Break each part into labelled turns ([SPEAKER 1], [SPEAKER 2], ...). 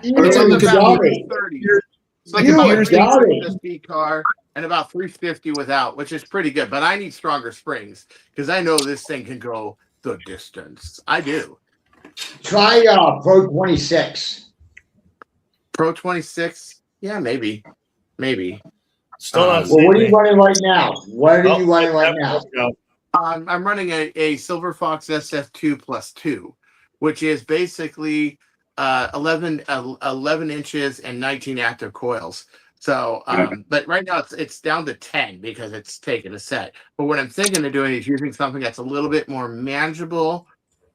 [SPEAKER 1] It's
[SPEAKER 2] You're
[SPEAKER 1] about
[SPEAKER 2] dummy.
[SPEAKER 1] 330. It's
[SPEAKER 2] You're
[SPEAKER 1] about
[SPEAKER 2] dummy.
[SPEAKER 1] a speed car and about 350 without, which is pretty good. But I need stronger springs because I know this thing can go the distance. I do.
[SPEAKER 2] Try Pro 26.
[SPEAKER 1] Pro 26? Yeah, maybe.
[SPEAKER 3] Still not.
[SPEAKER 2] Well, what are you running right now? What are you running right now?
[SPEAKER 1] I'm running a Silver Fox SF2 plus 2, which is basically 11 inches and 19 active coils. So, but right now it's down to 10 because it's taken a set. But what I'm thinking of doing is using something that's a little bit more manageable.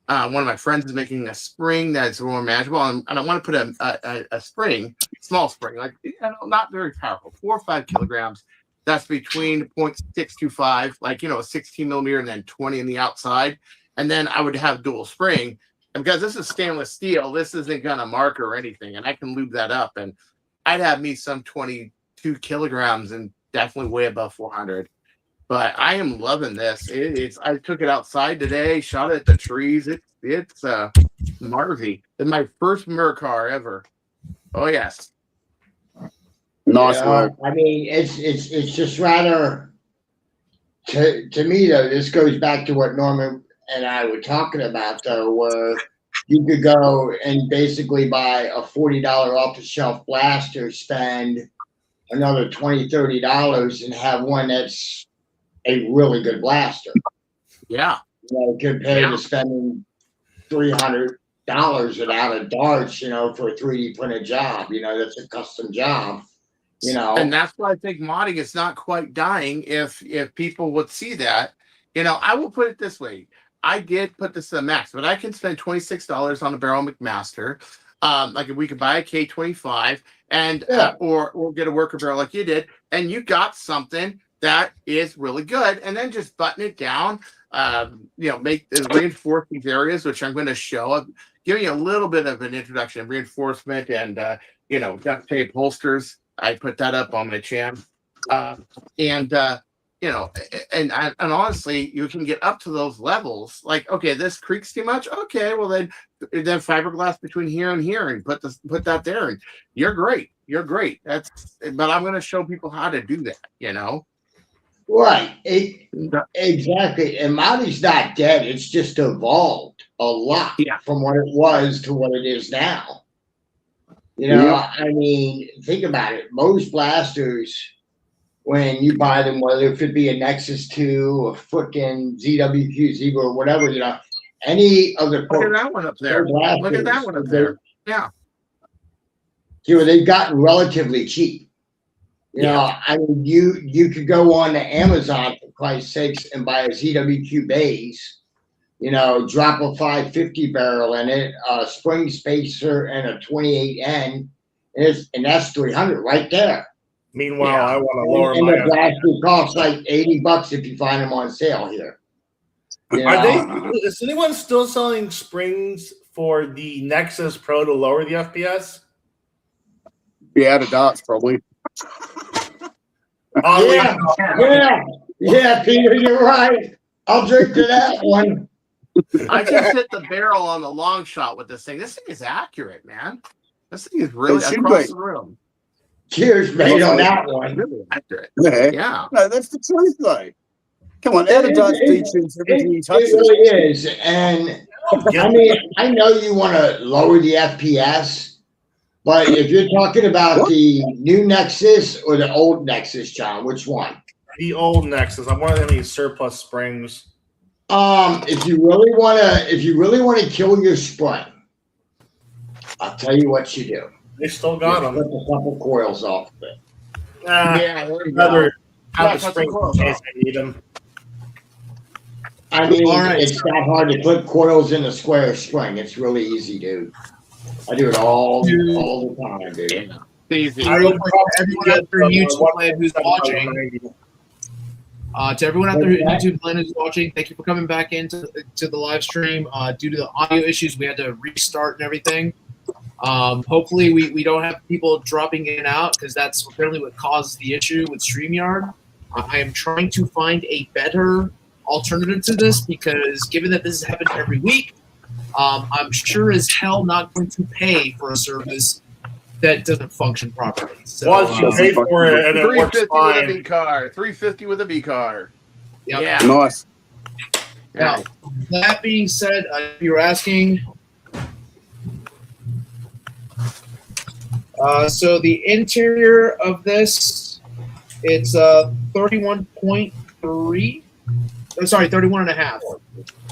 [SPEAKER 1] One of my friends is making a spring that's more manageable, and I want to put a spring, small spring, like not very powerful, 4 or 5 kilograms. That's between 0.625, like a 16 millimeter, and then 20 in the outside. And then I would have dual spring, and because this is stainless steel, this isn't gonna mark or anything, and I can lube that up, and I'd have me some 22 kilograms and definitely way above 400. But I am loving this. I took it outside today, shot it at the trees. It's Marvy. It's my first mirror car ever. Oh yes.
[SPEAKER 4] Nice work.
[SPEAKER 2] I mean, it's just rather to me though. This goes back to what Norman and I were talking about though, where you could go and basically buy a $40 off the shelf blaster, spend another $20-$30, and have one that's a really good blaster.
[SPEAKER 1] Yeah.
[SPEAKER 2] Compared to spending $300 without a darts, for a 3D printed job. That's a custom job.
[SPEAKER 1] And that's why I think modding is not quite dying. If people would see that, I will put it this way. I did put this to the max, but I can spend $26 on a Barrel McMaster. Like if we could buy a K25 and or get a worker barrel like you did, and you got something that is really good, and then just button it down, reinforce these areas, which I'm going to show, giving you a little bit of an introduction of reinforcement and, duct tape holsters. I put that up on my channel. And honestly, you can get up to those levels. Like, okay, this creaks too much. Okay, well then fiberglass between here and here, and put that there, and you're great. But I'm going to show people how to do that.
[SPEAKER 2] Right. Exactly. And Maui's not dead. It's just evolved a lot from what it was to what it is now. I mean, think about it. Most blasters, when you buy them, whether it be a Nexus 2, a freaking ZWQ Zebra, or whatever, any of the
[SPEAKER 1] Look at that one up there. Yeah.
[SPEAKER 2] They've gotten relatively cheap. I mean, you could go on to Amazon for Christ's sakes and buy a ZWQ base, drop a 550 barrel in it, a spring spacer, and a 28N, and that's 300 right there.
[SPEAKER 3] Meanwhile, I want to lower
[SPEAKER 2] and
[SPEAKER 3] my.
[SPEAKER 2] The blaster costs like $80 if you find them on sale here.
[SPEAKER 3] Is anyone still selling springs for the Nexus Pro to lower the FPS?
[SPEAKER 4] Yeah, the dots probably.
[SPEAKER 2] Yeah, Peter, you're right. I'll drink to that one.
[SPEAKER 1] I just hit the barrel on the long shot with this thing. This thing is accurate, man. This thing is really across the room.
[SPEAKER 2] Cheers, mate, on that one.
[SPEAKER 1] Really accurate.
[SPEAKER 4] Yeah. No, that's the truth, though. Come on, add a dots features everything you touch.
[SPEAKER 2] It really is. And I mean, I know you want to lower the FPS. But if you're talking about the new Nexus or the old Nexus, John, which one?
[SPEAKER 3] The old Nexus. I wanted any surplus springs.
[SPEAKER 2] If you really want to kill your spring, I'll tell you what you do.
[SPEAKER 3] They still got them.
[SPEAKER 2] Put a couple coils off of it.
[SPEAKER 3] Rather have the spring in case I need them.
[SPEAKER 2] I mean, it's not hard to put coils in a square spring. It's really easy, dude. I do it all the time, dude.
[SPEAKER 1] Easy.
[SPEAKER 5] Everyone out there YouTube land who's watching. To everyone out there who YouTube land who's watching, thank you for coming back into the live stream. Due to the audio issues, we had to restart and everything. Hopefully, we don't have people dropping in and out because that's apparently what caused the issue with StreamYard. I am trying to find a better alternative to this because given that this happens every week, I'm sure as hell not going to pay for a service that doesn't function properly. So,
[SPEAKER 3] Once you pay for it and it works
[SPEAKER 1] 350 with a
[SPEAKER 3] fine.
[SPEAKER 1] B car. 350 with a B car.
[SPEAKER 5] Yep.
[SPEAKER 1] Yeah.
[SPEAKER 4] Nice.
[SPEAKER 5] Now, that being said, if you're asking, so the interior of this, it's 31.3. I'm sorry, 31 and a half.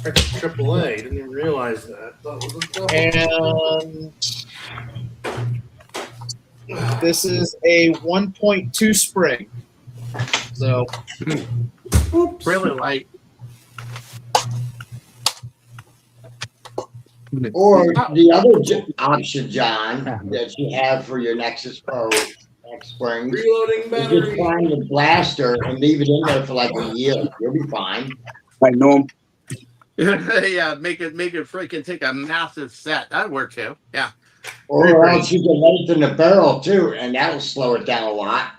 [SPEAKER 3] It's AAA. Didn't even realize that.
[SPEAKER 5] And this is a 1.2 spring. So,
[SPEAKER 1] Really light.
[SPEAKER 2] Or the other option, John, that you have for your Nexus Pro X Springs
[SPEAKER 3] Reloading
[SPEAKER 2] is
[SPEAKER 3] battery.
[SPEAKER 2] just find the blaster and leave it in there for like a year. You'll be fine.
[SPEAKER 4] Hey, Norm.
[SPEAKER 1] Yeah, make it freaking take a massive set. That'd work too. Yeah.
[SPEAKER 2] Or else you can lengthen the barrel too, and that'll slow it down a lot.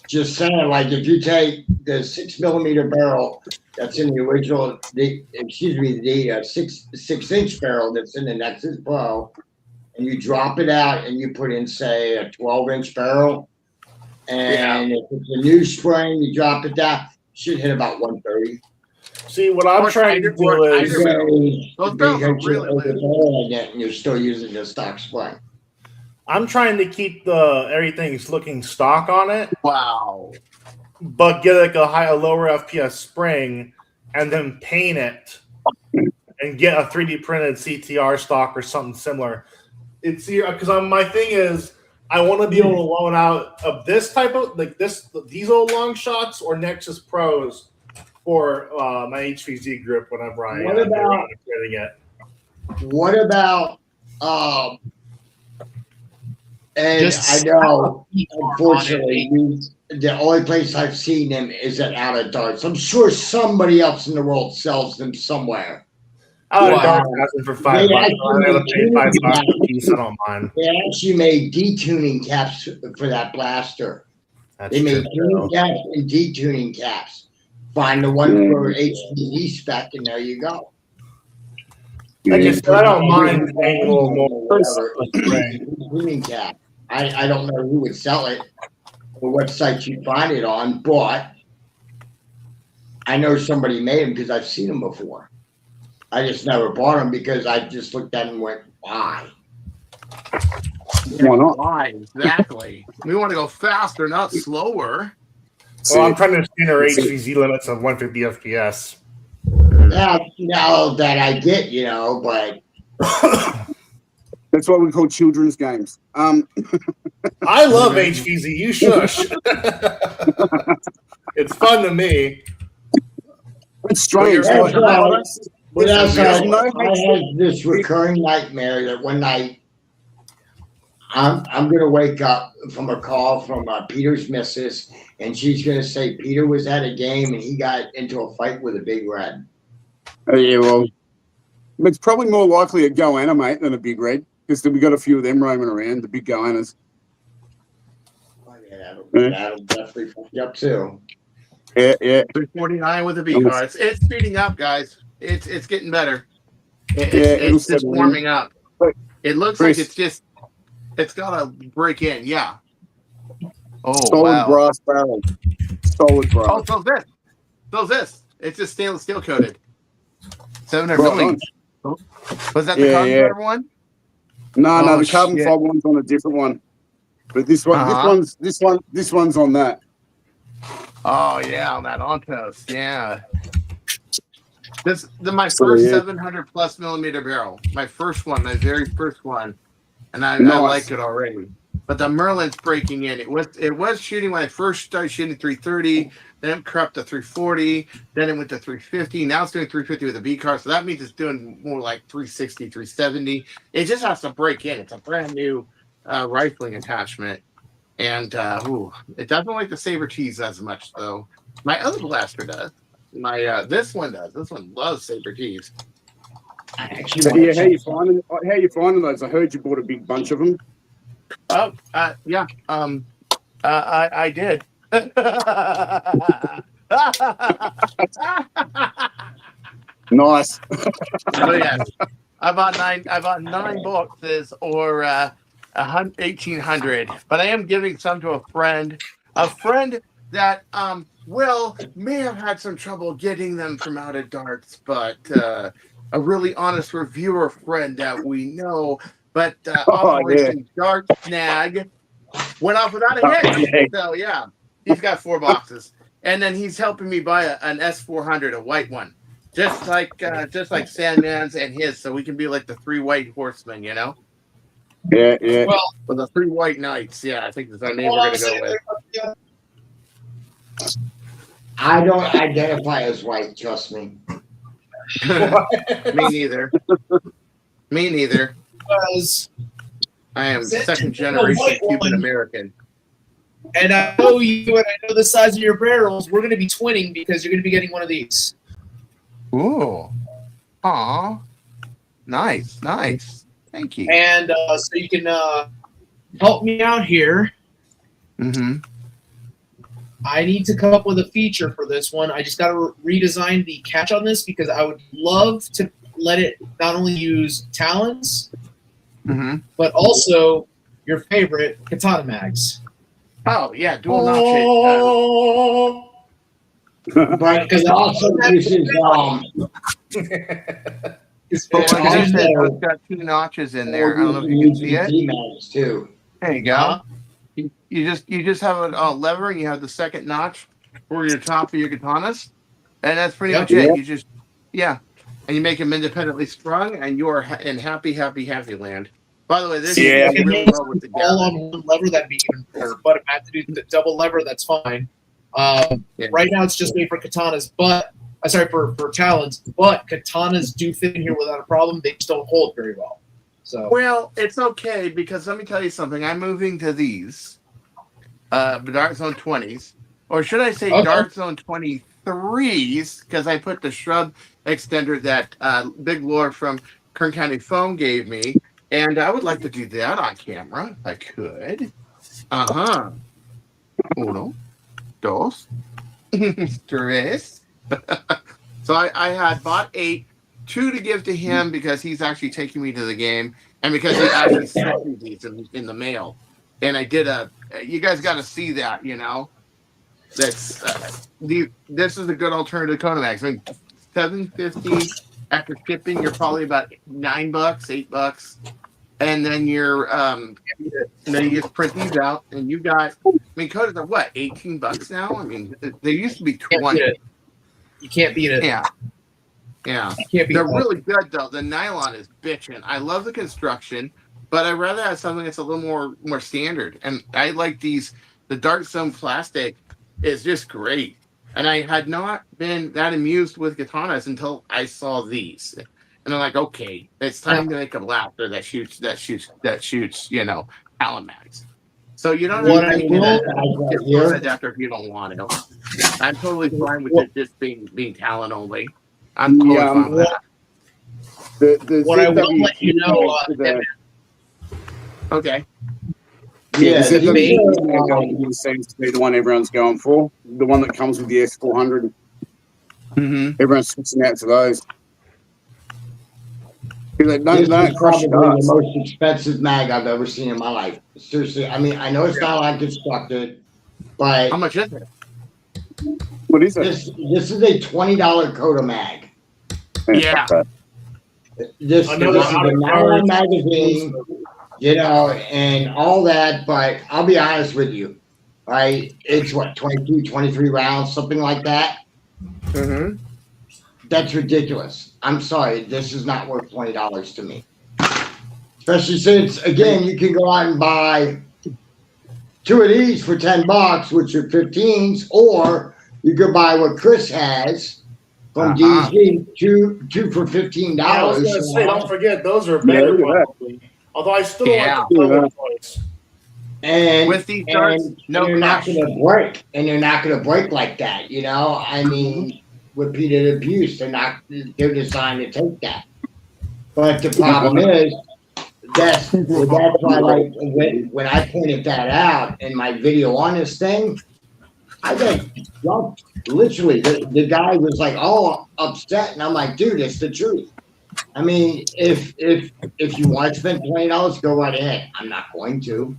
[SPEAKER 2] Just saying, like if you take the 6mm barrel that's in the original, the 6-inch barrel that's in the Nexus Pro, and you drop it out and you put in, say, a 12-inch barrel, and if it's a new spring, you drop it down, should hit about 130.
[SPEAKER 3] See, what I'm trying to do is
[SPEAKER 1] Those barrels are really
[SPEAKER 2] overhauling it, and you're still using the stock spring.
[SPEAKER 3] I'm trying to keep everything's looking stock on it,
[SPEAKER 1] Wow.
[SPEAKER 3] but get like a lower FPS spring, and then paint it, and get a 3D printed CTR stock or something similar. It's because my thing is I want to be able to loan out of this type of these old long shots or Nexus Pros for my HVZ group whenever I
[SPEAKER 2] What about
[SPEAKER 3] getting it.
[SPEAKER 2] What about and
[SPEAKER 5] Just
[SPEAKER 2] I know,
[SPEAKER 5] on
[SPEAKER 2] unfortunately, the only place I've seen them is at Out of Darts. I'm sure somebody else in the world sells them somewhere.
[SPEAKER 3] Oh,
[SPEAKER 2] Wow.
[SPEAKER 3] asking for $5. I'm gonna pay $5 a piece. I don't mind.
[SPEAKER 2] They actually made detuning caps for that blaster.
[SPEAKER 3] That's
[SPEAKER 2] They made
[SPEAKER 3] true.
[SPEAKER 2] tuning caps and detuning caps. Find the one for HDD spec, and there you go.
[SPEAKER 3] Like I said, I don't mind paying a little more.
[SPEAKER 2] Whatever. Tuning cap. I don't know who would sell it or what site you find it on, but I know somebody made them because I've seen them before. I just never bought them because I just looked at them and went, why?
[SPEAKER 4] Why not?
[SPEAKER 1] Why? Exactly. We want to go faster, not slower.
[SPEAKER 3] Well, I'm trying to extend our HVZ limits of 150 FPS.
[SPEAKER 2] Now that I get, but
[SPEAKER 4] That's what we call children's games.
[SPEAKER 3] I love HVZ. You shush. It's fun to me.
[SPEAKER 4] It's strange.
[SPEAKER 2] That's right. But that's
[SPEAKER 4] There's no
[SPEAKER 2] I had this recurring nightmare that one night I'm gonna wake up from a call from Peter's missus, and she's gonna say Peter was at a game and he got into a fight with a big red.
[SPEAKER 4] Oh, yeah, well, it's probably more likely a goanna, mate, than a big red, because we got a few of them roaming around, the big goannas.
[SPEAKER 2] Oh, yeah, that'll definitely fuck you up too.
[SPEAKER 4] Yeah.
[SPEAKER 1] 349 with a B car. It's speeding up, guys. It's getting better.
[SPEAKER 4] It's
[SPEAKER 1] just warming up. It looks
[SPEAKER 4] Chris,
[SPEAKER 1] like it's got to break in. Yeah. Oh,
[SPEAKER 4] solid
[SPEAKER 1] wow.
[SPEAKER 4] brass barrel. Solid brass.
[SPEAKER 1] Oh, so this. It's just stainless steel coated. 700
[SPEAKER 4] Right
[SPEAKER 1] millimeters. Was that the carbon fiber one?
[SPEAKER 4] No,
[SPEAKER 1] Oh,
[SPEAKER 4] the carbon
[SPEAKER 1] shit.
[SPEAKER 4] fiber one's on a different one. But this one's on that.
[SPEAKER 1] Oh yeah, on that Ontos. Yeah. My
[SPEAKER 4] So,
[SPEAKER 1] first
[SPEAKER 4] yeah.
[SPEAKER 1] 700 plus millimeter barrel. My first one, my very first one, and I
[SPEAKER 4] Nice.
[SPEAKER 1] like it already. But the Merlin's breaking in. It was shooting when I first started shooting 330. Then it crept to 340. Then it went to 350. Now it's doing 350 with a B car. So that means it's doing more like 360, 370. It just has to break in. It's a brand new rifling attachment. And it doesn't like the saber tease as much though. My other blaster does. This one does. This one loves saber tease.
[SPEAKER 4] So, yeah, how you finding those? I heard you bought a big bunch of them.
[SPEAKER 1] Oh, yeah. I did.
[SPEAKER 4] Nice.
[SPEAKER 1] So yes, I bought 9 boxes or 1,800, but I am giving some to a friend that may have had some trouble getting them from out of darts, but a really honest reviewer friend that we know. But Operation Dart Snag went off without a hitch. So yeah, he's got 4 boxes, and then he's helping me buy an S400, a white one, just like Sandman's and his, so we can be like the 3 white horsemen, you know.
[SPEAKER 4] Yeah, yeah.
[SPEAKER 5] Well,
[SPEAKER 1] for the 3 white knights. Yeah, I think that's our name we're gonna go with.
[SPEAKER 2] I don't identify as white. Trust me.
[SPEAKER 1] Me neither. Me neither.
[SPEAKER 5] Because
[SPEAKER 1] I am second generation Cuban American.
[SPEAKER 5] And I know you, and I know the size of your barrels. We're going to be twinning because you're going to be getting one of these.
[SPEAKER 1] Ooh. Aw. Nice, nice. Thank you.
[SPEAKER 5] And so you can help me out here.
[SPEAKER 1] Mm-hmm.
[SPEAKER 5] I need to come up with a feature for this one. I just got to redesign the catch on this because I would love to let it not only use talons, but also your favorite katana mags.
[SPEAKER 1] Oh, yeah, dual notch.
[SPEAKER 2] But because it also uses
[SPEAKER 1] it's got 2 notches in there. I don't know if you can see it.
[SPEAKER 2] Mags too.
[SPEAKER 1] There you go. You just have a lever, and you have the second notch for your top of your katanas, and that's pretty much it. You just and you make them independently strung, and you are in happy land. By the way, this is really well with the
[SPEAKER 5] all on one lever. That'd be even better. But if I have to do the double lever, that's fine. Right now, it's just made for katanas, but for talons. But katanas do fit in here without a problem. They just don't hold very well. So
[SPEAKER 1] it's okay because let me tell you something. I'm moving to these Dart Zone 20s, or should I say Dart Zone 23s, because I put the shrub extender that Big Lord from Kern County Foam gave me, and I would like to do that on camera if I could. Uno, dos, tres. So I had bought 8. 2 to give to him because he's actually taking me to the game, and because he actually sent me these in the mail. And I did you guys got to see that, you know. That's this is a good alternative to Konamax. I mean, $7.50 after shipping. You're probably about $9, $8, and then then you just print these out, and you got. I mean, Kodas are what, $18 now? I mean, they used to be 20.
[SPEAKER 5] You can't beat it.
[SPEAKER 1] Yeah. Yeah, they're really good though. The nylon is bitchin'. I love the construction, but I'd rather have something that's a little more standard. And I like these. The Dart Zone plastic is just great. And I had not been that amused with katanas until I saw these. And I'm like, okay, it's time to make a blaster that shoots. You know, Talon mags. So you don't have to get after if you don't want it. I'm totally fine with it just being Talon only. I'm totally fine with that.
[SPEAKER 5] What I will let you know,
[SPEAKER 1] okay.
[SPEAKER 4] Yeah, the seems to be the one everyone's going for. The one that comes with the S400. Everyone's switching out to those.
[SPEAKER 2] This is probably the most expensive mag I've ever seen in my life. Seriously, I mean, I know it's not like constructed, but
[SPEAKER 1] how much is it?
[SPEAKER 4] What is it?
[SPEAKER 2] This is a $20 Koda mag.
[SPEAKER 1] Yeah.
[SPEAKER 2] This is a nylon magazine, you know, and all that. But I'll be honest with you, right? It's what, 22, 23 rounds, something like that. That's ridiculous. I'm sorry. This is not worth $20 to me. Especially since, again, you can go out and buy 2 of these for $10, which are 15s, or you could buy what Chris has from DZ, two for $15.
[SPEAKER 3] I was going to say, don't forget, those are better. Although I still like the color choice.
[SPEAKER 2] And
[SPEAKER 1] with these darts,
[SPEAKER 2] they're not going to break, and they're not going to break like that. You know, I mean, repeated abuse, they're designed to take that. But the problem is, that's why, like, when I pointed that out in my video on this thing, I got jumped. Literally, the guy was like all upset, and I'm like, dude, it's the truth. I mean, if you want to spend $20, go right ahead. I'm not going to.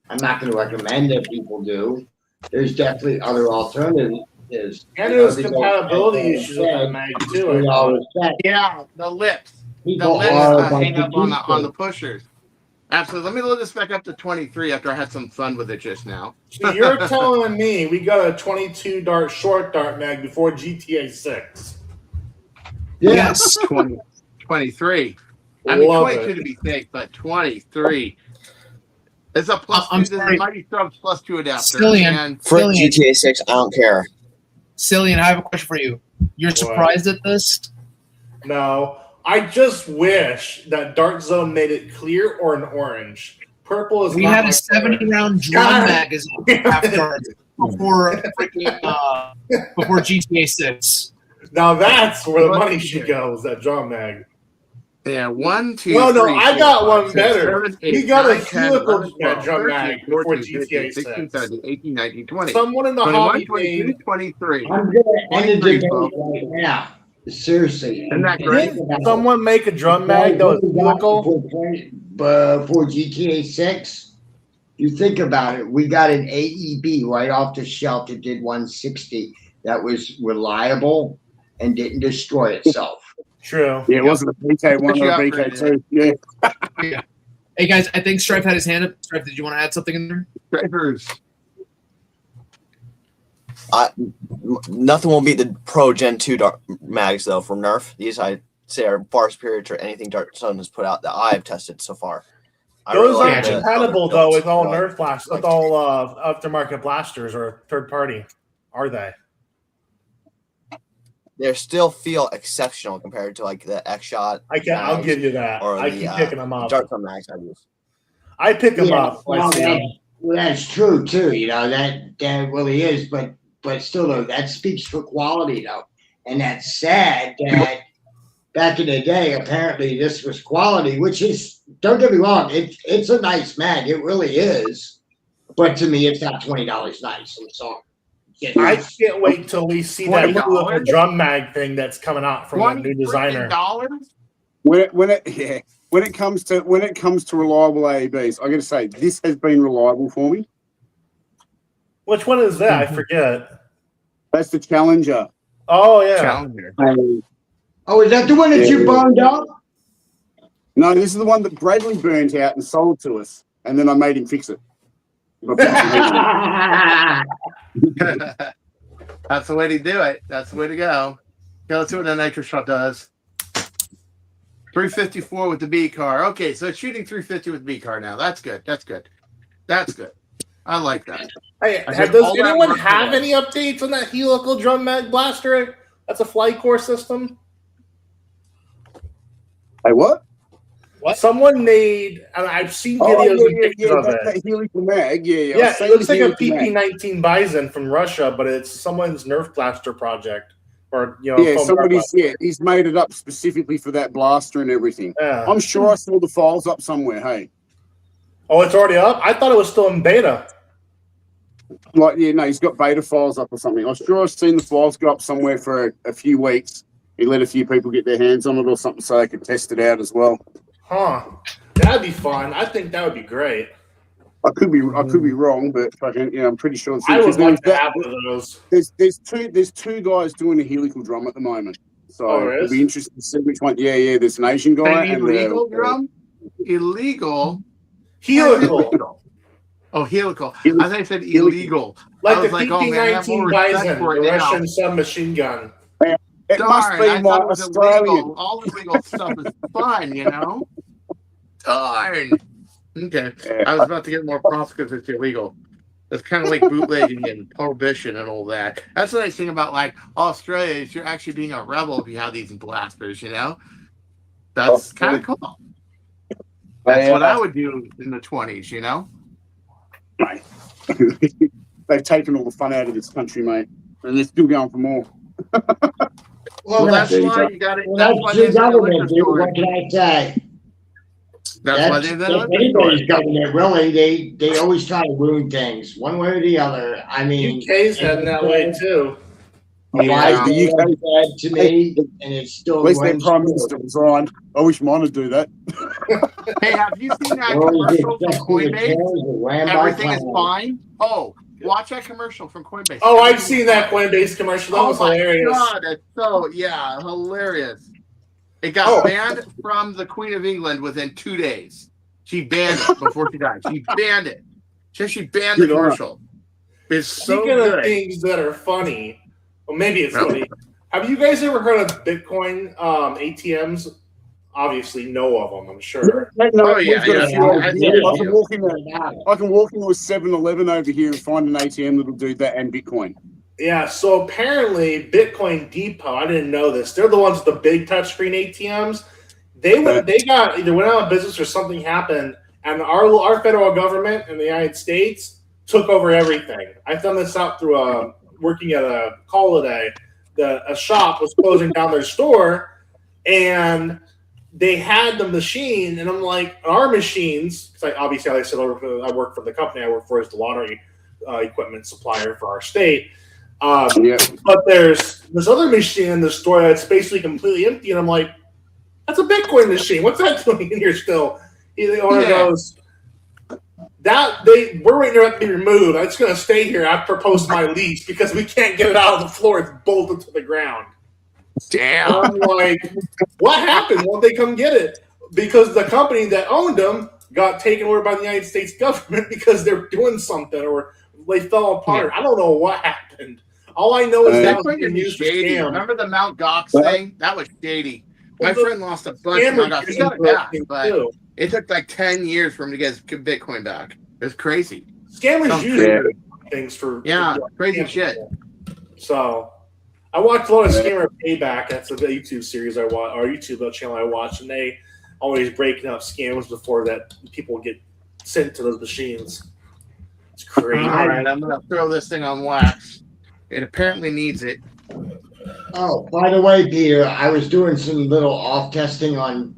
[SPEAKER 2] I'm not going to recommend that people do. There's definitely other alternatives.
[SPEAKER 3] And there's compatibility issues with that mag too. I thought.
[SPEAKER 1] Yeah, the lips.
[SPEAKER 2] People
[SPEAKER 1] the lips
[SPEAKER 2] are
[SPEAKER 1] hang up on
[SPEAKER 2] about
[SPEAKER 1] on the pushers. Absolutely. Let me load this back up to 23 after I had some fun with it just now.
[SPEAKER 3] So you're telling me we got a 22 dart short dart mag before GTA 6?
[SPEAKER 5] Yes.
[SPEAKER 1] 23. I mean,
[SPEAKER 3] Love
[SPEAKER 1] 22
[SPEAKER 3] it.
[SPEAKER 1] to be safe, but 23. It's a plus
[SPEAKER 5] I'm
[SPEAKER 1] two. This
[SPEAKER 5] sorry.
[SPEAKER 1] is Mighty Strub's plus 2 adapter.
[SPEAKER 5] Cillian.
[SPEAKER 1] And
[SPEAKER 6] For
[SPEAKER 5] Cillian.
[SPEAKER 6] GTA 6, I don't care.
[SPEAKER 5] Cillian, I have a question for you. You're
[SPEAKER 3] What?
[SPEAKER 5] surprised at this?
[SPEAKER 3] No, I just wish that Dart Zone made it clear or an orange. Purple is
[SPEAKER 5] We
[SPEAKER 3] not
[SPEAKER 5] had
[SPEAKER 3] my
[SPEAKER 5] a 70-round drum
[SPEAKER 3] God.
[SPEAKER 5] magazine after before GTA 6.
[SPEAKER 3] Now that's where the money should go, is that drum mag.
[SPEAKER 1] yeah, 1, 2,
[SPEAKER 3] No,
[SPEAKER 1] 3,
[SPEAKER 3] I
[SPEAKER 1] 4,
[SPEAKER 3] got
[SPEAKER 1] 5,
[SPEAKER 3] one
[SPEAKER 1] 6,
[SPEAKER 3] better.
[SPEAKER 1] 7,
[SPEAKER 3] We
[SPEAKER 1] 8,
[SPEAKER 3] got a
[SPEAKER 1] 9, 10,
[SPEAKER 3] helical
[SPEAKER 1] 11, 12,
[SPEAKER 3] drum
[SPEAKER 1] 13,
[SPEAKER 3] mag
[SPEAKER 1] 14,
[SPEAKER 3] before
[SPEAKER 1] 15,
[SPEAKER 3] GTA
[SPEAKER 1] 16,
[SPEAKER 3] 6.
[SPEAKER 1] 17, 18, 19, 20.
[SPEAKER 3] Someone in the
[SPEAKER 1] 21,
[SPEAKER 3] hobby
[SPEAKER 1] 22,
[SPEAKER 3] made
[SPEAKER 1] 23.
[SPEAKER 2] I'm going to end the
[SPEAKER 1] 23,
[SPEAKER 2] debate
[SPEAKER 1] folks.
[SPEAKER 2] right now. Seriously.
[SPEAKER 1] Isn't that great?
[SPEAKER 3] Didn't someone make a drum mag that was helical?
[SPEAKER 2] For GTA 6, you think about it, we got an AEB right off the shelf that did 160 that was reliable and didn't destroy itself.
[SPEAKER 3] True.
[SPEAKER 4] Yeah, it wasn't a BK1 or a BK2. Yeah.
[SPEAKER 5] Hey guys, I think Stripe had his hand up. Stripe, did you want to add something in there?
[SPEAKER 1] Drivers.
[SPEAKER 6] Nothing will beat the Pro Gen 2 dart mags, though, from Nerf. These, I say, are far superior to anything Dart Zone has put out that I've tested so far.
[SPEAKER 3] Those
[SPEAKER 6] really
[SPEAKER 3] aren't
[SPEAKER 6] like the
[SPEAKER 3] compatible,
[SPEAKER 6] color
[SPEAKER 3] though, with all
[SPEAKER 6] built.
[SPEAKER 3] Nerf blasters, with all aftermarket blasters or third party, are they?
[SPEAKER 6] They still feel exceptional compared to like the X-Shot.
[SPEAKER 3] I'll give you that.
[SPEAKER 6] Or
[SPEAKER 3] I
[SPEAKER 6] the,
[SPEAKER 3] keep picking them up.
[SPEAKER 6] Dart Zone mags I use.
[SPEAKER 3] I pick them up.
[SPEAKER 2] Well, that's true too. You know that really is, but still though, that speaks for quality though, and that's sad that back in the day, apparently this was quality, which is, don't get me wrong, it's a nice mag, it really is, but to me, it's not $20 nice. I'm sorry.
[SPEAKER 3] I can't wait till we see that
[SPEAKER 1] $20?
[SPEAKER 3] little drum mag thing that's coming out from that new designer.
[SPEAKER 1] $20?
[SPEAKER 4] When it comes to reliable AEBs, I got to say this has been reliable for me.
[SPEAKER 3] Which one is that? I forget.
[SPEAKER 4] That's the Challenger.
[SPEAKER 3] Oh yeah.
[SPEAKER 1] Challenger.
[SPEAKER 2] Oh, is that the one that you burned up?
[SPEAKER 4] No, this is the one that Bradley burnt out and sold to us, and then I made him fix it.
[SPEAKER 1] That's the way to do it. That's the way to go. Okay, let's see what the nitro shot does. 354 with the B car. Okay, so it's shooting 350 with B car now. That's good. That's good. That's good. I like that.
[SPEAKER 3] Hey,
[SPEAKER 1] I think
[SPEAKER 3] does
[SPEAKER 1] all that
[SPEAKER 3] anyone
[SPEAKER 1] work
[SPEAKER 3] have
[SPEAKER 1] today.
[SPEAKER 3] any updates on that helical drum mag blaster? That's a flight core system.
[SPEAKER 4] Hey, what?
[SPEAKER 5] What?
[SPEAKER 3] Someone made, and I've seen videos and pictures of
[SPEAKER 4] that's
[SPEAKER 3] it.
[SPEAKER 4] that helical mag. Yeah,
[SPEAKER 3] Yeah,
[SPEAKER 4] I've
[SPEAKER 3] it looks
[SPEAKER 4] seen
[SPEAKER 3] like a
[SPEAKER 4] the helical mag.
[SPEAKER 3] PP-19 Bison from Russia, but it's someone's Nerf blaster project, or
[SPEAKER 4] Yeah,
[SPEAKER 3] foam
[SPEAKER 4] somebody's
[SPEAKER 3] blaster.
[SPEAKER 4] he's made it up specifically for that blaster and everything.
[SPEAKER 3] Yeah.
[SPEAKER 4] I'm sure I saw the files up somewhere. Hey,
[SPEAKER 3] Oh, it's already up. I thought it was still in beta.
[SPEAKER 4] he's got beta files up or something. I'm sure I've seen the files go up somewhere for a few weeks. He let a few people get their hands on it or something so they could test it out as well.
[SPEAKER 3] Huh? That'd be fun. I think that would be great.
[SPEAKER 4] I could be wrong, but I'm pretty sure.
[SPEAKER 3] I would like to have one of those.
[SPEAKER 4] There's two guys doing a helical drum at the moment, so
[SPEAKER 3] Oh, there
[SPEAKER 4] it'll
[SPEAKER 3] is?
[SPEAKER 4] be interesting to see which one. Yeah, there's an Asian guy
[SPEAKER 1] An
[SPEAKER 4] and
[SPEAKER 1] illegal drum? Illegal?
[SPEAKER 3] Helical.
[SPEAKER 1] Oh, helical.
[SPEAKER 4] Helical.
[SPEAKER 1] I thought you said illegal.
[SPEAKER 3] Like
[SPEAKER 1] I
[SPEAKER 3] the
[SPEAKER 1] was like, oh, man, I have
[SPEAKER 3] PP-19
[SPEAKER 1] more respect
[SPEAKER 3] Bison,
[SPEAKER 1] for
[SPEAKER 3] the
[SPEAKER 1] it now.
[SPEAKER 3] Russian submachine gun.
[SPEAKER 4] It must
[SPEAKER 1] Darn,
[SPEAKER 4] be
[SPEAKER 1] I
[SPEAKER 4] my
[SPEAKER 1] thought it was
[SPEAKER 4] Australian.
[SPEAKER 1] illegal. All illegal stuff is fun, you know? Darn. Okay.
[SPEAKER 4] Yeah.
[SPEAKER 1] I was about to get more props because it's illegal. It's kind of like bootlegging and prohibition and all that. That's the nice thing about like Australia is you're actually being a rebel if you have these blasters, you know? That's kind of cool. That's what I would do in the 20s, you know?
[SPEAKER 4] They've taken all the fun out of this country, mate, and they're still going for more.
[SPEAKER 1] Well, that's
[SPEAKER 4] there you
[SPEAKER 1] why
[SPEAKER 4] go.
[SPEAKER 1] you got it.
[SPEAKER 2] Well,
[SPEAKER 1] That's why
[SPEAKER 2] that's your
[SPEAKER 1] they have the liquor
[SPEAKER 2] government, dude.
[SPEAKER 1] store.
[SPEAKER 2] What can I say?
[SPEAKER 1] That's why they have the liquor store.
[SPEAKER 2] anybody's government, really. They always try to ruin things one way or the other. I mean,
[SPEAKER 3] UK's heading that way too.
[SPEAKER 2] My
[SPEAKER 4] the UK
[SPEAKER 2] dad said to me, and it's still
[SPEAKER 4] At least their
[SPEAKER 2] runs
[SPEAKER 4] prime
[SPEAKER 2] true.
[SPEAKER 4] minister resigned. I wish mine would do that.
[SPEAKER 1] Hey, have you seen that
[SPEAKER 2] Well,
[SPEAKER 1] commercial from
[SPEAKER 2] it's
[SPEAKER 1] Coinbase?
[SPEAKER 2] ran by
[SPEAKER 1] Everything is
[SPEAKER 2] clowns.
[SPEAKER 1] fine. Oh, watch that commercial from Coinbase.
[SPEAKER 3] Oh, I've
[SPEAKER 1] Everything
[SPEAKER 3] seen
[SPEAKER 1] is
[SPEAKER 3] that
[SPEAKER 1] fine.
[SPEAKER 3] Coinbase commercial. That was
[SPEAKER 1] my
[SPEAKER 3] hilarious.
[SPEAKER 1] God, that's so hilarious. It got banned from the Queen of England within 2 days. She banned it before she died. She banned it. She banned the commercial. It's so
[SPEAKER 3] Speaking
[SPEAKER 1] good.
[SPEAKER 3] of things that are funny, well, maybe it's funny. Have you guys ever heard of Bitcoin ATMs? Obviously, no of them, I'm sure.
[SPEAKER 1] Oh, yeah,
[SPEAKER 4] we've got a few over here.
[SPEAKER 2] yeah.
[SPEAKER 4] I can walk into a 7-Eleven over here and find an ATM that'll do that and Bitcoin.
[SPEAKER 3] Yeah, so apparently Bitcoin Depot, I didn't know this. They're the ones with the big touchscreen ATMs. They got either went out of business or something happened, and our federal government in the United States took over everything. I found this out through working at a holiday. A shop was closing down their store, and they had the machine, and I'm like, our machines, because obviously, like I said, I work for the company I work for is the lottery equipment supplier for our state. But there's this other machine in the store that's basically completely empty, and I'm like, that's a Bitcoin machine. What's that doing in here still? The owner goes, we're waiting for it to be removed. It's going to stay here after post my lease because we can't get it out of the floor. It's bolted to the ground.
[SPEAKER 1] Damn.
[SPEAKER 3] And I'm like, what happened? Won't they come get it? Because the company that owned them got taken over by the United States government because they're doing something or they fell apart. I don't know what happened. All I know is that was being used for scam.
[SPEAKER 1] Remember the Mt. Gox thing? That was shady. My friend lost a bunch of Mt. Gox. He got it back, but it took like 10 years for him to get his Bitcoin back. It was crazy.
[SPEAKER 3] Scammers usually things for
[SPEAKER 1] crazy shit.
[SPEAKER 3] So I watched a lot of Scammer Payback. That's a YouTube series I watch, or YouTube channel I watch, and they always breaking up scams before that people get sent to those machines. It's crazy.
[SPEAKER 1] All right, I'm gonna throw this thing on wax. It apparently needs it.
[SPEAKER 2] Oh, by the way, Peter, I was doing some little off testing on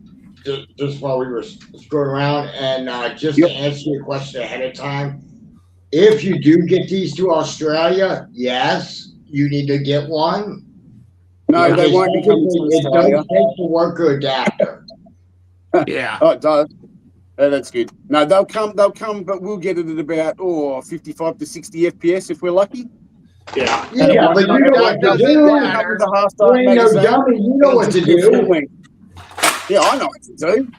[SPEAKER 2] just while we were screwing around, and just to answer your question ahead of time, if you do get these to Australia, yes, you need to get one.
[SPEAKER 4] No, they won't be coming to Australia.
[SPEAKER 2] It does take the worker adapter.
[SPEAKER 1] Yeah.
[SPEAKER 4] Oh, it does. Oh, that's good. No, they'll come, but we'll get it at about 55 to 60 FPS if we're lucky.
[SPEAKER 2] Yeah, but you know what to do. You ain't no dummy. You know what to do.
[SPEAKER 4] Yeah, I know what to do.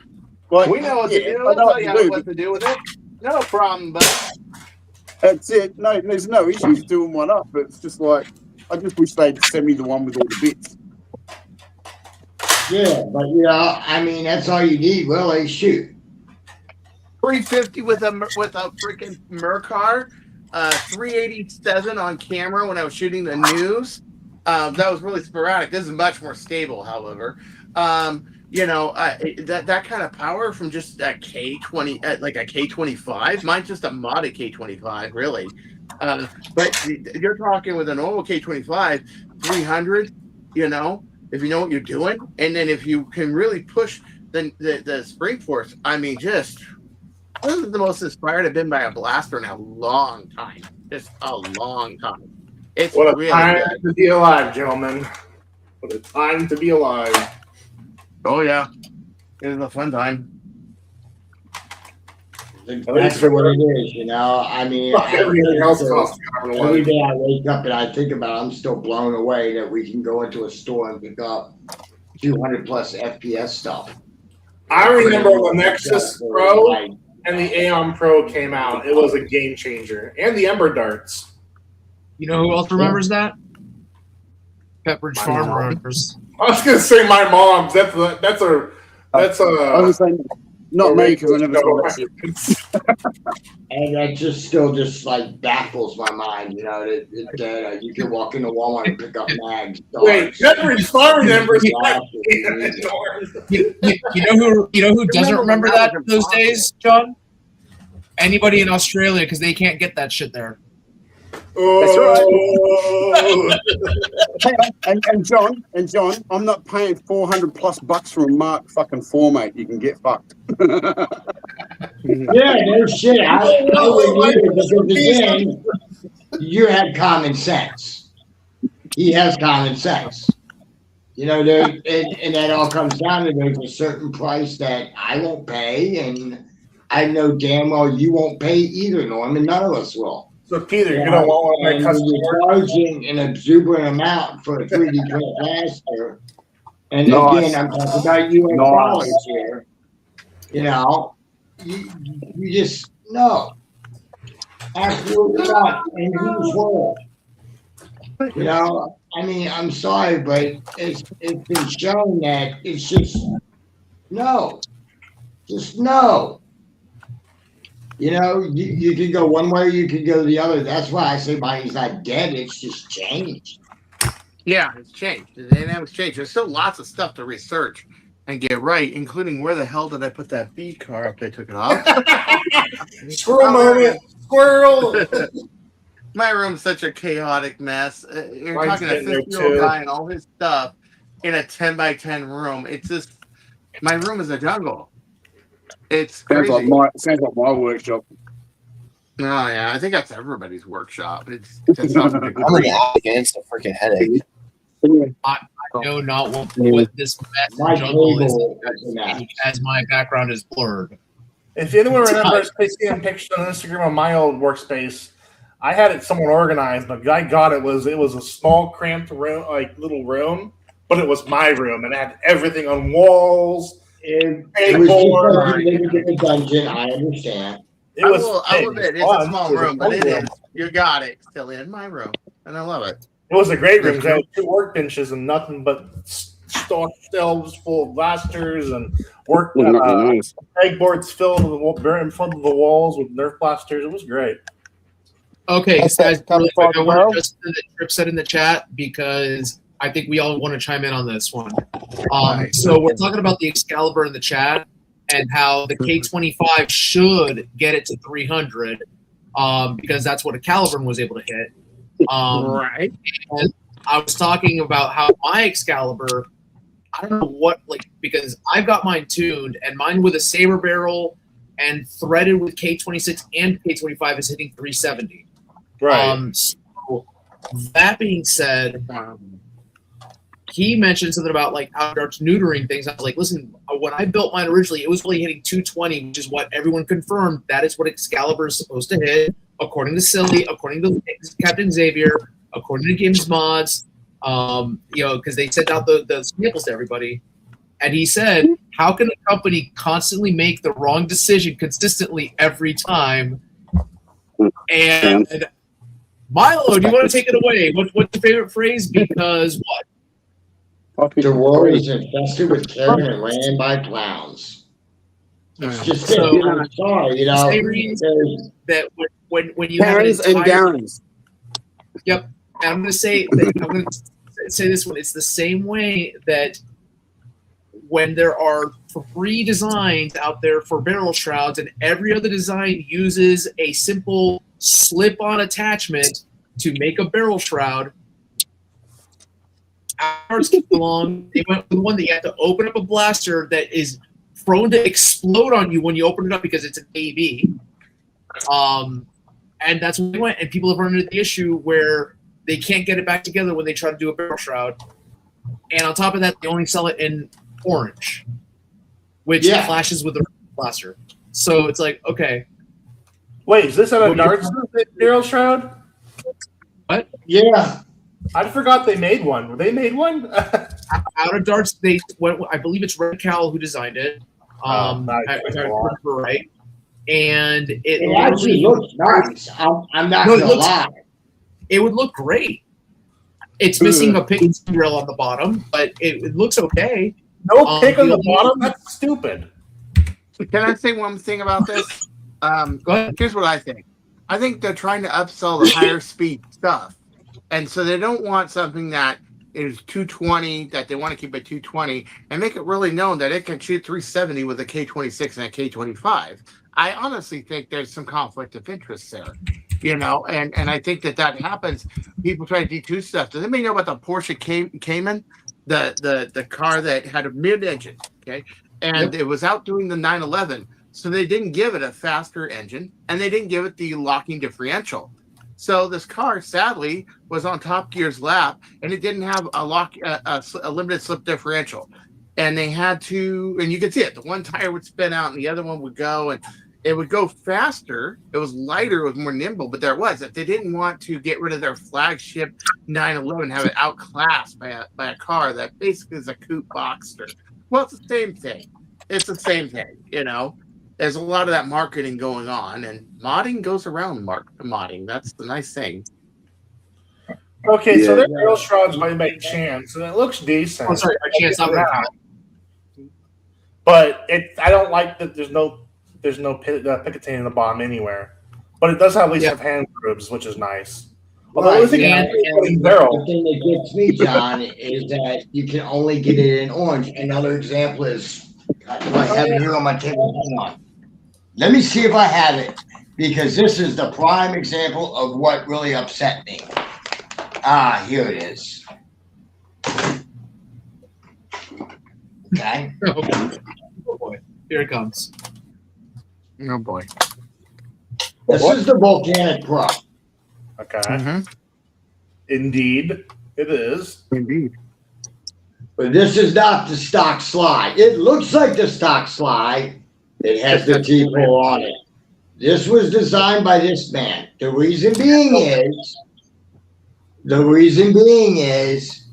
[SPEAKER 4] Like,
[SPEAKER 1] we know what to do. I'll tell you what to do with it. No problem, but
[SPEAKER 4] that's it. No, there's no issues doing one up, but it's just like I just wish they'd send me the one with all the bits.
[SPEAKER 2] Yeah, but I mean that's all you need, really. Shoot.
[SPEAKER 1] 350 with a freaking Mercar, 387 on camera when I was shooting the news. That was really sporadic. This is much more stable, however. That kind of power from just a K20, like a K25. Mine's just a modded K25, really. But you're talking with a normal K25, 300. If you know what you're doing, and then if you can really push the spring force. I mean, this is the most inspired I've been by a blaster in a long time. Just a long time. It's
[SPEAKER 3] what a
[SPEAKER 1] really
[SPEAKER 3] time
[SPEAKER 1] good.
[SPEAKER 3] to be alive, gentlemen. What a time to be alive.
[SPEAKER 1] Oh yeah, it is a fun time.
[SPEAKER 2] That's what it is, I mean,
[SPEAKER 3] everything else
[SPEAKER 2] every day I wake up and I think about it, I'm still blown away that we can go into a store and pick up 200 plus FPS stuff.
[SPEAKER 3] I remember when the Nexus Pro and the Aeon Pro came out. It was a game changer. And the Ember Darts.
[SPEAKER 5] You know who else remembers that? Pepperidge Farm remembers.
[SPEAKER 3] I was gonna say my mom's. That's a.
[SPEAKER 4] I was saying not me because I never saw that shit.
[SPEAKER 2] And that still like baffles my mind, that you can walk into Walmart and pick up mags.
[SPEAKER 3] Wait, Pepperidge Farm remembers that.
[SPEAKER 5] You know who doesn't remember that those days, John? Anybody in Australia, because they can't get that shit there.
[SPEAKER 3] Oh.
[SPEAKER 4] and John, I'm not paying $400+ for a Mark fucking 4, mate. You can get fucked.
[SPEAKER 2] Yeah, no shit. I would either, because again, you had common sense. he has common sense. You know, and that all comes down to there's a certain price that I won't pay, and I know damn well you won't pay either, Norman. None of us will.
[SPEAKER 3] So Peter, you don't want one of my
[SPEAKER 2] And
[SPEAKER 3] custom
[SPEAKER 2] you're
[SPEAKER 3] orders?
[SPEAKER 2] charging an exuberant amount for a 3D print blaster. And
[SPEAKER 4] Nice.
[SPEAKER 2] again, I'm talking about US
[SPEAKER 4] Nice.
[SPEAKER 2] dollars here. You know, you just no. Absolutely not. In whose world? You know, I mean, I'm sorry, but it's been shown that it's just no. Just no. You know, you can go one way, you can go the other. That's why I say money's not dead. It's just changed.
[SPEAKER 1] Yeah, it's changed. The dynamics changed. There's still lots of stuff to research and get right, including where the hell did I put that B car after I took it off?
[SPEAKER 3] Squirrel moment. Squirrel.
[SPEAKER 1] My room's such a chaotic mess. You're
[SPEAKER 3] Mine's
[SPEAKER 1] talking a
[SPEAKER 3] getting there,
[SPEAKER 1] 50-year-old
[SPEAKER 3] too.
[SPEAKER 1] guy and all his stuff in a 10 by 10 room. It's just, my room is a jungle. It's
[SPEAKER 4] Sounds
[SPEAKER 1] crazy.
[SPEAKER 4] like my workshop.
[SPEAKER 1] Oh yeah, I think that's everybody's workshop. It's just something to
[SPEAKER 6] I'm in the attic and it's a freaking headache.
[SPEAKER 5] I know not what this mess
[SPEAKER 2] My
[SPEAKER 5] jungle is
[SPEAKER 2] table is a mess.
[SPEAKER 5] as my background is blurred.
[SPEAKER 3] If anyone remembers seeing pictures on Instagram of my old workspace, I had it somewhat organized. The guy got it was a small, cramped room, like little room, but it was my room and it had everything on walls.
[SPEAKER 2] It
[SPEAKER 3] Hey,
[SPEAKER 2] was
[SPEAKER 3] boy.
[SPEAKER 2] because you lived in a dungeon. I understand.
[SPEAKER 3] It was.
[SPEAKER 1] I will admit, it's
[SPEAKER 3] fun.
[SPEAKER 1] a small
[SPEAKER 3] It was
[SPEAKER 1] room, but it
[SPEAKER 3] fun
[SPEAKER 1] is. You got it. Still in my room, and I love it.
[SPEAKER 3] It was a great room. 'Cause I had 2 workbenches and nothing but stock shelves full of blasters and work
[SPEAKER 4] Nice.
[SPEAKER 3] pegboards filled with in front of the walls with Nerf blasters. It was great.
[SPEAKER 5] Okay,
[SPEAKER 7] That's
[SPEAKER 5] guys,
[SPEAKER 7] that
[SPEAKER 5] really quick, I
[SPEAKER 7] coming
[SPEAKER 5] want
[SPEAKER 7] tomorrow?
[SPEAKER 5] to just send that Trip said in the chat because I think we all want to chime in on this one.
[SPEAKER 1] Right.
[SPEAKER 5] So we're talking about the Excalibur in the chat and how the K25 should get it to 300 because that's what a Caliburn was able to hit.
[SPEAKER 1] Right.
[SPEAKER 5] And I was talking about how my Excalibur, I don't know what, like, because I've got mine tuned and mine with a saber barrel and threaded with K26 and K25 is hitting 370.
[SPEAKER 3] Right.
[SPEAKER 5] So that being said, he mentioned something about like how darts neutering things. I was like, listen, when I built mine originally, it was really hitting 220, which is what everyone confirmed. That is what Excalibur is supposed to hit, according to Silly, according to Captain Xavier, according to Games Mods. Because they sent out the samples to everybody. And he said, how can a company constantly make the wrong decision consistently every time? And Milo, do you want to take it away? What's your favorite phrase? Because what?
[SPEAKER 2] The world is infested with Karen and ran by clowns. It's just
[SPEAKER 5] So,
[SPEAKER 2] I'm sorry, you know.
[SPEAKER 5] Same reason
[SPEAKER 2] there's-
[SPEAKER 5] that when you have an
[SPEAKER 4] Karens and
[SPEAKER 5] entire,
[SPEAKER 4] Darrens.
[SPEAKER 5] Yep, and I'm going to say that, I'm going to say this one. It's the same way that when there are 3 designs out there for barrel shrouds, and every other design uses a simple slip-on attachment to make a barrel shroud. Ours came along. They went with one that you have to open up a blaster that is prone to explode on you when you open it up because it's an AB. And that's when we went. And people have run into the issue where they can't get it back together when they try to do a barrel shroud. And on top of that, they only sell it in orange, which flashes with the blaster. So it's like, okay.
[SPEAKER 3] Wait, is this a darts barrel shroud?
[SPEAKER 5] What?
[SPEAKER 2] Yeah.
[SPEAKER 3] I forgot they made one. They made one?
[SPEAKER 5] Out of darts, I believe it's Red Cowl who designed it. If I remember right. And
[SPEAKER 2] it actually looks nice. I'm not going to lie.
[SPEAKER 5] It would look great. It's missing a pick rail on the bottom, but it looks okay.
[SPEAKER 3] No pick on the bottom? That's stupid.
[SPEAKER 1] Can I say one thing about this?
[SPEAKER 5] Go ahead.
[SPEAKER 1] Here's what I think. I think they're trying to upsell the higher speed stuff. And so they don't want something that is 220, that they want to keep at 220, and make it really known that it can shoot 370 with a K26 and a K25. I honestly think there's some conflict of interest there, you know, and I think that happens. People try to D2 stuff. Does anybody know about the Porsche Cayman, the car that had a mid-engine, okay? And it was out doing the 911, so they didn't give it a faster engine, and they didn't give it the locking differential. So this car, sadly, was on Top Gear's lap, and it didn't have a limited slip differential. And they had to, and you could see it. The one tire would spin out, and the other one would go, and it would go faster. It was lighter, it was more nimble, but there was that they didn't want to get rid of their flagship 911, have it outclassed by a car that basically is a coupe Boxster. Well, it's the same thing. It's the same thing, you know. There's a lot of that marketing going on, and modding goes around modding. That's the nice thing.
[SPEAKER 3] Okay, so their grill shrouds by Chance, and it looks decent.
[SPEAKER 5] Oh, sorry, by Chance, not right.
[SPEAKER 3] But I don't like that there's no Picatinny in the bottom anywhere. But it does have at least have hand grooves, which is nice. Although
[SPEAKER 2] the thing that gets me, John, is that you can only get it in orange. Another example is I have it here on my table. Hang on. Let me see if I have it, because this is the prime example of what really upset me. Here it is. Okay.
[SPEAKER 5] Oh boy, here it comes.
[SPEAKER 1] Oh boy.
[SPEAKER 2] This is the Volcanic Pro.
[SPEAKER 3] Okay.
[SPEAKER 1] Mm-hmm.
[SPEAKER 3] Indeed, it is.
[SPEAKER 1] Indeed.
[SPEAKER 2] But this is not the stock slide. It looks like the stock slide. It has the T-pole on it. This was designed by this man. The reason being is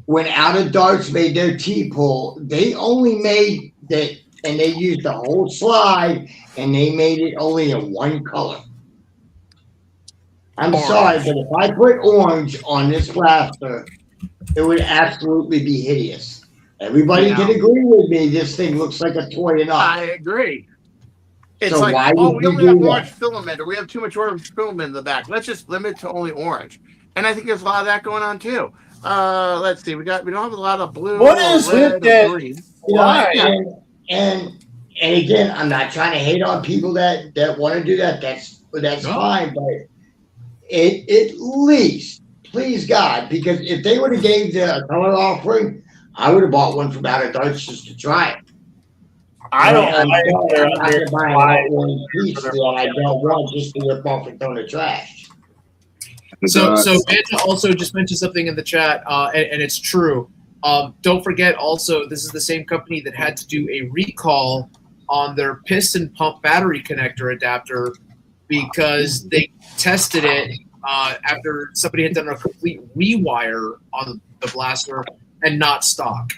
[SPEAKER 2] when Out of Darts made their T-pole, they only made that, and they used the whole slide, and they made it only in one color. I'm sorry, but if I put orange on this blaster, it would absolutely be hideous. Everybody can agree with me. This thing looks like a toy enough.
[SPEAKER 1] I agree. It's
[SPEAKER 2] So
[SPEAKER 1] like,
[SPEAKER 2] why
[SPEAKER 1] oh,
[SPEAKER 2] would
[SPEAKER 1] we
[SPEAKER 2] you
[SPEAKER 1] only
[SPEAKER 2] do
[SPEAKER 1] have
[SPEAKER 2] that?
[SPEAKER 1] orange filament, or we have too much orange filament in the back. Let's just limit it to only orange. And I think there's a lot of that going on too. Let's see. We don't have a lot of blue.
[SPEAKER 3] What is it that?
[SPEAKER 1] Green.
[SPEAKER 3] Why?
[SPEAKER 2] And again, I'm not trying to hate on people that want to do that. That's fine, but at least, please God, because if they would have gave the color offering, I would have bought one from Out of Darts just to try it.
[SPEAKER 3] I don't.
[SPEAKER 2] I'm not going to buy one piece that I don't want just to rip off and throw in the trash.
[SPEAKER 5] So Manta also just mentioned something in the chat, and it's true. Don't forget also, this is the same company that had to do a recall on their piston pump battery connector adapter because they tested it after somebody had done a complete rewire on the blaster and not stock.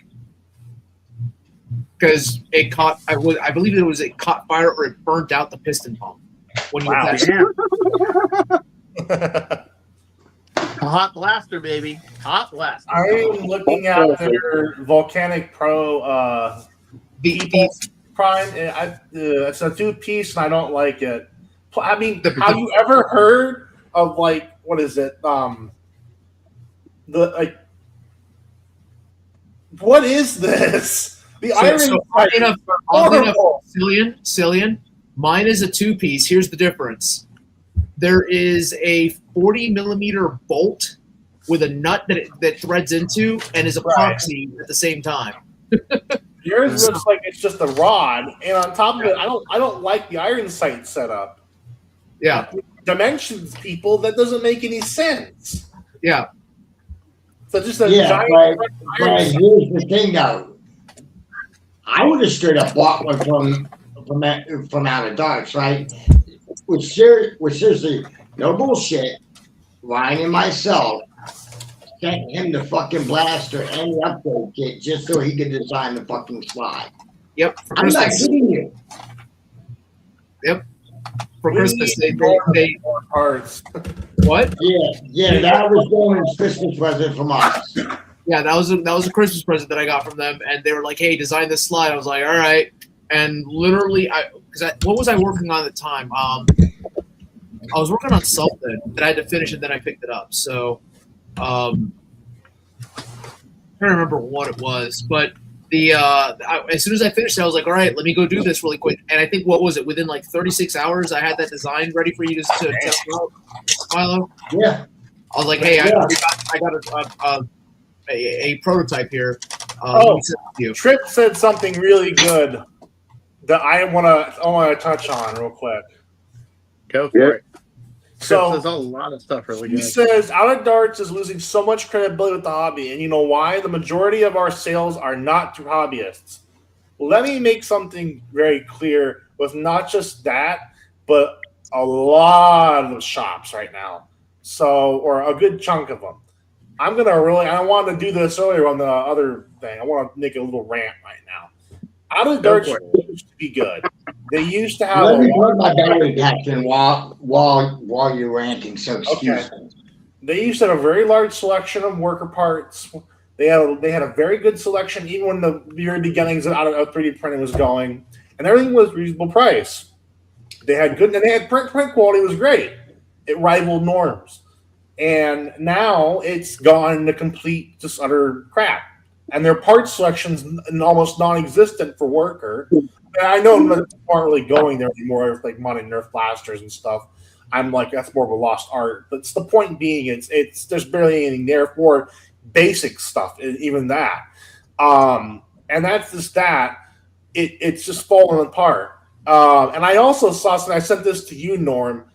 [SPEAKER 5] Because it caught, I believe it caught fire or it burnt out the piston pump when you attached it.
[SPEAKER 1] A hot blaster, baby. Hot blaster.
[SPEAKER 3] I'm looking at their Volcanic Pro
[SPEAKER 5] The
[SPEAKER 3] Prime. It's a two-piece, and I don't like it. I mean, have you ever heard of, like, what is it? What is this? The iron
[SPEAKER 5] oddly enough, Cillian, mine is a two-piece. Here's the difference. There is a 40 millimeter bolt with a nut that threads into and is epoxy at the same time.
[SPEAKER 3] Yours looks like it's just a rod, and on top of it, I don't like the iron sight setup.
[SPEAKER 5] Yeah,
[SPEAKER 3] dimensions, people, that doesn't make any sense.
[SPEAKER 5] Yeah.
[SPEAKER 3] So just a giant.
[SPEAKER 2] But here's the thing, though. I would have straight up bought one from Out of Darts, right? Which seriously, no bullshit. Ryan and myself sent him the fucking blaster and the upgrade kit just so he could design the fucking slide.
[SPEAKER 5] Yep.
[SPEAKER 2] I'm not kidding you.
[SPEAKER 5] Yep. For Christmas, they
[SPEAKER 3] parts.
[SPEAKER 5] What?
[SPEAKER 2] Yeah, that was Dylan's Christmas present from us.
[SPEAKER 5] Yeah, that was a Christmas present that I got from them, and they were like, "Hey, design this slide." I was like, "All right." And literally, what was I working on at the time? I was working on something that I had to finish, and then I picked it up. So, I'm trying to remember what it was, but as soon as I finished it, I was like, "All right, let me go do this really quick." And I think within like 36 hours, I had that design ready for you to test out, Milo.
[SPEAKER 2] Yeah.
[SPEAKER 5] I was like, "Hey, I got a prototype here."
[SPEAKER 3] Trip said something really good that I want to touch on real quick.
[SPEAKER 1] Go for it.
[SPEAKER 3] So
[SPEAKER 1] there's a lot of stuff really
[SPEAKER 3] he
[SPEAKER 1] good.
[SPEAKER 3] says Out of Darts is losing so much credibility with the hobby, and you know why? The majority of our sales are not to hobbyists. Let me make something very clear with not just that, but a lot of shops right now. So, or a good chunk of them. I wanted to do this earlier on the other thing. I want to make a little rant right now. Out of Darts used to be good. They used to have.
[SPEAKER 2] Let me put my battery pack in while you're ranting. So excuse me.
[SPEAKER 3] They used to have a very large selection of worker parts. They had a very good selection, even when the very beginnings of 3D printing was going, and everything was reasonable price. They had good, and they had print quality was great. It rivaled norms, and now it's gone to complete just utter crap. And their parts selection's almost non-existent for worker. And I know people aren't really going there anymore with like Mod and Nerf blasters and stuff. I'm like, that's more of a lost art. But the point being, it's there's barely anything there for basic stuff, even that. And that's just that. It's just falling apart. And I also saw something. I sent this to you, Norm.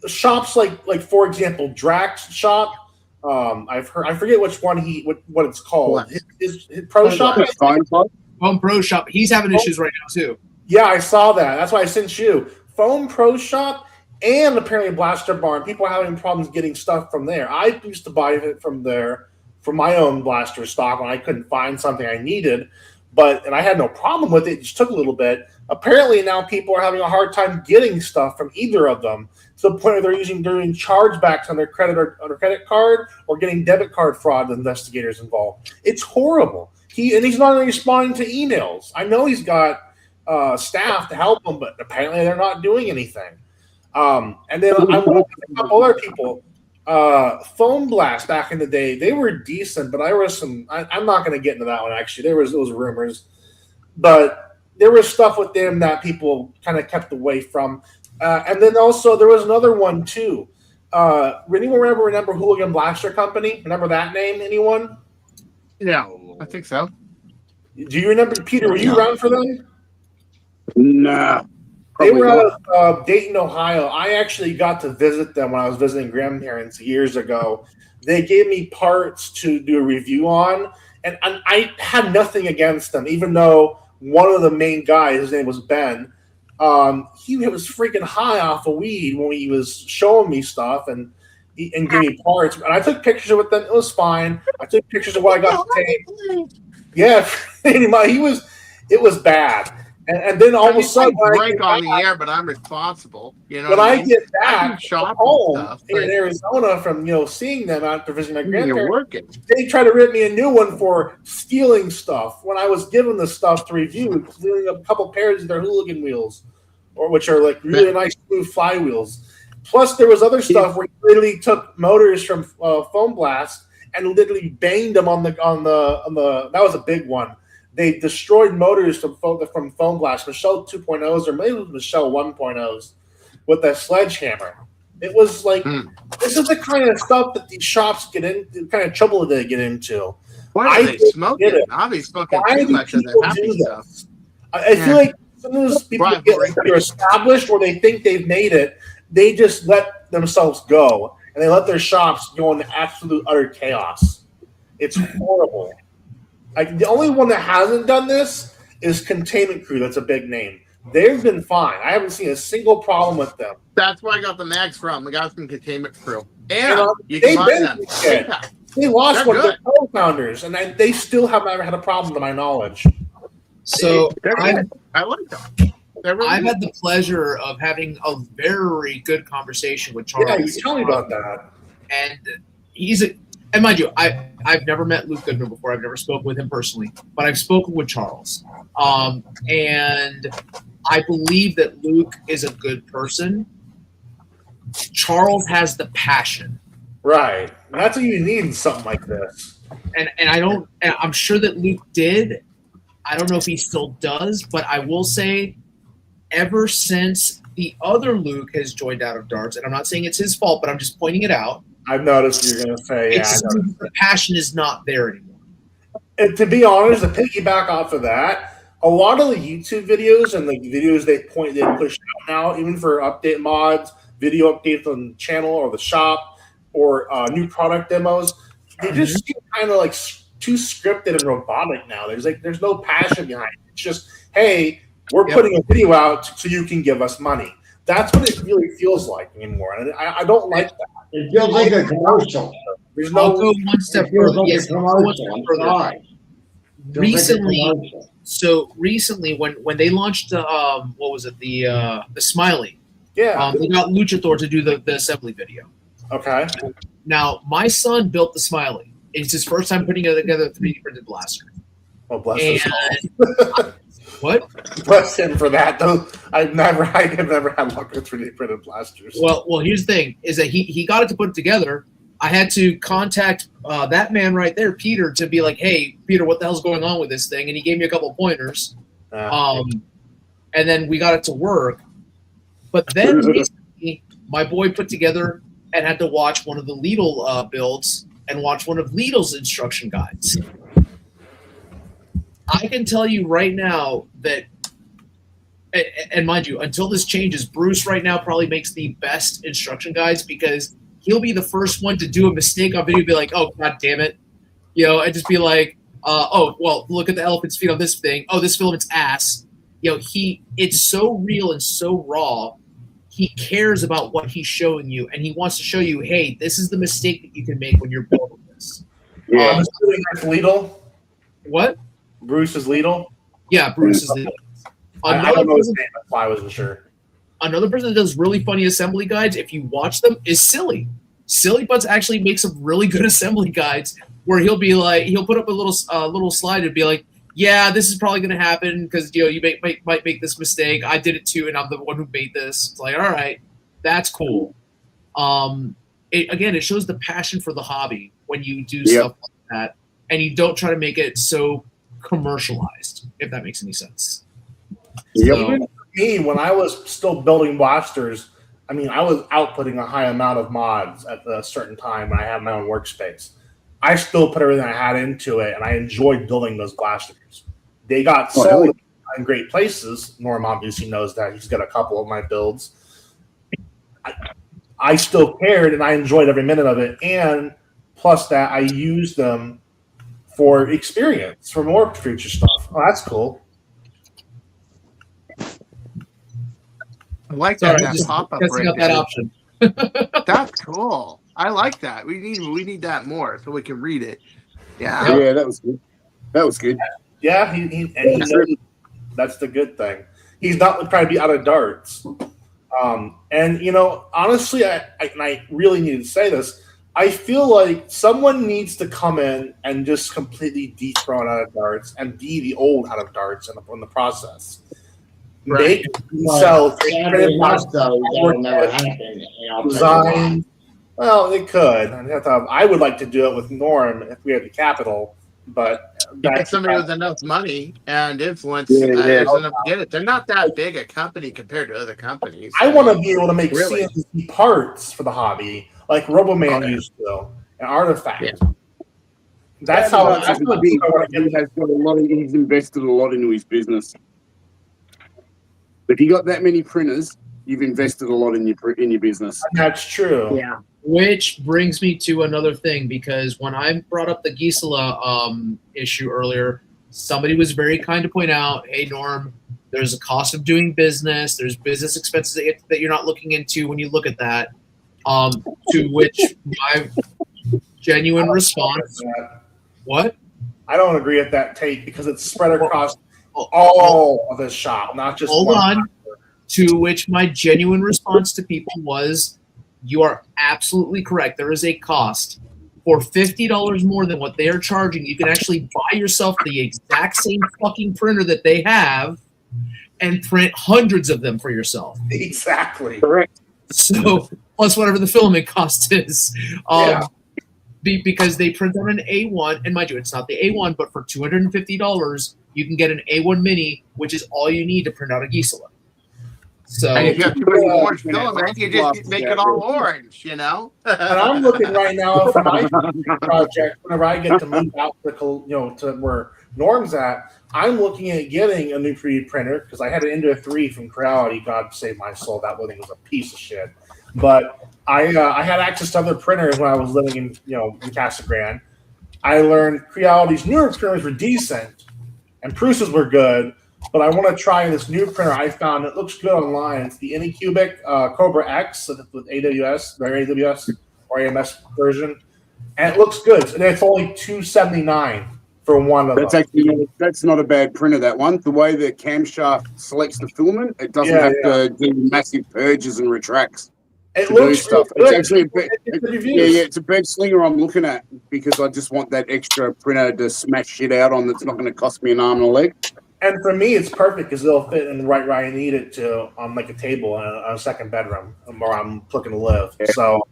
[SPEAKER 3] Shops like for example, Drax shop. I've heard. I forget which one what it's called. His Pro Shop.
[SPEAKER 5] Home Pro Shop. He's having issues right now too.
[SPEAKER 3] Yeah, I saw that. That's why I sent you. Foam Pro Shop and apparently Blaster Barn. People are having problems getting stuff from there. I used to buy it from there for my own blaster stock when I couldn't find something I needed, and I had no problem with it. It just took a little bit. Apparently now people are having a hard time getting stuff from either of them to the point where they're doing chargebacks on their credit card or getting debit card fraud with investigators involved. It's horrible. He's not even responding to emails. I know he's got staff to help him, but apparently they're not doing anything. And then I want a couple other people. Foam Blast back in the day, they were decent, but there was some. I'm not going to get into that one. Actually, there was those rumors, but there was stuff with them that people kind of kept away from. And then also there was another one too. Anyone remember Hooligan Blaster Company? Remember that name? Anyone?
[SPEAKER 1] Yeah, I think so.
[SPEAKER 3] Do you remember, Peter? Were you around for them?
[SPEAKER 4] Nah.
[SPEAKER 3] They were out of Dayton, Ohio. I actually got to visit them when I was visiting grandparents years ago. They gave me parts to do a review on, and I had nothing against them, even though one of the main guys, his name was Ben, he was freaking high off of weed when he was showing me stuff and gave me parts. And I took pictures with them. It was fine. I took pictures of what I got to take. Yeah, it was bad. And then all of a sudden,
[SPEAKER 1] break on the air, but I'm responsible. You know,
[SPEAKER 3] when I get back
[SPEAKER 1] home
[SPEAKER 3] in Arizona from seeing them after visiting my grandparents, they try to rip me a new one for stealing stuff. When I was given the stuff to review, stealing a couple pairs of their Hooligan wheels, which are like really nice smooth flywheels. Plus, there was other stuff where he literally took motors from Foam Blast and literally banged them on the. That was a big one. They destroyed motors from Foam Blast, Michelle 2.0s or maybe Michelle 1.0s with a sledgehammer. It was like, this is the kind of stuff that these shops get in, the kind of trouble they get into.
[SPEAKER 1] Why are they smoking? I'll be smoking too much of that happy stuff.
[SPEAKER 3] I feel like some of those people they're established or they think they've made it, they just let themselves go and they let their shops go into absolute utter chaos. It's horrible. Like the only one that hasn't done this is Containment Crew. That's a big name. They've been fine. I haven't seen a single problem with them.
[SPEAKER 1] That's where I got the mags from. The guys from Containment Crew. And you can buy them.
[SPEAKER 3] They lost one of their co-founders, and they still have never had a problem to my knowledge.
[SPEAKER 5] So
[SPEAKER 1] I like them.
[SPEAKER 5] I've had the pleasure of having a very good conversation with Charles.
[SPEAKER 3] Yeah, you tell me about that.
[SPEAKER 5] And and mind you, I've never met Luke Goodman before. I've never spoken with him personally, but I've spoken with Charles. And I believe that Luke is a good person. Charles has the passion.
[SPEAKER 3] Right. That's what you need in something like this.
[SPEAKER 5] And I'm sure that Luke did. I don't know if he still does, but I will say ever since the other Luke has joined Out of Darts, and I'm not saying it's his fault, but I'm just pointing it out.
[SPEAKER 3] I've noticed you're going to say,
[SPEAKER 5] the passion is not there anymore.
[SPEAKER 3] And to be honest, to piggyback off of that, a lot of the YouTube videos and the videos they push out now, even for update mods, video updates on the channel or the shop or new product demos, they just seem kind of like too scripted and robotic now. There's no passion behind it. It's just, hey, we're putting a video out so you can give us money. That's what it really feels like anymore, and I don't like that.
[SPEAKER 2] It feels like a commercial.
[SPEAKER 3] There's
[SPEAKER 5] I'll
[SPEAKER 3] no
[SPEAKER 5] go one step further. Yes, I'll go one step further. Recently, when they launched what was it, the Smiley?
[SPEAKER 3] Yeah.
[SPEAKER 5] They got Luchathor to do the assembly video.
[SPEAKER 3] Okay.
[SPEAKER 5] Now, my son built the Smiley. It's his first time putting together a 3D printed blaster.
[SPEAKER 3] Oh, bless his
[SPEAKER 5] And what?
[SPEAKER 3] Bless him for that. Though I have never had luck with 3D printed blasters.
[SPEAKER 5] Well, here's the thing: is that he got it to put it together. I had to contact that man right there, Peter, to be like, "Hey, Peter, what the hell's going on with this thing?" And he gave me a couple of pointers. And then we got it to work. But then recently, my boy put together and had to watch one of the Lidl builds and watch one of Lidl's instruction guides. I can tell you right now that, and mind you, until this changes, Bruce right now probably makes the best instruction guides because he'll be the first one to do a mistake on video, be like, "Oh, God damn it," and just be like, "Oh, well, look at the elephant's feet on this thing. Oh, this filament's ass." It's so real and so raw. He cares about what he's showing you, and he wants to show you, hey, this is the mistake that you can make when you're building this.
[SPEAKER 3] Yeah. Lidl?
[SPEAKER 5] What?
[SPEAKER 3] Bruce is Lidl?
[SPEAKER 5] Yeah, Bruce is Lidl.
[SPEAKER 3] I don't know his name. That's why I wasn't sure.
[SPEAKER 5] Another person that does really funny assembly guides, if you watch them, is Silly. Silly Butts actually makes some really good assembly guides where he'll put up a little slide and be like, yeah, this is probably going to happen because you might make this mistake. I did it too, and I'm the one who made this. It's like, all right, that's cool. It shows the passion for the hobby when you do stuff like that, and you don't try to make it so commercialized. If that makes any sense.
[SPEAKER 3] Even for me, when I was still building blasters, I was outputting a high amount of mods at a certain time when I had my own workspace. I still put everything I had into it, and I enjoyed building those blasters. They got sold in great places. Norm obviously knows that. He's got a couple of my builds. I still cared, and I enjoyed every minute of it. And plus that, I used them for experience, for more future stuff. Oh, that's cool.
[SPEAKER 1] I like that pop-up
[SPEAKER 5] right
[SPEAKER 1] right
[SPEAKER 5] that option.
[SPEAKER 1] That's cool. I like that. We need that more so we can read it. Yeah.
[SPEAKER 4] Yeah, that was good. That was good.
[SPEAKER 3] Yeah, he knows that's the good thing. He's not trying to be out of darts. And honestly, I really need to say this. I feel like someone needs to come in and just completely dethrone out of darts and be the old out of darts in the process.
[SPEAKER 1] Right.
[SPEAKER 3] They can sell
[SPEAKER 2] that'll never happen.
[SPEAKER 3] Design. Well, it could. I would like to do it with Norm if we had the capital, but
[SPEAKER 1] that's somebody with enough money and influence enough to get it. They're not that big a company compared to other companies.
[SPEAKER 3] I want to be able to make CNC parts for the hobby, like Roboman used to, and Artifact. Yeah. That's how I want to get.
[SPEAKER 4] He's invested a lot into his business. If you got that many printers, you've invested a lot in your business.
[SPEAKER 3] That's true.
[SPEAKER 5] Yeah. Which brings me to another thing, because when I brought up the Gisela issue earlier, somebody was very kind to point out, hey, Norm, there's a cost of doing business. There's business expenses that you're not looking into when you look at that. To which my genuine response, what?
[SPEAKER 3] I don't agree with that take because it's spread across all of the shop, not just
[SPEAKER 5] hold
[SPEAKER 3] one.
[SPEAKER 5] On. To which my genuine response to people was, you are absolutely correct. There is a cost. For $50 more than what they are charging, you can actually buy yourself the exact same fucking printer that they have and print hundreds of them for yourself.
[SPEAKER 3] Exactly.
[SPEAKER 4] Correct.
[SPEAKER 5] So, plus whatever the filament cost is. Because they print on an A1, and mind you, it's not the A1, but for $250, you can get an A1 Mini, which is all you need to print out a Gisela. So,
[SPEAKER 1] and if you have to bring orange filament, you just make it all orange,
[SPEAKER 3] And I'm looking right now for my project. Whenever I get to move out to where Norm's at, I'm looking at getting a new 3D printer because I had an Ender 3 from Creality. God save my soul, that thing was a piece of shit. But I had access to other printers when I was living in Casa Grande. I learned Creality's newer printers were decent, and Prusa's were good. But I want to try this new printer I found. It looks good online. It's the Anycubic Cobra X with AWS, their AWS or AMS version, and it looks good. And it's only $279 for one of them.
[SPEAKER 4] That's not a bad printer. That one, the way the camshaft selects the filament, it doesn't have to do massive purges and retracts.
[SPEAKER 3] It looks
[SPEAKER 4] stuff.
[SPEAKER 3] Good.
[SPEAKER 4] It's actually it's a bed slinger I'm looking at because I just want that extra printer to smash shit out on. That's not going to cost me an arm and a leg.
[SPEAKER 3] And for me, it's perfect because it'll fit in right where I need it to on like a table in a second bedroom where I'm looking to live. Yeah. So,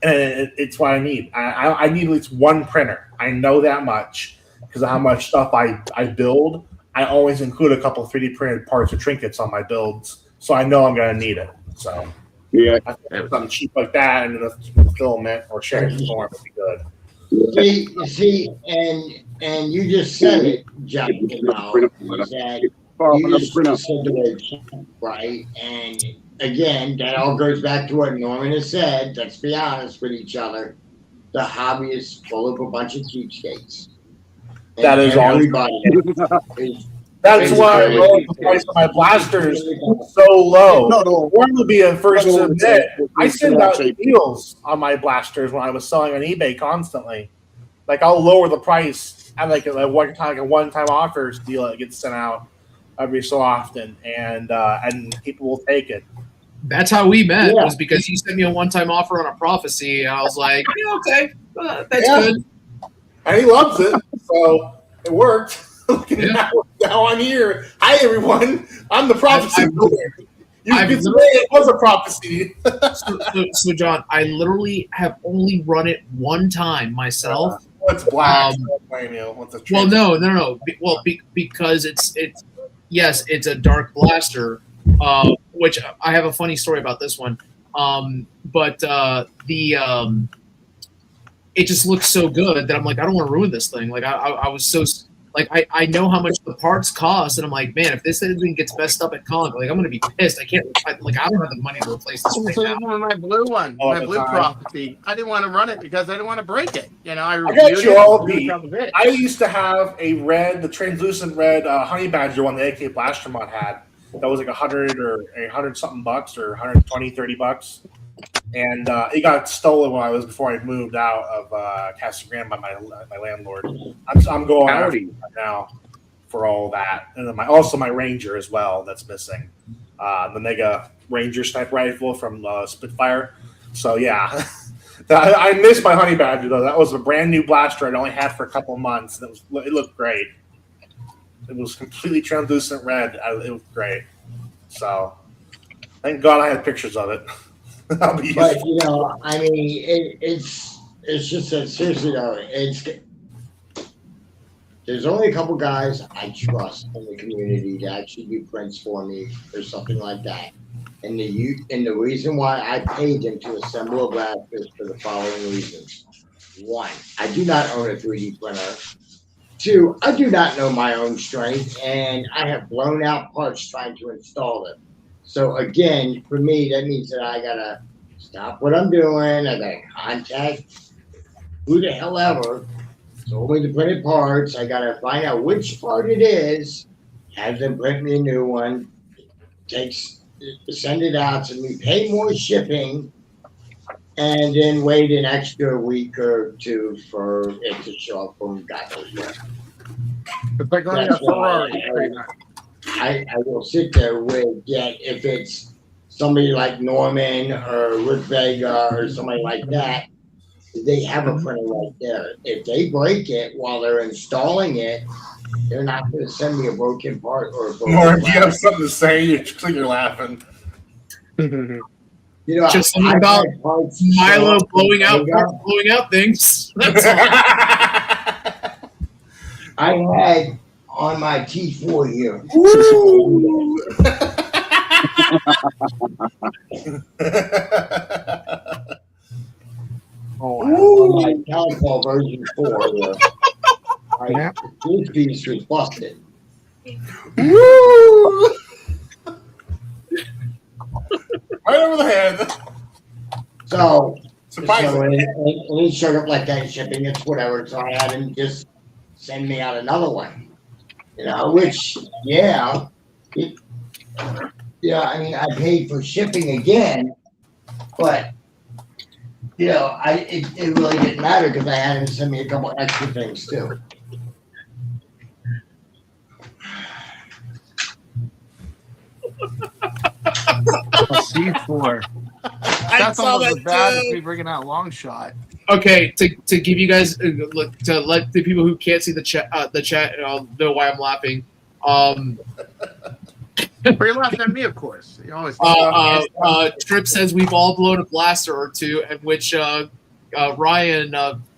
[SPEAKER 3] and it's what I need. I need at least one printer. I know that much because of how much stuff I build. I always include a couple of 3D printed parts or trinkets on my builds, so I know I'm going to need it. So, yeah, I think something cheap like that and the filament or sharing form would be good.
[SPEAKER 2] See, and you just said it, Jeff, that you just said the word cheap, right? And again, that all goes back to what Norman has said. Let's be honest with each other. The hobby is full of a bunch of cheapskates.
[SPEAKER 3] That is
[SPEAKER 2] everybody.
[SPEAKER 3] That's why I lowered the price of my blasters so low. Warren will be a first to admit. I send out deals on my blasters when I was selling on eBay constantly. Like I'll lower the price at like a one-time offers deal that gets sent out every so often, and people will take it.
[SPEAKER 5] That's how we met. Was because you sent me a one-time offer on a prophecy, and I was like, okay, that's good.
[SPEAKER 3] And he loves it, so it worked. Now I'm here. Hi, everyone. I'm the prophecy. It was a prophecy.
[SPEAKER 5] so, John, I literally have only run it one time myself.
[SPEAKER 3] What's black?
[SPEAKER 5] Well, no. Well, because it's a dark blaster. Which I have a funny story about this one. But it just looks so good that I'm like, I don't want to ruin this thing. Like I was so. Like, I know how much the parts cost, and I'm like, man, if this thing gets messed up at con, like, I'm going to be pissed. I don't have the money to replace this right now.
[SPEAKER 1] My blue one, my blue prophecy, I didn't want to run it because I didn't want to break it. You know, I
[SPEAKER 3] got you all beat. I used to have the translucent red Honey Badger one the AK Blaster Mod had. That was like $100 something bucks or $120-$130. And it got stolen before I moved out of Casa Grande by my landlord. I'm going out now for all that, and then my Ranger as well that's missing, the Mega Ranger sniper rifle from Spitfire. So yeah, I missed my Honey Badger though. That was a brand new blaster I'd only had for a couple months. And it looked great. It was completely translucent red. It was great. So thank God I had pictures of it.
[SPEAKER 2] But I mean, it's just that seriously though, there's only a couple guys I trust in the community to actually do prints for me or something like that, and the reason why I paid them to assemble a blaster is for the following reasons: 1, I do not own a 3D printer. 2, I do not know my own strength, and I have blown out parts trying to install them. So again, for me, that means that I gotta stop what I'm doing. I gotta contact who the hell ever sold me the printed parts. I gotta find out which part it is, have them print me a new one, send it out to me, pay more shipping, and then wait an extra week or two for it to show up from God knows where.
[SPEAKER 1] It's like going to Ferrari.
[SPEAKER 2] I will sit there if it's somebody like Norman or Rick Vega or somebody like that, they have a printer right there. If they break it while they're installing it, they're not going to send me a broken part or a broken
[SPEAKER 3] Norm, do you have something to say? You're laughing.
[SPEAKER 5] Just something about Milo blowing out things. That's all.
[SPEAKER 2] I had on my T4 here. On my Calico version 4 here. This piece was busted.
[SPEAKER 3] Right over the head.
[SPEAKER 2] So
[SPEAKER 3] Surprisingly.
[SPEAKER 2] and he showed up like that shipping, it's whatever. So I had him just send me out another one. Which, I mean, I paid for shipping again, but it really didn't matter because I had him send me a couple extra things too.
[SPEAKER 1] C4. That's almost bad if we bringing out long shot.
[SPEAKER 5] Okay, to give you guys to let the people who can't see the chat know why I'm laughing.
[SPEAKER 1] But you're laughing at me, of course. You always.
[SPEAKER 5] Trip says we've all blown a blaster or two, at which Ryan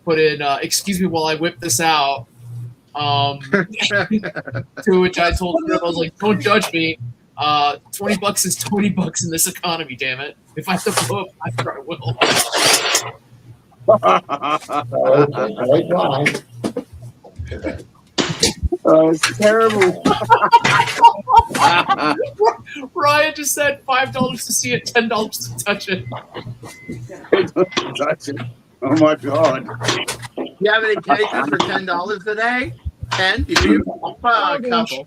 [SPEAKER 5] put in, "Excuse me while I whip this out." To which I told Trip, I was like, "Don't judge me. $20 is $20 in this economy. Damn it! If I have to blow a blaster, I will."
[SPEAKER 4] Oh, it's terrible.
[SPEAKER 5] Ryan just said $5 to see it, $10 to touch it.
[SPEAKER 4] Touch it. Oh my god.
[SPEAKER 1] You have any cases for $10 today? 10? Did you? A couple.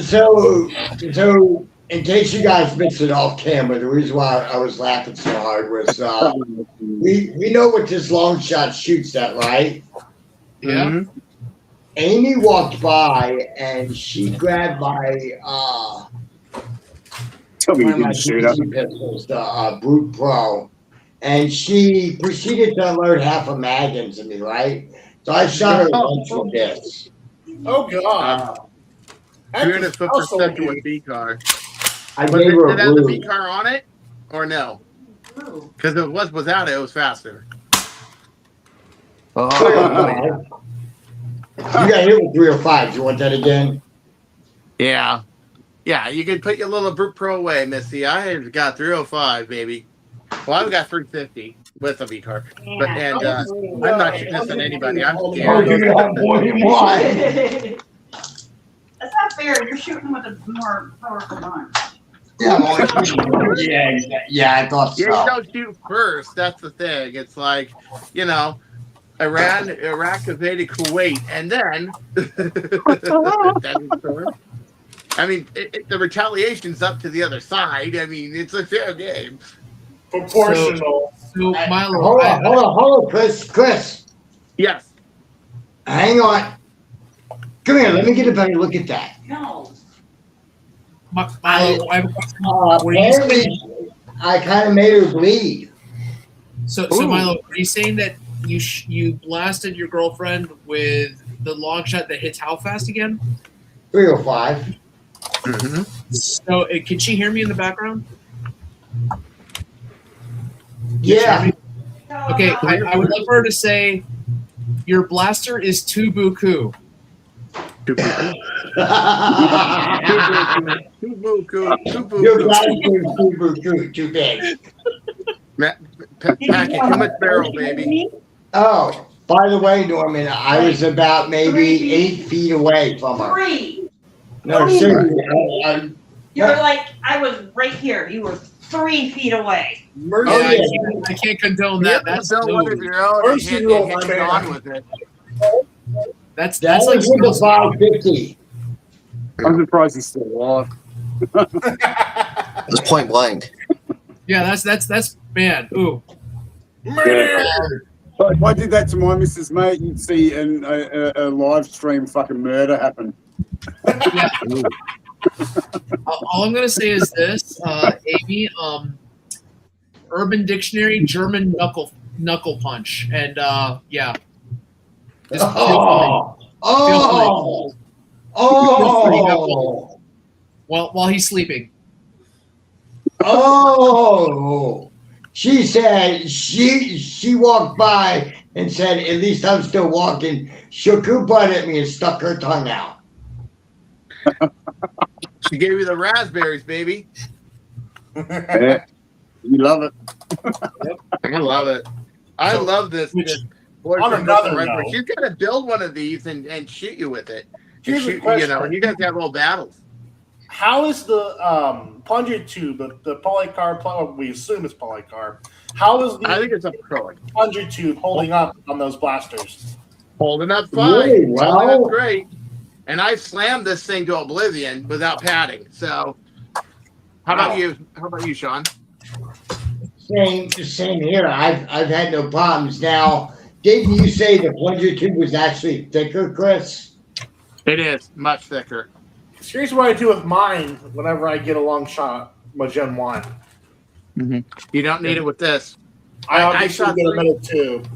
[SPEAKER 2] So in case you guys missed it off camera, the reason why I was laughing so hard was we know what this long shot shoots at, right?
[SPEAKER 5] Yeah.
[SPEAKER 1] Mm-hmm.
[SPEAKER 2] Amy walked by and she grabbed my
[SPEAKER 4] Tell me you
[SPEAKER 2] one of my
[SPEAKER 4] didn't shoot up.
[SPEAKER 2] pistols, the Brute Pro, and she proceeded to unload half a mag into me, right? So I shot her once with this.
[SPEAKER 3] Oh god.
[SPEAKER 1] 300 foot per second with B car.
[SPEAKER 2] I gave her
[SPEAKER 1] Did it
[SPEAKER 2] a
[SPEAKER 1] have the B
[SPEAKER 2] blue.
[SPEAKER 1] car on it or no? Because if it was without it, it was faster.
[SPEAKER 2] Oh. You got hit with 305. You want that again?
[SPEAKER 1] Yeah. Yeah, you can put your little Brute Pro away, Missy. I got 305, baby. Well, I've got 350 with a V car. But I'm not shooting this at anybody. I'm
[SPEAKER 2] Oh,
[SPEAKER 1] scared.
[SPEAKER 2] you got more than one.
[SPEAKER 7] That's not fair. You're shooting with a more powerful gun.
[SPEAKER 2] Yeah, I thought
[SPEAKER 1] Yeah, you
[SPEAKER 2] so.
[SPEAKER 1] don't shoot first. That's the thing. It's like, Iraq invaded Kuwait, and then I mean, the retaliation's up to the other side. I mean, it's a fair game.
[SPEAKER 3] Proportional.
[SPEAKER 5] So Milo,
[SPEAKER 2] Hold on, Chris.
[SPEAKER 1] Yes.
[SPEAKER 2] Hang on. Come here. Let me get a better look at that.
[SPEAKER 7] No.
[SPEAKER 5] Milo, I have a question.
[SPEAKER 2] Apparently, I kind of made her bleed.
[SPEAKER 5] So Milo, are you saying that you blasted your girlfriend with the long shot that hits how fast again?
[SPEAKER 2] 305.
[SPEAKER 1] Mm-hmm.
[SPEAKER 5] So can she hear me in the background?
[SPEAKER 2] Yeah.
[SPEAKER 5] Okay, I would love for her to say, your blaster is too buku.
[SPEAKER 2] Your blaster is too big.
[SPEAKER 1] Pack it, too much barrel, baby.
[SPEAKER 2] Oh, by the way, Norman, I was about maybe 8 feet away from her.
[SPEAKER 7] 3.
[SPEAKER 2] No, seriously.
[SPEAKER 7] You were like, I was right here. You were 3 feet away.
[SPEAKER 5] I can't condone that. That's
[SPEAKER 1] one of your own and hit on with it.
[SPEAKER 5] That's
[SPEAKER 2] That
[SPEAKER 5] like
[SPEAKER 2] was with the 550.
[SPEAKER 4] I'm surprised he's still alive.
[SPEAKER 6] It's point blank.
[SPEAKER 5] yeah, that's man. Ooh.
[SPEAKER 4] Yeah. But if I did that to my missus, mate, you'd see a live stream fucking murder happen.
[SPEAKER 5] All I'm gonna say is this, Amy. Urban Dictionary, German knuckle punch, and yeah. Just while he's sleeping.
[SPEAKER 2] Oh, she said she walked by and said, "At least I'm still walking." Shook her butt at me and stuck her tongue out.
[SPEAKER 1] She gave you the raspberries, baby.
[SPEAKER 4] Yeah. You love it.
[SPEAKER 1] I love it. I love this.
[SPEAKER 3] On another note,
[SPEAKER 1] She's got to build one of these and shoot you with it.
[SPEAKER 3] Here's a
[SPEAKER 1] You
[SPEAKER 3] question.
[SPEAKER 1] know, you guys have all battles.
[SPEAKER 3] How is the plunger tube, the polycarb, well, we assume it's polycarb, how is
[SPEAKER 1] I
[SPEAKER 3] the
[SPEAKER 1] think it's acrylic.
[SPEAKER 3] plunger tube holding up on those blasters?
[SPEAKER 1] Holding up fine.
[SPEAKER 2] Really well.
[SPEAKER 1] Holding up great. And I slammed this thing to oblivion without padding. So, how about you? How about you, Sean?
[SPEAKER 2] Same here. I've had no problems. Now, didn't you say the plunger tube was actually thicker, Chris?
[SPEAKER 1] It is much thicker.
[SPEAKER 3] Here's what I do with mine whenever I get a long shot, my Gen 1.
[SPEAKER 1] You don't need it with this.
[SPEAKER 3] I shot get a middle tube.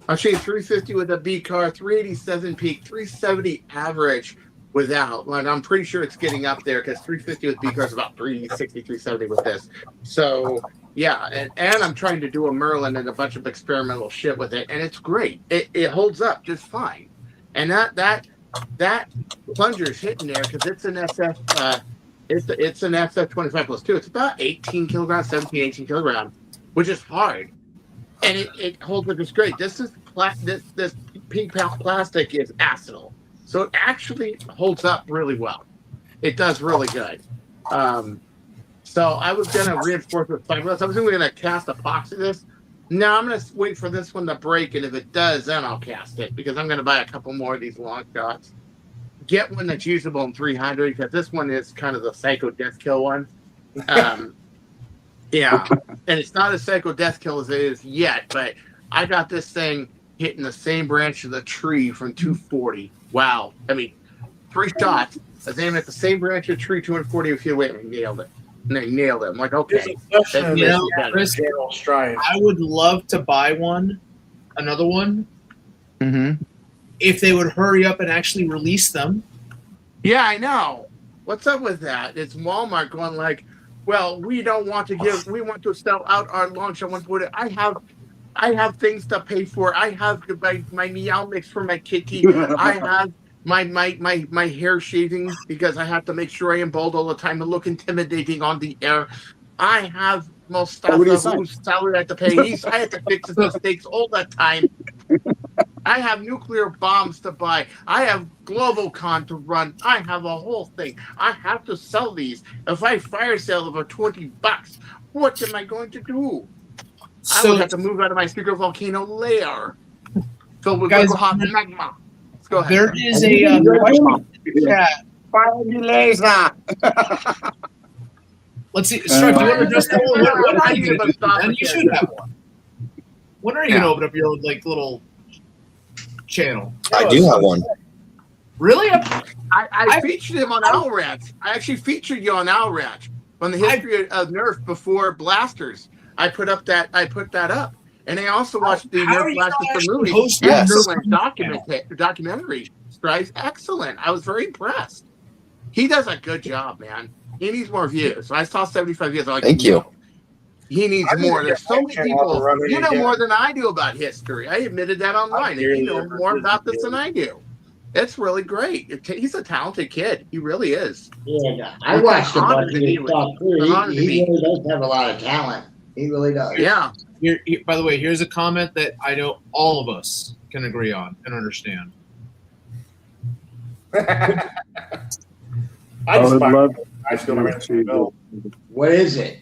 [SPEAKER 1] I'll show you 350 with a B car, 387 peak, 370 average without. And I'm pretty sure it's getting up there because 350 with B car is about 360, 370 with this. So yeah, and I'm trying to do a Merlin and a bunch of experimental shit with it, and it's great. It holds up just fine. And that plunger's hitting there because it's an SF. It's an SF 25 plus 2. It's about 18 kilograms, 17, 18 kilograms, which is hard. And it holds up just great. This pink plastic is acetal, so it actually holds up really well. It does really good. So I was gonna reinforce with fiberglass. I was gonna cast epoxy this. No, I'm gonna wait for this one to break, and if it does, then I'll cast it because I'm gonna buy a couple more of these long shots. Get one that's usable in 300 because this one is kind of the psycho death kill one. Yeah, and it's not a psycho death kill as it is yet, but I got this thing hitting the same branch of the tree from 240. Wow. I mean, 3 shots. I was aiming at the same branch of the tree, 240 feet away, and I nailed it. And I nailed it. I'm like, okay.
[SPEAKER 5] Chris, I would love to buy another one, if they would hurry up and actually release them.
[SPEAKER 1] Yeah, I know. What's up with that? It's Walmart going like, well, we want to sell out our launch. I have things to pay for. I have my meow mix for my kitty. I have my hair shaving because I have to make sure I am bald all the time and look intimidating on the air. I have Mustafa whose salary I have to pay. I have to fix his mistakes all the time. I have nuclear bombs to buy. I have GlobalCon to run. I have a whole thing. I have to sell these. If I fire sale them for $20, what am I going to do? I would have to move out of my secret volcano lair filled with hot magma. Let's go ahead.
[SPEAKER 5] There is a question in the chat.
[SPEAKER 4] Fire me laser.
[SPEAKER 5] Let's see. Stripe, do you want to address that one? What are you going to do? You should have one. When are you going to open up your little channel?
[SPEAKER 6] I do have one.
[SPEAKER 5] Really?
[SPEAKER 1] I featured him on Owl Ranch. I actually featured you on Owl Ranch on the history of Nerf before Blasters. I put that up, and I also watched the Nerf Blasters for movies. Excellent documentary. Stripe's excellent. I was very impressed. He does a good job, man. He needs more views. So I saw 75 views. I'm like,
[SPEAKER 6] thank you.
[SPEAKER 1] He needs more. There's so many people. You know more than I do about history. I admitted that online. And you know more about this than I do. It's really great. He's a talented kid. He really is.
[SPEAKER 2] Yeah, I watched a bunch of his stuff too. He really does have a lot of talent. He really does.
[SPEAKER 1] Yeah.
[SPEAKER 5] By the way, here's a comment that I know all of us can agree on and understand.
[SPEAKER 3] I would love.
[SPEAKER 2] What is it?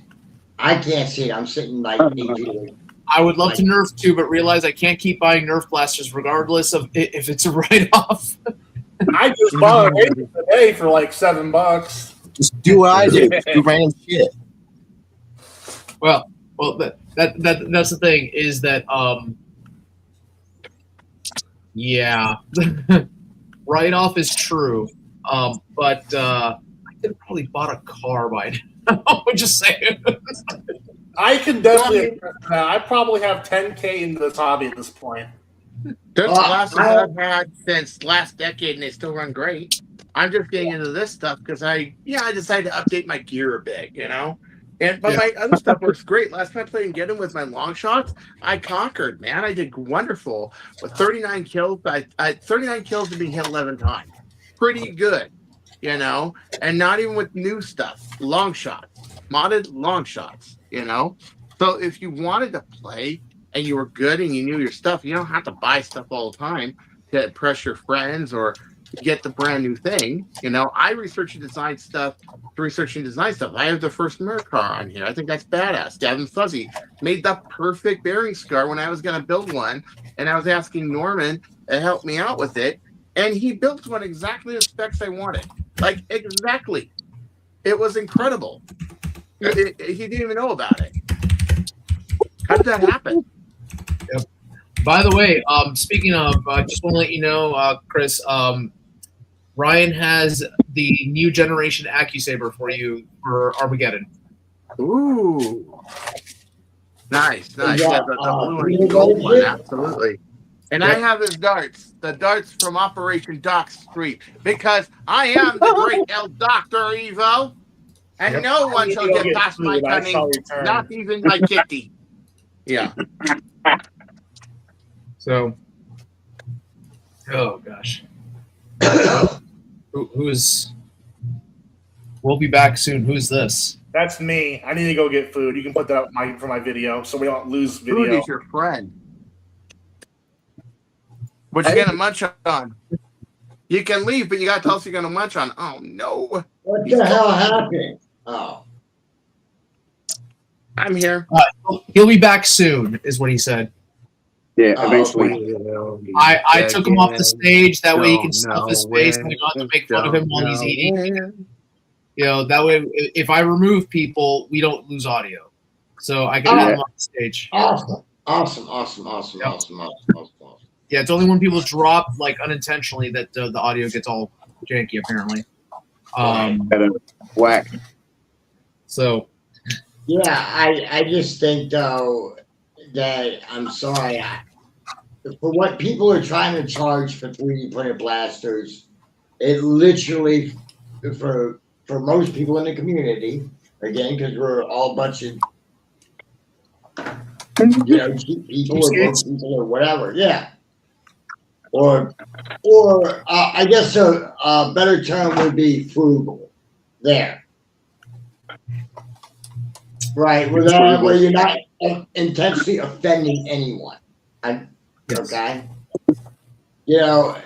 [SPEAKER 2] I can't see it. I'm sitting like
[SPEAKER 5] I would love to Nerf too, but realize I can't keep buying Nerf blasters regardless of if it's a write-off.
[SPEAKER 3] I just bought it today for like $7.
[SPEAKER 6] Just do what I do. Do random shit.
[SPEAKER 5] Well, that's the thing is that yeah, write-off is true, but I could have probably bought a car by now. I'm just saying.
[SPEAKER 3] I can definitely. I probably have 10K into this hobby at this point.
[SPEAKER 1] Those blasters I've had since last decade, and they still run great. I'm just getting into this stuff because I decided to update my gear a bit, but my other stuff works great. Last time I played and get them with my long shots, I conquered, man. I did wonderful with 39 kills. I 39 kills and being hit 11 times. Pretty good, and not even with new stuff. Long shots, modded long shots, So if you wanted to play and you were good and you knew your stuff, you don't have to buy stuff all the time to impress your friends or get the brand new thing. I research and design stuff. I have the first Merc car on here. I think that's badass. Gavin Fuzzy made the perfect bearing scar when I was going to build one, and I was asking Norman to help me out with it, and he built one exactly the specs I wanted. Like, exactly. It was incredible. He didn't even know about it. How did that happen?
[SPEAKER 5] Yep. By the way, speaking of, just want to let you know, Chris, Ryan has the new generation AccuSaber for you for Armageddon.
[SPEAKER 1] Ooh. Nice.
[SPEAKER 2] Yeah,
[SPEAKER 1] The blue and gold one, absolutely. And I have his darts, the darts from Operation Dock Street, because I am the great El Dr. Evo, and no one shall get past my cunning, not even my kitty. Yeah.
[SPEAKER 5] So, oh gosh. Who's? We'll be back soon. Who's this?
[SPEAKER 3] That's me. I need to go get food. You can put that up for my video so we don't lose video.
[SPEAKER 1] Food is your friend. What you gonna munch on? You can leave, but you gotta tell us you're gonna munch on. Oh no!
[SPEAKER 2] What the hell happened? Oh,
[SPEAKER 1] I'm here.
[SPEAKER 5] He'll be back soon, is what he said.
[SPEAKER 4] Yeah,
[SPEAKER 2] Oh,
[SPEAKER 4] eventually.
[SPEAKER 5] I took him off the stage. That way he can stuff his face and we don't have to make fun of him while he's eating. That way, if I remove people, we don't lose audio. So I can have him off the stage.
[SPEAKER 2] awesome.
[SPEAKER 5] Yeah, it's only when people drop unintentionally that the audio gets all janky, apparently.
[SPEAKER 4] Whack.
[SPEAKER 5] So.
[SPEAKER 2] Yeah, I just think though that I'm sorry for what people are trying to charge for 3D printed blasters. It literally for most people in the community, again, because we're all a bunch of cheap people or broke people or whatever. Yeah. Or I guess a better term would be frugal. There. Right, where you're not intentionally offending anyone. Okay? So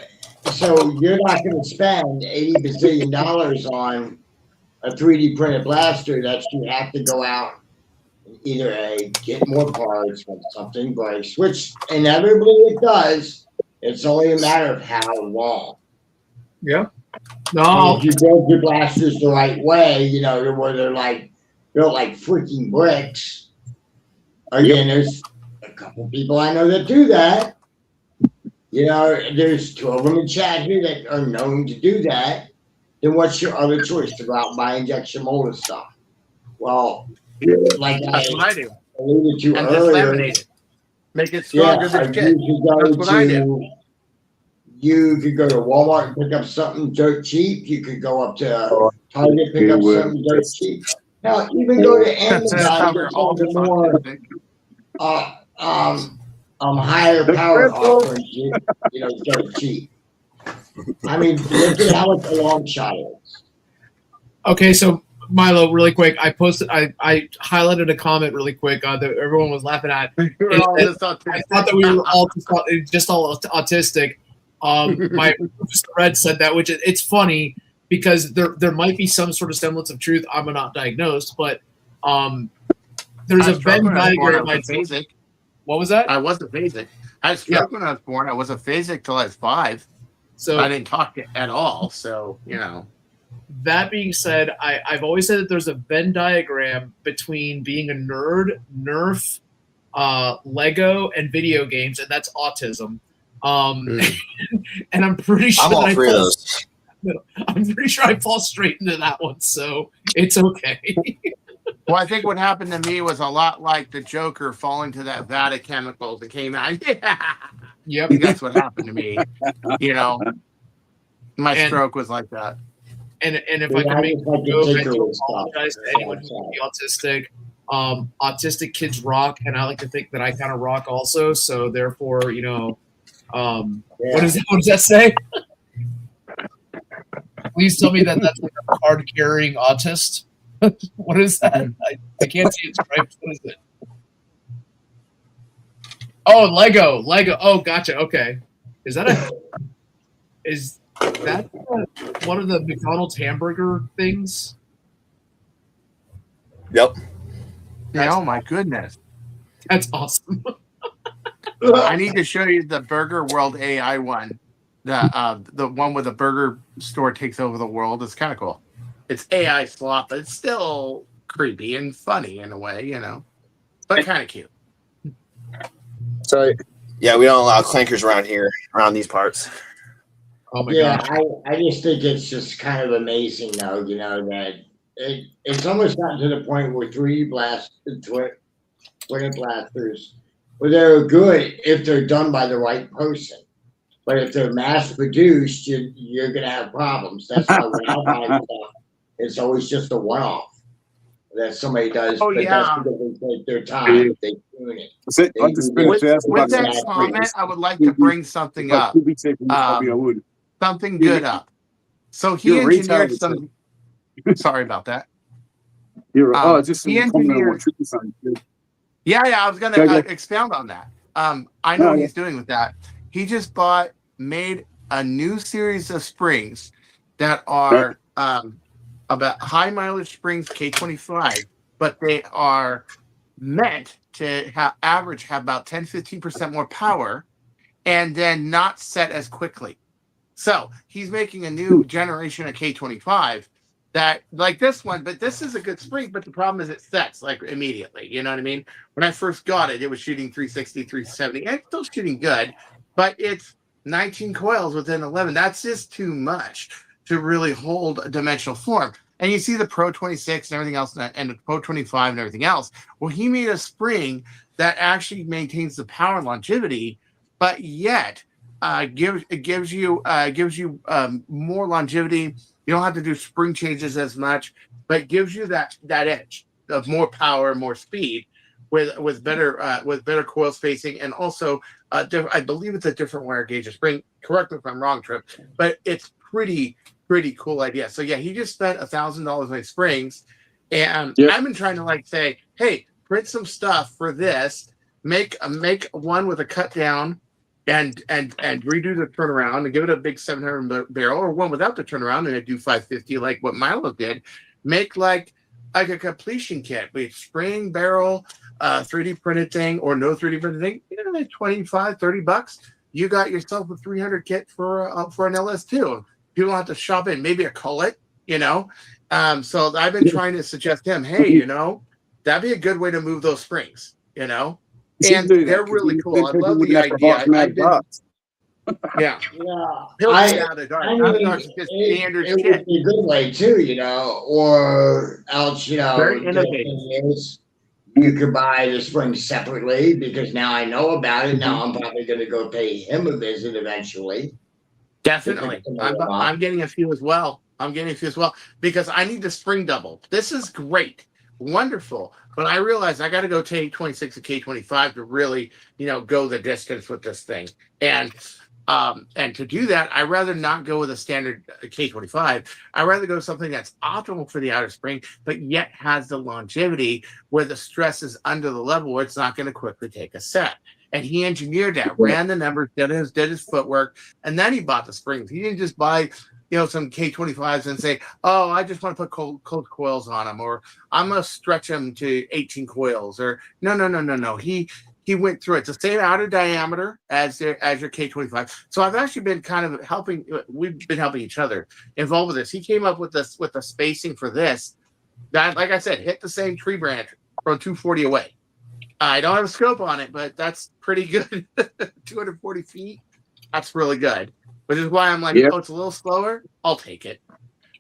[SPEAKER 2] you're not going to spend $80 bazillion on a 3D printed blaster that you have to go out and either get more parts from something breaks, which inevitably it does. It's only a matter of how long.
[SPEAKER 5] Yeah.
[SPEAKER 2] No. If you build your blasters the right way, where they're built like freaking bricks. Again, there's a couple people I know that do that. There's 2 of them in chat here that are known to do that. Then what's your other choice? To go out and buy injection molded stuff? Well, like
[SPEAKER 1] that's what I do.
[SPEAKER 2] alluded to
[SPEAKER 1] and
[SPEAKER 2] earlier.
[SPEAKER 1] Make it stronger than shit. That's what I do.
[SPEAKER 2] You could go to Walmart and pick up something dirt cheap. You could go up to Target and pick up something dirt cheap. Now, even go to Amazon and get something more higher power offerings, dirt cheap. I mean, look at how much a long shot is. Okay,
[SPEAKER 5] so Milo, really quick, I highlighted a comment really quick that everyone was laughing at. I thought that we were all just all autistic. My Red said that, which it's funny because there might be some sort of semblance of truth. I'm not diagnosed, but there's a Venn diagram. What was that?
[SPEAKER 1] I wasn't phasic. I was stroke when I was born. I wasn't phasic till I was 5. So I didn't talk at all. So
[SPEAKER 5] That being said, I've always said that there's a Venn diagram between being a nerd, Nerf, Lego, and video games, and that's autism. And I'm pretty sure
[SPEAKER 6] I'm all three of those.
[SPEAKER 5] I'm pretty sure I fall straight into that one, so it's okay.
[SPEAKER 1] Well, I think what happened to me was a lot like the Joker falling to that vat of chemicals that came out.
[SPEAKER 5] Yep,
[SPEAKER 1] that's what happened to me. My stroke was like that.
[SPEAKER 5] And if I can make a joke, I do apologize to anyone who might be autistic. Autistic kids rock, and I like to think that I kind of rock also. So therefore, what does that say? Please tell me that that's like a card-carrying autist. What is that? I can't see it striped. What is it? Oh, Lego. Oh, gotcha. Okay. Is that That's one of the McDonald's hamburger things.
[SPEAKER 6] Yep.
[SPEAKER 1] Yeah, oh my goodness.
[SPEAKER 5] That's awesome.
[SPEAKER 1] I need to show you the Burger World AI one. The one where the burger store takes over the world. It's kind of cool. It's AI slop, but it's still creepy and funny in a way, but kind of cute.
[SPEAKER 4] So
[SPEAKER 6] Yeah, we don't allow clankers around here, around these parts.
[SPEAKER 5] Oh my
[SPEAKER 2] Yeah,
[SPEAKER 5] gosh.
[SPEAKER 2] I just think it's just kind of amazing, though, that it's almost gotten to the point where 3D blasters, well, they're good if they're done by the right person. But if they're mass produced, you're going to have problems. That's why when I buy stuff, it's always just a one-off that somebody does.
[SPEAKER 1] Oh,
[SPEAKER 2] but
[SPEAKER 1] yeah.
[SPEAKER 2] that's because they take their time. They tune it.
[SPEAKER 4] I just spent
[SPEAKER 1] With
[SPEAKER 4] $1,000
[SPEAKER 1] that comment, I would like to bring something up. Something good up. So he
[SPEAKER 4] You're a
[SPEAKER 1] engineered
[SPEAKER 4] retailer,
[SPEAKER 1] some. Sorry about that.
[SPEAKER 4] Just some
[SPEAKER 1] he
[SPEAKER 4] comment on
[SPEAKER 1] engineered-
[SPEAKER 4] what Triple saying.
[SPEAKER 1] Yeah, I was going
[SPEAKER 4] Go, go.
[SPEAKER 1] to expound on that. I know what
[SPEAKER 4] No,
[SPEAKER 1] he's doing with that. He just made a new series of springs that are about high mileage springs K25, but they are meant to have about 10-15% more power and then not set as quickly. So he's making a new generation of K25 that like this one, but this is a good spring, but the problem is it sets like immediately. You know what I mean? When I first got it, it was shooting 360, 370, and it's still shooting good, but it's 19 coils within 11. That's just too much to really hold a dimensional form. And you see the Pro 26 and everything else, and the Pro 25 and everything else. Well, he made a spring that actually maintains the power and longevity, but yet gives you more longevity. You don't have to do spring changes as much, but gives you that edge of more power, more speed, with better coil spacing, and also I believe it's a different wire gauge of spring. Correct me if I'm wrong, Trip, but it's pretty cool idea. So yeah, he just spent $1,000 on springs, and I've been trying to say, hey, print some stuff for this, make one with a cut down, and redo the turnaround and give it a big 700 barrel, or one without the turnaround and do 550 like what Milo did. Make like a completion kit with spring, barrel, 3D printed thing, or no 3D printed thing. Like $25-$30. You got yourself a 300 kit for an LS2. People don't have to shop in. Maybe a cullet, So I've been trying to suggest to him, hey, that'd be a good way to move those springs, And they're really cool. I love the idea. Yeah. He'll be out of dark. Out of dark is just standard
[SPEAKER 2] it
[SPEAKER 1] shit.
[SPEAKER 2] would be a good way too, or else,
[SPEAKER 1] Very innovative.
[SPEAKER 2] You could buy the spring separately because now I know about it. Now I'm probably going to go pay him a visit eventually.
[SPEAKER 1] Definitely. I'm getting a few as well. Because I need the spring double. This is great. Wonderful. But I realize I got to go take 26 and K25 to really, go the distance with this thing. And to do that, I'd rather not go with a standard K25. I'd rather go something that's optimal for the outer spring, but yet has the longevity where the stress is under the level where it's not going to quickly take a set. And he engineered that, ran the numbers, did his footwork, and then he bought the springs. He didn't just buy, some K25s and say, oh, I just want to put cold coils on them, or I'm going to stretch them to 18 coils, or no. He went through it. It's the same outer diameter as your K25. So I've actually been kind of helping. We've been helping each other involved with this. He came up with the spacing for this. That, like I said, hit the same tree branch from 240 away. I don't have a scope on it, but that's pretty good. 240 feet. That's really good. Which is why I'm like, oh, it's a little slower. I'll take it.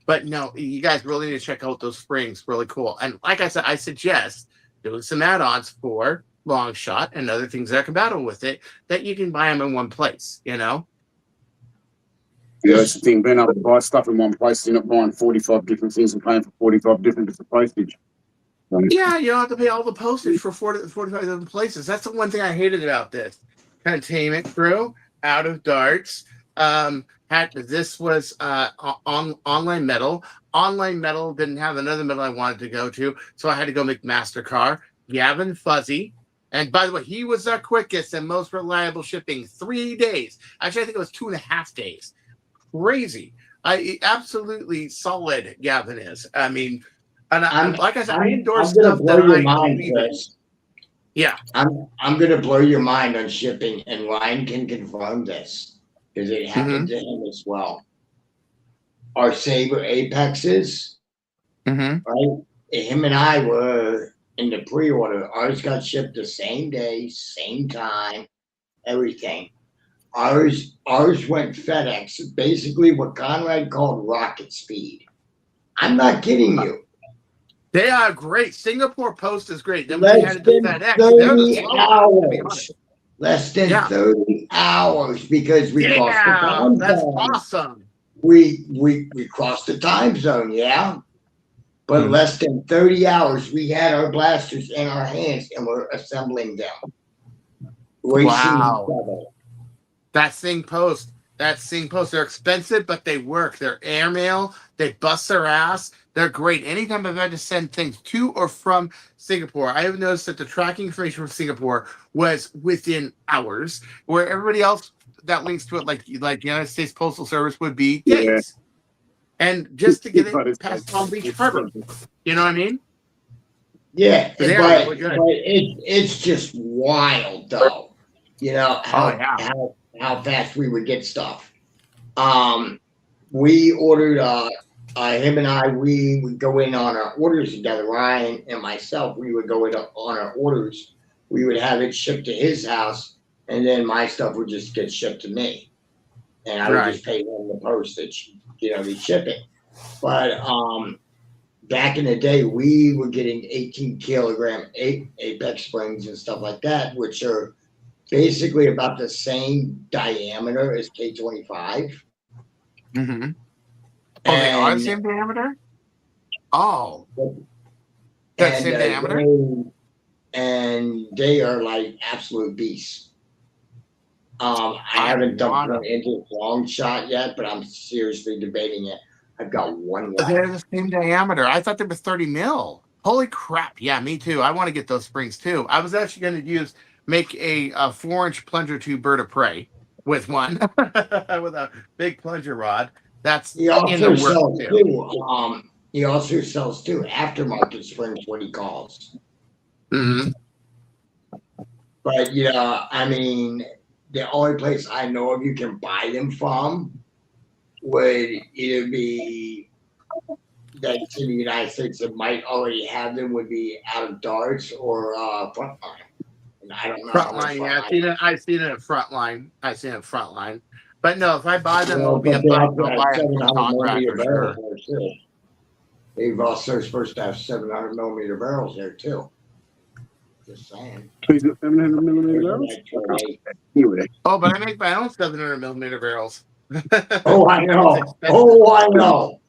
[SPEAKER 1] But no, you guys really need to check out those springs. Really cool. And like I said, I suggest doing some add-ons for long shot and other things that are compatible with it, that you can buy them in one place,
[SPEAKER 4] Yeah, that's the thing. Being able to buy stuff in one place, you're not buying 45 different things and paying for 45 different postage.
[SPEAKER 1] Yeah, you don't have to pay all the postage for 45 different places. That's the one thing I hated about this. Containment Crew, Out of Darts. This was Online Metal. Online Metal didn't have another metal I wanted to go to, so I had to go make Mastercar. Gavin Fuzzy. And by the way, he was the quickest and most reliable shipping. 3 days. Actually, I think it was 2.5 days. crazy. Absolutely solid. Gavin is. I mean, and like I said, I endorse
[SPEAKER 2] I'm gonna
[SPEAKER 1] stuff
[SPEAKER 2] blow
[SPEAKER 1] that
[SPEAKER 2] your
[SPEAKER 1] I
[SPEAKER 2] mind,
[SPEAKER 1] believe in.
[SPEAKER 2] Chris.
[SPEAKER 1] Yeah.
[SPEAKER 2] I'm gonna blow your mind on shipping, and Ryan can confirm this because it happened to him as well. Our Saber Apexes, right? Him and I were in the pre-order. Ours got shipped the same day, same time, everything. Ours went FedEx, basically what Conrad called rocket speed. I'm not kidding you.
[SPEAKER 1] They are great. Singapore Post is great. Then we
[SPEAKER 2] Less
[SPEAKER 1] had to do
[SPEAKER 2] than
[SPEAKER 1] FedEx. They're the
[SPEAKER 2] 30
[SPEAKER 1] slowest, to be honest.
[SPEAKER 2] hours. Less than
[SPEAKER 1] Yeah.
[SPEAKER 2] 30 hours because we crossed the time
[SPEAKER 1] That's
[SPEAKER 2] zone.
[SPEAKER 1] awesome.
[SPEAKER 2] We crossed the time zone, yeah. But less than 30 hours, we had our blasters in our hands and we're assembling them. Racing each other.
[SPEAKER 1] That Sing Post. They're expensive, but they work. They're airmail. They bust their ass. They're great. Anytime I've had to send things to or from Singapore, I have noticed that the tracking information from Singapore was within hours, where everybody else that links to it, like United States Postal Service, would be days. And just to get it past Palm Beach Harbor, you know what I mean?
[SPEAKER 2] Yeah, but
[SPEAKER 1] really good.
[SPEAKER 2] It's just wild, though. You know how fast we would get stuff. We ordered him and I. We would go in on our orders together. Ryan and myself, we would go in on our orders. We would have it shipped to his house, and then my stuff would just get shipped to me, and I would just pay him the postage. The shipping. But back in the day, we were getting 18-kilogram Apex springs and stuff like that, which are basically about the same diameter as K25.
[SPEAKER 1] Oh, they are the same diameter? Oh. That's the same diameter?
[SPEAKER 2] And they are like absolute beasts. I haven't dumped one into a long shot yet, but I'm seriously debating it. I've got one left.
[SPEAKER 1] They're the same diameter. I thought they were 30 mil. Holy crap. Yeah, me too. I want to get those springs too. I was actually going to make a 4-inch plunger tube bird of prey with one, with a big plunger rod. That's
[SPEAKER 2] he also sells too. He also sells too aftermarket springs, what he calls. But I mean, the only place I know of you can buy them from would either be that's in the United States that might already have them would be out of Darts or Frontline. And I don't know.
[SPEAKER 1] Frontline, yeah. I've seen it at Frontline. But no, if I buy them, it'll be a buy it from contractor, sure.
[SPEAKER 2] They've also supposed to have 700 millimeter barrels there too. Just saying.
[SPEAKER 4] 700 millimeter barrels?
[SPEAKER 1] Oh, but I make my own 700 millimeter barrels.
[SPEAKER 2] Oh, I know. I know.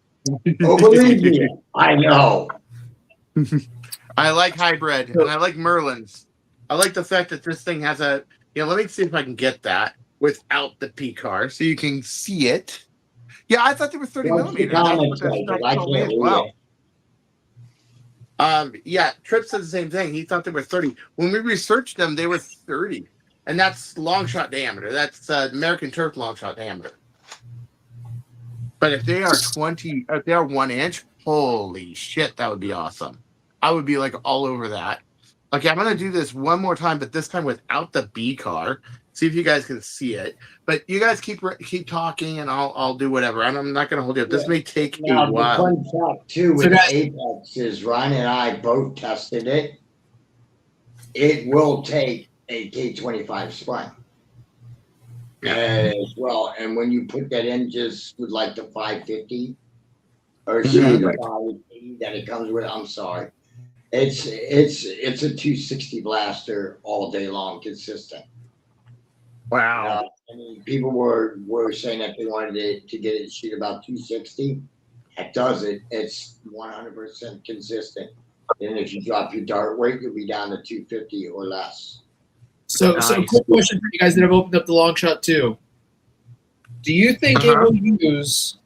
[SPEAKER 2] Oh, believe me, I know.
[SPEAKER 1] I like hybrid and I like Merlins. I like the fact that this thing has a. Let me see if I can get that without the P car so you can see it. Yeah, I thought they were 30 millimeters. That's what their spec told me as well. Yeah, Tripp said the same thing. He thought they were 30. When we researched them, they were 30. And that's long shot diameter. That's American Turf long shot diameter. But if they are 1 inch, holy shit, that would be awesome. I would be like all over that. Okay, I'm gonna do this one more time, but this time without the B car. See if you guys can see it. But you guys keep talking, and I'll do whatever. I'm not gonna hold you up. This may take a while.
[SPEAKER 2] The fun fact too with Apex is Ron and I both tested it. It will take a K25 spring as well, and when you put that in just with like the 550 or the 580 that it comes with, I'm sorry, it's a 260 blaster all day long, consistent.
[SPEAKER 1] Wow.
[SPEAKER 2] I mean, people were saying that they wanted it to get it to shoot about 260. That does it. It's 100% consistent. And if you drop your dart weight, you'll be down to 250 or less.
[SPEAKER 5] So quick question for you guys that have opened up the long shot too. Do you think it will use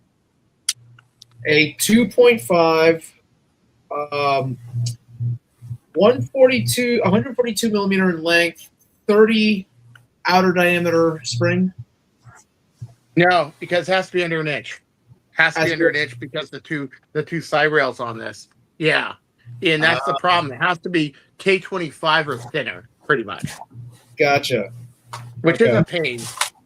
[SPEAKER 5] a 2.5 142 millimeter in length, 30 outer diameter spring?
[SPEAKER 1] No, because it has to be under an inch. Has to be under an inch because the two side rails on this. Yeah. And that's the problem. It has to be K25 or thinner, pretty much.
[SPEAKER 5] Gotcha.
[SPEAKER 1] Which is a pain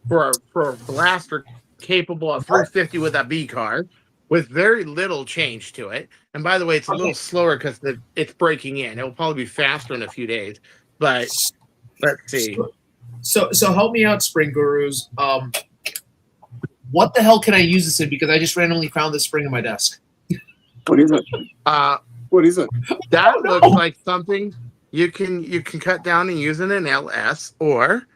[SPEAKER 1] for a blaster capable of 350 with a B car with very little change to it. And by the way, it's a little slower because it's breaking in. It will probably be faster in a few days. But let's see.
[SPEAKER 5] So help me out, Spring Gurus. What the hell can I use this in? Because I just randomly found this spring on my desk.
[SPEAKER 4] What is it? What is it?
[SPEAKER 1] That looks like something you can cut down and use in an LS or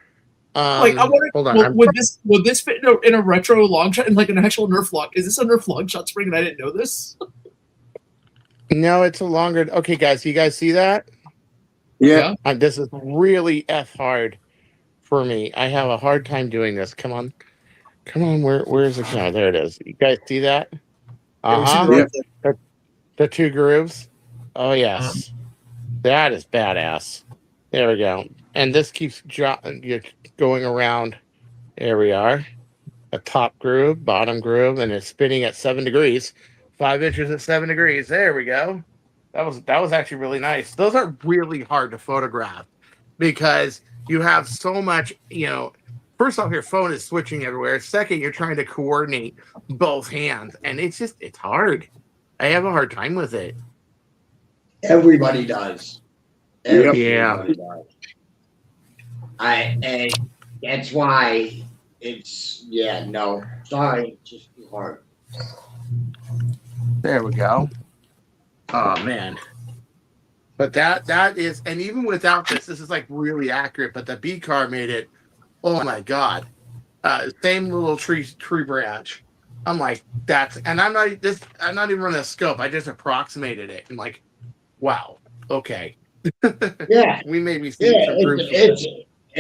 [SPEAKER 5] I wonder,
[SPEAKER 1] hold on.
[SPEAKER 5] Would this fit in a retro long shot, in like an actual Nerf long? Is this a Nerf long shot spring and I didn't know this?
[SPEAKER 1] No, it's a longer. Okay, guys, you guys see that?
[SPEAKER 4] Yeah.
[SPEAKER 1] This is really hard for me. I have a hard time doing this. Come on. Where's the camera? There it is. You guys see that?
[SPEAKER 5] Yeah.
[SPEAKER 1] The two grooves. Oh yes, that is badass. There we go. And this keeps going around. There we are. A top groove, bottom groove, and it's spinning at 7 degrees. 5 inches at 7 degrees. There we go. That was actually really nice. Those are really hard to photograph because you have so much, first off, your phone is switching everywhere. Second, you're trying to coordinate both hands. And it's hard. I have a hard time with it.
[SPEAKER 2] Everybody does.
[SPEAKER 1] Everybody
[SPEAKER 2] does. And that's why it's sorry, it's just too hard.
[SPEAKER 1] There we go. Oh man. But that is, and even without this is like really accurate, but the B car made it, oh my God. Same little tree branch. I'm like, and I'm not even running a scope. I just approximated it. I'm like, wow, okay.
[SPEAKER 2] Yeah.
[SPEAKER 1] We may be seeing some groups.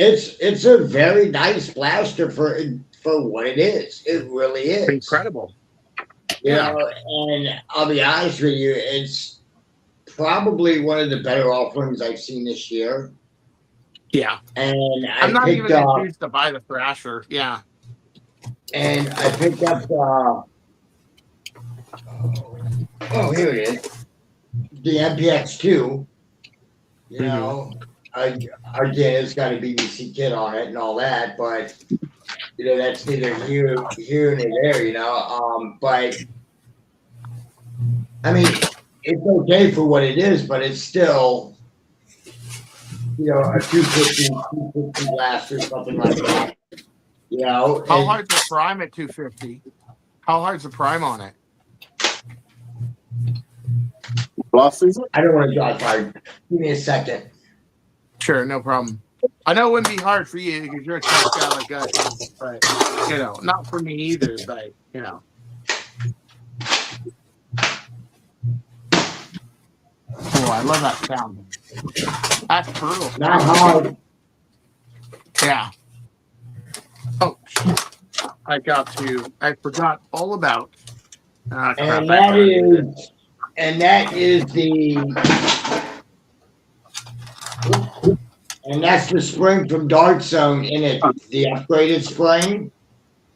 [SPEAKER 2] It's a very nice blaster for what it is. It really is.
[SPEAKER 1] Incredible.
[SPEAKER 2] And I'll be honest with you, it's probably one of the better offerings I've seen this year.
[SPEAKER 1] Yeah.
[SPEAKER 2] And
[SPEAKER 1] I'm not even going to choose to buy the Thrasher. Yeah.
[SPEAKER 2] And I picked up here it is. The MPX2. Again, it's got a BBC kit on it and all that, but that's neither here nor there, but I mean, it's okay for what it is, but it's still, a 250 blast or something like that.
[SPEAKER 1] How hard's the prime at 250? How hard's the prime on it?
[SPEAKER 4] Blasters?
[SPEAKER 2] I don't want to drive hard. Give me a second.
[SPEAKER 1] Sure, no problem. I know it wouldn't be hard for you because you're a tough guy like us, but not for me either. But oh, I love that sound. That's brutal.
[SPEAKER 2] Not hard.
[SPEAKER 1] Yeah. Oh, I forgot all about.
[SPEAKER 2] And that is that's the spring from Dark Zone in it. The upgraded spring.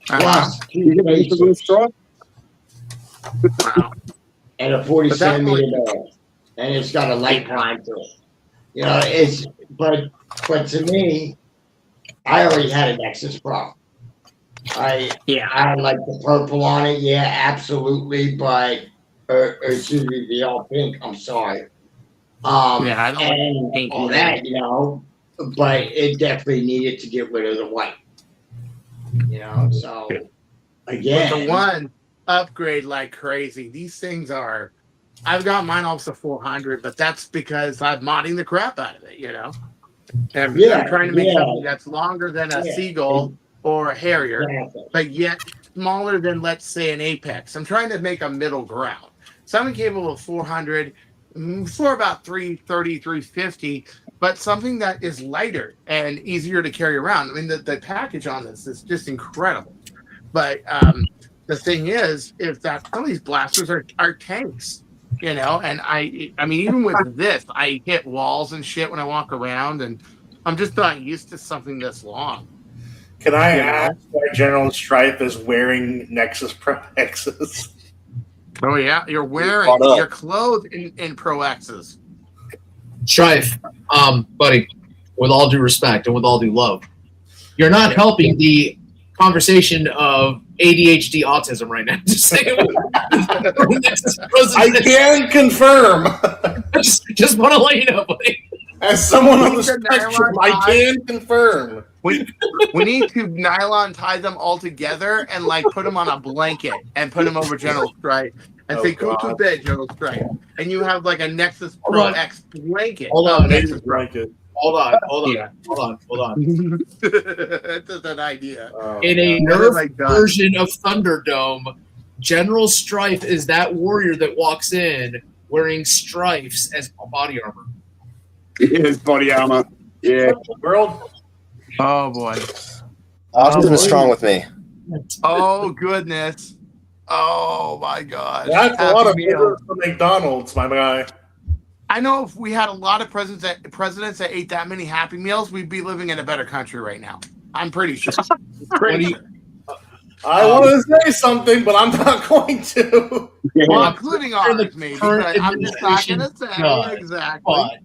[SPEAKER 2] Plus two bases.
[SPEAKER 1] Wow.
[SPEAKER 2] And a 40 centimeter bag. And it's got a light prime to it. But to me, I already had a Nexus Pro. I like the purple on it, absolutely, but excuse me, the all pink. I'm sorry.
[SPEAKER 1] I don't
[SPEAKER 2] and
[SPEAKER 1] pink
[SPEAKER 2] all that, but it definitely needed to get rid of the white. So again,
[SPEAKER 1] the one upgrade like crazy. These things are. I've got mine off the 400, but that's because I'm modding the crap out of it. And I'm trying to make something that's longer than a Seagull or a Harrier, but yet smaller than, let's say, an Apex. I'm trying to make a middle ground. Something capable of 400 for about 330, 350, but something that is lighter and easier to carry around. I mean, the package on this is just incredible. But the thing is that some of these blasters are tanks, and I mean, even with this, I hit walls and shit when I walk around, and I'm just not used to something this long.
[SPEAKER 3] Can I ask why General Stripe is wearing Nexus Pro X's?
[SPEAKER 1] Oh yeah, you're clothed in Pro X's.
[SPEAKER 5] Strife, buddy, with all due respect and with all due love, you're not helping the conversation of ADHD autism right now. Just saying.
[SPEAKER 3] I can confirm.
[SPEAKER 5] Just want to let you know, buddy.
[SPEAKER 3] As someone on the spectrum, I can confirm.
[SPEAKER 1] We need to nylon tie them all together and like put them on a blanket and put them over General Stripe and say, "Go to bed, General Stripe." And you have like a Nexus Pro X blanket.
[SPEAKER 5] Hold on,
[SPEAKER 3] Nexus blanket.
[SPEAKER 5] Hold on.
[SPEAKER 1] That's just an idea.
[SPEAKER 5] In a Nerf version of Thunderdome, General Strife is that warrior that walks in wearing stripes as body armor.
[SPEAKER 4] His body armor. Yeah.
[SPEAKER 3] World.
[SPEAKER 1] Oh boy.
[SPEAKER 6] Autism is strong with me.
[SPEAKER 1] Oh goodness. Oh my God.
[SPEAKER 3] That's a lot of meals for McDonald's, my guy.
[SPEAKER 1] I know if we had a lot of presidents that ate that many Happy Meals, we'd be living in a better country right now. I'm pretty sure.
[SPEAKER 3] I want to say something, but I'm not going to.
[SPEAKER 1] Well, including ours, maybe. But I'm just not going to say exactly.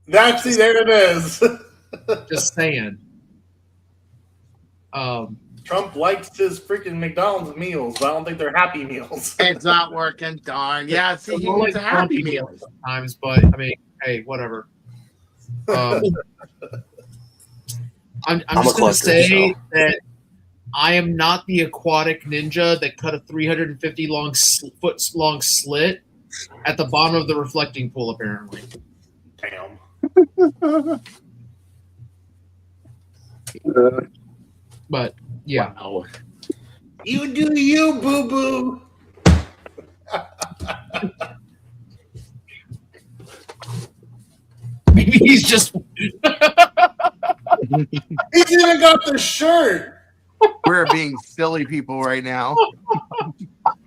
[SPEAKER 3] There it is.
[SPEAKER 5] Just saying.
[SPEAKER 3] Trump likes his freaking McDonald's meals, but I don't think they're Happy Meals.
[SPEAKER 1] It's not working, darn. Yeah, see, he wants a Happy Meal
[SPEAKER 5] sometimes, but I mean, hey, whatever. I'm just going to say that I am not the aquatic ninja that cut a 350 foot long slit at the bottom of the reflecting pool, apparently.
[SPEAKER 3] Damn.
[SPEAKER 5] But yeah.
[SPEAKER 1] Wow.
[SPEAKER 3] You do you, boo boo.
[SPEAKER 5] Maybe he's just.
[SPEAKER 3] He's even got the shirt.
[SPEAKER 1] We're being silly people right now.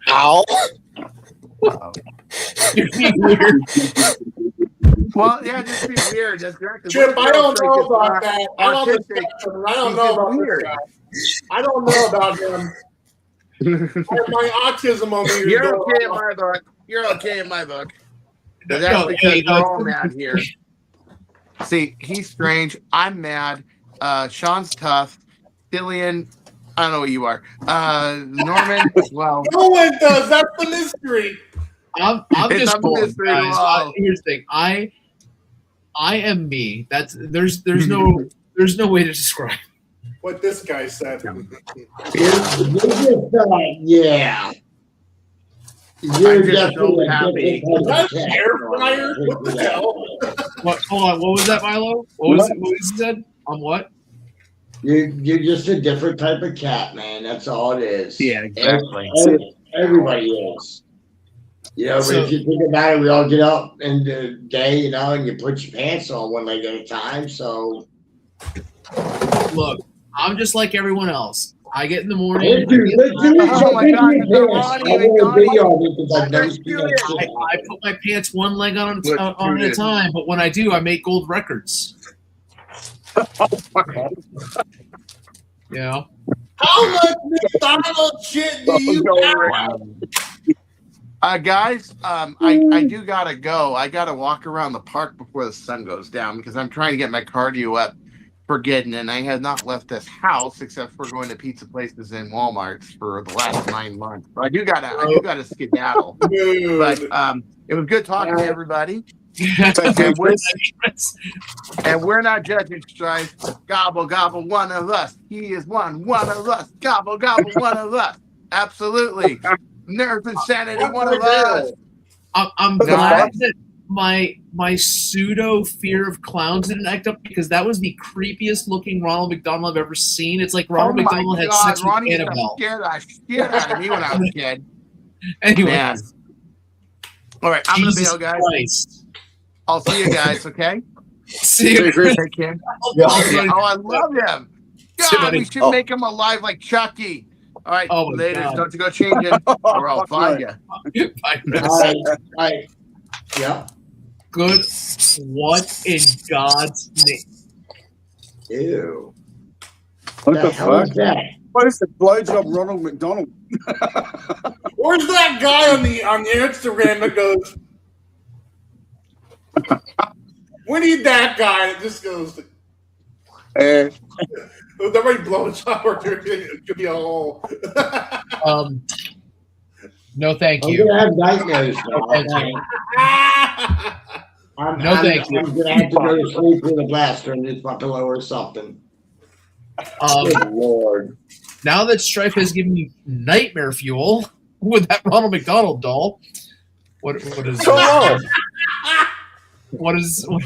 [SPEAKER 6] Ow.
[SPEAKER 5] You're being weird.
[SPEAKER 1] Well, yeah, just be weird. That's correct.
[SPEAKER 3] Chip, I don't know about that. I don't know about this guy. I don't know about him. My autism over here.
[SPEAKER 1] You're okay in my book. You're okay in my book. But that's because we're all mad here. See, he's strange. I'm mad. Sean's tough. Dillian, I don't know what you are. Norman, well.
[SPEAKER 3] No one does. That's the mystery.
[SPEAKER 5] I'm just bored, guys. Here's the thing. I am me. That's there's no way to describe
[SPEAKER 3] what this guy said.
[SPEAKER 2] Yeah. You're definitely
[SPEAKER 1] happy.
[SPEAKER 3] That's air fryer. What the hell?
[SPEAKER 5] What? Hold on. What was that, Milo? What was he said? On what?
[SPEAKER 2] You're just a different type of cat, man. That's all it is.
[SPEAKER 1] Yeah, exactly.
[SPEAKER 2] Everybody is. You know, but if you think about it, we all get up in the day, you know, and you put your pants on one leg at a time. So,
[SPEAKER 5] look, I'm just like everyone else. I get in the morning. I put my pants one leg on at a time, but when I do, I make gold records. You know?
[SPEAKER 3] How much McDonald's shit do you have?
[SPEAKER 1] Guys, I do gotta go. I gotta walk around the park before the sun goes down because I'm trying to get my cardio up for getting, and I have not left this house except for going to pizza places and Walmarts for the last 9 months. But I do gotta skedaddle. But it was good talking to everybody. And we're not judging, Strife. Gobble, gobble, one of us. He is one of us. Gobble, gobble, one of us. Absolutely. Nerf insanity, one of us.
[SPEAKER 5] I'm glad that my pseudo fear of clowns didn't act up because that was the creepiest looking Ronald McDonald I've ever seen. It's like Ronald McDonald had sex with Annabelle.
[SPEAKER 1] Scared out of me when I was a kid.
[SPEAKER 5] Anyway.
[SPEAKER 1] Man. All right, I'm going to bail, guys.
[SPEAKER 5] Christ.
[SPEAKER 1] I'll see you guys, okay?
[SPEAKER 5] See you.
[SPEAKER 1] Take care. Oh, I love him. God, we should make him alive like Chucky. All right, later. Don't you go changing, or I'll find you.
[SPEAKER 2] All right. Yeah.
[SPEAKER 5] Good. What in God's name?
[SPEAKER 2] Ew.
[SPEAKER 4] What
[SPEAKER 2] The
[SPEAKER 4] the
[SPEAKER 2] hell is
[SPEAKER 4] fuck?
[SPEAKER 2] that?
[SPEAKER 4] What is the blowjob Ronald McDonald?
[SPEAKER 3] Where's that guy on the Instagram that goes? We need that guy that just goes.
[SPEAKER 4] Uh,
[SPEAKER 3] With every blowjob or it could be a hole.
[SPEAKER 5] No, thank
[SPEAKER 2] I'm
[SPEAKER 5] you.
[SPEAKER 2] gonna have nightmares now.
[SPEAKER 5] Thank you. Thank you.
[SPEAKER 2] I'm gonna have to go to sleep with a blaster underneath my pillow or something. Good Lord.
[SPEAKER 5] Now that Strife has given me nightmare fuel with that Ronald McDonald doll, what is
[SPEAKER 3] Do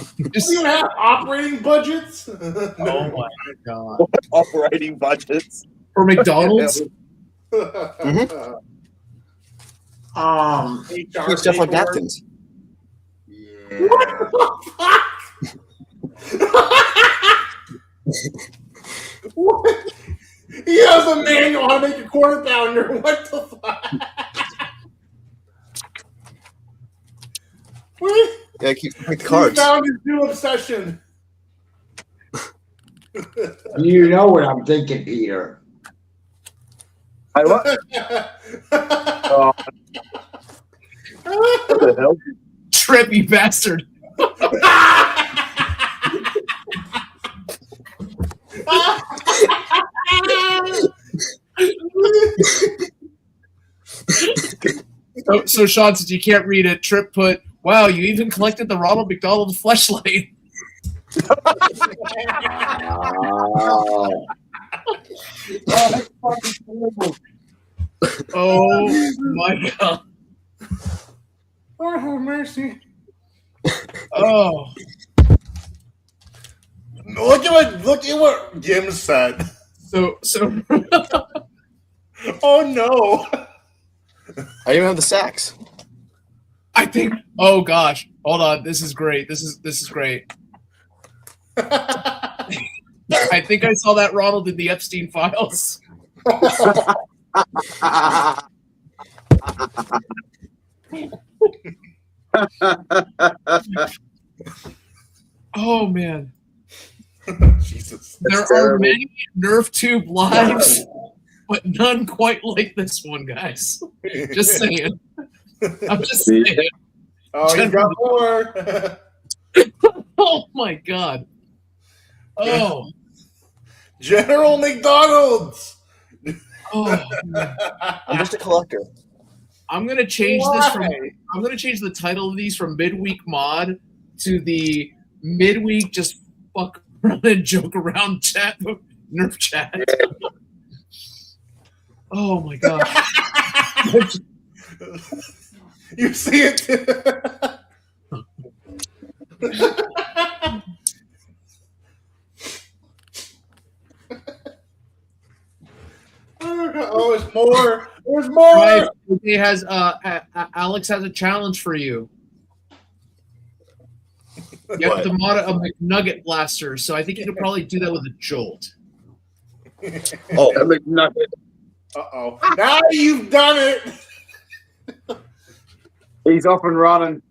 [SPEAKER 3] you have operating budgets?
[SPEAKER 5] oh my god.
[SPEAKER 6] Operating budgets.
[SPEAKER 5] For McDonald's?
[SPEAKER 6] It's stuff like napkins.
[SPEAKER 3] What the fuck? What? He has a manual how to make a quarter pounder. What the fuck? What?
[SPEAKER 6] Yeah, keep the
[SPEAKER 3] He
[SPEAKER 6] cards.
[SPEAKER 3] found his new obsession.
[SPEAKER 2] You know what I'm thinking, Peter.
[SPEAKER 4] hey, what? Oh, what the hell?
[SPEAKER 5] Trip, you bastard. So Sean, since you can't read it, Trip put, wow, you even collected the Ronald McDonald fleshlight. Oh my god.
[SPEAKER 3] Oh, have mercy.
[SPEAKER 5] Oh.
[SPEAKER 3] Look at what Jim said.
[SPEAKER 5] So
[SPEAKER 3] Oh no.
[SPEAKER 6] I even have the sacks.
[SPEAKER 5] I think oh gosh. Hold on. This is great. This is great. I think I saw that Ronald in the Epstein files. Oh man.
[SPEAKER 3] Jesus.
[SPEAKER 5] There are many Nerf tube lives, but none quite like this one, guys. Just saying. I'm just saying.
[SPEAKER 3] Oh, you got more.
[SPEAKER 5] Oh my god. Oh.
[SPEAKER 3] General McDonald's.
[SPEAKER 5] Oh.
[SPEAKER 6] I'm just a collector.
[SPEAKER 5] I'm gonna change this from. I'm gonna change the title of these from Midweek Mod to the Midweek Just Fuck Around and Joke Around Chat Nerf Chat. Oh my gosh.
[SPEAKER 3] You see it? Oh, there's more. There's more.
[SPEAKER 5] Right. He has Alex has a challenge for you. You have to mod a McNugget blaster, so I think you could probably do that with a jolt.
[SPEAKER 6] Oh,
[SPEAKER 4] McNugget.
[SPEAKER 3] Uh-oh. Now you've done it.
[SPEAKER 4] He's off and running.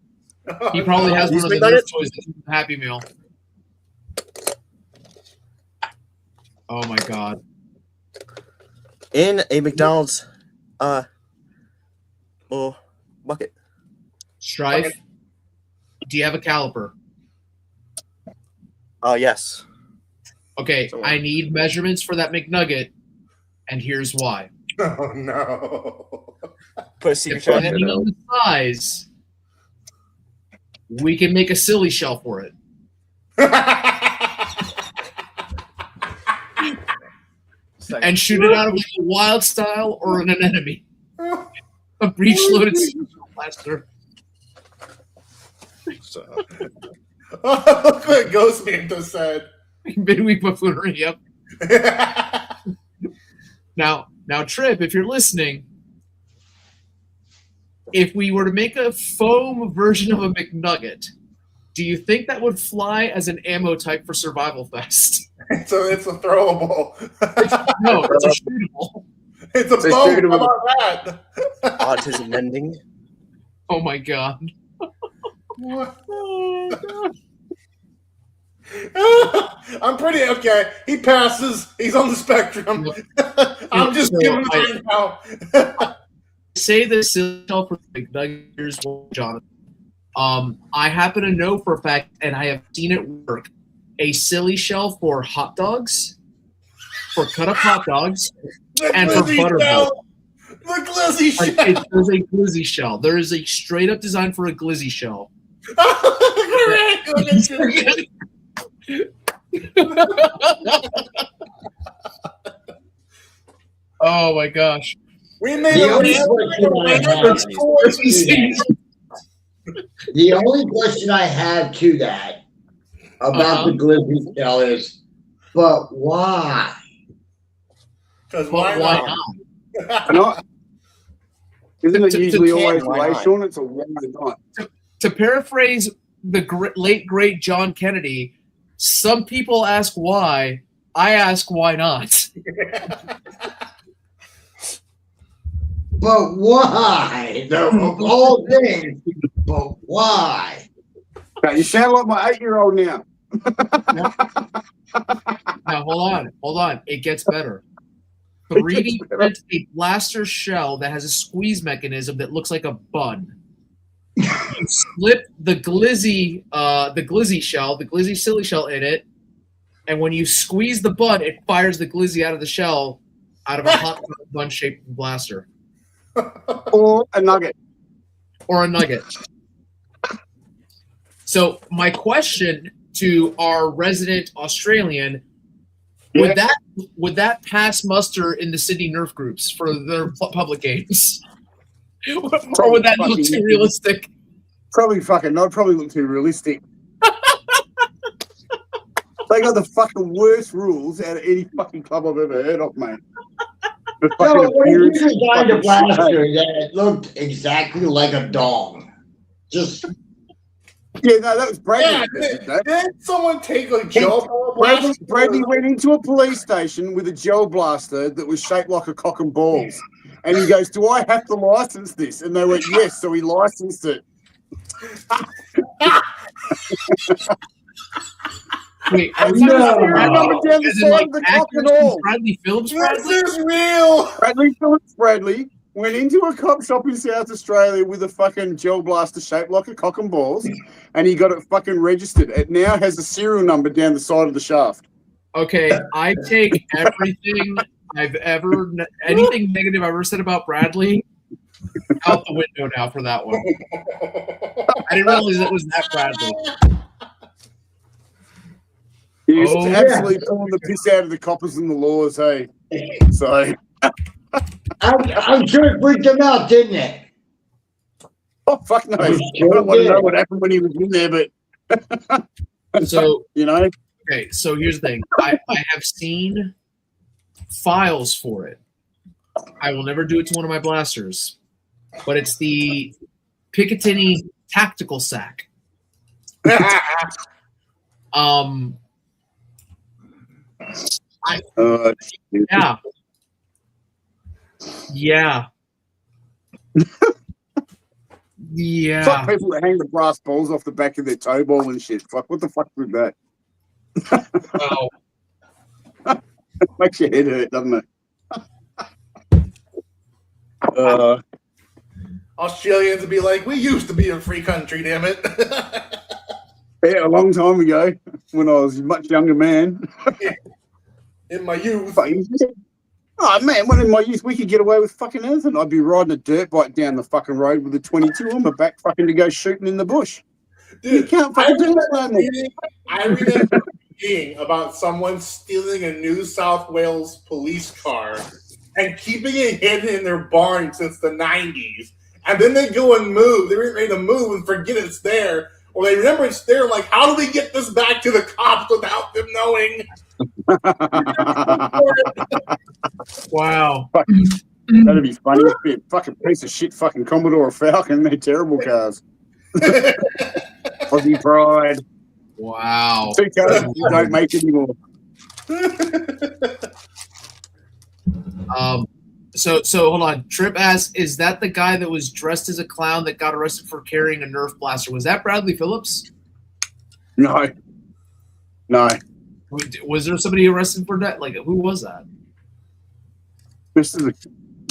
[SPEAKER 5] He probably has one of the Nerf toys that's in the Happy Meal. Oh my god.
[SPEAKER 6] in a McDonald's bucket.
[SPEAKER 5] Strife, do you have a caliper?
[SPEAKER 6] Yes.
[SPEAKER 5] Okay, I need measurements for that McNugget, and here's why.
[SPEAKER 3] Oh no.
[SPEAKER 6] Put a secret
[SPEAKER 5] Depending on the size, we can make a silly shell for it. And shoot it out of like a wild style or an enemy. A breech loaded blaster.
[SPEAKER 6] So.
[SPEAKER 3] Oh, look what Ghost Man just said.
[SPEAKER 5] Midweek buffoonery, yep. Now, Trip, if you're listening, if we were to make a foam version of a McNugget, do you think that would fly as an ammo type for Survival Fest?
[SPEAKER 3] It's a throwable.
[SPEAKER 5] No, it's a shootable.
[SPEAKER 3] It's a bow. How about that?
[SPEAKER 6] Autism ending.
[SPEAKER 5] Oh my god.
[SPEAKER 3] What?
[SPEAKER 5] Oh, god.
[SPEAKER 3] I'm pretty okay. He passes. He's on the spectrum. I'm just giving him now.
[SPEAKER 5] Say this for like years, Jonathan. I happen to know for a fact, and I have seen it work. A silly shell for hot dogs, for cut up hot dogs, and for buttermilk.
[SPEAKER 3] The glizzy shell.
[SPEAKER 5] There's a glizzy shell. There is a straight up design for a glizzy shell. Oh my gosh.
[SPEAKER 3] We made
[SPEAKER 2] The only question I have to that about the glizzy shell is, but why?
[SPEAKER 3] Because why not?
[SPEAKER 4] Not. Isn't it usually always
[SPEAKER 6] why not?
[SPEAKER 4] Sean? It's a why not.
[SPEAKER 5] To paraphrase the late great John Kennedy, some people ask why. I ask why not.
[SPEAKER 2] But why? Of all things, but why?
[SPEAKER 4] You sound like my 8-year-old now.
[SPEAKER 5] Now hold on. It gets better. 3D prints a blaster shell that has a squeeze mechanism that looks like a bun. You slip the glizzy shell, the glizzy silly shell in it, and when you squeeze the bun, it fires the glizzy out of the shell out of a hot bun-shaped blaster.
[SPEAKER 4] Or a nugget. So my question to our resident Australian, would that pass muster in the Sydney Nerf groups for their public games? Or would that look too realistic? Probably fucking not. Probably look too realistic. They got the fucking worst rules out of any fucking club I've ever heard of, mate.
[SPEAKER 2] No, when you designed a blaster that looked exactly like a dong. Just
[SPEAKER 4] yeah, no, that was Bradley.
[SPEAKER 3] Did someone take a gel blaster?
[SPEAKER 4] Bradley went into a police station with a gel blaster that was shaped like a cock and balls. And he goes, "Do I have to license this?" And they went, "Yes." So he licensed it.
[SPEAKER 5] Wait, Bradley Phillips?
[SPEAKER 3] This is real.
[SPEAKER 4] Bradley Phillips Bradley went into a cop shop in South Australia with a fucking gel blaster shaped like a cock and balls, and he got it fucking registered. It now has a serial number down the side of the shaft.
[SPEAKER 5] Okay, I take anything negative I've ever said about Bradley out the window now for that one. I didn't realize it was that Bradley.
[SPEAKER 4] He's absolutely pulling the piss out of the coppers and the laws, hey. So
[SPEAKER 2] I'm sure it freaked him out, didn't it?
[SPEAKER 4] oh fuck no. I don't want to know what happened when he was in there, but
[SPEAKER 5] so
[SPEAKER 4] you know.
[SPEAKER 5] Okay, so here's the thing. I have seen files for it. I will never do it to one of my blasters, but it's the Picatinny tactical sack. Yeah.
[SPEAKER 4] Fuck people that hang the brass balls off the back of their toe ball and shit. Fuck, what the fuck with that?
[SPEAKER 5] Wow.
[SPEAKER 4] Makes your head hurt, doesn't it?
[SPEAKER 3] Australians would be like, "We used to be a free country, damn it."
[SPEAKER 4] Yeah, a long time ago when I was a much younger man.
[SPEAKER 3] In my youth.
[SPEAKER 4] Oh man, when in my youth we could get away with fucking anything. I'd be riding a dirt bike down the fucking road with a 22 on my back fucking to go shooting in the bush.
[SPEAKER 3] Dude,
[SPEAKER 4] you can't fucking do that no more.
[SPEAKER 3] I remember reading about someone stealing a New South Wales police car and keeping it hidden in their barn since the 90s. And then they go and move. They're ready to move and forget it's there. Or they remember it's there, like, how do we get this back to the cops without them knowing?
[SPEAKER 5] Wow.
[SPEAKER 4] That'd be funny. It'd be a fucking piece of shit fucking Commodore or Falcon. They're terrible cars. Aussie pride.
[SPEAKER 5] Wow.
[SPEAKER 4] Two cars you don't make anymore.
[SPEAKER 5] So hold on. Trip asks, is that the guy that was dressed as a clown that got arrested for carrying a Nerf blaster? Was that Bradley Phillips?
[SPEAKER 4] No.
[SPEAKER 8] No,
[SPEAKER 4] Was there somebody arrested for that? Like, who was that?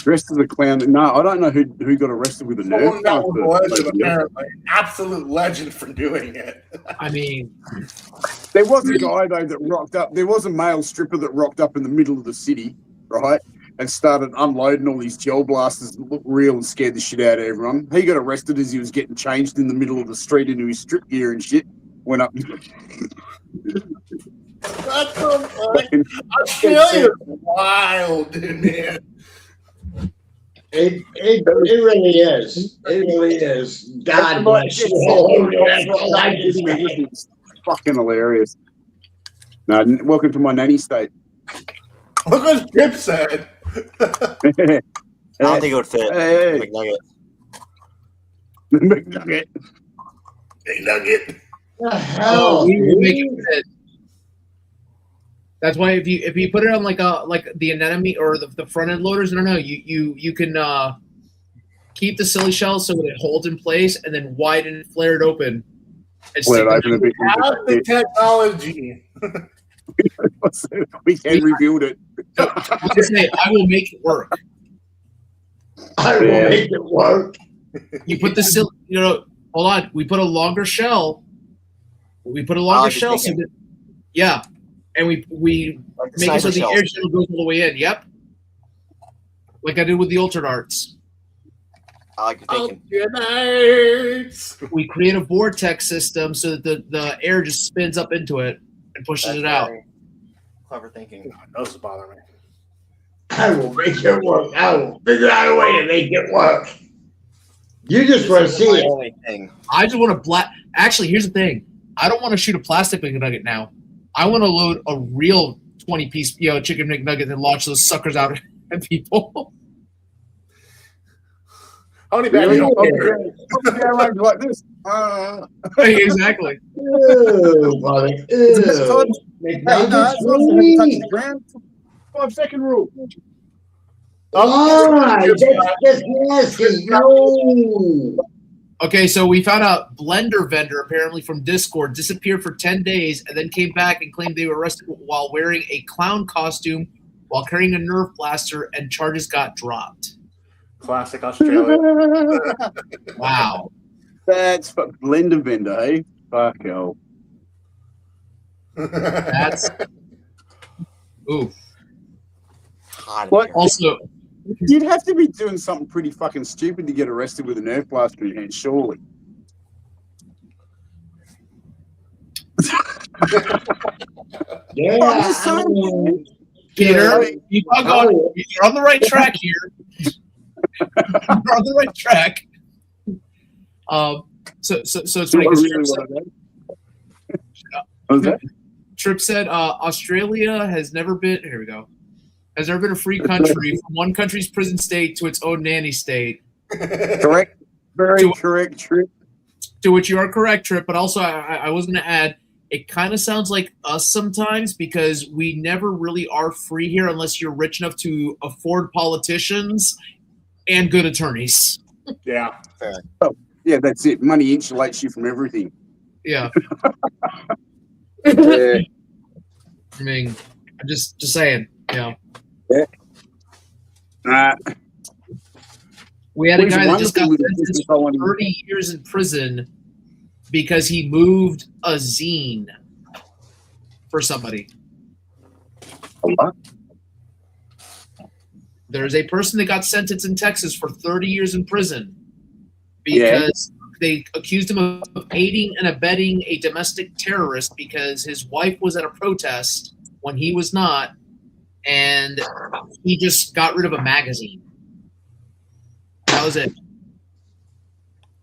[SPEAKER 8] dressed as a clown. No, I don't know who got arrested with a
[SPEAKER 3] Someone
[SPEAKER 8] Nerf
[SPEAKER 3] that
[SPEAKER 8] blast.
[SPEAKER 3] was a legend, apparently. Absolute legend for doing it.
[SPEAKER 4] I mean,
[SPEAKER 8] There was a guy though that rocked up. There was a male stripper that rocked up in the middle of the city, right, and started unloading all these gel blasters that looked real and scared the shit out of everyone. He got arrested as he was getting changed in the middle of the street into his strip gear and shit. Went up.
[SPEAKER 3] That's so funny. Australia's wild, dude, man.
[SPEAKER 2] It really is. It really is. God bless you.
[SPEAKER 8] It's fucking hilarious. No, welcome to my nanny state.
[SPEAKER 3] Look what Skip said.
[SPEAKER 6] I don't think it would fit.
[SPEAKER 8] Hey.
[SPEAKER 6] McNugget.
[SPEAKER 8] McNugget.
[SPEAKER 3] Big nugget.
[SPEAKER 2] The hell,
[SPEAKER 4] we will make
[SPEAKER 2] dude?
[SPEAKER 4] it fit. That's why if you put it on like the anemone or the front end loaders, I don't know, you can keep the silly shell so that it holds in place and then widen and flare it open. And
[SPEAKER 8] Flare it open a bit.
[SPEAKER 3] Have the technology.
[SPEAKER 8] We can rebuild it.
[SPEAKER 4] I will make it work.
[SPEAKER 2] I will make it work.
[SPEAKER 4] You put the silly, hold on. We put a longer shell. We put a longer shell so that, yeah. And we make it so the air shell goes all the way in. Yep. Like I did with the Ultra Darts.
[SPEAKER 6] I like your thinking.
[SPEAKER 4] We create a vortex system so that the air just spins up into it and pushes it out.
[SPEAKER 6] Clever thinking.
[SPEAKER 3] Those bother me.
[SPEAKER 2] I will make it work. I will figure out a way to make it work. You just want to see it.
[SPEAKER 4] I just want to Actually, here's the thing. I don't want to shoot a plastic McNugget now. I want to load a real 20-piece, chicken McNugget and launch those suckers out at people.
[SPEAKER 3] How many bags
[SPEAKER 8] like this?
[SPEAKER 4] Exactly.
[SPEAKER 2] Ew, buddy. Ew.
[SPEAKER 8] Ground 5-second rule.
[SPEAKER 2] Why? That's nasty. No.
[SPEAKER 4] Okay, so we found out Blender Vendor, apparently from Discord, disappeared for 10 days and then came back and claimed they were arrested while wearing a clown costume while carrying a Nerf blaster, and charges got dropped.
[SPEAKER 3] Classic Australia.
[SPEAKER 4] Wow.
[SPEAKER 8] That's for Blender Vendor, eh? Fuck hell.
[SPEAKER 4] That's... Oof.
[SPEAKER 8] What?
[SPEAKER 4] Also...
[SPEAKER 8] You'd have to be doing something pretty fucking stupid to get arrested with a Nerf blaster in your hand, surely.
[SPEAKER 2] Yeah.
[SPEAKER 8] I'm just saying.
[SPEAKER 4] Peter, you're on the right track here. You're on the right track. So it's funny because Trip said Australia has never been. Here we go. Has never been a free country from one country's prison state to its own nanny state.
[SPEAKER 8] Correct. Very correct, Trip.
[SPEAKER 4] To which you are correct, Trip. But also, I was going to add, it kind of sounds like us sometimes because we never really are free here unless you're rich enough to afford politicians and good attorneys.
[SPEAKER 3] Yeah.
[SPEAKER 6] Fair.
[SPEAKER 8] Oh, yeah, that's it. Money insulates you from everything.
[SPEAKER 4] Yeah.
[SPEAKER 8] Yeah.
[SPEAKER 4] I mean, I'm just saying,
[SPEAKER 8] Yeah.
[SPEAKER 4] We had a guy that just got sentenced for 30 years in prison because he moved a zine for somebody.
[SPEAKER 8] What?
[SPEAKER 4] There's a person that got sentenced in Texas for 30 years in prison because they accused him of aiding and abetting a domestic terrorist because his wife was at a protest when he was not, and he just got rid of a magazine. That was it.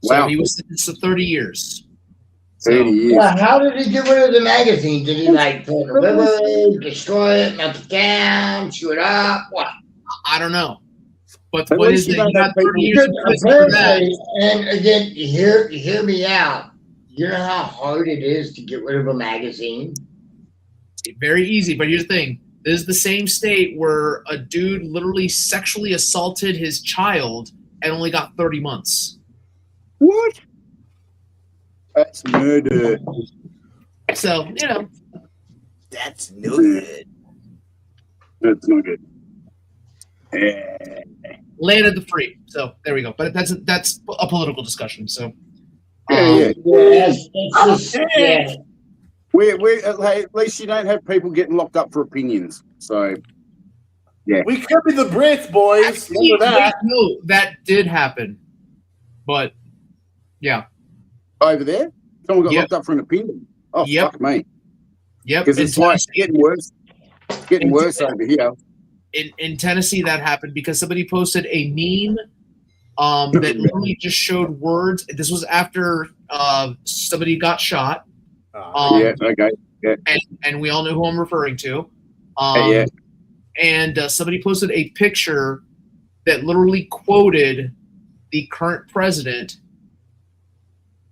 [SPEAKER 4] So he was sentenced to 30 years.
[SPEAKER 8] 30 years.
[SPEAKER 2] Yeah, how did he get rid of the magazine? Did he throw it away, destroy it, melt it down, chew it up? What?
[SPEAKER 4] I don't know. But the point is that he got 30 years in prison for that.
[SPEAKER 2] And again, hear me out. You know how hard it is to get rid of a magazine?
[SPEAKER 4] Very easy, but here's the thing. This is the same state where a dude literally sexually assaulted his child and only got 30 months.
[SPEAKER 8] What? That's murder.
[SPEAKER 4] So,
[SPEAKER 6] That's no good.
[SPEAKER 8] That's no good. Yeah.
[SPEAKER 5] Land of the free. So there we go. But that's a political discussion. So
[SPEAKER 8] Yeah.
[SPEAKER 2] It's just, yeah.
[SPEAKER 8] Hey, at least you don't have people getting locked up for opinions. So, yeah.
[SPEAKER 3] We could be the Brits, boys.
[SPEAKER 5] Actually,
[SPEAKER 3] Remember that?
[SPEAKER 5] no, that did happen. But yeah.
[SPEAKER 8] Over there, someone got
[SPEAKER 5] Yep.
[SPEAKER 8] locked up for an opinion. Oh,
[SPEAKER 5] Yep.
[SPEAKER 8] fuck me.
[SPEAKER 5] Yep.
[SPEAKER 8] Because it's like getting worse. It's getting worse over here.
[SPEAKER 5] In Tennessee, that happened because somebody posted a meme that literally just showed words. This was after somebody got shot.
[SPEAKER 8] Yeah, okay. Yeah.
[SPEAKER 5] And we all know who I'm referring to.
[SPEAKER 8] Yeah.
[SPEAKER 5] And somebody posted a picture that literally quoted the current president,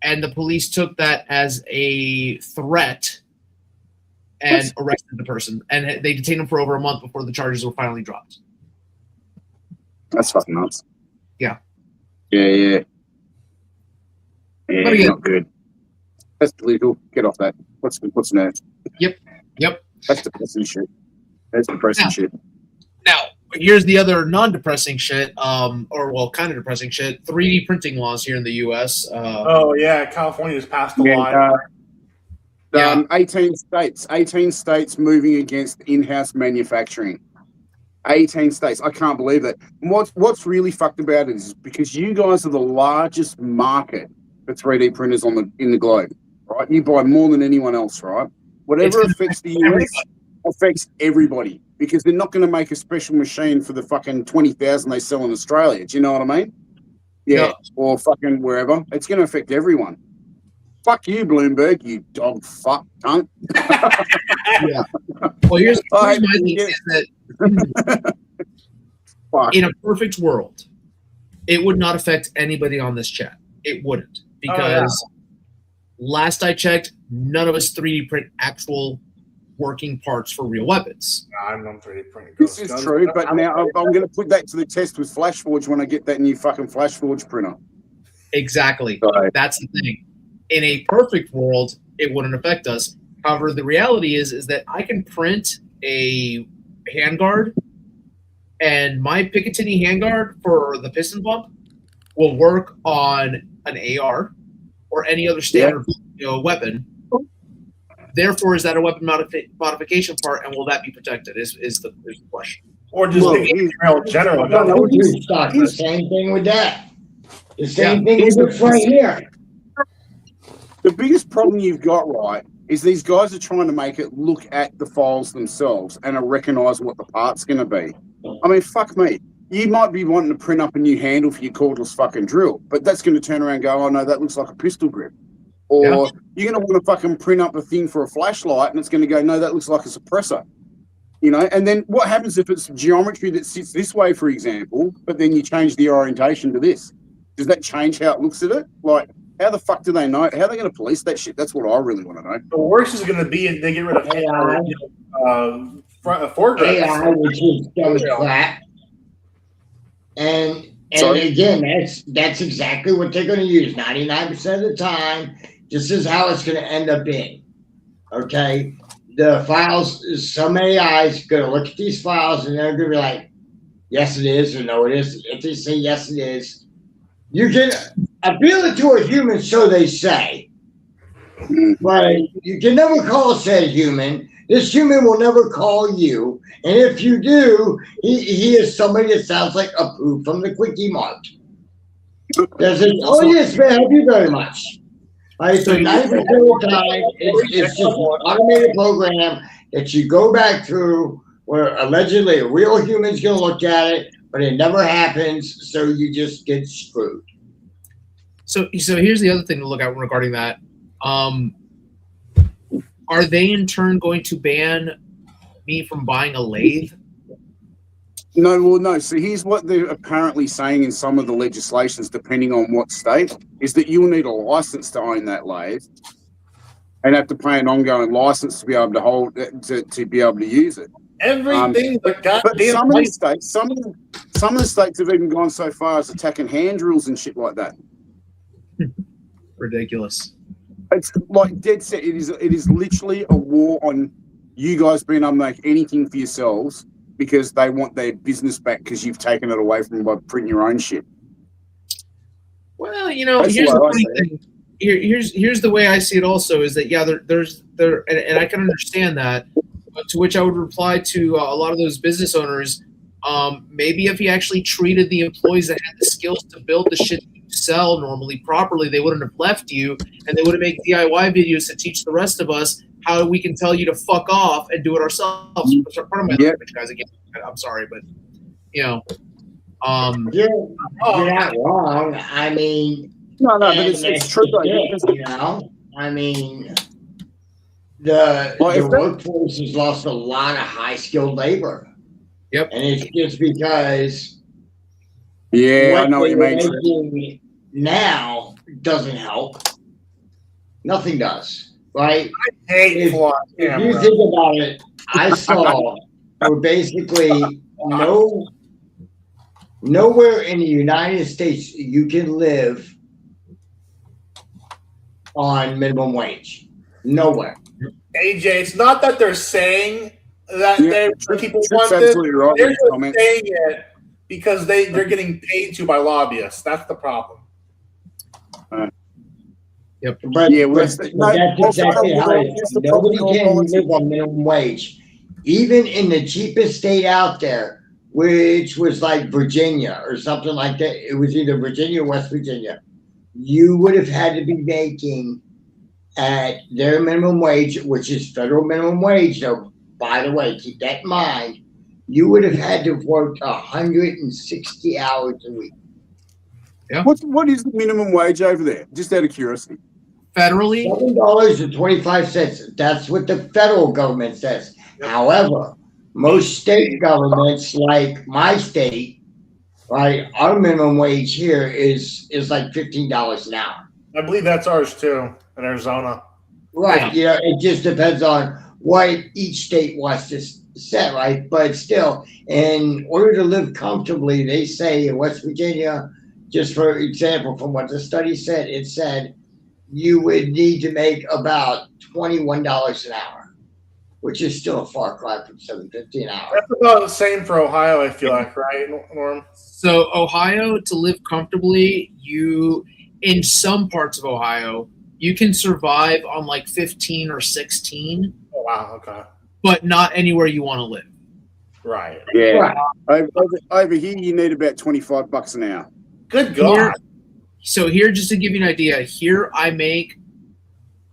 [SPEAKER 5] and the police took that as a threat and arrested the person. And they detained him for over a month before the charges were finally dropped.
[SPEAKER 8] That's fucking nuts.
[SPEAKER 5] Yeah.
[SPEAKER 8] Yeah.
[SPEAKER 5] But again-
[SPEAKER 8] Not good. That's illegal. Get off that. What's next?
[SPEAKER 5] Yep.
[SPEAKER 8] That's depressing shit. That's depressing shit.
[SPEAKER 5] Now, here's the other non-depressing shit, or kind of depressing shit. 3D printing laws here in the U.S.
[SPEAKER 3] Oh yeah, California just passed a law.
[SPEAKER 8] 18 states moving against in-house manufacturing. 18 states. I can't believe that. What's really fucked about it is because you guys are the largest market for 3D printers in the globe, right? You buy more than anyone else, right? Whatever affects the US affects everybody because they're not going to make a special machine for the fucking 20,000 they sell in Australia. Do you know what I mean? Yeah,
[SPEAKER 5] No.
[SPEAKER 8] or fucking wherever. It's going to affect everyone. Fuck you, Bloomberg, you dog fuck cunt.
[SPEAKER 5] Yeah. Well, here's my thing is that in a perfect world, it would not affect anybody on this chat. It wouldn't. Because last I checked, none of us 3D print actual working parts for real weapons.
[SPEAKER 3] I'm not 3D printing.
[SPEAKER 8] This is true, but now I'm going to put that to the test with FlashForge when I get that new fucking FlashForge printer.
[SPEAKER 5] Exactly.
[SPEAKER 8] Right.
[SPEAKER 5] That's the thing. In a perfect world, it wouldn't affect us. However, the reality is that I can print a handguard, and my Picatinny handguard for the piston pump will work on an AR or any other standard weapon. Therefore, is that a weapon modification part, and will that be protected? Is the question.
[SPEAKER 3] Or just real general.
[SPEAKER 2] The same thing with that. The same thing with this right here.
[SPEAKER 8] The biggest problem you've got, right, is these guys are trying to make it look at the files themselves and recognise what the part's going to be. I mean, fuck me. You might be wanting to print up a new handle for your cordless fucking drill, but that's going to turn around and go, oh, no, that looks like a pistol grip. Or you're going to want to fucking print up a thing for a flashlight, and it's going to go, no, that looks like a suppressor. You know, and then what happens if it's geometry that sits this way, for example, but then you change the orientation to this? Does that change how it looks at it? Like, how the fuck do they know? How are they going to police that shit? That's what I really want to know.
[SPEAKER 3] The worst is going to be if they get rid of foreground.
[SPEAKER 2] AI, which is goes flat. And again, that's exactly what they're going to use 99% of the time. This is how it's going to end up being. Okay, the files. Some AI is going to look at these files and they're going to be like, "Yes, it is," or "No, it is." If they say yes, it is, you can appeal it to a human, so they say. But you can never call said human. This human will never call you, and if you do, he is somebody that sounds like a poo from the Quickie Mart. There's a, oh yes, man, thank you very much. So 90% of the time, it's just an automated program that you go back through where allegedly a real human's going to look at it, but it never happens, so you just get screwed.
[SPEAKER 5] So here's the other thing to look at regarding that. Are they in turn going to ban me from buying a lathe?
[SPEAKER 8] No, well, no. So here's what they're apparently saying in some of the legislations, depending on what state, is that you'll need a license to own that lathe and have to pay an ongoing license to be able to hold to be able to use it.
[SPEAKER 3] Everything but
[SPEAKER 8] some of the states have even gone so far as attacking hand drills and shit like that.
[SPEAKER 5] Ridiculous.
[SPEAKER 8] It's like dead set. It is literally a war on you guys been able to make anything for yourselves because they want their business back because you've taken it away from them by printing your own shit.
[SPEAKER 4] Well, here's
[SPEAKER 8] the
[SPEAKER 4] the
[SPEAKER 8] way I
[SPEAKER 4] funny
[SPEAKER 8] see it.
[SPEAKER 4] thing. Here's the way I see it. Also, is that there's and I can understand that. But to which I would reply to a lot of those business owners. Maybe if you actually treated the employees that had the skills to build the shit that you sell normally properly, they wouldn't have left you, and they would have made DIY videos to teach the rest of us how we can tell you to fuck off and do it ourselves. Pardon my language, guys. Again, I'm sorry, but
[SPEAKER 2] You're not wrong. I mean,
[SPEAKER 8] No, but it's true though.
[SPEAKER 2] I mean, the workforce has lost a lot of high skilled labor.
[SPEAKER 4] Yep.
[SPEAKER 2] And it's just because
[SPEAKER 8] I know what you mean.
[SPEAKER 2] Now doesn't help. Nothing does, right?
[SPEAKER 3] I hate
[SPEAKER 2] if you think about it, I saw where basically nowhere in the United States you can live on minimum wage. Nowhere.
[SPEAKER 3] AJ, it's not that they're saying that people want this.
[SPEAKER 8] Right,
[SPEAKER 3] they're just saying it because they're getting paid to by lobbyists. That's the problem.
[SPEAKER 4] Yep.
[SPEAKER 2] But that's exactly how it is. Nobody can live on minimum wage. Even in the cheapest state out there, which was like Virginia or something like that, it was either Virginia or West Virginia, you would have had to be making at their minimum wage, which is federal minimum wage, though, by the way, keep that in mind, you would have had to have worked 160 hours a week.
[SPEAKER 4] Yeah.
[SPEAKER 8] What is the minimum wage over there? Just out of curiosity.
[SPEAKER 4] Federally,
[SPEAKER 2] $7.25. That's what the federal government says. Yep. However, most state governments, like my state, right, our minimum wage here is like $15 an hour.
[SPEAKER 3] I believe that's ours too in Arizona.
[SPEAKER 2] Right. Yeah. It just depends on what each state wants to set, right? But still, in order to live comfortably, they say in West Virginia, just for example, from what the study said, it said you would need to make about $21 an hour, which is still a far cry from $7.50 an hour.
[SPEAKER 3] That's about the same for Ohio, I feel like, right, Norm?
[SPEAKER 4] So Ohio, to live comfortably, in some parts of Ohio, you can survive on like 15 or 16.
[SPEAKER 3] Oh, wow, okay.
[SPEAKER 4] But not anywhere you want to live.
[SPEAKER 3] Right.
[SPEAKER 8] Yeah. Right. Over here, you need about $25 an hour.
[SPEAKER 3] Good God.
[SPEAKER 4] Here, just to give you an idea, here I make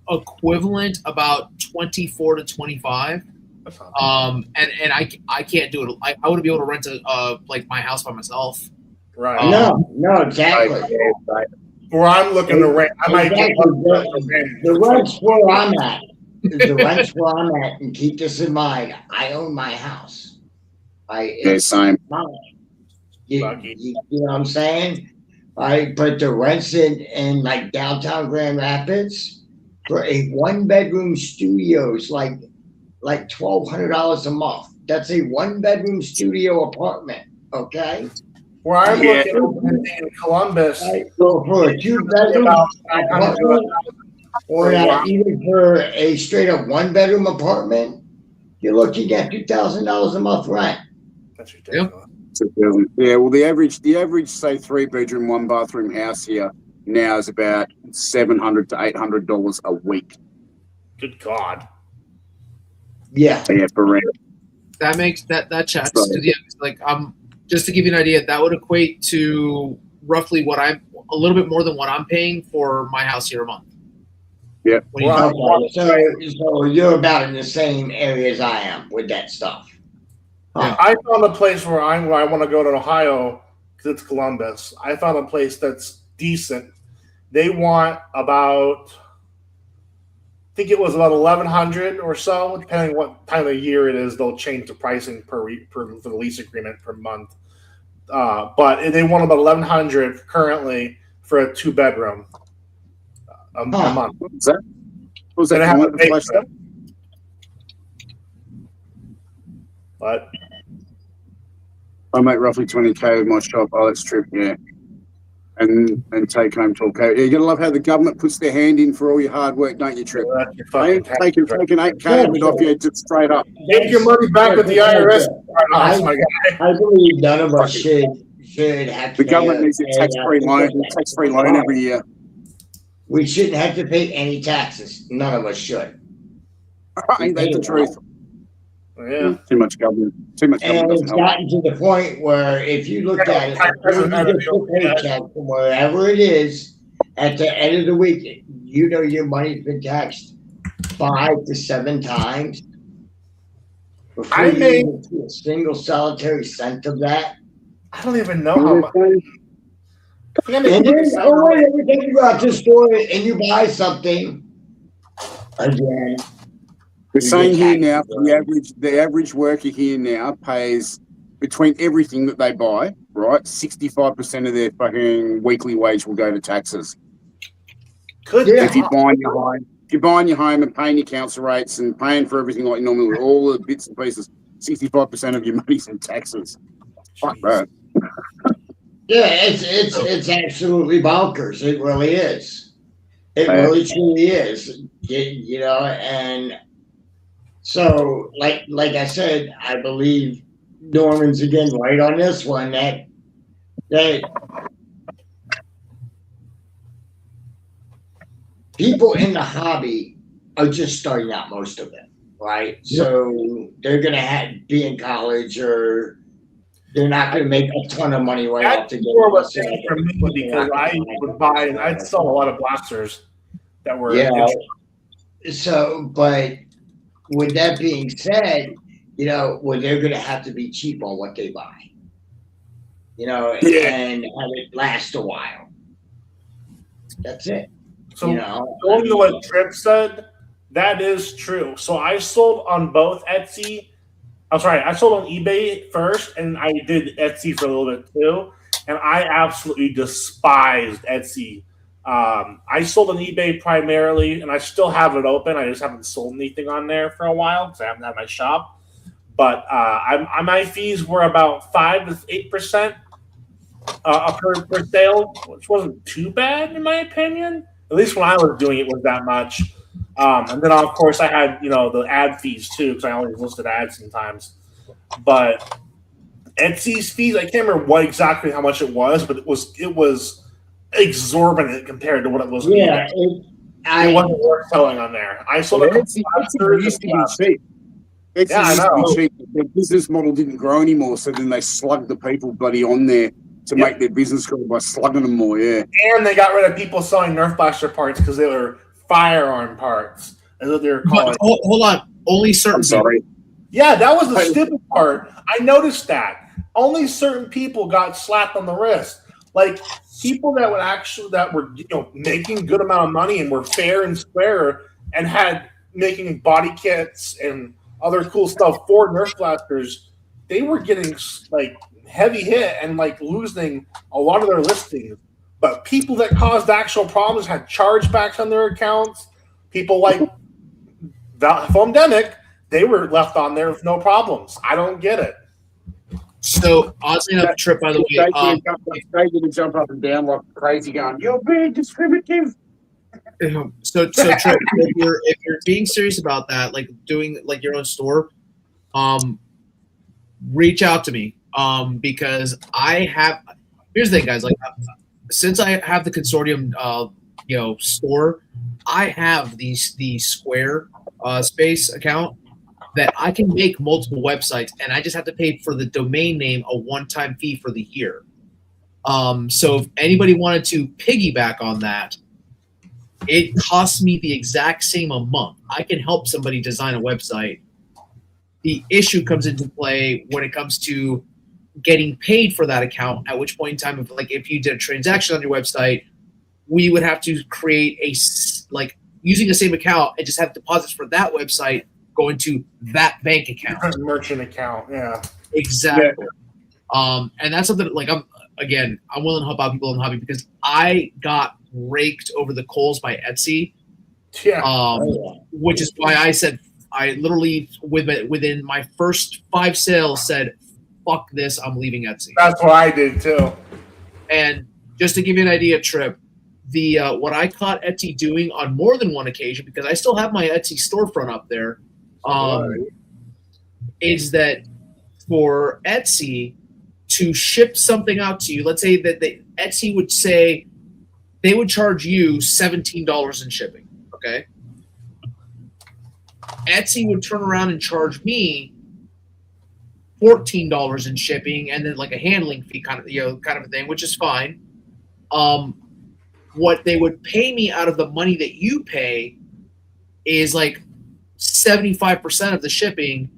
[SPEAKER 4] equivalent about 24 to 25. And I can't do it. I wouldn't be able to rent like my house by myself.
[SPEAKER 3] Right.
[SPEAKER 2] No, exactly.
[SPEAKER 8] Right.
[SPEAKER 3] Where I'm looking to rent, I might get
[SPEAKER 2] the rent's where I'm at. The rent's where I'm at, and keep this in mind. I own my house.
[SPEAKER 8] Same.
[SPEAKER 2] You know what I'm saying? But the rents in like downtown Grand Rapids for a 1-bedroom studio is like $1,200 a month. That's a 1-bedroom studio apartment. Okay.
[SPEAKER 3] Where I'm looking in Columbus.
[SPEAKER 2] So for a 2-bedroom apartment, or even for a straight up 1-bedroom apartment, you're looking at $2,000 a month rent.
[SPEAKER 3] That's ridiculous.
[SPEAKER 8] Yeah, well, the average, say 3-bedroom, 1-bathroom house here now is about $700 to $800 a week.
[SPEAKER 3] Good God.
[SPEAKER 2] Yeah.
[SPEAKER 8] For rent.
[SPEAKER 4] That makes that checks. Just to give you an idea, that would equate to roughly a little bit more than what I'm paying for my house here a month.
[SPEAKER 8] Yeah.
[SPEAKER 2] So you're about in the same area as I am with that stuff.
[SPEAKER 3] Yeah. I found a place where I want to go to Ohio because it's Columbus. I found a place that's decent. They want about, I think it was about $1,100 or so, depending what time of year it is. They'll change the pricing for the lease agreement per month. But they want about $1,100 currently for a 2-bedroom a month.
[SPEAKER 8] What was that?
[SPEAKER 3] But
[SPEAKER 8] I make roughly $20K with my shop. Oh, that's true. Yeah. and take home talk. You're gonna love how the government puts their hand in for all your hard work, don't you, Trip?
[SPEAKER 3] Well, that's your fucking tax
[SPEAKER 8] Taking
[SPEAKER 3] right.
[SPEAKER 8] 8K of it off you just straight up.
[SPEAKER 3] Get your money back with the IRS.
[SPEAKER 2] I,
[SPEAKER 3] My guy.
[SPEAKER 2] I believe none of us should have to
[SPEAKER 8] The government needs a tax-free loan every year.
[SPEAKER 2] We shouldn't have to pay any taxes. None of us should.
[SPEAKER 8] Ain't that the truth?
[SPEAKER 3] Yeah.
[SPEAKER 8] Too much government. Too much government
[SPEAKER 2] And it's
[SPEAKER 8] doesn't help.
[SPEAKER 2] gotten to the point where if you look at it, if you get your paycheck from wherever it is, at the end of the week, you know your money's been taxed 5 to 7 times. Before
[SPEAKER 3] I
[SPEAKER 2] you
[SPEAKER 3] made-
[SPEAKER 2] even see a single solitary cent of that.
[SPEAKER 3] I don't even know how much.
[SPEAKER 2] And then, oh wait, every time you go out to the store and you buy something, again,
[SPEAKER 8] We're saying here now, the average worker here now pays between everything that they buy, right? 65% of their fucking weekly wage will go to taxes.
[SPEAKER 3] Good.
[SPEAKER 2] Yeah.
[SPEAKER 8] If you're buying your home and paying your council rates and paying for everything like you normally would, all the bits and pieces, 65% of your money's in taxes. Fuck that.
[SPEAKER 2] yeah, it's absolutely bonkers. It really is. It really truly is. You know, and so like I said, I believe Norman's again right on this one that people in the hobby are just starting out, most of them, right? So they're gonna be in college, or they're not gonna make a ton of money right off
[SPEAKER 3] That's
[SPEAKER 2] the
[SPEAKER 3] more of a
[SPEAKER 2] gate.
[SPEAKER 3] thing for me because I would buy, and I'd sell a lot of blasters that were.
[SPEAKER 2] Yeah. So, but with that being said, you know, well, they're going to have to be cheap on what they buy, you know, and have it last a while. That's it.
[SPEAKER 3] So,
[SPEAKER 2] you know,
[SPEAKER 3] going to what Trip said, that is true. So I sold on both Etsy. I'm sorry, I sold on eBay first, and I did Etsy for a little bit too. And I absolutely despised Etsy. I sold on eBay primarily, and I still have it open. I just haven't sold anything on there for a while because I haven't had my shop. But my fees were about 5 to 8% per sale, which wasn't too bad in my opinion. At least when I was doing it was that much. And then of course I had the ad fees too because I always listed ads sometimes. But Etsy's fees, I can't remember how much it was, but it was exorbitant compared to what it was.
[SPEAKER 2] yeah,
[SPEAKER 3] it wasn't worth selling on there. I sold it.
[SPEAKER 8] Etsy used to be cheap. Etsy used to be cheap. Their business model didn't grow anymore, so then they slugged the people bloody on there to make their business grow by slugging them more. Yeah,
[SPEAKER 3] and they got rid of people selling Nerf blaster parts because they were firearm parts, as what they were calling.
[SPEAKER 4] But hold on, only certain.
[SPEAKER 8] I'm sorry.
[SPEAKER 3] Yeah, that was the stupid part. I noticed that only certain people got slapped on the wrist. Like people that were making good amount of money and were fair and square and had making body kits and other cool stuff for Nerf blasters, they were getting like heavy hit and like losing a lot of their listings. But people that caused actual problems had chargebacks on their accounts. People like Foamdemic, they were left on there with no problems. I don't get it.
[SPEAKER 4] So, oddly enough, Trip, by the way,
[SPEAKER 8] They didn't jump up and down like crazy, going, "You're being discriminative."
[SPEAKER 4] so Trip, if you're being serious about that, like doing like your own store, reach out to me, because I have. Here's the thing, guys. Like, since I have the consortium, store, I have the Square Space account that I can make multiple websites, and I just have to pay for the domain name a one-time fee for the year. So if anybody wanted to piggyback on that, it costs me the exact same a month. I can help somebody design a website. The issue comes into play when it comes to getting paid for that account, at which point in time, if you did a transaction on your website, we would have to create using the same account and just have deposits for that website go into that bank account.
[SPEAKER 3] Merchant account, yeah.
[SPEAKER 4] Exactly. Yeah. And that's something I'm willing to help out people in the hobby because I got raked over the coals by Etsy.
[SPEAKER 3] Yeah.
[SPEAKER 4] Which is why I said I literally within my first 5 sales said, "Fuck this! I'm leaving Etsy."
[SPEAKER 3] That's what I did too.
[SPEAKER 4] And just to give you an idea, Trip, the what I caught Etsy doing on more than one occasion, because I still have my Etsy storefront up there, is that for Etsy to ship something out to you, let's say that Etsy would say they would charge you $17 in shipping, okay? Etsy would turn around and charge me $14 in shipping and then like a handling fee kind of a thing, which is fine. What they would pay me out of the money that you pay is like 75% of the shipping.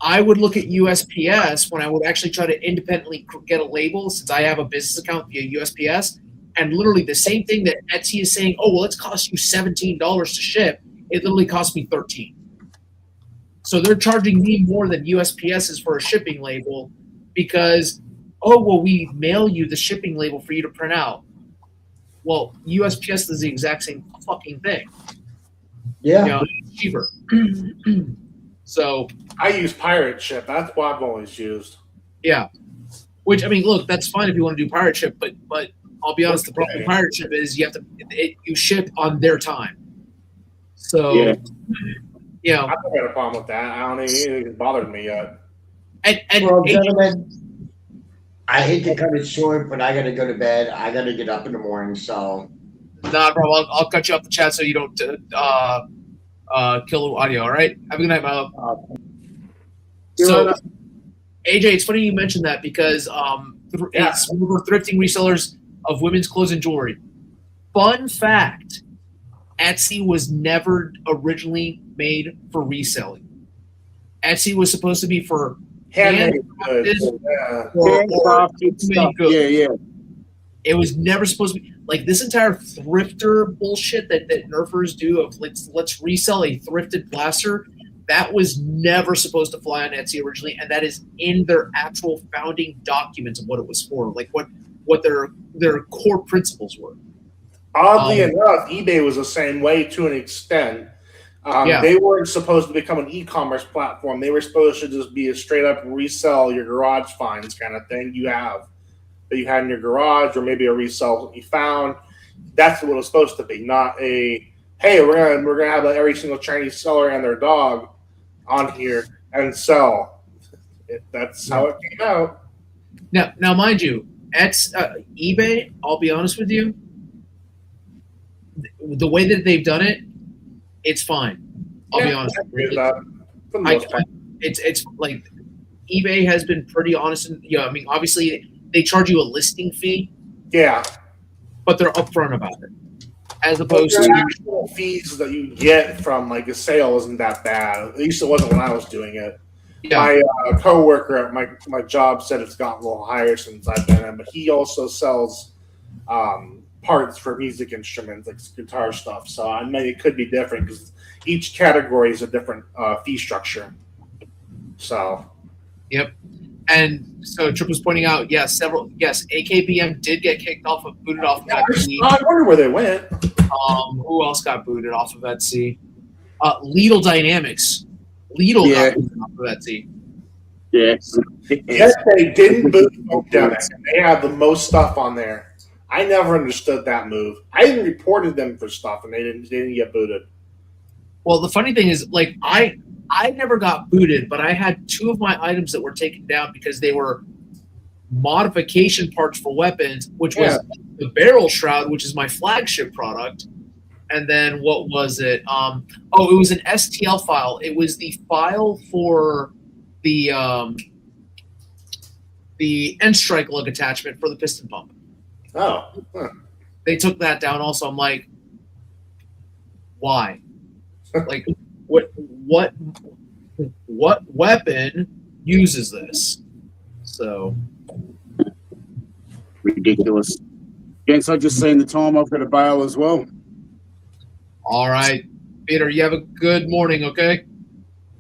[SPEAKER 4] I would look at USPS when I would actually try to independently get a label, since I have a business account via USPS, and literally the same thing that Etsy is saying, oh, well, it's cost you $17 to ship. It literally cost me $13. So they're charging me more than USPS is for a shipping label because, oh, well, we mail you the shipping label for you to print out. Well, USPS does the exact same fucking thing.
[SPEAKER 2] Yeah.
[SPEAKER 4] Cheaper. So
[SPEAKER 3] I use Pirate Ship. That's what I've always used.
[SPEAKER 4] Yeah. Which, I mean, look, that's fine if you want to do Pirate Ship, but I'll be honest, the problem with Pirate Ship is you ship on their time. So,
[SPEAKER 3] I don't have a problem with that. I don't think anything's bothered me yet.
[SPEAKER 2] Well, gentlemen, I hate to cut it short, but I got to go to bed. I got to get up in the morning, so.
[SPEAKER 4] Not a problem. I'll cut you off the chat so you don't kill the audio, all right? Have a good night, Milo. So, AJ, it's funny you mentioned that because it's we're thrifting resellers of women's clothes and jewelry. Fun fact, Etsy was never originally made for reselling. Etsy was supposed to be for handcrafted
[SPEAKER 8] stuff. Yeah.
[SPEAKER 4] It was never supposed to be like this entire thrifter bullshit that nerfers do of let's resell a thrifted blaster. That was never supposed to fly on Etsy originally, and that is in their actual founding documents of what it was for, like what their core principles were.
[SPEAKER 3] Oddly enough, eBay was the same way to an extent. They weren't supposed to become an e-commerce platform. They were supposed to just be a straight-up resell your garage finds kind of thing that you had in your garage, or maybe a resell that you found. That's what it was supposed to be, not a, hey, we're gonna have every single Chinese seller and their dog on here and sell. That's how it came out.
[SPEAKER 4] Now, mind you, eBay, I'll be honest with you, the way that they've done it, it's fine. I'll be honest with you. It's like eBay has been pretty honest. And, I mean, obviously they charge you a listing fee.
[SPEAKER 3] Yeah.
[SPEAKER 4] But they're upfront about it. As opposed to
[SPEAKER 3] actual fees that you get from like a sale isn't that bad. At least it wasn't when I was doing it. Yeah. My coworker at my job said it's gotten a little higher since I've been in, but he also sells parts for music instruments, like guitar stuff. So I mean, it could be different because each category is a different fee structure. So. Yep.
[SPEAKER 4] And so Trip was pointing out, AKBM did get kicked off of booted off of Etsy.
[SPEAKER 3] I wonder where they went.
[SPEAKER 4] Who else got booted off of Etsy? Lidl Dynamics. Lidl got booted off of Etsy.
[SPEAKER 8] Yes.
[SPEAKER 3] Yes, they didn't boot them. They have the most stuff on there. I never understood that move. I even reported them for stuff, and they didn't get booted.
[SPEAKER 4] Well, the funny thing is, like, I never got booted, but I had two of my items that were taken down because they were modification parts for weapons, which was the barrel shroud, which is my flagship product. And then what was it? It was an STL file. It was the file for the end strike lug attachment for the piston pump.
[SPEAKER 3] Oh. Huh.
[SPEAKER 4] They took that down also. I'm like, why? Like, what weapon uses this? So
[SPEAKER 8] ridiculous. Gents, I just seen the time. I've got a bail as well.
[SPEAKER 4] All right, Peter, you have a good morning, okay?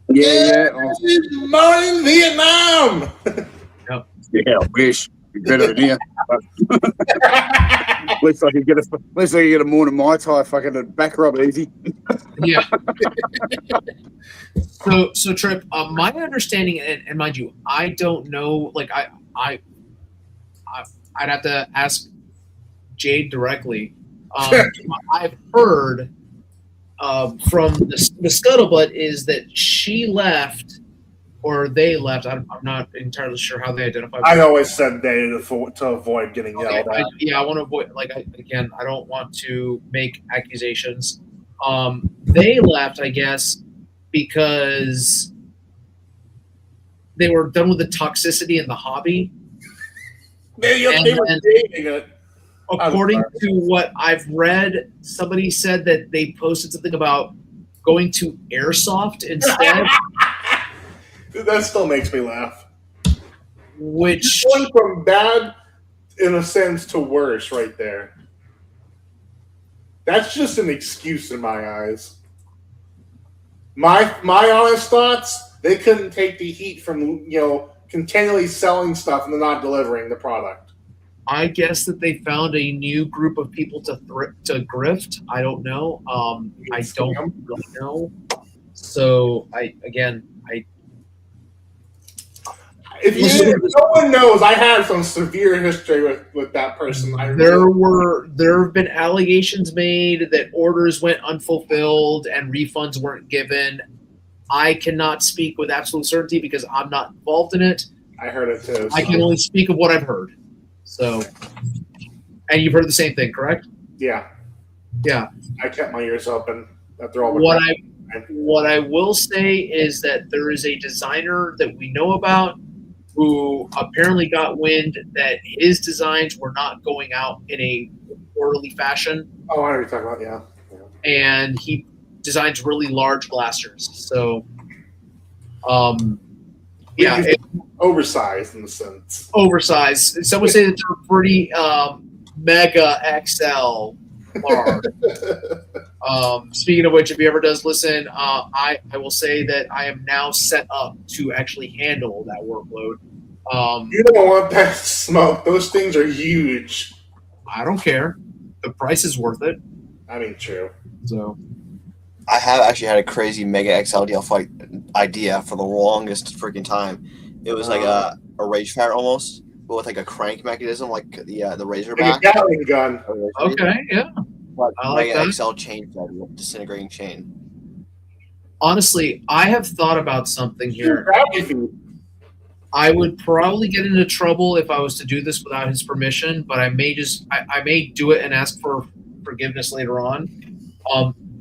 [SPEAKER 8] Yeah.
[SPEAKER 3] Morning, Vietnam.
[SPEAKER 8] Yep. Yeah, I wish. Be better than here. At least I can get a morning Mai Tai fucking back rub easy.
[SPEAKER 4] Yeah. So Trip, my understanding, and mind you, I don't know. Like I'd have to ask Jade directly. I've heard from the scuttlebutt is that she left or they left. I'm not entirely sure how they identified.
[SPEAKER 3] I always said they to avoid getting yelled at.
[SPEAKER 4] I want to avoid. I don't want to make accusations. They left, I guess, because they were done with the toxicity in the hobby.
[SPEAKER 3] They were dating it.
[SPEAKER 4] According to what I've read, somebody said that they posted something about going to airsoft instead.
[SPEAKER 3] That still makes me laugh.
[SPEAKER 4] Which
[SPEAKER 3] going from bad, in a sense, to worse, right there. That's just an excuse in my eyes. My honest thoughts: they couldn't take the heat from continually selling stuff and then not delivering the product.
[SPEAKER 4] I guess that they found a new group of people to grift. I don't know. I don't really know. So
[SPEAKER 3] if no one knows, I had some severe history with that person.
[SPEAKER 4] There have been allegations made that orders went unfulfilled and refunds weren't given. I cannot speak with absolute certainty because I'm not involved in it.
[SPEAKER 3] I heard it too.
[SPEAKER 4] I can only speak of what I've heard. So, and you've heard the same thing, correct?
[SPEAKER 3] Yeah.
[SPEAKER 4] Yeah.
[SPEAKER 3] I kept my ears open after all.
[SPEAKER 4] What I will say is that there is a designer that we know about who apparently got wind that his designs were not going out in a orderly fashion.
[SPEAKER 3] Oh, I know what you're talking about. Yeah.
[SPEAKER 4] And he designs really large blasters. So,
[SPEAKER 3] oversized in the sense.
[SPEAKER 4] Oversized. Some would say that they're pretty mega XL large. Speaking of which, if he ever does listen, I will say that I am now set up to actually handle that workload.
[SPEAKER 3] You don't want that smoke. Those things are huge.
[SPEAKER 4] I don't care. The price is worth it.
[SPEAKER 3] I mean, true.
[SPEAKER 4] So,
[SPEAKER 6] I have actually had a crazy Mega XL fight idea for the longest freaking time. It was like a rage fire almost, but with like a crank mechanism, like the Razorback.
[SPEAKER 3] Like a Gatling gun.
[SPEAKER 4] Okay, yeah.
[SPEAKER 6] But
[SPEAKER 4] I like
[SPEAKER 6] Mega
[SPEAKER 4] that.
[SPEAKER 6] XL chain with disintegrating chain.
[SPEAKER 4] Honestly, I have thought about something here. I would probably get into trouble if I was to do this without his permission, but I may do it and ask for forgiveness later on.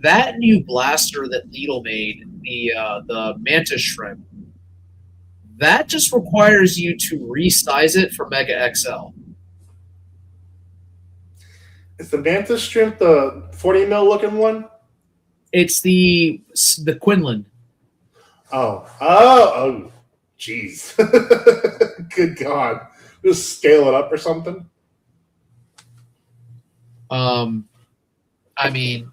[SPEAKER 4] That new blaster that Lidl made, the Mantis Shrimp, that just requires you to resize it for Mega XL.
[SPEAKER 3] Is the Mantis Shrimp the 40 mil looking one?
[SPEAKER 4] It's the Quinlan.
[SPEAKER 3] Oh, jeez. Good God. Just scale it up or something?
[SPEAKER 4] I mean,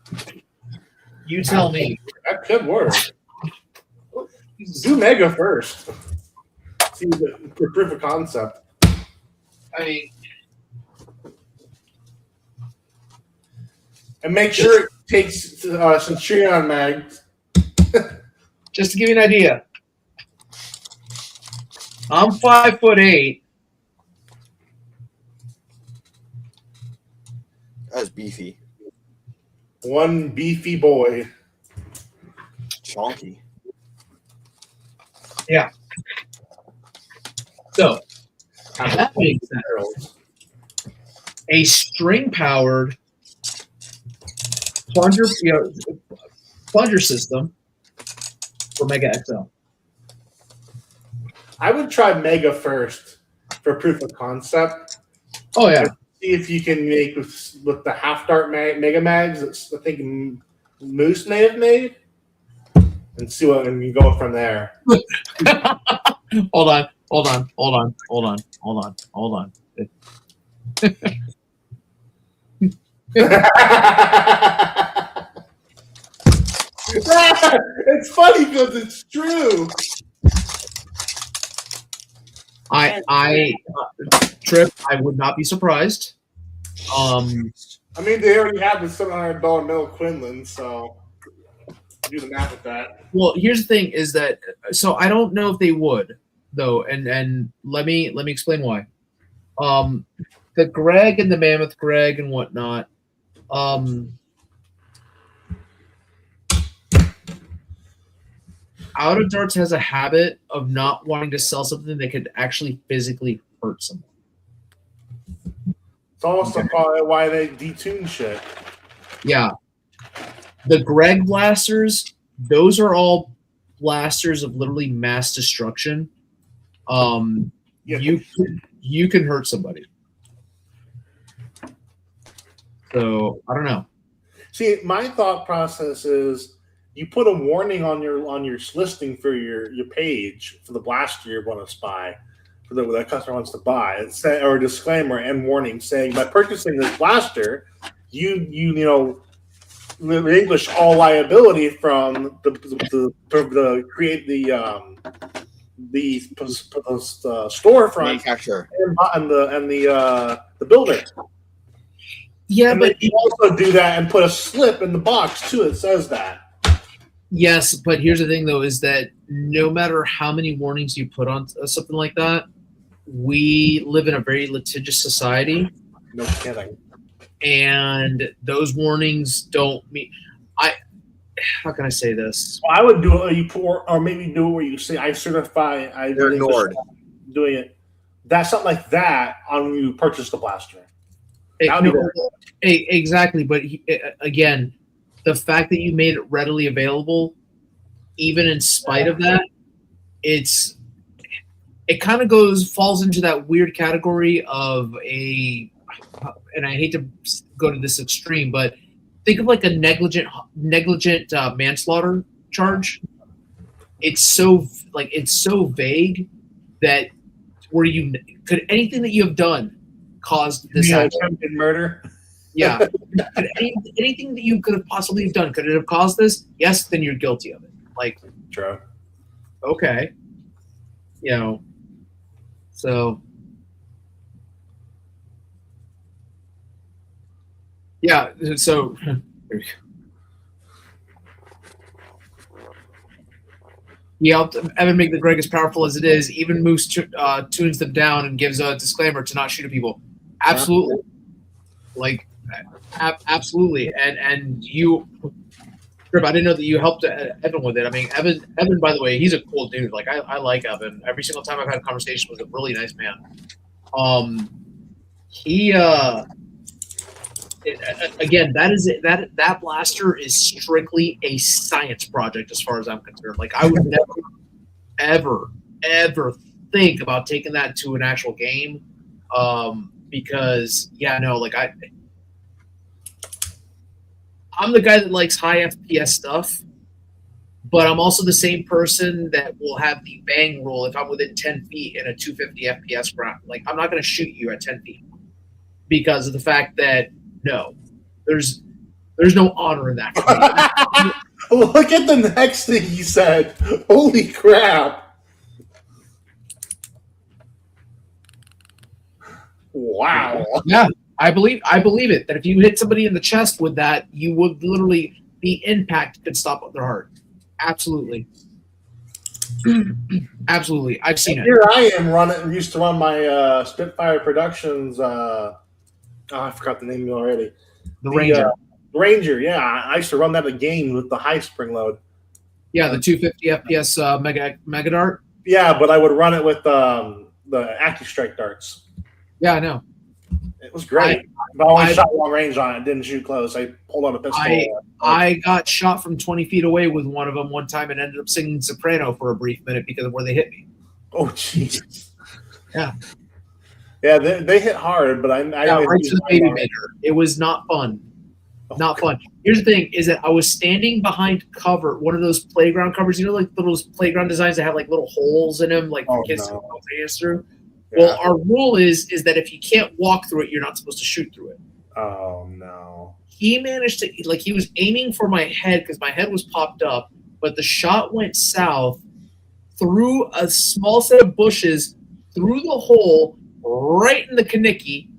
[SPEAKER 4] you tell me.
[SPEAKER 3] That could work. Do Mega first. See the proof of concept.
[SPEAKER 4] I mean,
[SPEAKER 3] and make sure it takes Centurion mags.
[SPEAKER 4] just to give you an idea, I'm 5'8".
[SPEAKER 6] That's beefy.
[SPEAKER 3] One beefy boy.
[SPEAKER 6] Chonky.
[SPEAKER 4] Yeah. So, that being said, a string-powered plunger system for Mega XL.
[SPEAKER 3] I would try Mega first for proof of concept.
[SPEAKER 4] Oh yeah.
[SPEAKER 3] See if you can make with the half dart Mega Mags. That's, I think Moose may have made, and see what and you go from there.
[SPEAKER 4] Hold on.
[SPEAKER 3] It's funny because it's true.
[SPEAKER 4] Trip, I would not be surprised.
[SPEAKER 3] I mean, they already have the $700 mill Quinlan, so do the math with that.
[SPEAKER 4] Well, here's the thing: is that so I don't know if they would though, and let me explain why. the Greg and the Mammoth Greg and whatnot. Out of Darts has a habit of not wanting to sell something that could actually physically hurt someone.
[SPEAKER 3] It's also probably why they detune shit.
[SPEAKER 4] Yeah. The Greg blasters, those are all blasters of literally mass destruction. You can hurt somebody. So I don't know.
[SPEAKER 3] See, my thought process is you put a warning on your listing for your page for the blaster you want to spy, for the customer wants to buy, or a disclaimer and warning saying by purchasing this blaster, you relinquish all liability from the storefront
[SPEAKER 6] Manufacturer
[SPEAKER 3] and the builder.
[SPEAKER 4] Yeah,
[SPEAKER 3] and
[SPEAKER 4] but
[SPEAKER 3] you also do that and put a slip in the box too. It says that.
[SPEAKER 4] Yes, but here's the thing, though, is that no matter how many warnings you put on something like that, we live in a very litigious society.
[SPEAKER 3] No kidding.
[SPEAKER 4] And those warnings don't mean how can I say this?
[SPEAKER 3] Well, I would do it. Or maybe do it where you say, "I certify."
[SPEAKER 6] They're ignored.
[SPEAKER 3] Doing it. That's something like that on when you purchase the blaster.
[SPEAKER 4] Exactly, but again, the fact that you made it readily available, even in spite of that, it kind of falls into that weird category of and I hate to go to this extreme, but think of like a negligent manslaughter charge. It's so vague that could anything that you have done caused this
[SPEAKER 3] attempted murder?
[SPEAKER 4] Yeah. Anything that you could have possibly have done, could it have caused this? Yes, then you're guilty of it. Like,
[SPEAKER 3] true.
[SPEAKER 4] Okay. So yeah, so he helped Evan make the Greg as powerful as it is. Even Moose tunes them down and gives a disclaimer to not shoot at people. Absolutely. Like, absolutely. And you, Trip, I didn't know that you helped Evan with it. I mean, Evan, by the way, he's a cool dude. Like, I like Evan. Every single time I've had a conversation with a really nice man. Again, that blaster is strictly a science project as far as I'm concerned. Like, I would never, ever think about taking that to an actual game. Because I'm the guy that likes high FPS stuff, but I'm also the same person that will have the bang rule if I'm within 10 feet in a 250 FPS ground. Like, I'm not going to shoot you at 10 feet because of the fact that there's no honor in that.
[SPEAKER 3] Look at the next thing he said. Holy crap. Wow.
[SPEAKER 4] Yeah, I believe it. That if you hit somebody in the chest with that, you would literally the impact could stop their heart. Absolutely. Absolutely. I've seen it.
[SPEAKER 3] Here I am used to run my Spitfire Productions I forgot the name already.
[SPEAKER 4] The Ranger.
[SPEAKER 3] Ranger, yeah. I used to run that a game with the high spring load.
[SPEAKER 4] Yeah, the 250 FPS Mega Dart.
[SPEAKER 3] Yeah, but I would run it with the AccuStrike darts.
[SPEAKER 4] Yeah, I know.
[SPEAKER 3] It was great. I always shot long range on it. Didn't shoot close. I pulled out a pistol.
[SPEAKER 4] I got shot from 20 feet away with one of them one time and ended up singing soprano for a brief minute because of where they hit me.
[SPEAKER 3] Oh, jeez.
[SPEAKER 4] Yeah.
[SPEAKER 3] Yeah, they hit hard, but I
[SPEAKER 4] right to the baby maker. It was not fun. Not fun. Here's the thing: is that I was standing behind cover, one of those playground covers. You know, like those playground designs that have like little holes in them, like for kids to go through. Yeah. Well, our rule is that if you can't walk through it, you're not supposed to shoot through it.
[SPEAKER 3] Oh no!
[SPEAKER 4] He managed to he was aiming for my head because my head was popped up, but the shot went south through a small set of bushes, through the hole. Right in the Kaniki.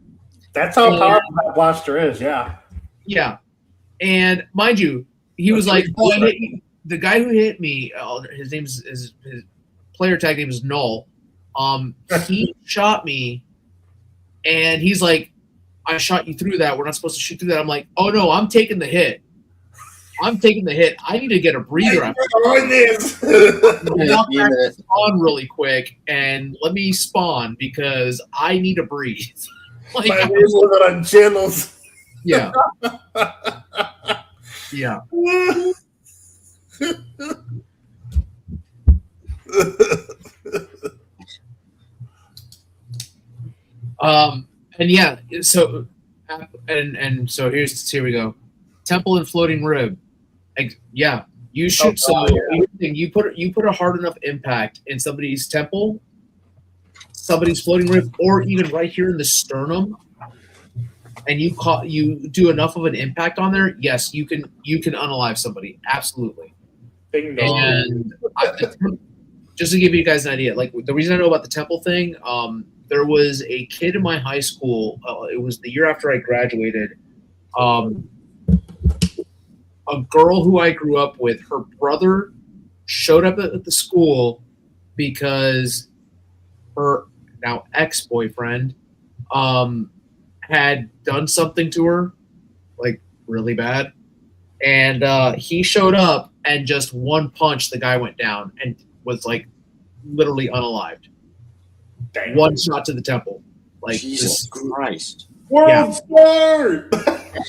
[SPEAKER 3] That's how powerful that blaster is, yeah.
[SPEAKER 4] Yeah. And mind you, he was like, the guy who hit me, his player tag name is Null. He shot me And he's like, I shot you through that. We're not supposed to shoot through that. I'm like, oh no, I'm taking the hit. I need to get a breather.
[SPEAKER 3] On this.
[SPEAKER 4] Spawn really quick and let me spawn because I need to breathe. Like,
[SPEAKER 3] My name's living on channels.
[SPEAKER 4] Yeah. Yeah. And yeah, so here we go. Temple and floating rib. Yeah, you shoot. You put a hard enough impact in somebody's temple, somebody's floating rib, or even right here in the sternum, and you do enough of an impact on there. Yes, you can unalive somebody. Absolutely. And just to give you guys an idea, like the reason I know about the temple thing, there was a kid in my high school. It was the year after I graduated. A girl who I grew up with, her brother showed up at the school because her now ex-boyfriend had done something to her, like really bad. And he showed up and just one punch, the guy went down and was like literally unalived.
[SPEAKER 3] Dang.
[SPEAKER 4] One shot to the temple. Like
[SPEAKER 6] Jesus Christ.
[SPEAKER 3] World Star!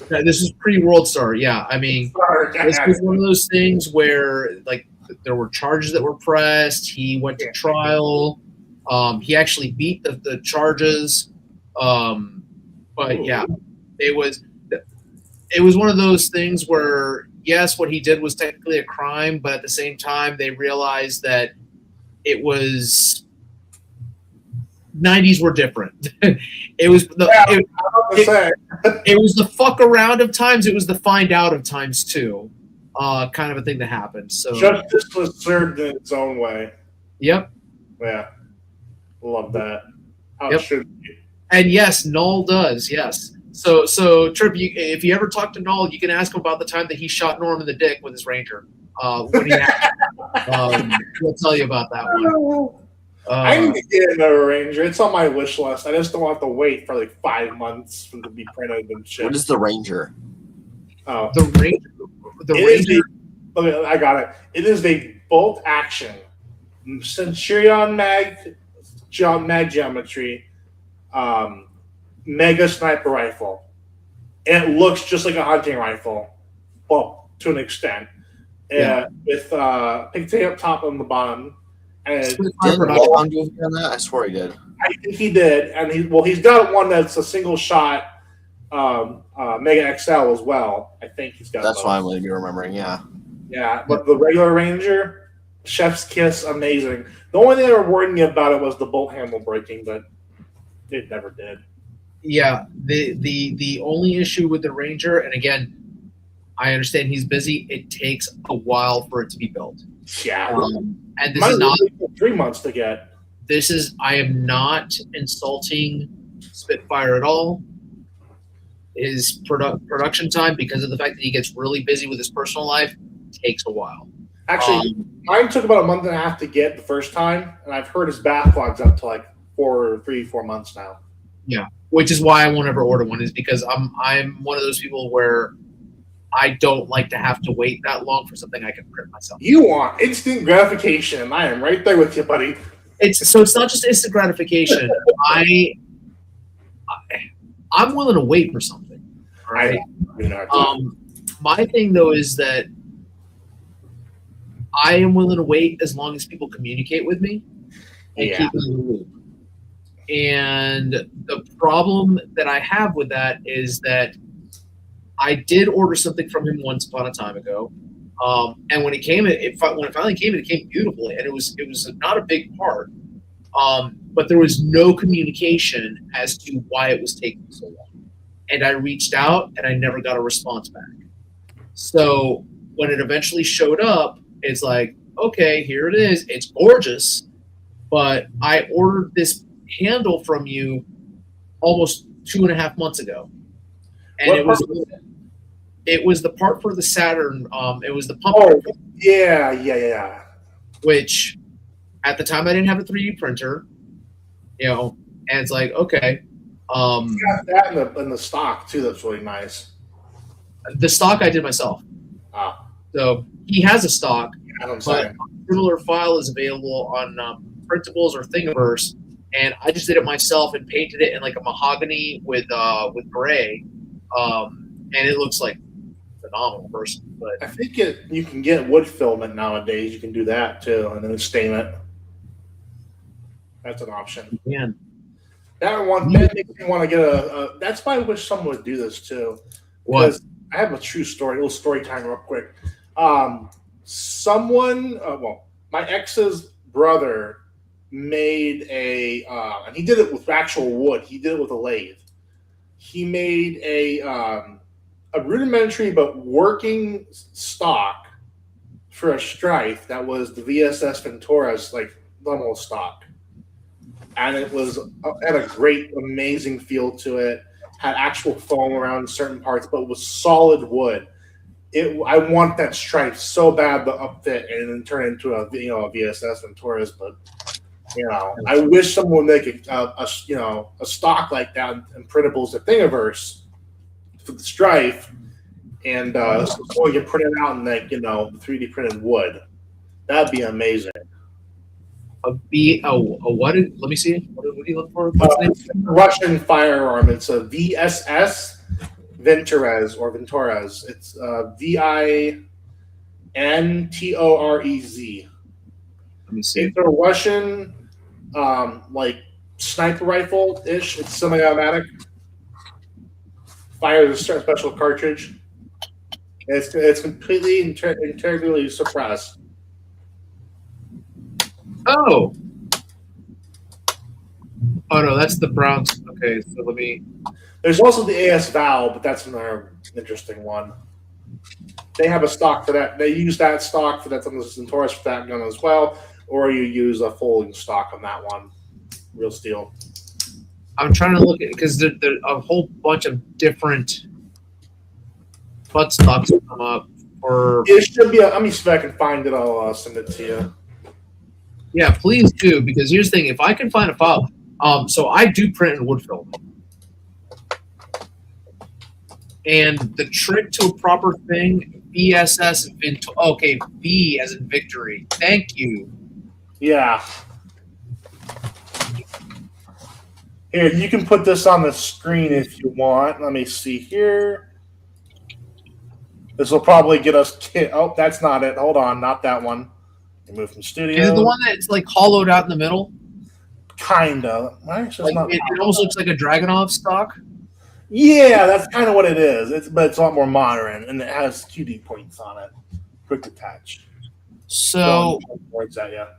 [SPEAKER 4] This is pre-World Star. Yeah, I mean, this was one of those things where like there were charges that were pressed. He went to trial. He actually beat the charges. But yeah, it was one of those things where yes, what he did was technically a crime, but at the same time they realized that it was 90s were different. It was it was the fuck around of times. It was the find out of times too, kind of a thing that happened. So
[SPEAKER 3] justice was served in its own way.
[SPEAKER 4] Yep.
[SPEAKER 3] Yeah, love that. How
[SPEAKER 4] Yep.
[SPEAKER 3] it should be.
[SPEAKER 4] And yes, Null does. Yes. So Trip, if you ever talk to Null, you can ask him about the time that he shot Norm in the dick with his Ranger. When he he'll tell you about that one.
[SPEAKER 3] I need to get another Ranger. It's on my wish list. I just don't want to wait for like 5 months for it to be printed and shit.
[SPEAKER 6] What is the Ranger?
[SPEAKER 3] Oh,
[SPEAKER 4] The Ranger.
[SPEAKER 3] Okay, I got it. It is a bolt action Centurion mag geometry mega sniper rifle. And it looks just like a hunting rifle. Well, to an extent. With pigtail up top and the bottom. And
[SPEAKER 6] Didn't Long do that? I swear he did.
[SPEAKER 3] I think he did, and he's got one that's a single shot Mega XL as well. I think he's got.
[SPEAKER 6] That's why I'm going to be remembering. Yeah.
[SPEAKER 3] Yeah, but the regular Ranger, chef's kiss, amazing. The only thing that were worrying me about it was the bolt handle breaking, but it never did.
[SPEAKER 4] Yeah, the only issue with the Ranger, and again, I understand he's busy. It takes a while for it to be built.
[SPEAKER 3] Yeah,
[SPEAKER 4] and this
[SPEAKER 3] mine
[SPEAKER 4] is not
[SPEAKER 3] 3 months to get.
[SPEAKER 4] I am not insulting Spitfire at all. His production time, because of the fact that he gets really busy with his personal life, takes a while.
[SPEAKER 3] Actually, mine took about a month and a half to get the first time, and I've heard his backlog's up to like 4 months now.
[SPEAKER 4] Yeah, which is why I won't ever order one, is because I'm one of those people where I don't like to have to wait that long for something I can print myself.
[SPEAKER 3] You want instant gratification, and I am right there with you, buddy.
[SPEAKER 4] It's not just instant gratification. I'm willing to wait for something. Right. My thing though is that I am willing to wait as long as people communicate with me and keep me in the loop. And the problem that I have with that is that I did order something from him once upon a time ago, and when it finally came, it came beautifully, and it was not a big part, but there was no communication as to why it was taking so long, and I reached out and I never got a response back. So when it eventually showed up, it's like, okay, here it is. It's gorgeous, but I ordered this handle from you almost 2.5 months ago, and it was the part for the Saturn. It was the pump.
[SPEAKER 3] Oh, yeah.
[SPEAKER 4] Which, at the time, I didn't have a 3D printer, and it's like, okay,
[SPEAKER 3] got that in the stock too. That's really nice.
[SPEAKER 4] The stock I did myself.
[SPEAKER 3] Ah,
[SPEAKER 4] So he has a stock,
[SPEAKER 3] I'm
[SPEAKER 4] but
[SPEAKER 3] sorry.
[SPEAKER 4] a similar file is available on Printables or Thingiverse, and I just did it myself and painted it in like a mahogany with gray, and it looks like phenomenal person. But
[SPEAKER 3] I think you can get wood filament nowadays. You can do that too, and then stain it. That's an option.
[SPEAKER 4] man,
[SPEAKER 3] That makes me want to get a. That's why I wish someone would do this too.
[SPEAKER 4] what?
[SPEAKER 3] Because I have a true story, a little story time, real quick. My ex's brother made and he did it with actual wood. He did it with a lathe. He made a rudimentary but working stock for a Strife that was the VSS Ventura's like normal stock, and it had a great, amazing feel to it. Had actual foam around certain parts, but was solid wood. I want that Stripe so bad to upfit and then turn it into a VSS Ventura's, but I wish someone would make a stock like that in printables at Thingiverse for the Strife, and so you can print it out in 3D printed wood. That'd be amazing.
[SPEAKER 4] What? Let me see. What are you looking for? What's the name?
[SPEAKER 3] Russian firearm. It's a VSS Venturez or Venturez. It's VINTOREZ.
[SPEAKER 4] Let me see.
[SPEAKER 3] It's a Russian like sniper rifle ish. It's semi-automatic. Fires a special cartridge. It's completely integrally suppressed.
[SPEAKER 4] Oh no, that's the Browns. Okay, so let me.
[SPEAKER 3] There's also the AS Val, but that's another interesting one. They have a stock for that. They use that stock for that on the Centaurus for that gun as well, or you use a folding stock on that one. Real steel.
[SPEAKER 4] I'm trying to look at because there's a whole bunch of different butt stocks come up for.
[SPEAKER 3] It should be. Let me see if I can find it. I'll send it to you.
[SPEAKER 4] Yeah, please do, because here's the thing: if I can find a file, so I do print in wood film, and the trick to a proper thing, VSS, okay, V as in victory. Thank you.
[SPEAKER 3] Yeah. Here, you can put this on the screen if you want. Let me see here. This will probably get us. Oh, that's not it. Hold on, not that one. Move from studio.
[SPEAKER 4] Is it the one that's like hollowed out in the middle?
[SPEAKER 3] Kinda.
[SPEAKER 4] Like, it almost looks like a Dragunov stock.
[SPEAKER 3] Yeah, that's kind of what it is. But it's a lot more modern, and it has QD points on it. Quick attach.
[SPEAKER 4] So,
[SPEAKER 3] towards that, yeah.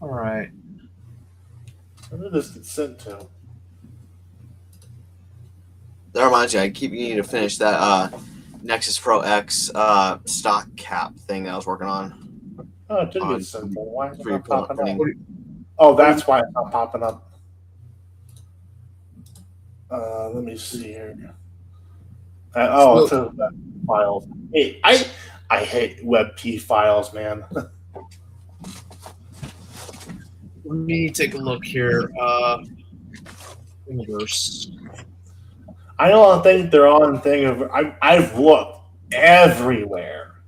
[SPEAKER 4] All right.
[SPEAKER 3] Where did this get sent to?
[SPEAKER 6] That reminds me, I keep needing to finish that Nexus Pro X stock cap thing that I was working on.
[SPEAKER 3] Oh, it did get sent. Why is it not popping up?
[SPEAKER 6] printing.
[SPEAKER 3] Oh, that's why it's not popping up. Let me see here. It says files. Hey, I hate WebP files, man.
[SPEAKER 4] Let me take a look here. Universe.
[SPEAKER 3] I don't think they're on I've looked everywhere,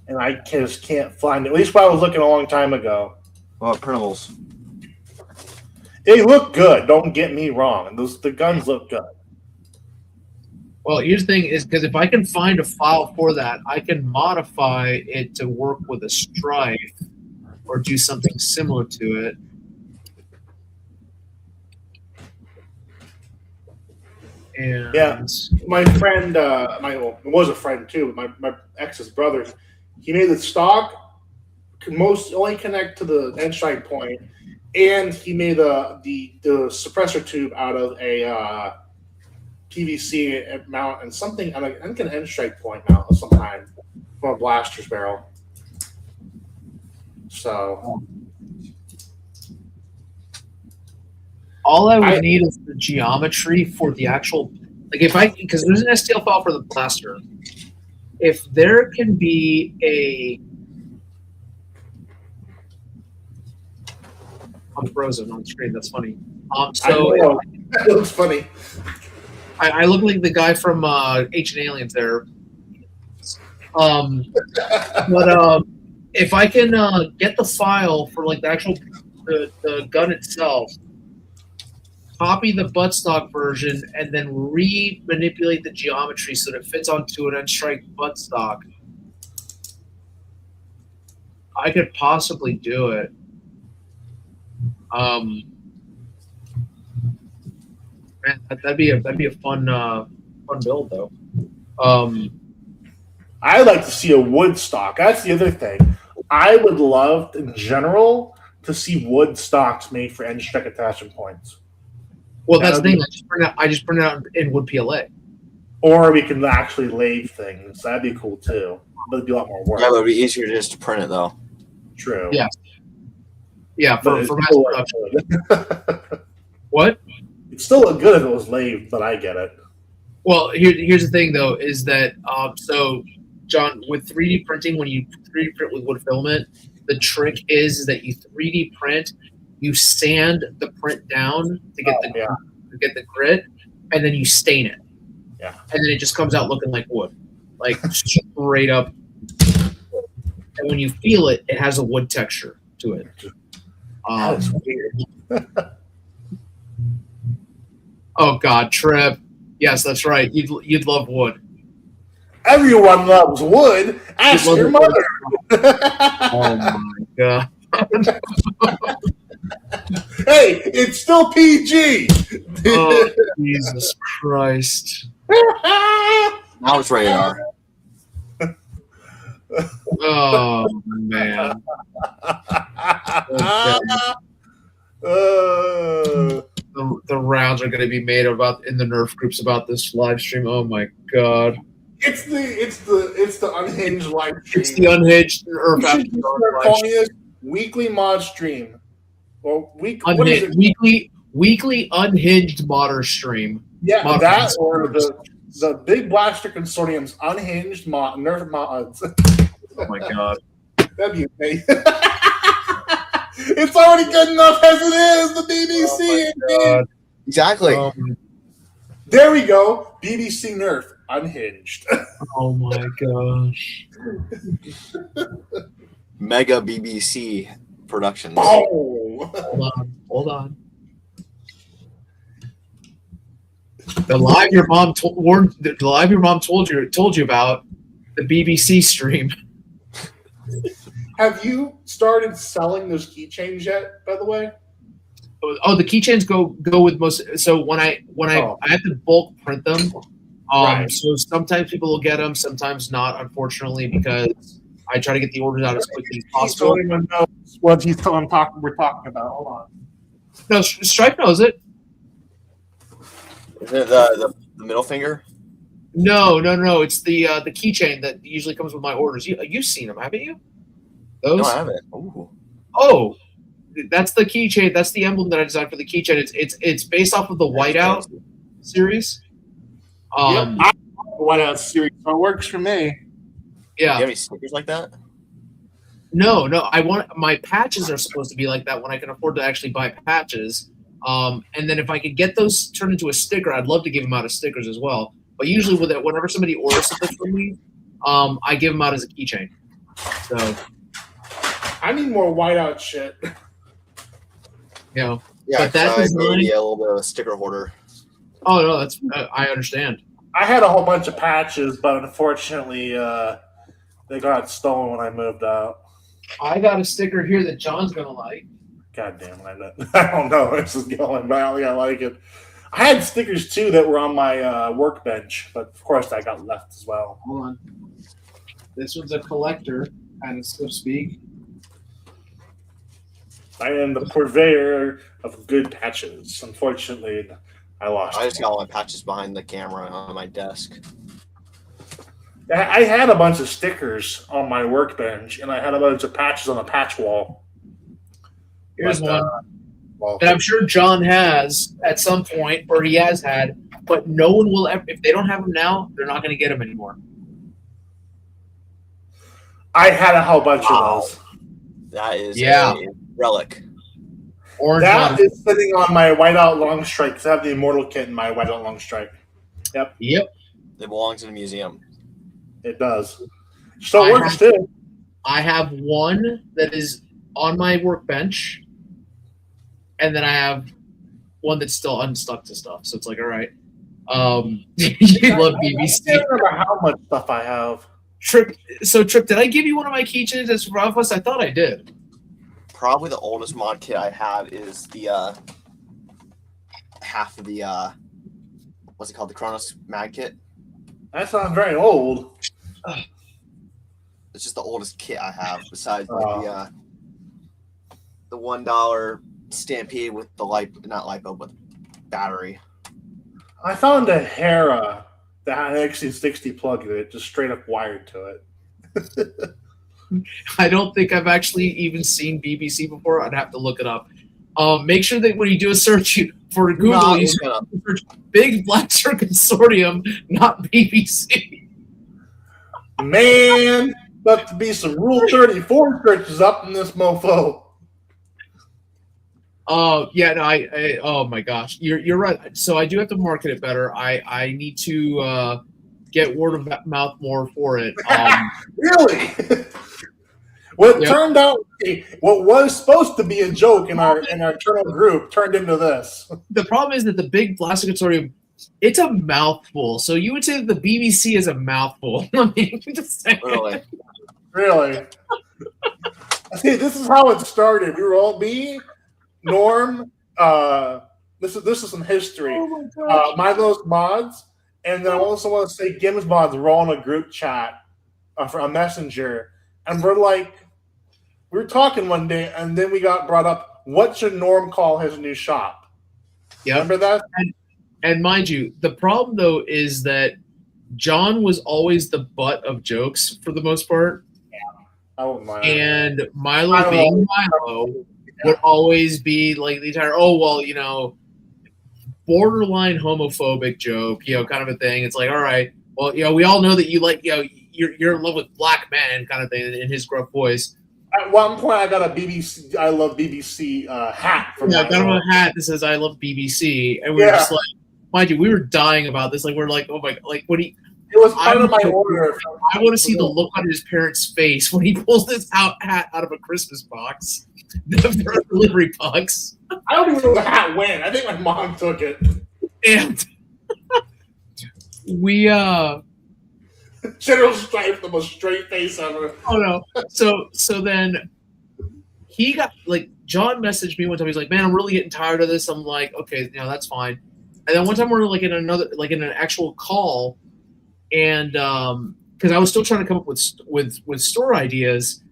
[SPEAKER 3] and I just can't find it. At least I was looking a long time ago.
[SPEAKER 6] What about printables?
[SPEAKER 3] They look good. Don't get me wrong. The guns look good.
[SPEAKER 4] Well, here's the thing: is because if I can find a file for that, I can modify it to work with a Strife or do something similar to it. And
[SPEAKER 3] yeah, my friend, it was a friend too. My ex's brother, he made the stock only connect to the end strike point, and he made the suppressor tube out of a PVC mount and something. I think an end strike point mount of some kind from a blaster's barrel. So.
[SPEAKER 4] All I would need is the geometry for the actual, because there's an STL file for the blaster. If there can be I'm frozen on screen. That's funny.
[SPEAKER 3] I
[SPEAKER 4] So
[SPEAKER 3] know. That looks funny.
[SPEAKER 4] I look like the guy from Ancient Aliens there. But if I can get the file for like the actual the gun itself, copy the buttstock version, and then re-manipulate the geometry so that it fits onto an N-Strike buttstock, I could possibly do it. Man, that'd be a fun build though.
[SPEAKER 3] I like to see a wood stock. That's the other thing. I would love, in general, to see wood stocks made for N-Strike attachment points.
[SPEAKER 4] Well, that's the thing. I just print it out in wood PLA.
[SPEAKER 3] Or we can actually lathe things. That'd be cool too. But it'd be a lot more work.
[SPEAKER 6] Yeah, but it'd be easier just to print it though.
[SPEAKER 3] True.
[SPEAKER 4] Yeah. Yeah, for mass
[SPEAKER 3] still
[SPEAKER 4] production. What?
[SPEAKER 3] It'd still look good if it was lathed, but I get it.
[SPEAKER 4] Well, here's the thing though, is that so John, with 3D printing, when you 3D print with wood filament, the trick is that you 3D print, you sand the print down to get the grit, and then you stain it.
[SPEAKER 3] Yeah.
[SPEAKER 4] And then it just comes out looking like wood, like straight up. And when you feel it, it has a wood texture to it.
[SPEAKER 3] That's weird.
[SPEAKER 4] Oh God, Trip. Yes, that's right. You'd love wood.
[SPEAKER 3] Everyone loves wood. Ask your mother.
[SPEAKER 4] Oh my God.
[SPEAKER 3] Hey, it's still PG.
[SPEAKER 4] Oh, Jesus Christ.
[SPEAKER 6] Now it's radar.
[SPEAKER 4] Oh man. The rounds are going to be made in the Nerf groups about this live stream. Oh my God.
[SPEAKER 3] It's the unhinged live stream.
[SPEAKER 4] It's the unhinged Nerf after dark live stream.
[SPEAKER 3] Weekly mod stream. Or
[SPEAKER 4] weekly unhinged modder stream.
[SPEAKER 3] Yeah,
[SPEAKER 4] mod
[SPEAKER 3] that
[SPEAKER 4] stream.
[SPEAKER 3] or the Big Blaster Consortium's unhinged Nerf mods.
[SPEAKER 4] Oh my God.
[SPEAKER 3] That'd be amazing. It's already good enough as it is. The BBC.
[SPEAKER 4] Oh
[SPEAKER 6] Exactly.
[SPEAKER 3] There we go. BBC Nerf unhinged.
[SPEAKER 4] Oh my gosh.
[SPEAKER 6] Mega BBC Productions.
[SPEAKER 3] Oh.
[SPEAKER 4] Hold on. The live your mom told you about, the BBC stream.
[SPEAKER 3] Have you started selling those keychains yet? By the way.
[SPEAKER 4] Oh, the keychains go with most. So when I have to bulk print them.
[SPEAKER 3] Right.
[SPEAKER 4] So sometimes people will get them, sometimes not. Unfortunately, because I try to get the orders out as quickly as possible.
[SPEAKER 3] Anyone knows what we're talking about? Hold on.
[SPEAKER 4] No, Stripe knows it.
[SPEAKER 6] Is it the middle finger?
[SPEAKER 4] No. It's the keychain that usually comes with my orders. You've seen them, haven't you? Those?
[SPEAKER 6] No, I haven't. Ooh.
[SPEAKER 4] Oh, that's the keychain. That's the emblem that I designed for the keychain. It's based off of the Whiteout series.
[SPEAKER 3] I like the Whiteout series, so it works for me.
[SPEAKER 4] Yeah.
[SPEAKER 6] Do you have any stickers like that?
[SPEAKER 4] No. I want my patches are supposed to be like that when I can afford to actually buy patches. And then if I could get those turned into a sticker, I'd love to give them out as stickers as well. But usually with it, whenever somebody orders something from me, I give them out as a keychain. So
[SPEAKER 3] I need more Whiteout shit.
[SPEAKER 6] Yeah,
[SPEAKER 4] but that
[SPEAKER 6] I
[SPEAKER 4] design,
[SPEAKER 6] maybe a little bit of a sticker hoarder.
[SPEAKER 4] Oh no, that's I understand.
[SPEAKER 3] I had a whole bunch of patches, but unfortunately, they got stolen when I moved out.
[SPEAKER 4] I got a sticker here that John's gonna like.
[SPEAKER 3] God damn it! I don't know where this is going, but I like it. I had stickers too that were on my workbench, but of course I got left as well.
[SPEAKER 4] Hold on. This one's a collector, kind of so to speak.
[SPEAKER 3] I am the purveyor of good patches. Unfortunately, I lost.
[SPEAKER 6] I just got all my patches behind the camera on my desk.
[SPEAKER 3] I had a bunch of stickers on my workbench, and I had a bunch of patches on the patch wall.
[SPEAKER 4] Here's one that I'm sure John has at some point, or he has had, but no one will ever. If they don't have them now, they're not going to get them anymore.
[SPEAKER 3] I had a whole bunch of those.
[SPEAKER 6] That is
[SPEAKER 4] Yeah.
[SPEAKER 6] a relic.
[SPEAKER 4] Orange
[SPEAKER 3] That
[SPEAKER 4] Mountain.
[SPEAKER 3] is sitting on my whiteout long strike because I have the Immortal kit in my whiteout long strike. Yep.
[SPEAKER 4] Yep.
[SPEAKER 6] It belongs in a museum.
[SPEAKER 3] It does. So
[SPEAKER 4] I
[SPEAKER 3] it works too.
[SPEAKER 4] I have one that is on my workbench, and then I have one that's still unstuck to stuff. So it's like, all right. You love BBC.
[SPEAKER 3] I can't remember how much stuff I have.
[SPEAKER 4] Trip, did I give you one of my keychains that's Ralphus? I thought I did.
[SPEAKER 6] Probably the oldest mod kit I have is the half of the what's it called? The Kronos mag kit.
[SPEAKER 3] That's not very old.
[SPEAKER 6] It's just the oldest kit I have, besides like the $1 Stampede with the not lipo, but battery.
[SPEAKER 3] I found a Hera that had an XC60 plug in it, just straight up wired to it.
[SPEAKER 4] I don't think I've actually even seen BBC before. I'd have to look it up. Make sure that when you do a search for Google, you search Big Blaster Consortium, not BBC.
[SPEAKER 3] Man, about to be some Rule 34 searches up in this mofo.
[SPEAKER 4] Yeah, no, I oh my gosh, you're right. So I do have to market it better. I need to get word of mouth more for it.
[SPEAKER 3] Really? What turned out, what was supposed to be a joke in our internal group turned into this.
[SPEAKER 4] The problem is that the Big Blaster Consortium, it's a mouthful. So you would say that the BBC is a mouthful. I mean, just saying.
[SPEAKER 3] Really. See, this is how it started. We were all Norm. This is some history. Milo's mods, and then I also want to say Gims mods. We're all in a group chat for a messenger, and we were talking one day, and then we got brought up. What should Norm call his new shop?
[SPEAKER 4] Yeah,
[SPEAKER 3] remember that?
[SPEAKER 4] And mind you, the problem though is that John was always the butt of jokes for the most part.
[SPEAKER 3] Yeah, I wouldn't mind.
[SPEAKER 4] And Milo being Milo would always be like the entire, borderline homophobic joke, kind of a thing. It's like, all right, well, we all know that you like, you're in love with black men kind of thing in his gruff voice.
[SPEAKER 3] At one point, I got a BBC, I love BBC hat.
[SPEAKER 4] I got him a hat that says I love BBC. And we were just like, mind you, we were dying about this. Like, we're like, oh my, like, what do you,
[SPEAKER 3] it was part of my order.
[SPEAKER 4] I want to see the look on his parents' face when he pulls this hat out of a Christmas box. The delivery box.
[SPEAKER 3] I don't even know the hat went. I think my mom took it.
[SPEAKER 4] And we
[SPEAKER 3] General Stripe, the most straight face ever.
[SPEAKER 4] Oh no. So then he got John messaged me one time. He's like, "Man, I'm really getting tired of this." I'm like, "Okay, that's fine." And then one time we're in an actual call, and because I was still trying to come up with store ideas,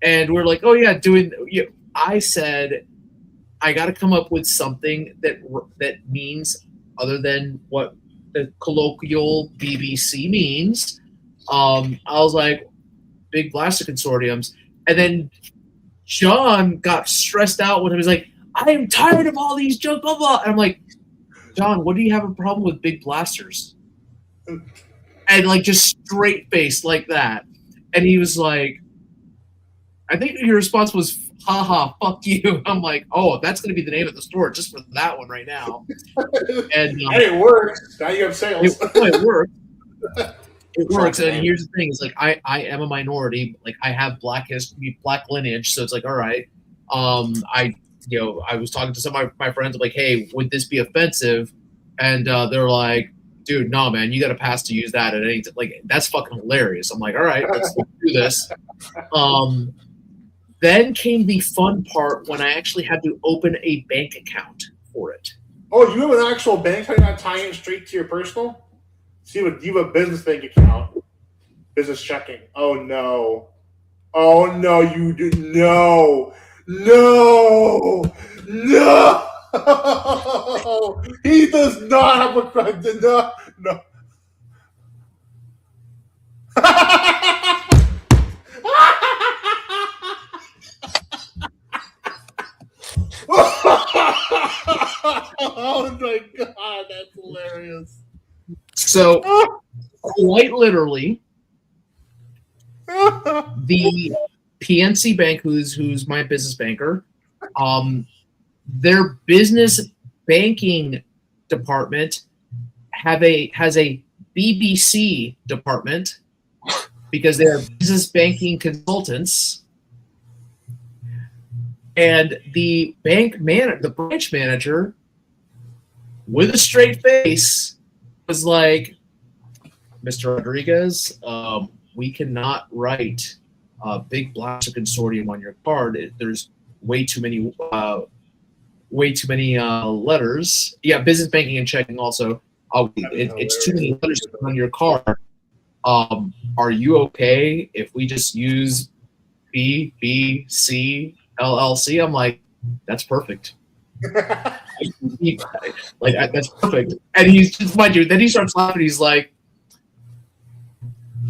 [SPEAKER 4] and we're like, "Oh yeah, I said I got to come up with something that means other than what the colloquial BBC means." I was like, Big Blaster Consortiums. And then John got stressed out when he was like, I am tired of all these jokes, blah, blah. And I'm like, John, what do you have a problem with big blasters? And just straight face like that. And he was like, I think your response was, haha, fuck you. I'm like, oh, that's going to be the name of the store just for that one right now. And
[SPEAKER 3] hey, it works. Now you have sales.
[SPEAKER 4] It works. It works. And here's the thing: it's like I am a minority. Like I have black history, black lineage. So it's like, all right. I was talking to some of my friends. I'm like, hey, would this be offensive? And they're like, dude, no, man, you got to pass to use that at any. That's fucking hilarious. I'm like, all right, let's do this. Then came the fun part when I actually had to open a bank account for it.
[SPEAKER 3] Oh, you have an actual bank account, not tying it straight to your personal? So you have a business bank account, business checking. Oh no! Oh no! You do no! He does not have a credit. No. Oh my god, that's hilarious.
[SPEAKER 4] So, quite literally, the PNC Bank, who's my business banker, their business banking department has a BBC department because they are business banking consultants. And the branch manager, with a straight face, was like, "Mr. Rodriguez, we cannot write Big Blaster Consortium on your card. There's way too many letters. Yeah, business banking and checking also. It's too many letters on your card. Are you okay if we just use BBC LLC?" I'm like, "That's perfect." That's perfect. And he's just, mind you, then he starts laughing. He's like,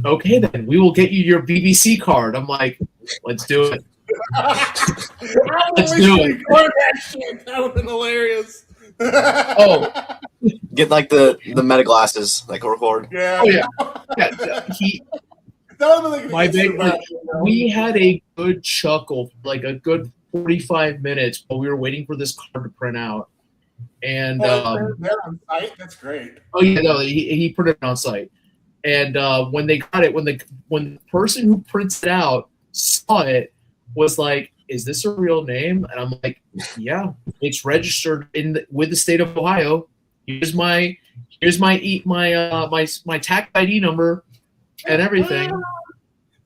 [SPEAKER 4] "Okay, then we will get you your BBC card." I'm like, "Let's do it." Let's do it.
[SPEAKER 3] That would have been hilarious.
[SPEAKER 4] Oh,
[SPEAKER 6] Get like the meta glasses, like a record.
[SPEAKER 3] Yeah.
[SPEAKER 4] oh yeah. We had a good chuckle, like a good 45 minutes while we were waiting for this card to print out. And
[SPEAKER 3] they're on site. That's great.
[SPEAKER 4] oh yeah, no, he printed it on site. And when they got it, when the person who prints it out saw it, was like, "Is this a real name?" And I'm like, "Yeah, it's registered with the state of Ohio. Here's my tax ID number and everything."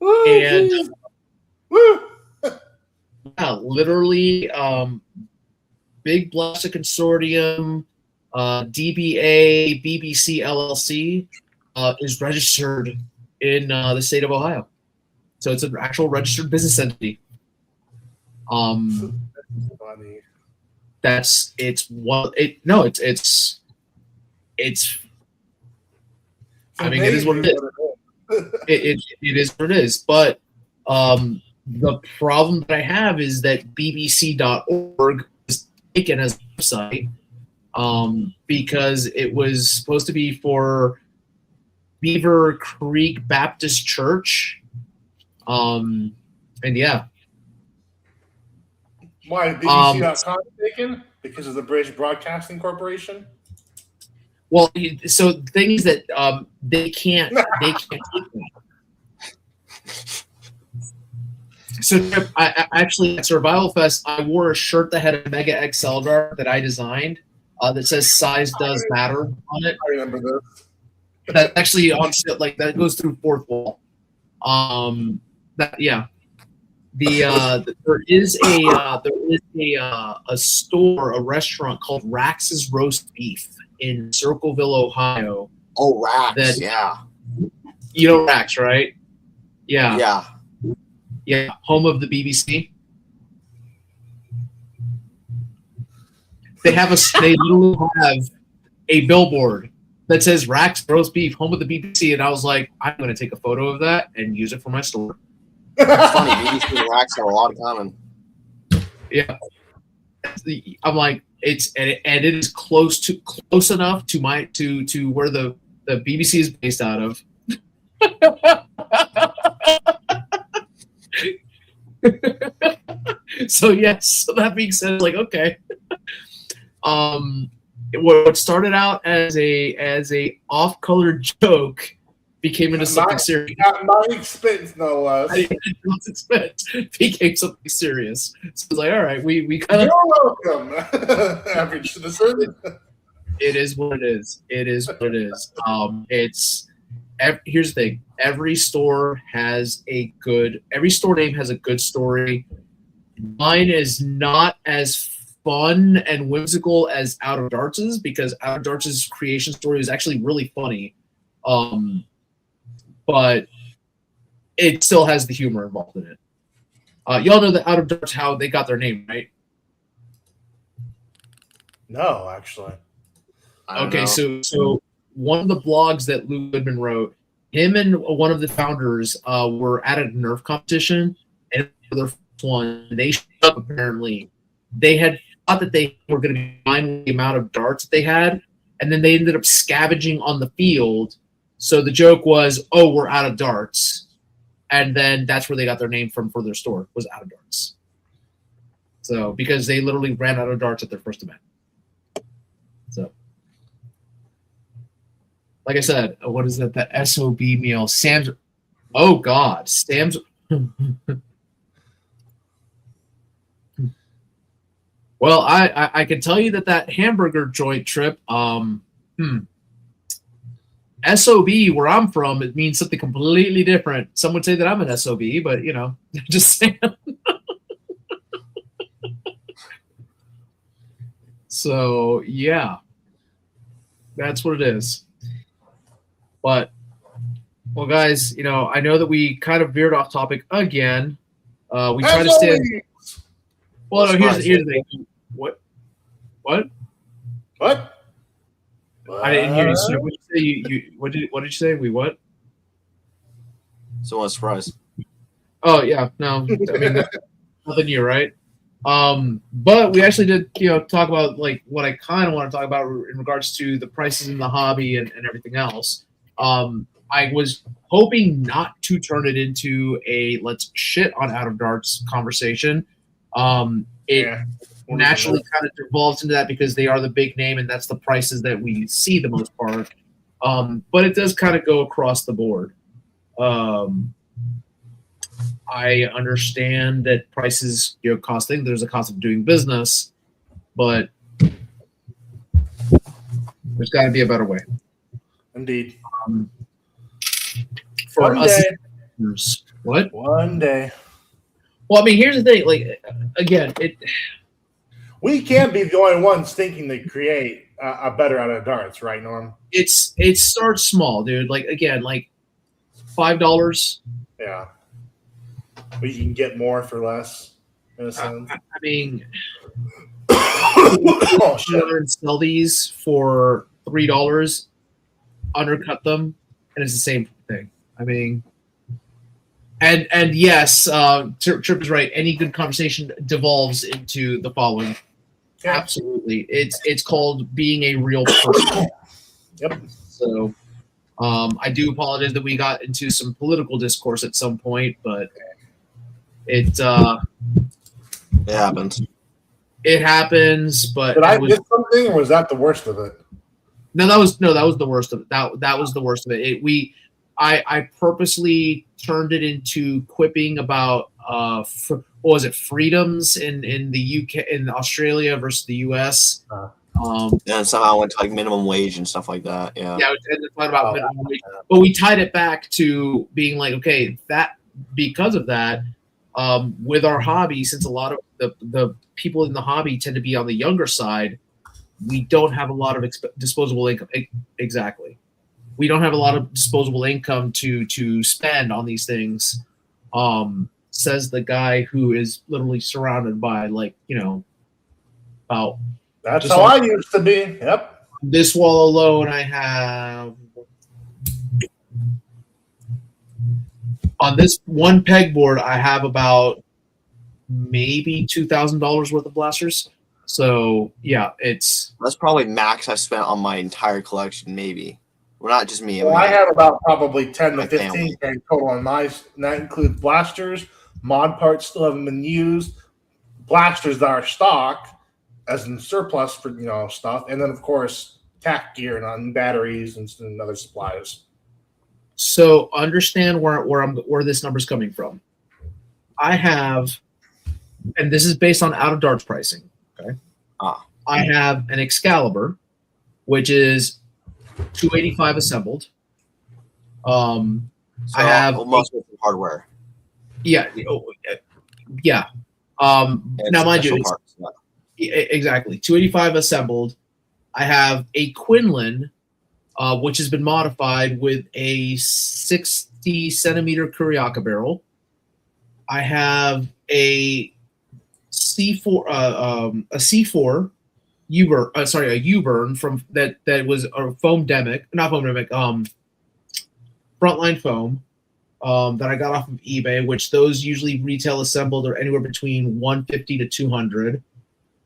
[SPEAKER 4] And yeah, literally, Big Blaster Consortium, DBA BBC LLC is registered in the state of Ohio, so it's an actual registered business entity.
[SPEAKER 3] Funny.
[SPEAKER 4] I mean, it is what it is. It is what it is. But the problem that I have is that bbc.org is taken as a website because it was supposed to be for Beaver Creek Baptist Church. And yeah.
[SPEAKER 3] Why BBC.com taken? Because of the British Broadcasting Corporation?
[SPEAKER 4] Well, so the thing is that they can't take that. So I actually at Survival Fest, I wore a shirt that had a Mega XL guard that I designed that says "Size Does Matter" on it.
[SPEAKER 3] I remember this.
[SPEAKER 4] That actually on like that goes through fourth wall. There is a store, a restaurant called Rax's Roast Beef in Circleville, Ohio.
[SPEAKER 6] Oh, Rax, yeah.
[SPEAKER 4] You know Rax, right? Yeah.
[SPEAKER 6] Yeah.
[SPEAKER 4] Yeah, home of the BBC. They literally have a billboard that says Rax Roast Beef, home of the BBC, and I was like, I'm going to take a photo of that and use it for my store.
[SPEAKER 6] It's funny, BBC and Rax have a lot in common.
[SPEAKER 4] Yeah, I'm like, it is close enough to where the BBC is based out of. So yes, so that being said, like, okay. What started out as a off-color joke became into something serious.
[SPEAKER 3] At my expense, no less.
[SPEAKER 4] Became something serious. So it's like, all right, we kind of.
[SPEAKER 3] You're welcome, average citizen.
[SPEAKER 4] It is what it is. It is what it is. Here's the thing. Every store name has a good story. Mine is not as fun and whimsical as Out of Darts' because Out of Darts' creation story is actually really funny. But it still has the humor involved in it. Y'all know that Out of Darts, how they got their name, right?
[SPEAKER 3] No, actually.
[SPEAKER 4] Okay, so one of the blogs that Lou Goodman wrote, him and one of the founders were at a Nerf competition, and for their first one, they showed up apparently. They had thought that they were going to be fine with the amount of darts that they had, and then they ended up scavenging on the field. So the joke was, "Oh, we're out of darts," and then that's where they got their name from for their store, was Out of Darts. So because they literally ran out of darts at their first event. So, like I said, what is it? The SOB meal, Sam's. Oh God, Sam's. Well, I can tell you that hamburger joint trip, SOB, where I'm from, it means something completely different. Some would say that I'm an SOB, but just saying. So yeah, that's what it is. But well, guys, I know that we kind of veered off topic again. We try to stay. Well, no, here's the thing. What? I didn't hear you. So what did you say? What did you say? We what?
[SPEAKER 6] So a surprise.
[SPEAKER 4] Oh yeah, no, I mean nothing new, right? But we actually did, talk about like what I kind of want to talk about in regards to the prices in the hobby and everything else. I was hoping not to turn it into a let's shit on Out of Darts conversation. It naturally kind of devolves into that because they are the big name and that's the prices that we see the most part. But it does kind of go across the board. I understand that prices costing. There's a cost of doing business, but there's got to be a better way.
[SPEAKER 3] Indeed.
[SPEAKER 4] For
[SPEAKER 3] One
[SPEAKER 4] us,
[SPEAKER 3] day.
[SPEAKER 4] What?
[SPEAKER 3] One day.
[SPEAKER 4] Well, I mean, here's the thing. Like, again,
[SPEAKER 3] we can't be the only ones thinking to create a better Out of Darts, right, Norm?
[SPEAKER 4] It starts small, dude. Like again, like $5.
[SPEAKER 3] Yeah. But you can get more for less, in a sense.
[SPEAKER 4] I mean,
[SPEAKER 3] Oh, shit.
[SPEAKER 4] sell these for $3, undercut them, and it's the same thing. I mean, and yes, Trip is right. Any good conversation devolves into the following.
[SPEAKER 3] Yeah.
[SPEAKER 4] Absolutely, it's called being a real person.
[SPEAKER 3] Yep.
[SPEAKER 4] So, I do apologize that we got into some political discourse at some point, but it
[SPEAKER 6] happens.
[SPEAKER 4] It happens, but
[SPEAKER 3] did I miss something, or was that the worst of it?
[SPEAKER 4] No, that was the worst of it. That was the worst of it. I purposely turned it into quipping about what was it, freedoms in the UK, in Australia versus the US.
[SPEAKER 6] And somehow went to like minimum wage and stuff like that. Yeah.
[SPEAKER 4] Yeah, and talking about minimum wage, but we tied it back to being like, okay, that because of that, with our hobby, since a lot of the people in the hobby tend to be on the younger side, we don't have a lot of disposable income. Exactly. We don't have a lot of disposable income to spend on these things, says the guy who is literally surrounded by about.
[SPEAKER 3] That's how I used to be. Yep.
[SPEAKER 4] This wall alone, I have on this one pegboard, I have about maybe $2,000 worth of blasters. So yeah, that's
[SPEAKER 6] probably max I've spent on my entire collection, maybe. Well, not just me.
[SPEAKER 3] Well, I have about probably 10 to 15 total on my, and that includes blasters, mod parts still haven't been used, blasters that are stock, as in surplus for stuff, and then of course tack gear and on batteries and other supplies.
[SPEAKER 4] So understand where this number's coming from. I have, and this is based on Out of Darts pricing. Okay. I have an Excalibur, which is $285 assembled.
[SPEAKER 6] So
[SPEAKER 4] I have
[SPEAKER 6] most of the hardware.
[SPEAKER 4] Yeah. Yeah. Now, mind you, exactly $285 assembled. I have a Quinlan, which has been modified with a 60 centimeter Kuriaka barrel. I have a C4 U-burn from that was a foam demic, not foam demic, frontline foam that I got off of eBay, which those usually retail assembled are anywhere between $150 to $200.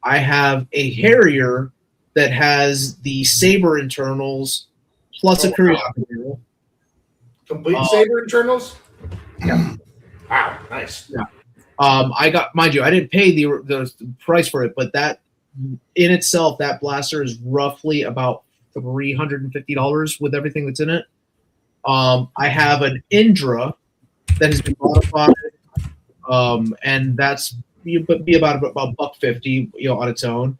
[SPEAKER 4] I have a Harrier that has the Saber internals plus a Kuriaka barrel.
[SPEAKER 3] Complete Saber internals?
[SPEAKER 4] Yeah.
[SPEAKER 3] Wow, nice.
[SPEAKER 4] Yeah. I got, mind you, I didn't pay the price for it, but that in itself, that blaster is roughly about $350 with everything that's in it. I have an Indra that has been modified, and that's be about $150, on its own.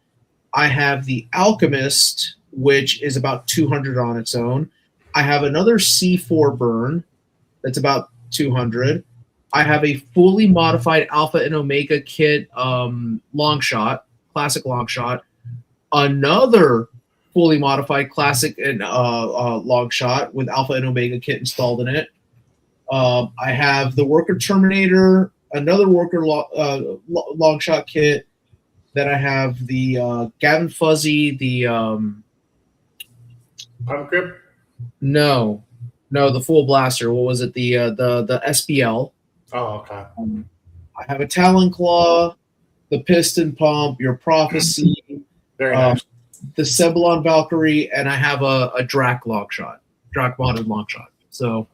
[SPEAKER 4] I have the Alchemist, which is about $200 on its own. I have another C4 burn that's about $200. I have a fully modified Alpha and Omega kit long shot, classic long shot. Another fully modified classic and long shot with Alpha and Omega kit installed in it. I have the Worker Terminator, another Worker long shot kit. Then I have the Gavin Fuzzy, the
[SPEAKER 3] Pump grip?
[SPEAKER 4] no, the full blaster. What was it? The SBL.
[SPEAKER 3] Oh, okay.
[SPEAKER 4] I have a Talon Claw, the Piston Pump, your Prophecy,
[SPEAKER 3] Very nice.
[SPEAKER 4] the Sebulon Valkyrie, and I have a Drac long shot, Drac modded long shot. So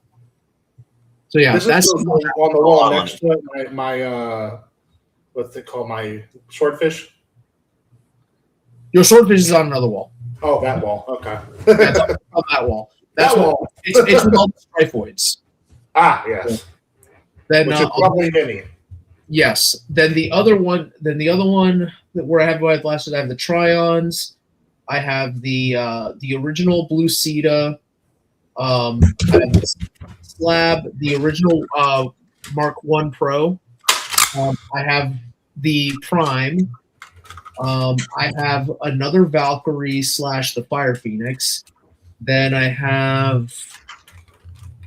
[SPEAKER 4] yeah,
[SPEAKER 3] This
[SPEAKER 4] that's
[SPEAKER 3] is on the wall next to it, my what's it called? My swordfish?
[SPEAKER 4] your Swordfish is on another wall.
[SPEAKER 3] Oh, that wall. Okay.
[SPEAKER 4] That's on that wall. That's
[SPEAKER 3] That
[SPEAKER 4] what
[SPEAKER 3] wall.
[SPEAKER 4] it's with all the Striphoids.
[SPEAKER 3] Ah, yes.
[SPEAKER 4] Then
[SPEAKER 3] Which is probably mini.
[SPEAKER 4] yes. Then the other one that where I have my blasters, I have the Trions. I have the original Blue Ceta. I have the Slab, the original Mark 1 Pro. I have the Prime. I have another Valkyrie / the Fire Phoenix. Then I have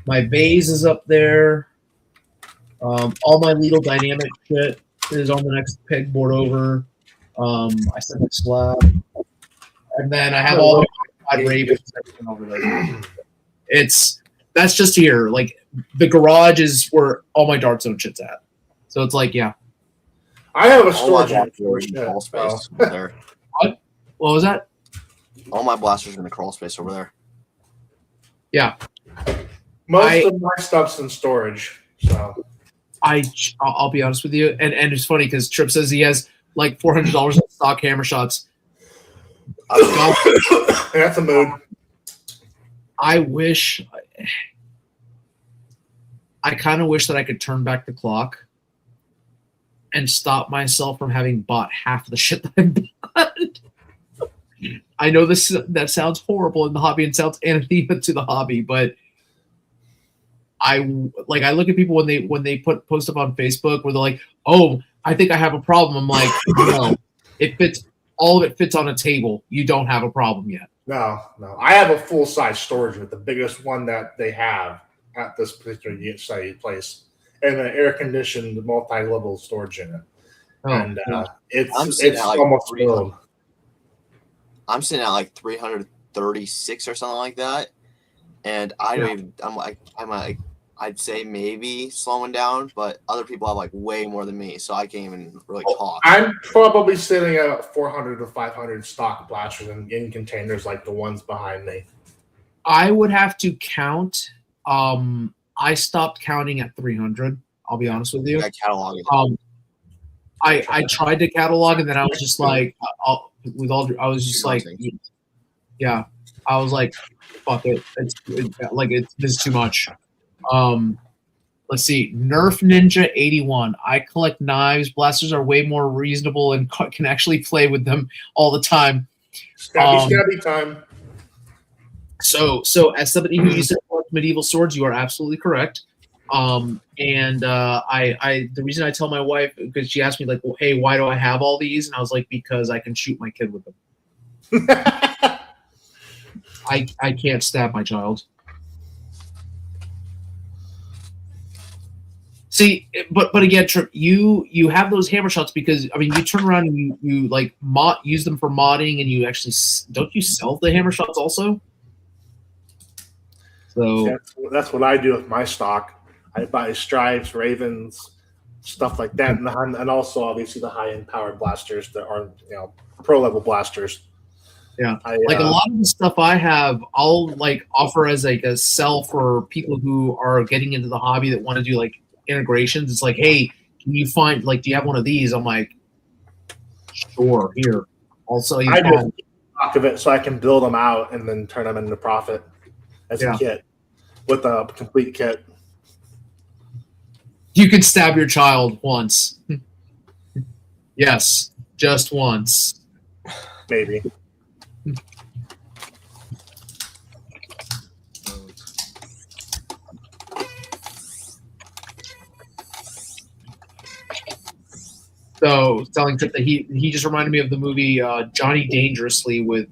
[SPEAKER 4] my Baze is up there. All my Lethal Dynamic shit is on the next pegboard over. I said my Slab. And then I have all my Ravens and everything over there. That's just here. Like, the garage is where all my Dark Zone shit's at. So it's like, yeah.
[SPEAKER 3] I have a
[SPEAKER 6] All my
[SPEAKER 3] storage unit
[SPEAKER 6] blasters
[SPEAKER 3] for
[SPEAKER 6] are in the
[SPEAKER 3] shit.
[SPEAKER 6] crawl space
[SPEAKER 3] so.
[SPEAKER 6] over there.
[SPEAKER 4] What was that?
[SPEAKER 6] All my blasters are in the crawl space over there.
[SPEAKER 4] Yeah.
[SPEAKER 3] Most of my stuff's in storage. So
[SPEAKER 4] I'll be honest with you, and it's funny because Trip says he has like $400 in stock hammer shots.
[SPEAKER 3] that's a mood.
[SPEAKER 4] I kind of wish that I could turn back the clock and stop myself from having bought half the shit that I bought. I know that sounds horrible in the hobby and sounds anathema to the hobby, but I look at people when they post up on Facebook where they're like, "Oh, I think I have a problem." I'm like, "No, all of it fits on a table. You don't have a problem yet."
[SPEAKER 3] No. I have a full size storage unit, the biggest one that they have at this particular place, and an air conditioned multi level storage unit. And it's almost filled.
[SPEAKER 6] I'm sitting at like 336 or something like that, and I don't even. I'm like I'd say maybe slowing down, but other people have like way more than me, so I can't even really talk.
[SPEAKER 3] I'm probably sitting at 400 to 500 stock blasters in containers like the ones behind me.
[SPEAKER 4] I would have to count. I stopped counting at 300. I'll be honest with you.
[SPEAKER 6] I catalog it.
[SPEAKER 4] I tried to catalog, and then I was just like, I was just like, yeah, I was like, fuck it, this is too much. Let's see, Nerf Ninja 81. I collect knives. Blasters are way more reasonable and can actually play with them all the time.
[SPEAKER 3] Stabby time.
[SPEAKER 4] So as somebody who used to collect medieval swords, you are absolutely correct. I the reason I tell my wife, because she asked me like, well, hey, why do I have all these? And I was like, because I can shoot my kid with them. I can't stab my child. See, but again, Trip, you have those hammer shots because I mean you turn around and you like use them for modding, and you actually don't you sell the hammer shots also? So
[SPEAKER 3] that's what I do with my stock. I buy stripes, ravens, stuff like that, and also obviously the high-end powered blasters that are pro level blasters.
[SPEAKER 4] Yeah, a lot of the stuff I have, I'll like offer as like a sell for people who are getting into the hobby that want to do like integrations. It's like, hey, can you find, like, do you have one of these? I'm like, sure, here. I'll sell you.
[SPEAKER 3] I just keep stock of it so I can build them out and then turn them into profit as a kit with a complete kit.
[SPEAKER 4] You could stab your child once. Yes, just once.
[SPEAKER 3] Maybe.
[SPEAKER 4] So telling Trip that he just reminded me of the movie Johnny Dangerously with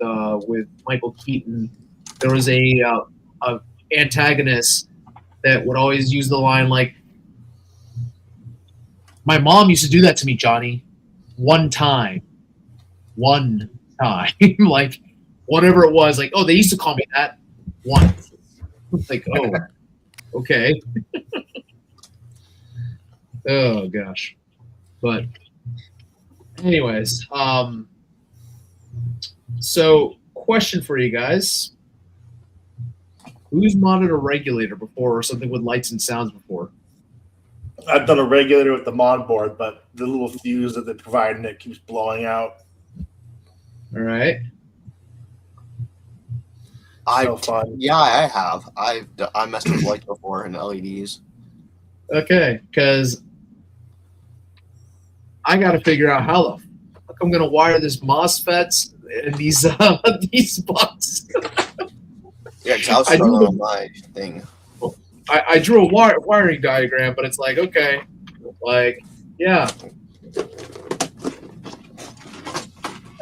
[SPEAKER 4] Michael Keaton. There was a antagonist that would always use the line like, "My mom used to do that to me, Johnny, one time," like whatever it was. Like, oh, they used to call me that once. Like, oh, okay. Oh gosh, but. Anyways, so question for you guys. Who's modded a regulator before or something with lights and sounds before?
[SPEAKER 3] I've done a regulator with the mod board, but the little fuse that they provide and it keeps blowing out.
[SPEAKER 4] All right.
[SPEAKER 3] So fun.
[SPEAKER 6] Yeah, I have. I messed with lights before and LEDs.
[SPEAKER 4] Okay, because I got to figure out how the fuck I'm going to wire this MOSFETs and these bucks.
[SPEAKER 6] Yeah, because I was struggling on my thing.
[SPEAKER 4] I drew a wiring diagram, but it's like, okay, like, yeah. And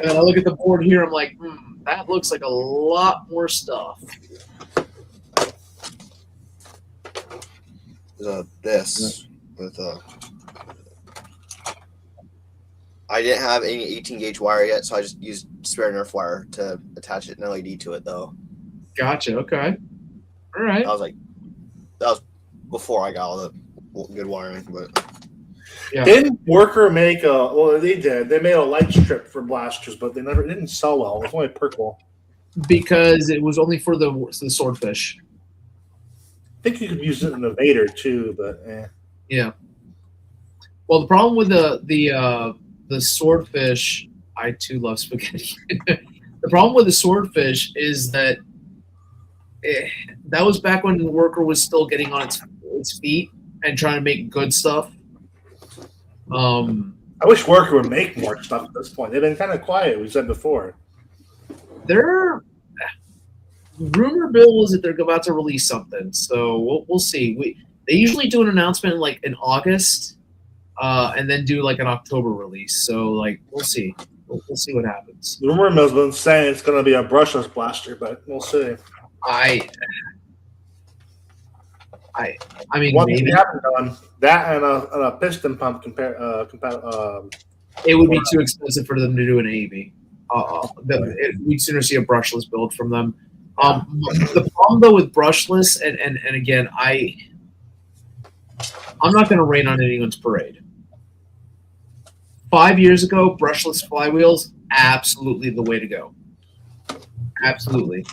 [SPEAKER 4] then I look at the board here, I'm like, that looks like a lot more stuff.
[SPEAKER 6] This with I didn't have any 18 gauge wire yet, so I just used spare Nerf wire to attach an LED to it, though.
[SPEAKER 4] Gotcha. Okay. All right.
[SPEAKER 6] That was before I got all the good wiring, but
[SPEAKER 4] yeah.
[SPEAKER 3] Didn't Worker make a? Well, they did. They made a light strip for blasters, but it didn't sell well. It was only purple.
[SPEAKER 4] Because it was only for the swordfish.
[SPEAKER 3] I think you could use it in the Vader too, but
[SPEAKER 4] yeah. Well, the problem with the swordfish, I too love spaghetti. The problem with the swordfish is that that was back when the Worker was still getting on its feet and trying to make good stuff.
[SPEAKER 3] I wish Worker would make more stuff at this point. They've been kind of quiet. We said before.
[SPEAKER 4] Their rumor bill is that they're about to release something, so we'll see. They usually do an announcement like in August, and then do like an October release. So like we'll see. We'll see what happens.
[SPEAKER 3] The rumor mill's been saying it's going to be a brushless blaster, but we'll see.
[SPEAKER 4] I mean,
[SPEAKER 3] one
[SPEAKER 4] maybe
[SPEAKER 3] we haven't done that and a piston pump
[SPEAKER 4] it would be too expensive for them to do an AEB. We'd sooner see a brushless build from them. The problem though with brushless, and again, I'm not going to rain on anyone's parade. 5 years ago, brushless flywheels, absolutely the way to go. Absolutely.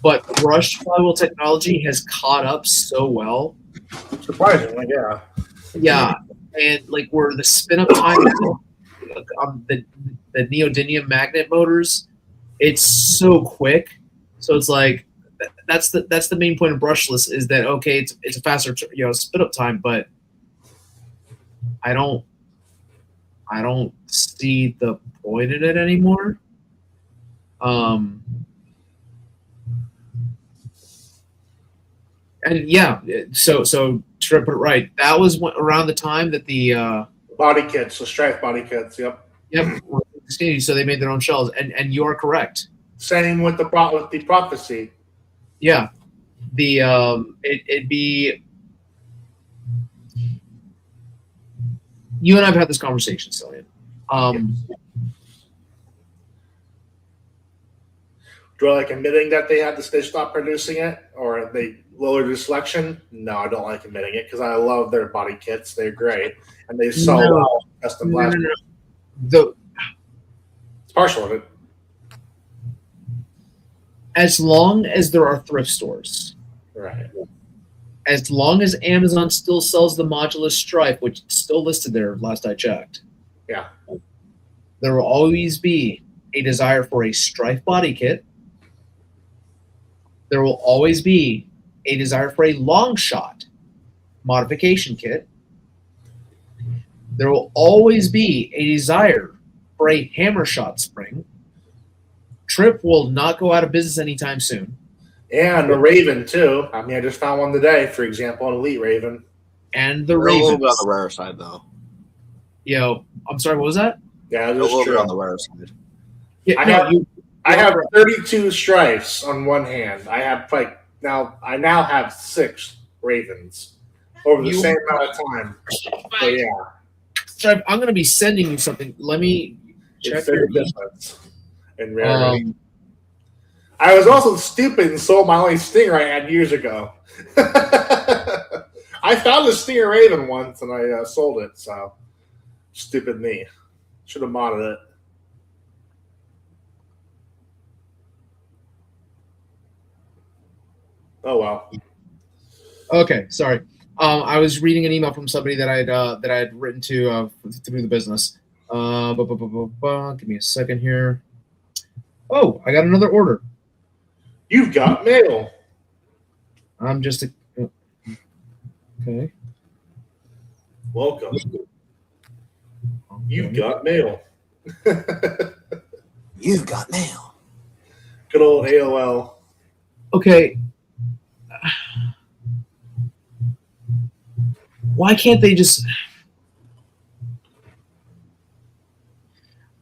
[SPEAKER 4] But brushed flywheel technology has caught up so well.
[SPEAKER 3] Surprisingly, yeah.
[SPEAKER 4] Yeah, and like where the spin-up time on the neodymium magnet motors, it's so quick. So it's like that's the main point of brushless is that okay, it's a faster spin-up time, but I don't see the point in it anymore. And yeah, so to put it right, that was around the time that the
[SPEAKER 3] body kits, the Strife body kits, yep.
[SPEAKER 4] So they made their own shells, and you are correct.
[SPEAKER 3] Same with the prophecy.
[SPEAKER 4] Yeah, it'd be. You and I have had this conversation, Cillian.
[SPEAKER 3] Do I like admitting that they stopped producing it, or they lowered the selection? No, I don't like admitting it because I love their body kits. They're great, and they sell well. Custom blasters. It's partial of it.
[SPEAKER 4] As long as there are thrift stores,
[SPEAKER 3] right?
[SPEAKER 4] as long as Amazon still sells the modular stripe, which is still listed there last I checked,
[SPEAKER 3] Yeah.
[SPEAKER 4] there will always be a desire for a stripe body kit. There will always be a desire for a long shot modification kit. There will always be a desire for a hammer shot spring. Trip will not go out of business anytime soon.
[SPEAKER 3] And the Raven, too. I mean, I just found one today, for example, an Elite Raven.
[SPEAKER 4] And the
[SPEAKER 6] They're a little
[SPEAKER 4] Ravens.
[SPEAKER 6] bit on the rare side, though.
[SPEAKER 4] Yo, I'm sorry, what was that?
[SPEAKER 3] Yeah,
[SPEAKER 6] They're a
[SPEAKER 3] that's
[SPEAKER 6] little bit
[SPEAKER 3] true.
[SPEAKER 6] on the rare side.
[SPEAKER 4] Yeah,
[SPEAKER 3] I have 32 stripes on one hand. I now have 6 Ravens over the
[SPEAKER 4] You-
[SPEAKER 3] same amount of time. So yeah,
[SPEAKER 4] Stripe, I'm going to be sending you something. Let me check
[SPEAKER 3] it's
[SPEAKER 4] your
[SPEAKER 3] a
[SPEAKER 4] email.
[SPEAKER 3] difference in rarity.
[SPEAKER 4] Um,
[SPEAKER 3] I was also stupid and sold my only Stinger I had years ago. I found a Stinger Raven once and I sold it. So stupid me. Should have modded it. Oh well.
[SPEAKER 4] okay, sorry. I was reading an email from somebody that I had written to through the business. Give me a second here. Oh, I got another order.
[SPEAKER 3] You've got mail.
[SPEAKER 4] I'm just okay.
[SPEAKER 3] Welcome. You've got mail.
[SPEAKER 6] You've got mail.
[SPEAKER 3] Good old AOL.
[SPEAKER 4] Okay. Why can't they just?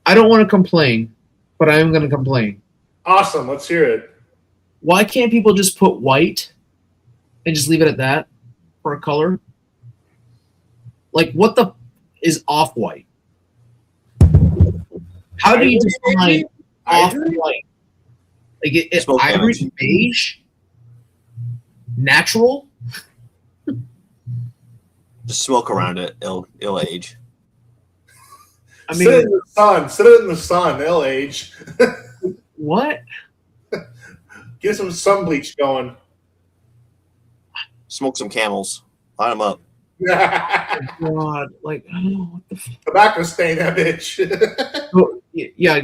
[SPEAKER 4] I don't want to complain, but I am going to complain.
[SPEAKER 3] Awesome. Let's hear it.
[SPEAKER 4] Why can't people just put white and just leave it at that for a color? Like, what the is off-white? How do you define off-white? Like, it's
[SPEAKER 6] Smoke
[SPEAKER 4] ivory,
[SPEAKER 6] damage.
[SPEAKER 4] beige, natural?
[SPEAKER 6] Just smoke around it. It'll age.
[SPEAKER 4] I
[SPEAKER 3] Sit it
[SPEAKER 4] mean,
[SPEAKER 3] in the sun. Sit it in the sun. It'll age.
[SPEAKER 4] what?
[SPEAKER 3] Get some sun bleach going.
[SPEAKER 6] Smoke some camels. Line them up.
[SPEAKER 4] God, like, I don't know what the
[SPEAKER 3] Tobacco stain that bitch.
[SPEAKER 4] yeah,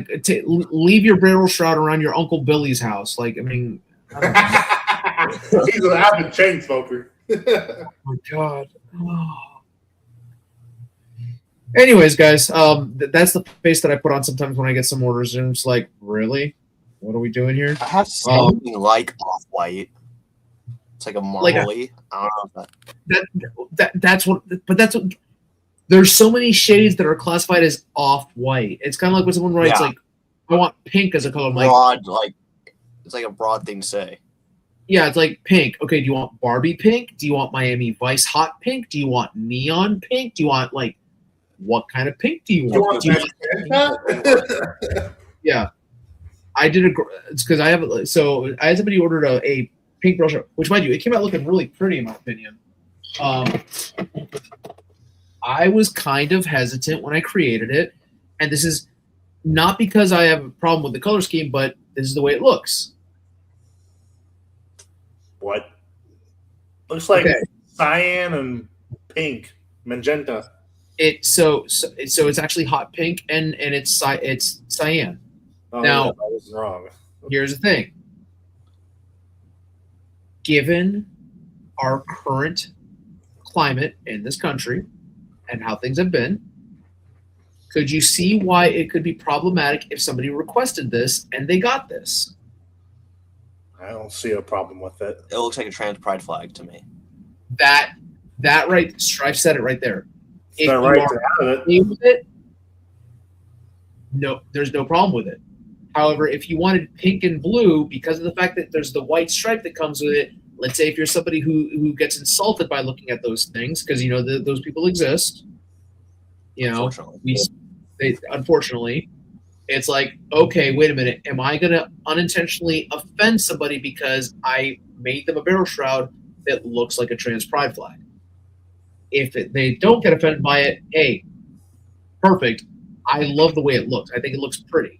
[SPEAKER 4] leave your barrel shroud around your Uncle Billy's house. Like, I mean, I don't know.
[SPEAKER 3] He's an avid chain smoker.
[SPEAKER 4] Oh my God. Oh. Anyways, guys, that's the face that I put on sometimes when I get some orders, and it's like, really? What are we doing here?
[SPEAKER 6] I have something like off-white. It's like a marbly. I don't know if
[SPEAKER 4] That's what. But that's what. There's so many shades that are classified as off-white. It's kind of like when someone writes
[SPEAKER 6] Yeah.
[SPEAKER 4] like, "I want pink as a color." I'm like,
[SPEAKER 6] broad, like it's like a broad thing to say.
[SPEAKER 4] yeah, it's like pink. Okay, do you want Barbie pink? Do you want Miami Vice hot pink? Do you want neon pink? Do you want like what kind of pink do you
[SPEAKER 3] You
[SPEAKER 4] want?
[SPEAKER 3] want that?
[SPEAKER 4] Yeah, I did it's because I have I had somebody ordered a pink brush, which mind you, it came out looking really pretty in my opinion. I was kind of hesitant when I created it, and this is not because I have a problem with the color scheme, but this is the way it looks.
[SPEAKER 3] What? Looks like
[SPEAKER 4] Okay.
[SPEAKER 3] cyan and pink, magenta.
[SPEAKER 4] So it's actually hot pink and it's cyan.
[SPEAKER 3] Oh,
[SPEAKER 4] Now-
[SPEAKER 3] yeah, I was wrong.
[SPEAKER 4] Here's the thing. Given our current climate in this country and how things have been, could you see why it could be problematic if somebody requested this and they got this?
[SPEAKER 3] I don't see a problem with it.
[SPEAKER 6] It looks like a trans pride flag to me.
[SPEAKER 4] That right, Strife said it right there.
[SPEAKER 3] It's
[SPEAKER 4] If
[SPEAKER 3] not
[SPEAKER 4] you
[SPEAKER 3] right
[SPEAKER 4] are
[SPEAKER 3] to have it.
[SPEAKER 4] okay with it, no, there's no problem with it. However, if you wanted pink and blue, because of the fact that there's the white stripe that comes with it, let's say if you're somebody who gets insulted by looking at those things, because you know those people exist, you know,
[SPEAKER 6] Unfortunately.
[SPEAKER 4] unfortunately, it's like, okay, wait a minute, am I gonna unintentionally offend somebody because I made them a barrel shroud that looks like a trans pride flag? If they don't get offended by it, hey, perfect. I love the way it looks. I think it looks pretty.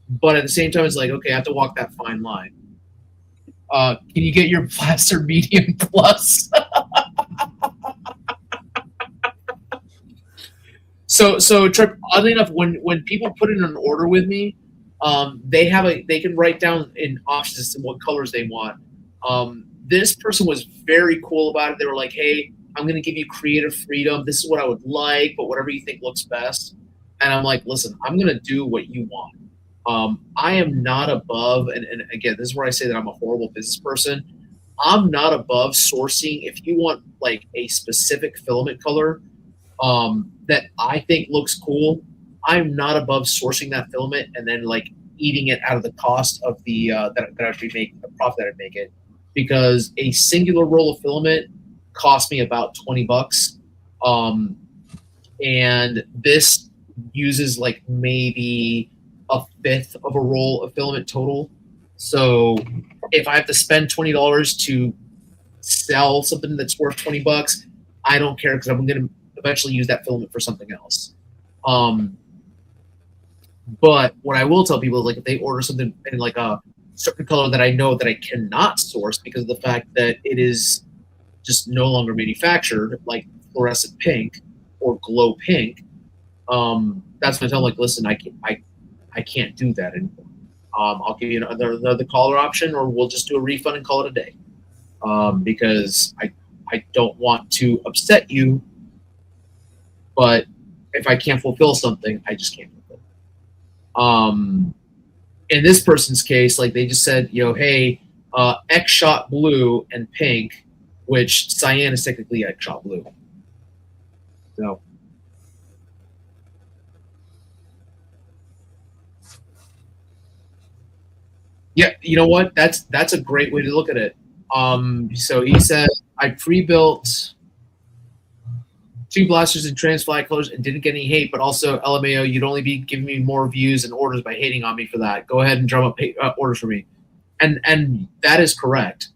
[SPEAKER 4] But at the same time, it's like, okay, I have to walk that fine line. Can you get your blaster medium plus? So Trip, oddly enough, when people put in an order with me, they can write down in options to what colors they want. This person was very cool about it. They were like, "Hey, I'm going to give you creative freedom. This is what I would like, but whatever you think looks best." And I'm like, "Listen, I'm going to do what you want. I am not above." And again, this is where I say that I'm a horrible business person. I'm not above sourcing. If you want like a specific filament color that I think looks cool, I'm not above sourcing that filament and then like eating it out of the cost of the that I'd be making, the profit that I'd make it, because a singular roll of filament cost me about $20, and this uses like maybe a fifth of a roll of filament total. So if I have to spend $20 to sell something that's worth $20, I don't care, because I'm going to eventually use that filament for something else. But what I will tell people is, like, if they order something in like a certain color that I know that I cannot source because of the fact that it is just no longer manufactured, like fluorescent pink or glow pink, that's when I tell them, like, listen, I can't do that anymore. I'll give you another color option, or we'll just do a refund and call it a day, because I don't want to upset you, but if I can't fulfill something, I just can't fulfill it. In this person's case, like, they just said, hey, X shot blue and pink, which cyan is technically X shot blue. So. Yeah, you know what? That's a great way to look at it. So he said, I pre-built 2 blasters in trans flag colors and didn't get any hate, but also LMAO, you'd only be giving me more views and orders by hating on me for that. Go ahead and drum up orders for me, and that is correct.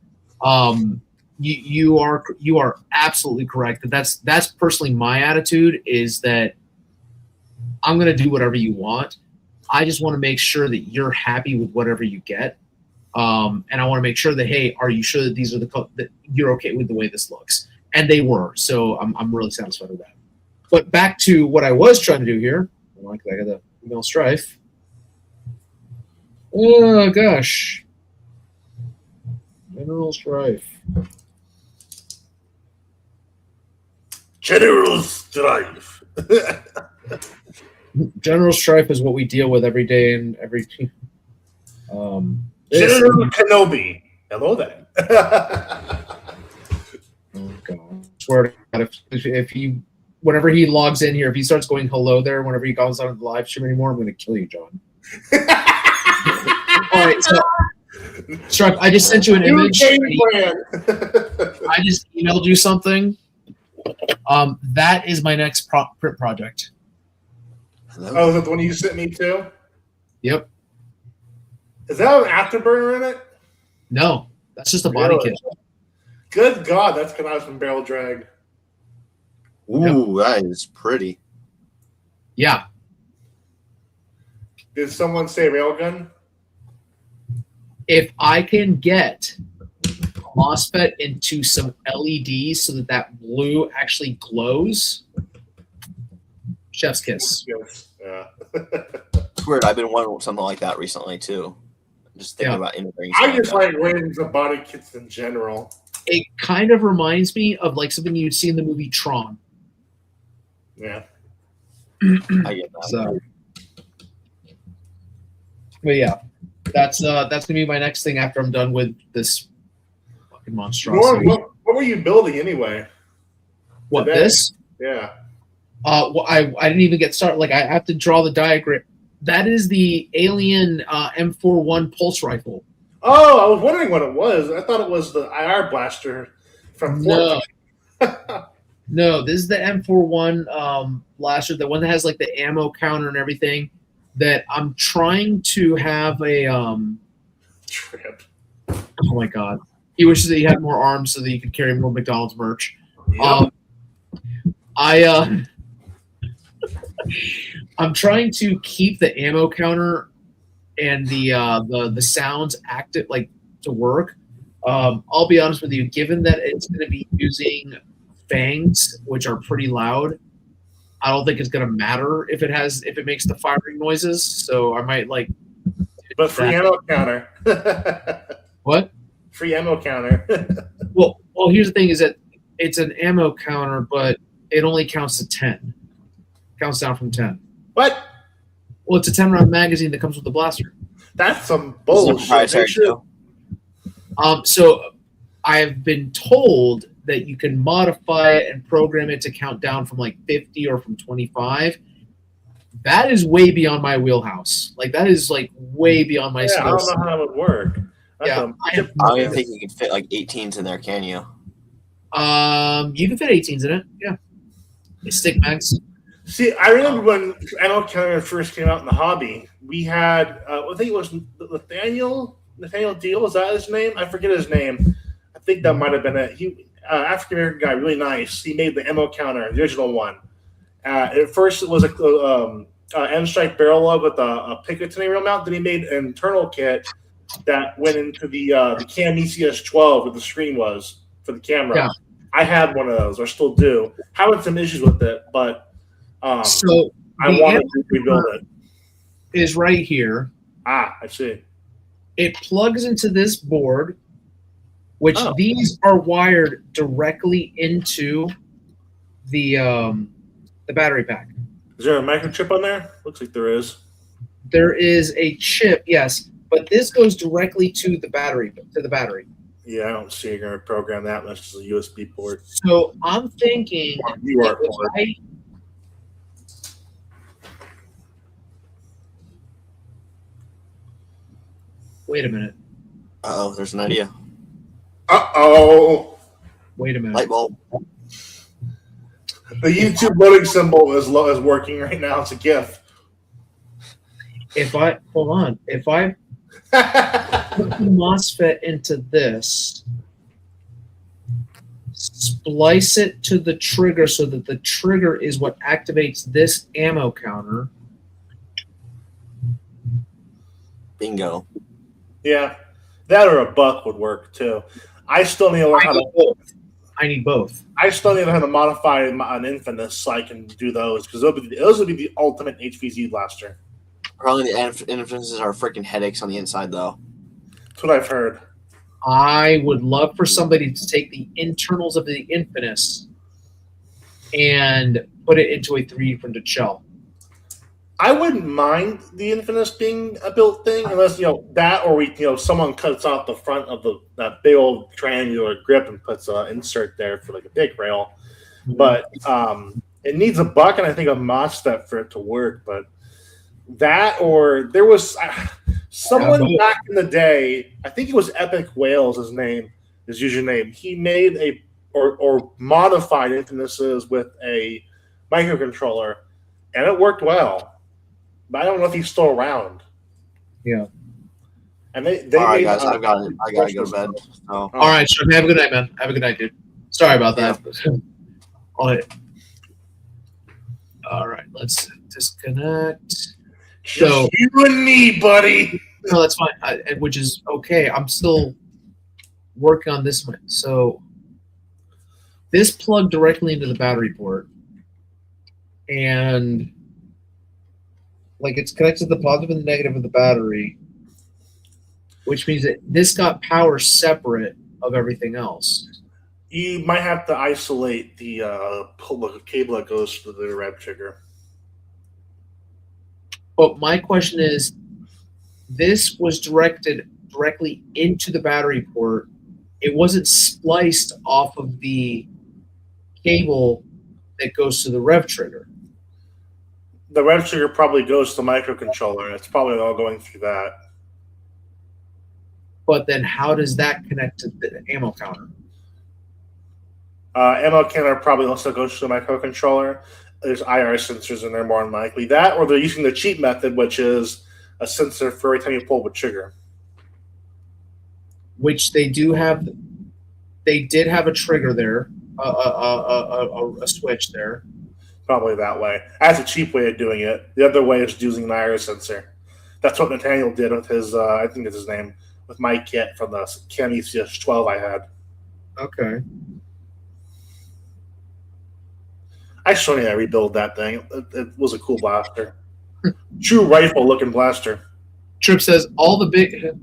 [SPEAKER 4] You are absolutely correct. That's personally my attitude, is that I'm going to do whatever you want. I just want to make sure that you're happy with whatever you get. And I want to make sure that, hey, are you sure that these are that you're okay with the way this looks? And they were. So I'm really satisfied with that. But back to what I was trying to do here. I got the email strife. Oh, gosh. General strife.
[SPEAKER 3] General strife.
[SPEAKER 4] General strife is what we deal with every day and every team.
[SPEAKER 3] General Kenobi. Hello there.
[SPEAKER 4] Oh God! I swear to God, if he, whenever he logs in here, if he starts going hello there, whenever he goes on the live stream anymore, I'm going to kill you, John. All right, so Strife, I just sent you an image. I just emailed you something. That is my next print project.
[SPEAKER 3] Oh, is that the one you sent me too?
[SPEAKER 4] Yep.
[SPEAKER 3] Is that an afterburner in it?
[SPEAKER 4] No, that's just a body kit.
[SPEAKER 3] Good God, that's coming out from Barrel Drag.
[SPEAKER 6] Ooh, that is pretty.
[SPEAKER 4] Yeah.
[SPEAKER 3] Did someone say railgun?
[SPEAKER 4] If I can get MOSFET into some LEDs so that blue actually glows, chef's kiss.
[SPEAKER 3] Yes. Yeah.
[SPEAKER 6] It's weird. I've been wanting something like that recently too. Just thinking about integrating.
[SPEAKER 3] I just like rings of body kits in general.
[SPEAKER 4] It kind of reminds me of like something you'd see in the movie Tron.
[SPEAKER 3] Yeah.
[SPEAKER 6] I get that.
[SPEAKER 4] So, but yeah, that's gonna be my next thing after I'm done with this fucking monstrosity.
[SPEAKER 3] What were you building anyway?
[SPEAKER 4] What,
[SPEAKER 3] today?
[SPEAKER 4] this?
[SPEAKER 3] Yeah.
[SPEAKER 4] Well, I didn't even get started. Like, I have to draw the diagram. That is the Alien M41 pulse rifle.
[SPEAKER 3] Oh, I was wondering what it was. I thought it was the IR blaster from
[SPEAKER 4] No. No, this is the M41 blaster, the one that has like the ammo counter and everything. That I'm trying to have a
[SPEAKER 3] trip.
[SPEAKER 4] Oh my God! He wishes that he had more arms so that he could carry more McDonald's merch.
[SPEAKER 3] Yep.
[SPEAKER 4] I'm trying to keep the ammo counter and the sounds active, like, to work. I'll be honest with you. Given that it's going to be using fangs, which are pretty loud, I don't think it's going to matter if it makes the firing noises. So I might like.
[SPEAKER 3] But free ammo counter.
[SPEAKER 4] What?
[SPEAKER 3] Free ammo counter.
[SPEAKER 4] Well, here's the thing: is that it's an ammo counter, but it only counts to 10. Counts down from 10.
[SPEAKER 3] What?
[SPEAKER 4] Well, it's a 10-round magazine that comes with the blaster.
[SPEAKER 3] That's some bullshit.
[SPEAKER 4] So I've been told that you can modify it and program it to count down from like 50 or from 25. That is way beyond my wheelhouse. Like that is like way beyond my skill.
[SPEAKER 3] I don't know how that would work.
[SPEAKER 6] I don't think you can fit like 18s in there, can you?
[SPEAKER 4] You can fit 18s in it. Yeah. They stick mags.
[SPEAKER 3] See, I remember when ammo counter first came out in the hobby. We had, I think it was Nathaniel Deal. Was that his name? I forget his name. I think that might have been it. He, African American guy, really nice. He made the ammo counter, the original one. At first, it was a end strike barrel lug with a Picatinny rail mount. Then he made an internal kit that went into the Cam ECS 12 where the screen was for the camera.
[SPEAKER 4] Yeah.
[SPEAKER 3] I had one of those, or still do. Having some issues with it, but
[SPEAKER 4] so
[SPEAKER 3] I wanted to rebuild it.
[SPEAKER 4] Is right here.
[SPEAKER 3] I see.
[SPEAKER 4] It plugs into this board, which these are wired directly into the battery pack.
[SPEAKER 3] Is there a microchip on there? Looks like there is.
[SPEAKER 4] There is a chip, yes, but this goes directly to the battery.
[SPEAKER 3] Yeah, I don't see you're going to program that unless it's a USB port.
[SPEAKER 4] So I'm thinking. Wait a minute.
[SPEAKER 6] Uh-oh, there's an idea.
[SPEAKER 3] Uh-oh.
[SPEAKER 4] Wait a minute.
[SPEAKER 6] Light bulb.
[SPEAKER 3] The YouTube loading symbol is working right now. It's a GIF.
[SPEAKER 4] If I put the MOSFET into this, splice it to the trigger so that the trigger is what activates this ammo counter.
[SPEAKER 6] Bingo.
[SPEAKER 3] Yeah, that or a buck would work too. I still need to learn how to.
[SPEAKER 4] I need both.
[SPEAKER 3] I still need to learn how to modify an Infinus so I can do those because those would be the ultimate HVZ blaster.
[SPEAKER 6] Probably the Infinuses are freaking headaches on the inside, though.
[SPEAKER 3] That's what I've heard.
[SPEAKER 4] I would love for somebody to take the internals of the Infinus and put it into a 3D printed shell.
[SPEAKER 3] I wouldn't mind the Infinus being a built thing unless that or someone cuts off the front of that big old triangular grip and puts an insert there for like a big rail. Mm-hmm. But it needs a buck and I think a MOSFET for it to work. But that or there was someone back in the day, I think it was Epic Whales, his username. He made or modified Infinuses with a microcontroller, and it worked well. But I don't know if he's still around.
[SPEAKER 4] Yeah.
[SPEAKER 3] And they
[SPEAKER 6] all right, guys, I gotta go to bed. So.
[SPEAKER 4] All right, sure. Have a good night, man. Have a good night, dude. Sorry about that. Yeah. All right, let's disconnect. So
[SPEAKER 3] you and me, buddy.
[SPEAKER 4] No, that's fine. Which is okay. I'm still working on this one. So this plugged directly into the battery port, and it's connected to the positive and the negative of the battery, which means that this got power separate of everything else.
[SPEAKER 3] You might have to isolate the cable that goes to the rev trigger.
[SPEAKER 4] But my question is, this was directed directly into the battery port. It wasn't spliced off of the cable that goes to the rev trigger.
[SPEAKER 3] The rev trigger probably goes to the microcontroller. It's probably all going through that.
[SPEAKER 4] But then how does that connect to the ammo counter?
[SPEAKER 3] Ammo counter probably also goes to the microcontroller. There's IR sensors in there more than likely. That or they're using the cheap method, which is a sensor for every time you pull the trigger.
[SPEAKER 4] Which they do have. They did have a trigger there, a switch there.
[SPEAKER 3] Probably that way. That's a cheap way of doing it. The other way is using an IR sensor. That's what Nathaniel did with his, I think it's his name, with my kit from the Cami CS12 I had.
[SPEAKER 4] Okay.
[SPEAKER 3] I still need to rebuild that thing. It was a cool blaster. True rifle looking blaster.
[SPEAKER 4] Trip says all the big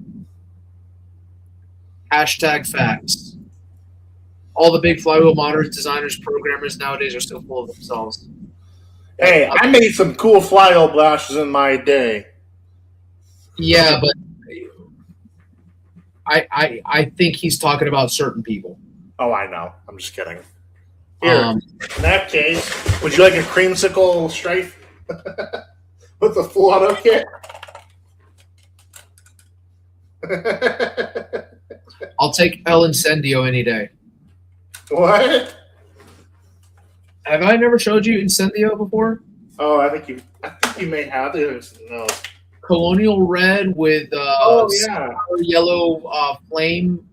[SPEAKER 4] #facts. All the big flywheel modders, designers, programmers nowadays are still full of themselves.
[SPEAKER 3] Hey, I made some cool flywheel blasters in my day.
[SPEAKER 4] Yeah, but I think he's talking about certain people.
[SPEAKER 3] Oh, I know. I'm just kidding. Here, in that case, would you like a creamsicle strife with the full auto kit?
[SPEAKER 4] I'll take El Incendio any day.
[SPEAKER 3] What?
[SPEAKER 4] Have I never showed you Incendio before?
[SPEAKER 3] Oh, I think you may have. No.
[SPEAKER 4] Colonial red with yellow flame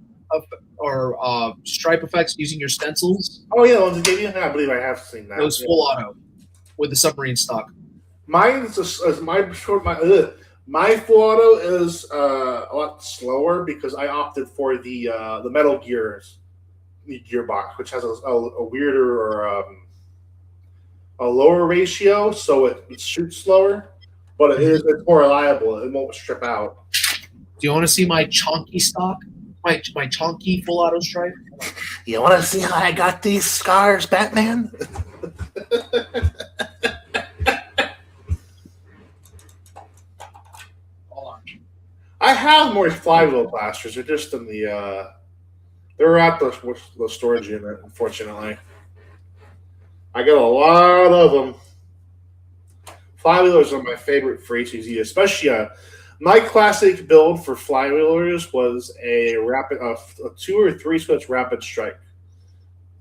[SPEAKER 4] or stripe effects using your stencils.
[SPEAKER 3] Oh yeah, the ones that gave you. I believe I have seen that.
[SPEAKER 4] Those full auto with the submarine stock.
[SPEAKER 3] Mine's my full auto is a lot slower because I opted for the Metal Gears gearbox, which has a weirder or a lower ratio, so it shoots slower, but it's more reliable. It won't strip out.
[SPEAKER 4] Do you want to see my chonky stock? My chonky full auto stripe?
[SPEAKER 3] You want to see how I got these scars, Batman?
[SPEAKER 4] Hold on.
[SPEAKER 3] I have more flywheel blasters. They're just in the they're at the storage unit, unfortunately. I got a lot of them. Flywheelers are my favorite for HCZ, especially my classic build for flywheelers was a 2 or 3 switch rapid strike.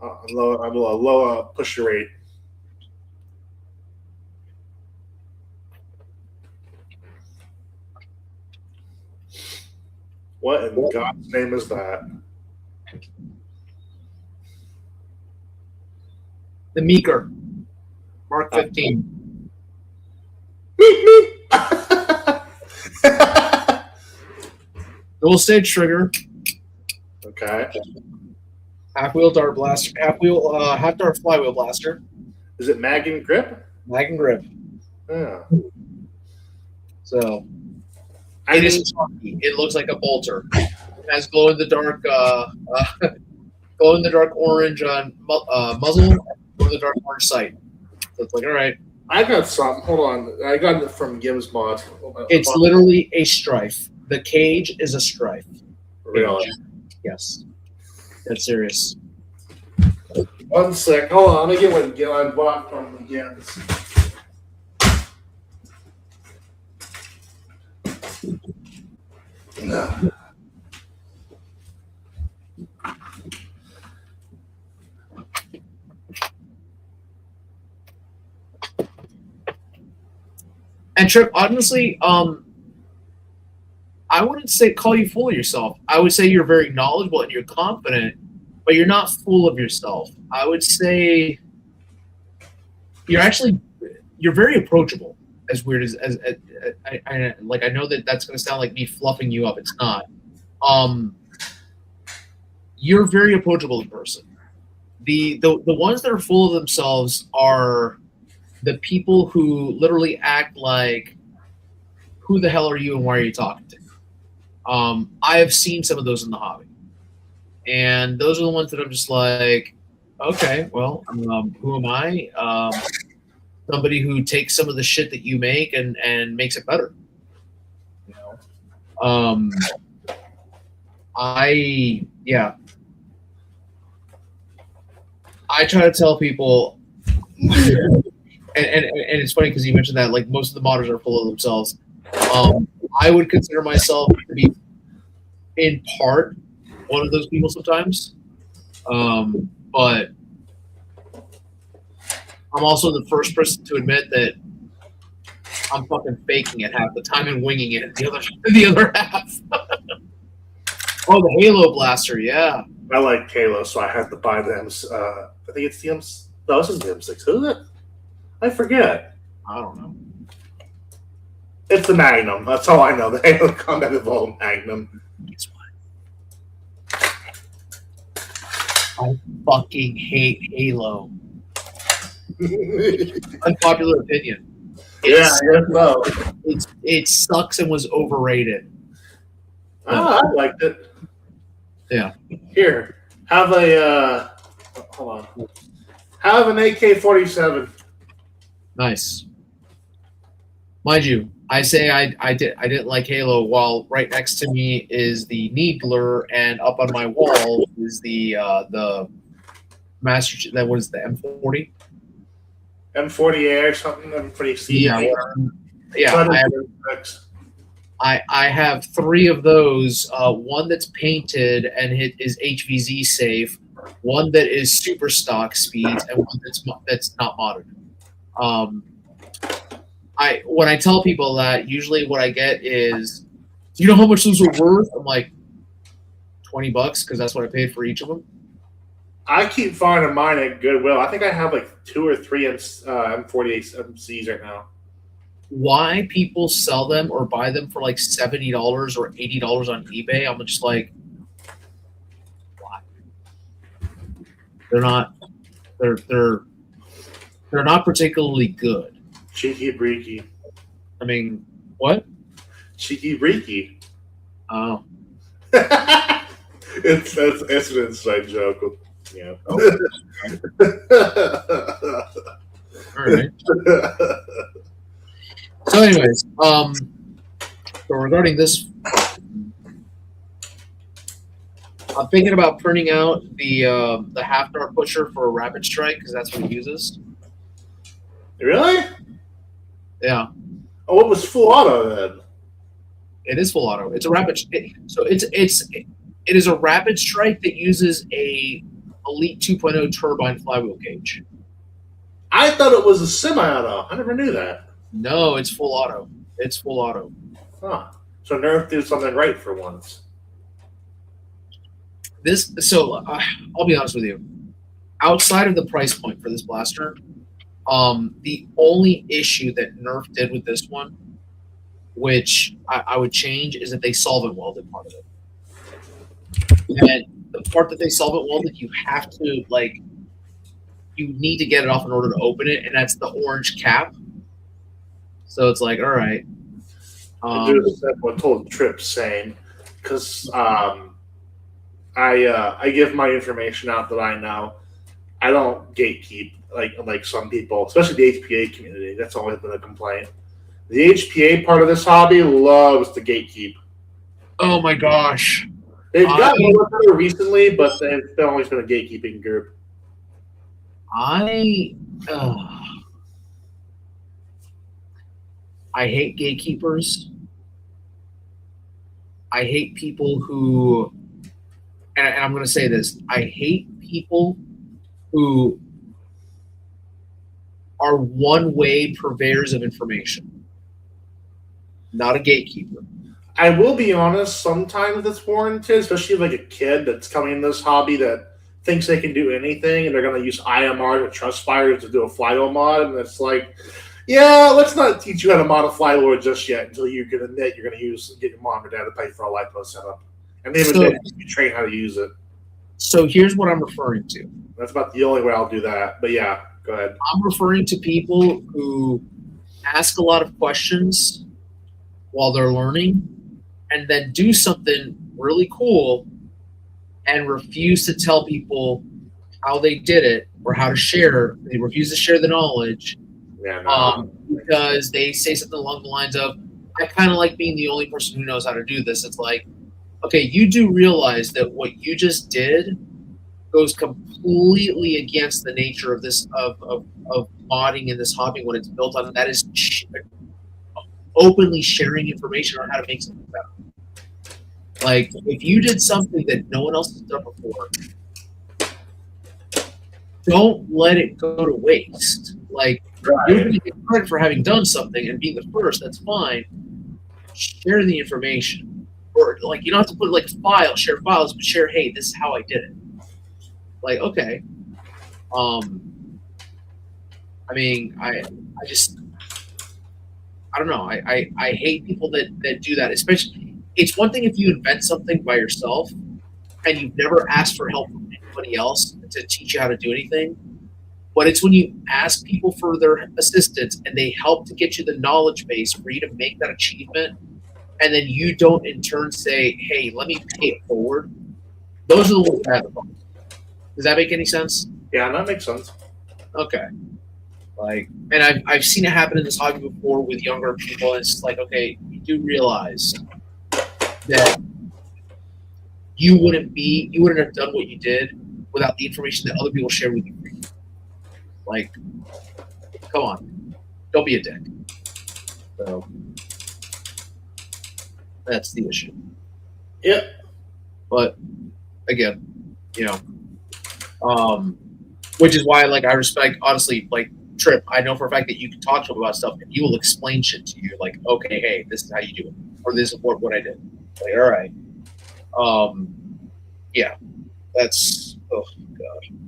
[SPEAKER 3] A low pusher rate. What in God's name is that?
[SPEAKER 4] The Meeker. Mark 15. Dual stage trigger.
[SPEAKER 3] Okay.
[SPEAKER 4] Half wheel dart blaster. Half dart flywheel blaster.
[SPEAKER 3] Is it mag and grip?
[SPEAKER 4] Mag and grip.
[SPEAKER 3] Yeah.
[SPEAKER 4] So it is chunky. It looks like a bolter. It has glow in the dark orange on muzzle, glow in the dark orange sight. So it's like, all right.
[SPEAKER 3] I got some. Hold on. I got it from Gibbs Mod.
[SPEAKER 4] It's literally a strife. The cage is a strife.
[SPEAKER 3] Really?
[SPEAKER 4] Yes. That's serious.
[SPEAKER 3] 1 sec. Hold on. Let me get what I bought from Gibbs. No.
[SPEAKER 4] And Trip, honestly, I wouldn't say call you full of yourself. I would say you're very knowledgeable and you're confident, but you're not full of yourself. I would say you're very approachable. As weird as I know that's going to sound like me fluffing you up. It's not. You're a very approachable person. The ones that are full of themselves are the people who literally act like, who the hell are you and why are you talking to? I have seen some of those in the hobby. And those are the ones that I'm just like, okay, well, who am I? Somebody who takes some of the shit that you make and makes it better. You know? I try to tell people, and it's funny because you mentioned that like most of the modders are full of themselves. I would consider myself to be in part one of those people sometimes, but I'm also the first person to admit that I'm fucking faking it half the time and winging it the other half. Oh, the Halo blaster, yeah.
[SPEAKER 3] I like Halo, so I had to buy them. I think it's the M6. No, this is the M6. Who is it? I forget.
[SPEAKER 4] I don't know.
[SPEAKER 3] It's the Magnum. That's all I know. The Halo Combat Evolved Magnum.
[SPEAKER 4] It's I fucking hate Halo. Unpopular opinion.
[SPEAKER 3] Yeah, I guess so.
[SPEAKER 4] It sucks and was overrated.
[SPEAKER 3] I liked it.
[SPEAKER 4] Yeah.
[SPEAKER 3] Here, have a hold on. Have an AK-47.
[SPEAKER 4] Nice. Mind you, I say I didn't like Halo, while right next to me is the Needler, and up on my wall is the Master. That was the M40.
[SPEAKER 3] M40A or something. M40C.
[SPEAKER 4] Yeah. I have 3 of those. One that's painted and it is HVZ safe. One that is super stock speeds, and one that's not modern. When I tell people that, usually what I get is, "Do you know how much those were worth?" I'm like, $20 because that's what I paid for each of them.
[SPEAKER 3] I keep finding mine at Goodwill. I think I have like 2 or 3 M48 MCs right now.
[SPEAKER 4] Why people sell them or buy them for like $70 or $80 on eBay? I'm just like, why? They're not particularly good.
[SPEAKER 3] Cheeky breaky.
[SPEAKER 4] I mean, what?
[SPEAKER 3] Cheeky breaky.
[SPEAKER 4] Oh.
[SPEAKER 3] it's an inside joke. Yeah.
[SPEAKER 4] Oh. All right. So, anyways, so regarding this, I'm thinking about printing out the half dart pusher for a rapid strike because that's what he uses.
[SPEAKER 3] Really?
[SPEAKER 4] Yeah.
[SPEAKER 3] Oh, it was full auto then.
[SPEAKER 4] It is full auto. It's a rapid. It is a rapid strike that uses a Elite 2.0 turbine flywheel cage.
[SPEAKER 3] I thought it was a semi-auto. I never knew that.
[SPEAKER 4] No, it's full auto. It's full auto.
[SPEAKER 3] Huh. So Nerf did something right for once.
[SPEAKER 4] I'll be honest with you. Outside of the price point for this blaster, the only issue that Nerf did with this one, which I would change, is that they solvent welded part of it. And the part that they solvent welded, you have to you need to get it off in order to open it, and that's the orange cap. So it's like, all right.
[SPEAKER 3] I do what told Trip same, because I give my information out that I know. I don't gatekeep like some people, especially the HPA community. That's always been a complaint. The HPA part of this hobby loves to gatekeep.
[SPEAKER 4] Oh my gosh.
[SPEAKER 3] They've gotten a little better recently, but they've always been a gatekeeping group.
[SPEAKER 4] I hate gatekeepers. I hate people who, and I'm going to say this, I hate people who are one-way purveyors of information. Not a gatekeeper.
[SPEAKER 3] I will be honest, sometimes it's warranted, especially like a kid that's coming in this hobby that thinks they can do anything, and they're going to use IMR or Trustfire to do a flywheel mod, and it's like, yeah, let's not teach you how to mod a flywheel just yet until you can admit you're going to get your mom or dad to pay for a LiPo setup. And then you train how to use it.
[SPEAKER 4] So here's what I'm referring to.
[SPEAKER 3] That's about the only way I'll do that. But yeah, go ahead.
[SPEAKER 4] I'm referring to people who ask a lot of questions while they're learning and then do something really cool and refuse to tell people how they did it or how to share. They refuse to share the knowledge.
[SPEAKER 3] Yeah, no.
[SPEAKER 4] Because they say something along the lines of, I kind of like being the only person who knows how to do this. It's like, okay, you do realize that what you just did goes completely against the nature of this of modding in this hobby, what it's built on. And that is openly sharing information on how to make something better. Like, if you did something that no one else has done before, don't let it go to waste. Like, you're going to get credit for having done something and being the first. That's fine. Share the information, or like, you don't have to put share files, but share, hey, this is how I did it. Like, okay. I mean, I don't know. I hate people that do that. Especially, it's one thing if you invent something by yourself and you've never asked for help from anyone. anybody else to teach you how to do anything. But it's when you ask people for their assistance and they help to get you the knowledge base for you to make that achievement, and then you don't in turn say, hey, let me pay it forward. Those are the ones that have the problem. Does that make any sense?
[SPEAKER 3] Yeah, that makes sense.
[SPEAKER 4] Okay. Like, and I've seen it happen in this hobby before with younger people. And it's like, okay, you do realize that you wouldn't have done what you did without the information that other people share with you. Like, come on, don't be a dick. So that's the issue.
[SPEAKER 3] Yep.
[SPEAKER 4] But again, which is why, like, I respect, honestly, like, Trip, I know for a fact that you can talk to him about stuff and he will explain shit to you, like, okay, hey, this is how you do it, or this is what I did. Like, all right. Yeah, that's, oh god.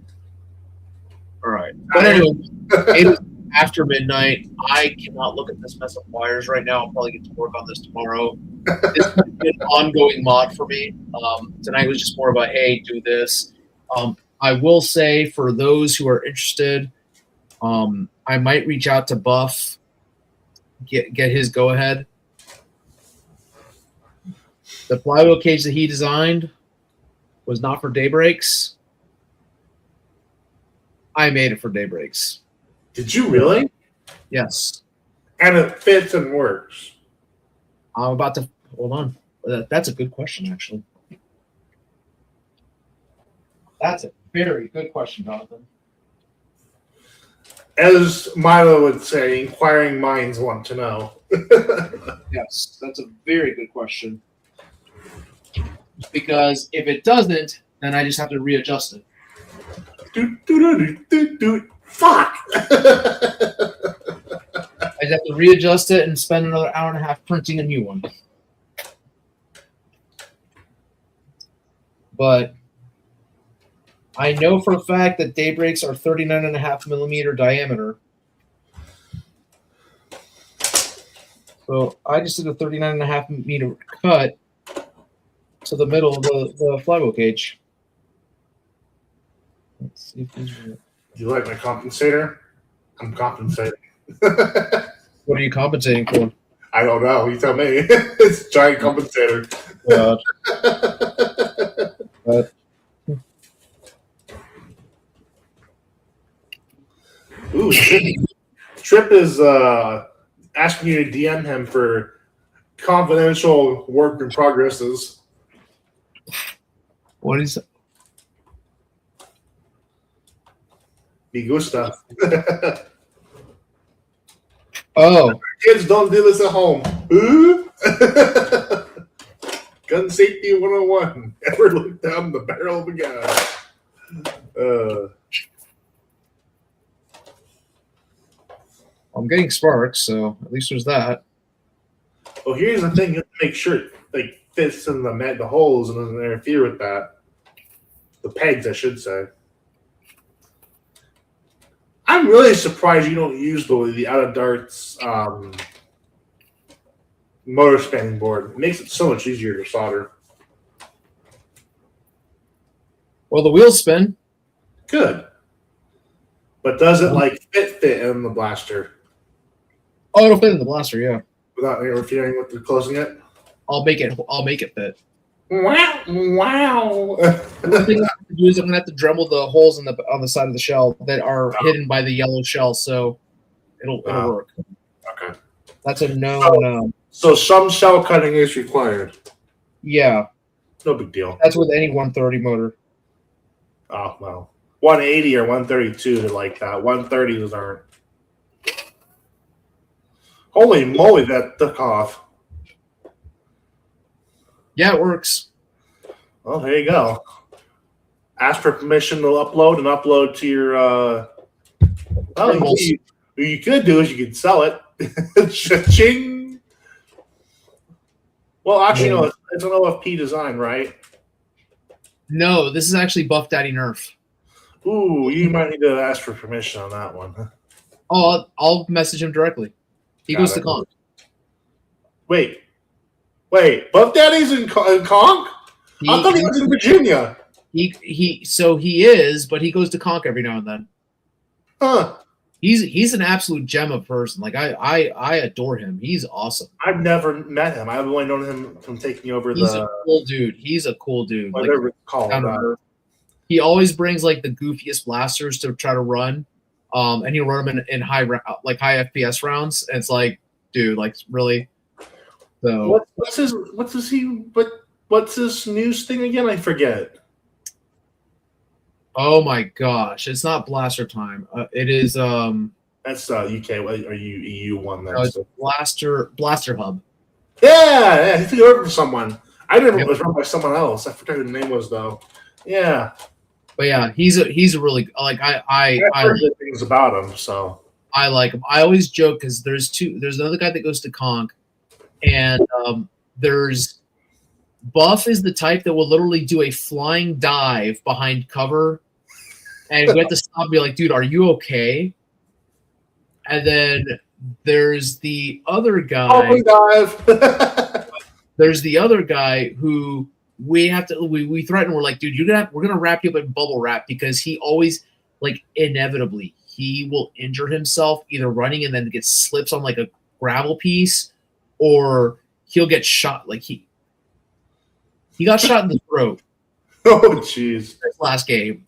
[SPEAKER 4] All right. But anyway, it is after midnight. I cannot look at this mess of wires right now. I'll probably get to work on this tomorrow. This has been an ongoing mod for me. Tonight was just more about, hey, do this. I will say, for those who are interested, I might reach out to Buff, get his go-ahead. The flywheel cage that he designed was not for daybreaks. I made it for daybreaks.
[SPEAKER 3] Did you really?
[SPEAKER 4] Yes.
[SPEAKER 3] And it fits and works.
[SPEAKER 4] I'm about to hold on. That's a good question, actually. That's a very good question, Jonathan.
[SPEAKER 3] As Milo would say, inquiring minds want to know.
[SPEAKER 4] Yes, that's a very good question. Because if it doesn't, then I just have to readjust it.
[SPEAKER 3] Fuck!
[SPEAKER 4] I just have to readjust it and spend another hour and a half printing a new one. But I know for a fact that daybreaks are 39.5 millimeter diameter. So I just did a 39.5 meter cut to the middle of the flywheel cage. Let's see if these are...
[SPEAKER 3] Do you like my compensator? I'm compensating.
[SPEAKER 4] What are you compensating for?
[SPEAKER 3] I don't know. You tell me. It's a giant compensator. Ooh, Trip is asking you to DM him for confidential work in progresses.
[SPEAKER 4] What is it?
[SPEAKER 3] Me gusta.
[SPEAKER 4] Oh.
[SPEAKER 3] Kids, don't do this at home. Gun safety 101. Ever look down the barrel of a gun?
[SPEAKER 4] I'm getting sparks, so at least there's that.
[SPEAKER 3] Well, here's the thing: you have to make sure it like fits in the holes and doesn't interfere with that. The pegs, I should say. I'm really surprised you don't use the out of darts motor spanning board. It makes it so much easier to solder.
[SPEAKER 4] Well, the wheels spin.
[SPEAKER 3] Good. But does it like fit in the blaster?
[SPEAKER 4] Oh, it'll fit in the blaster, yeah.
[SPEAKER 3] Without interfering with the closing it?
[SPEAKER 4] I'll make it fit.
[SPEAKER 3] Wow.
[SPEAKER 4] The thing I have to do is I'm gonna have to Dremel the holes on the side of the shell that are hidden by the yellow shell, so it'll work.
[SPEAKER 3] Okay.
[SPEAKER 4] That's a no.
[SPEAKER 3] So some shell cutting is required.
[SPEAKER 4] Yeah.
[SPEAKER 3] No big deal.
[SPEAKER 4] That's with any 130 motor.
[SPEAKER 3] Oh well. 180 or 132 to like that. 130s aren't. Holy moly, that took off.
[SPEAKER 4] Yeah, it works.
[SPEAKER 3] Well, there you go. Ask for permission to upload to your. What you could do is you could sell it. Cha-ching. Well, actually, no, it's an OFP design, right?
[SPEAKER 4] No, this is actually Buff Daddy Nerf.
[SPEAKER 3] Ooh, you might need to ask for permission on that one.
[SPEAKER 4] Oh, I'll message him directly. He goes to Conk.
[SPEAKER 3] Wait. Buff Daddy's in Conk? I thought he was in Virginia.
[SPEAKER 4] He is, but he goes to Conk every now and then.
[SPEAKER 3] Huh.
[SPEAKER 4] He's an absolute gem of person. Like I adore him. He's awesome.
[SPEAKER 3] I've never met him. I've only known him from taking over
[SPEAKER 4] He's a cool dude. He's a cool dude.
[SPEAKER 3] Whatever it's called.
[SPEAKER 4] He always brings like the goofiest blasters to try to run, and he'll run them in high FPS rounds. And it's like, dude, like really. So
[SPEAKER 3] what's his news thing again? I forget.
[SPEAKER 4] Oh my gosh, it's not blaster time. It is
[SPEAKER 3] That's UK. Are you EU one?
[SPEAKER 4] That's blaster hub.
[SPEAKER 3] Yeah, he took it over for someone. I didn't know it was run by someone else. I forgot who the name was though. Yeah.
[SPEAKER 4] But yeah, he's a really like I
[SPEAKER 3] heard good things about him, so
[SPEAKER 4] I like him. I always joke because there's another guy that goes to Conk, and there's Buff is the type that will literally do a flying dive behind cover, and we have to stop and be like, dude, are you okay? And then there's the other guy.
[SPEAKER 3] Dive.
[SPEAKER 4] There's the other guy who we threaten. We're like, dude, we're gonna wrap you up in bubble wrap because he always like inevitably he will injure himself either running and then slips on like a gravel piece, or he'll get shot. Like he got shot in the throat.
[SPEAKER 3] Oh jeez.
[SPEAKER 4] Last game.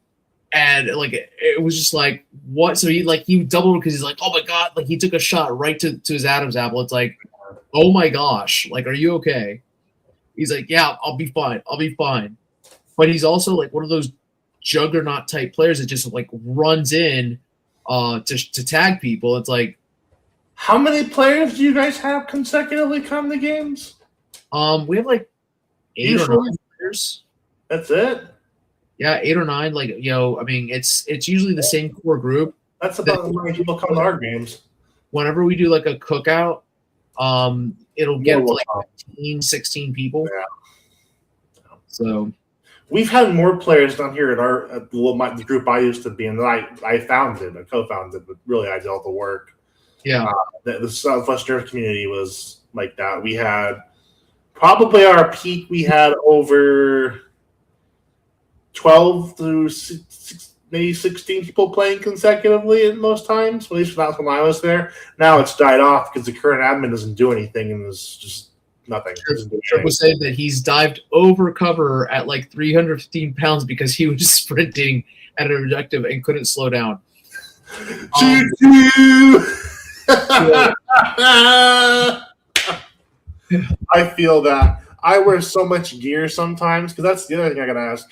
[SPEAKER 4] And like it was just like what? So he doubled because he's like, oh my god! Like he took a shot right to his Adam's apple. It's like, oh my gosh! Like, are you okay? He's like, yeah, I'll be fine. I'll be fine. But he's also like one of those juggernaut type players that just like runs in to tag people. It's like,
[SPEAKER 3] how many players do you guys have consecutively come to games?
[SPEAKER 4] We have like 8 or 9 players.
[SPEAKER 3] That's it.
[SPEAKER 4] Yeah, 8 or 9. Like, I mean, it's usually the same core group.
[SPEAKER 3] That's about how many people come to our games.
[SPEAKER 4] Whenever we do like a cookout, it'll get to like 15, 16 people.
[SPEAKER 3] Yeah.
[SPEAKER 4] So
[SPEAKER 3] we've had more players down here at the group I used to be in that I founded, I co-founded, but really I did all the work.
[SPEAKER 4] Yeah.
[SPEAKER 3] The Southwest Nerf community was like that. We had probably our peak. We had over 12 to maybe 16 people playing consecutively at most times. At least that's when I was there. Now it's died off because the current admin doesn't do anything and there's just nothing.
[SPEAKER 4] Trip was saying that he's dived over cover at like 315 pounds because he was sprinting at an objective and couldn't slow down.
[SPEAKER 3] I feel that. I wear so much gear sometimes because that's the other thing I gotta ask.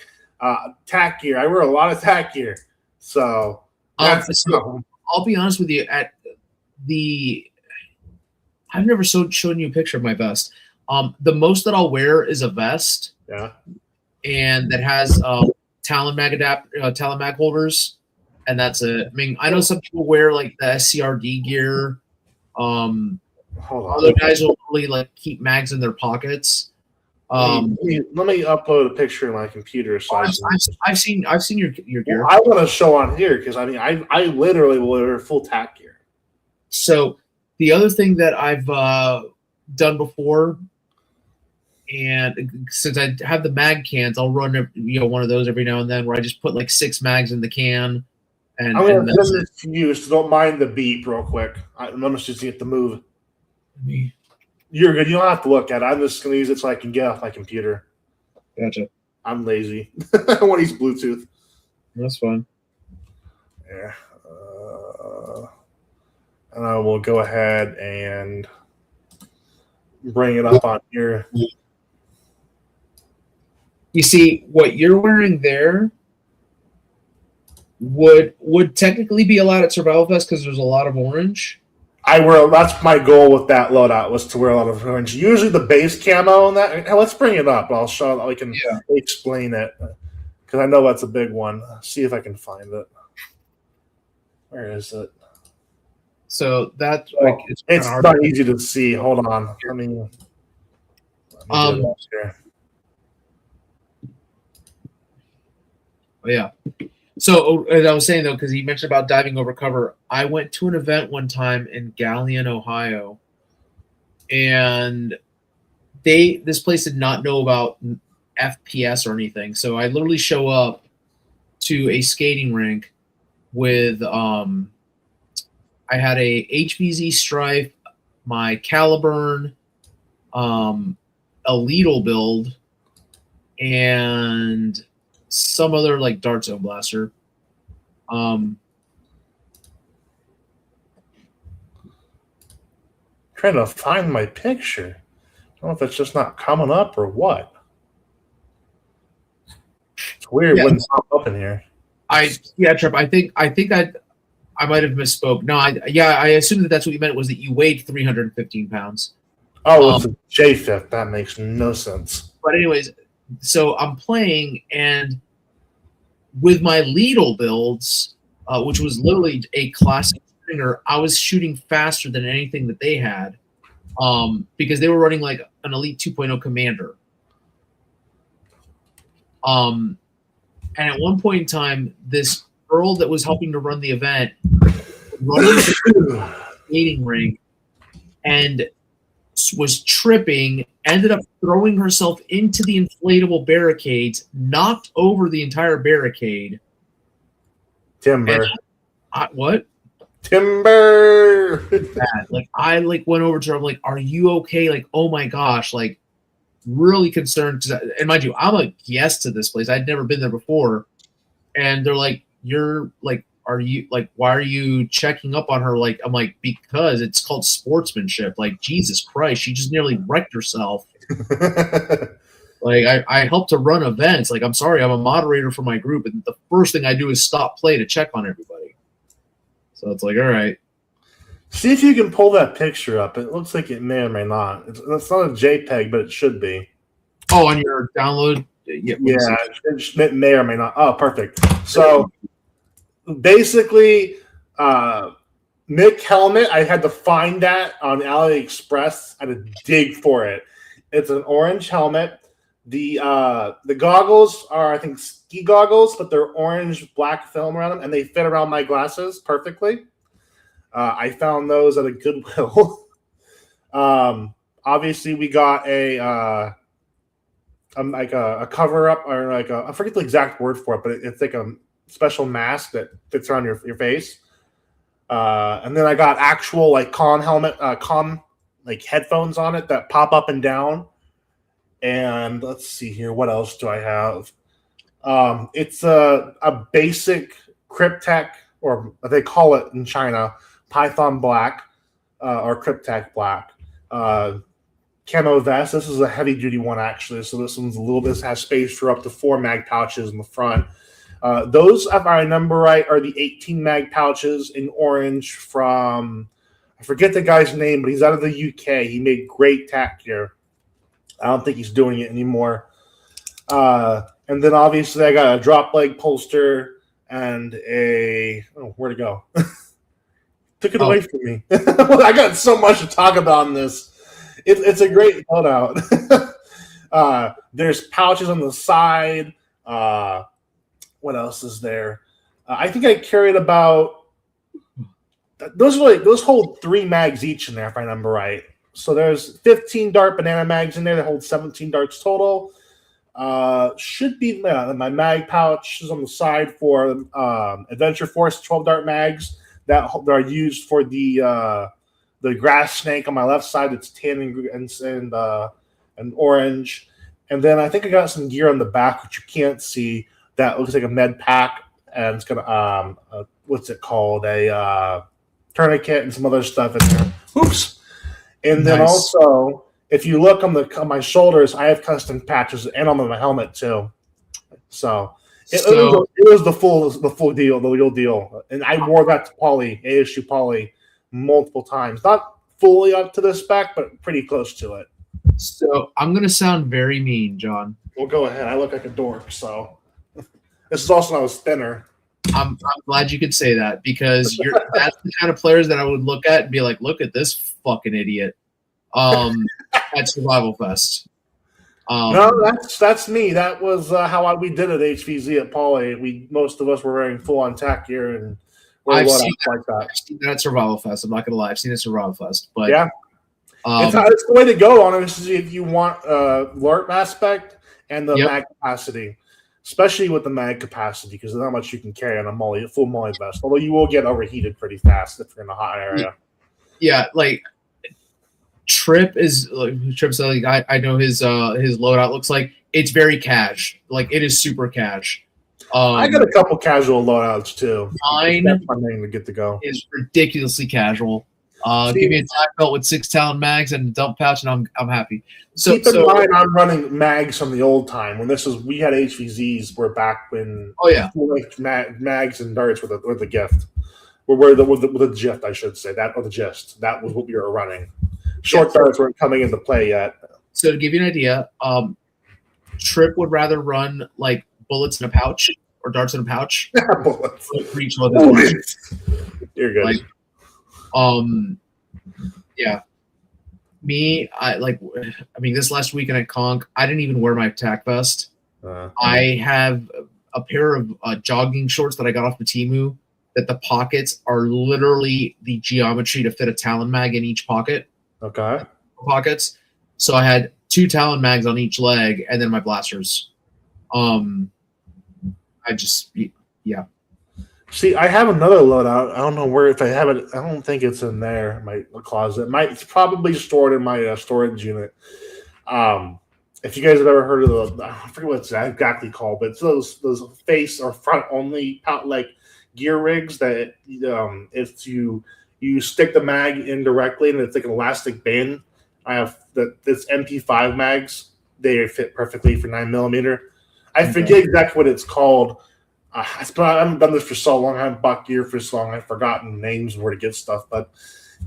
[SPEAKER 3] Tack gear. I wear a lot of tack gear. So,
[SPEAKER 4] I'll be honest with you. I've never shown you a picture of my vest. The most that I'll wear is a vest.
[SPEAKER 3] Yeah.
[SPEAKER 4] And that has Talon mag holders, and that's it. I mean, I know some people wear like the SCRD gear. Other guys will really like keep mags in their pockets.
[SPEAKER 3] Let me upload a picture on my computer. So
[SPEAKER 4] I've seen your gear.
[SPEAKER 3] Well, I want to show on here because I mean I literally will wear full tack gear.
[SPEAKER 4] So the other thing that I've done before, and since I have the mag cans, I'll run one of those every now and then where I just put like 6 mags in the can. And
[SPEAKER 3] I'm going to send this to you, so don't mind the beep real quick. I'm just get the move. You're good. You don't have to look at it. I'm just going to use it so I can get off my computer.
[SPEAKER 4] Gotcha.
[SPEAKER 3] I'm lazy. I want to use Bluetooth.
[SPEAKER 4] That's fine.
[SPEAKER 3] Yeah. And I will go ahead and bring it up on here.
[SPEAKER 4] You see, what you're wearing there would technically be allowed at Survival Fest because there's a lot of orange.
[SPEAKER 3] That's my goal with that loadout was to wear a lot of orange. Usually the base camo and that. Let's bring it up. I'll show how we can explain it because I know that's a big one. See if I can find it. Where is it?
[SPEAKER 4] So that's
[SPEAKER 3] it's not easy to see. Hold on. Let me do this here.
[SPEAKER 4] Yeah. So as I was saying, though, because he mentioned about diving over cover, I went to an event one time in Galion, Ohio, and this place did not know about FPS or anything. So I literally show up to a skating rink with I had a HVZ Strife, my Caliburn, a Lidl build, and some other like Dart Zone Blaster.
[SPEAKER 3] Trying to find my picture. I don't know if it's just not coming up or what. It's weird when it's not up in here.
[SPEAKER 4] Trip. I think I might have misspoke. No, I assumed that's what you meant was that you weighed 315 pounds.
[SPEAKER 3] Oh, it's a J-Fifth. That makes no sense.
[SPEAKER 4] But anyways, so I'm playing, and with my Lidl builds, which was literally a classic stringer, I was shooting faster than anything that they had, because they were running like an Elite 2.0 Commander. And at one point in time, this girl that was helping to run the event running the skating rink and was tripping, ended up throwing herself into the inflatable barricades, knocked over the entire barricade.
[SPEAKER 3] Timber.
[SPEAKER 4] What?
[SPEAKER 3] Timber.
[SPEAKER 4] I went over to her. I'm like, "Are you okay?" Like, oh my gosh, like really concerned. And mind you, I'm a guest to this place. I'd never been there before, and they're like, "You're like, are you like, why are you checking up on her?" Like, I'm like, because it's called sportsmanship. Like, Jesus Christ, she just nearly wrecked herself. Like, I help to run events. Like, I'm sorry, I'm a moderator for my group, and the first thing I do is stop play to check on everybody. So it's like, all right.
[SPEAKER 3] See if you can pull that picture up. It looks like it may or may not. It's not a JPEG, but it should be.
[SPEAKER 4] Oh, on your download?
[SPEAKER 3] Yeah, it may or may not. Oh, perfect. So basically, Mick helmet, I had to find that on AliExpress. I had to dig for it. It's an orange helmet. The goggles are, I think, ski goggles, but they're orange black film around them, and they fit around my glasses perfectly. I found those at a Goodwill. Obviously, we got a cover up, or I forget the exact word for it, but it's like a special mask that fits around your face. And then I got actual like comm like headphones on it that pop up and down. And let's see here, what else do I have? It's a basic Cryptek, or they call it in China Python Black, or Cryptek Black. Camo vest. This is a heavy duty one actually, so this one's a little bit, has space for up to 4 mag pouches in the front. Those, if I remember right, are the 18 mag pouches in orange from, I forget the guy's name, but he's out of the UK. He made great tack gear. I don't think he's doing it anymore. And then obviously I got a drop leg poster and where'd it go? Took it away from me. I got so much to talk about in this. It's a great loadout. There's pouches on the side. What else is there? I think I carried about those hold 3 mags each in there, if I remember right. So there's 15 dart banana mags in there that hold 17 darts total. Should be my mag pouch is on the side for Adventure Force 12 dart mags that are used for the grass snake on my left side. It's tan and orange. And then I think I got some gear on the back which you can't see that looks like a med pack, and it's gonna what's it called, a tourniquet and some other stuff in there. Oops. And then also, if you look on my shoulders, I have custom patches and on my helmet too. So it was the full deal, the real deal. And I wore that to ASU Poly multiple times. Not fully up to the spec, but pretty close to it.
[SPEAKER 4] So I'm gonna sound very mean, John.
[SPEAKER 3] Well, go ahead. I look like a dork, so this is also when I was thinner.
[SPEAKER 4] I'm glad you could say that, because that's the kind of players that I would look at and be like, look at this fucking idiot at Survival Fest.
[SPEAKER 3] No, that's me. That was how we did it at HVZ at Poly. Most of us were wearing full on tack gear, and
[SPEAKER 4] I've seen that at Survival Fest. I'm not gonna lie, I've seen it at Survival Fest. But
[SPEAKER 3] yeah, it's the way to go on it. If you want LARP aspect and the mag capacity, especially with the mag capacity, because there's not much you can carry on a full MOLLE vest. Although you will get overheated pretty fast if you're in a hot area.
[SPEAKER 4] Yeah, like Trip's like I know his loadout looks like it's very cash. Like it is super cash.
[SPEAKER 3] I got a couple casual loadouts too.
[SPEAKER 4] Mine
[SPEAKER 3] that's my name to get to go.
[SPEAKER 4] Is ridiculously casual. Give me a tack belt with 6 Talon mags and a dump pouch, and I'm happy. So
[SPEAKER 3] keep in mind, I'm running mags from the old time when we had HVZs. We're back when like mags and darts were the gift. With the gift, I should say that, or the gist. That was what we were running. Short darts weren't coming into play yet.
[SPEAKER 4] So to give you an idea, Trip would rather run like bullets in a pouch or darts in a pouch.
[SPEAKER 3] Bullets. You're good.
[SPEAKER 4] Like, yeah. Me, this last weekend at Conk, I didn't even wear my attack vest. I have a pair of jogging shorts that I got off the Temu that the pockets are literally the geometry to fit a Talon mag in each pocket.
[SPEAKER 3] Okay.
[SPEAKER 4] Pockets. So I had 2 Talon mags on each leg and then my blasters.
[SPEAKER 3] See, I have another loadout. I don't know where, if I have it. I don't think it's in there, my closet. It's probably stored in my storage unit. If you guys have ever heard of I forget what it's exactly called, but it's those face or front only like gear rigs that if you stick the mag in directly and it's like an elastic band. I have this MP5 mags. They fit perfectly for 9mm. I forget exactly what it's called. I haven't done this for so long. I haven't bought gear for so long. I've forgotten names where to get stuff. But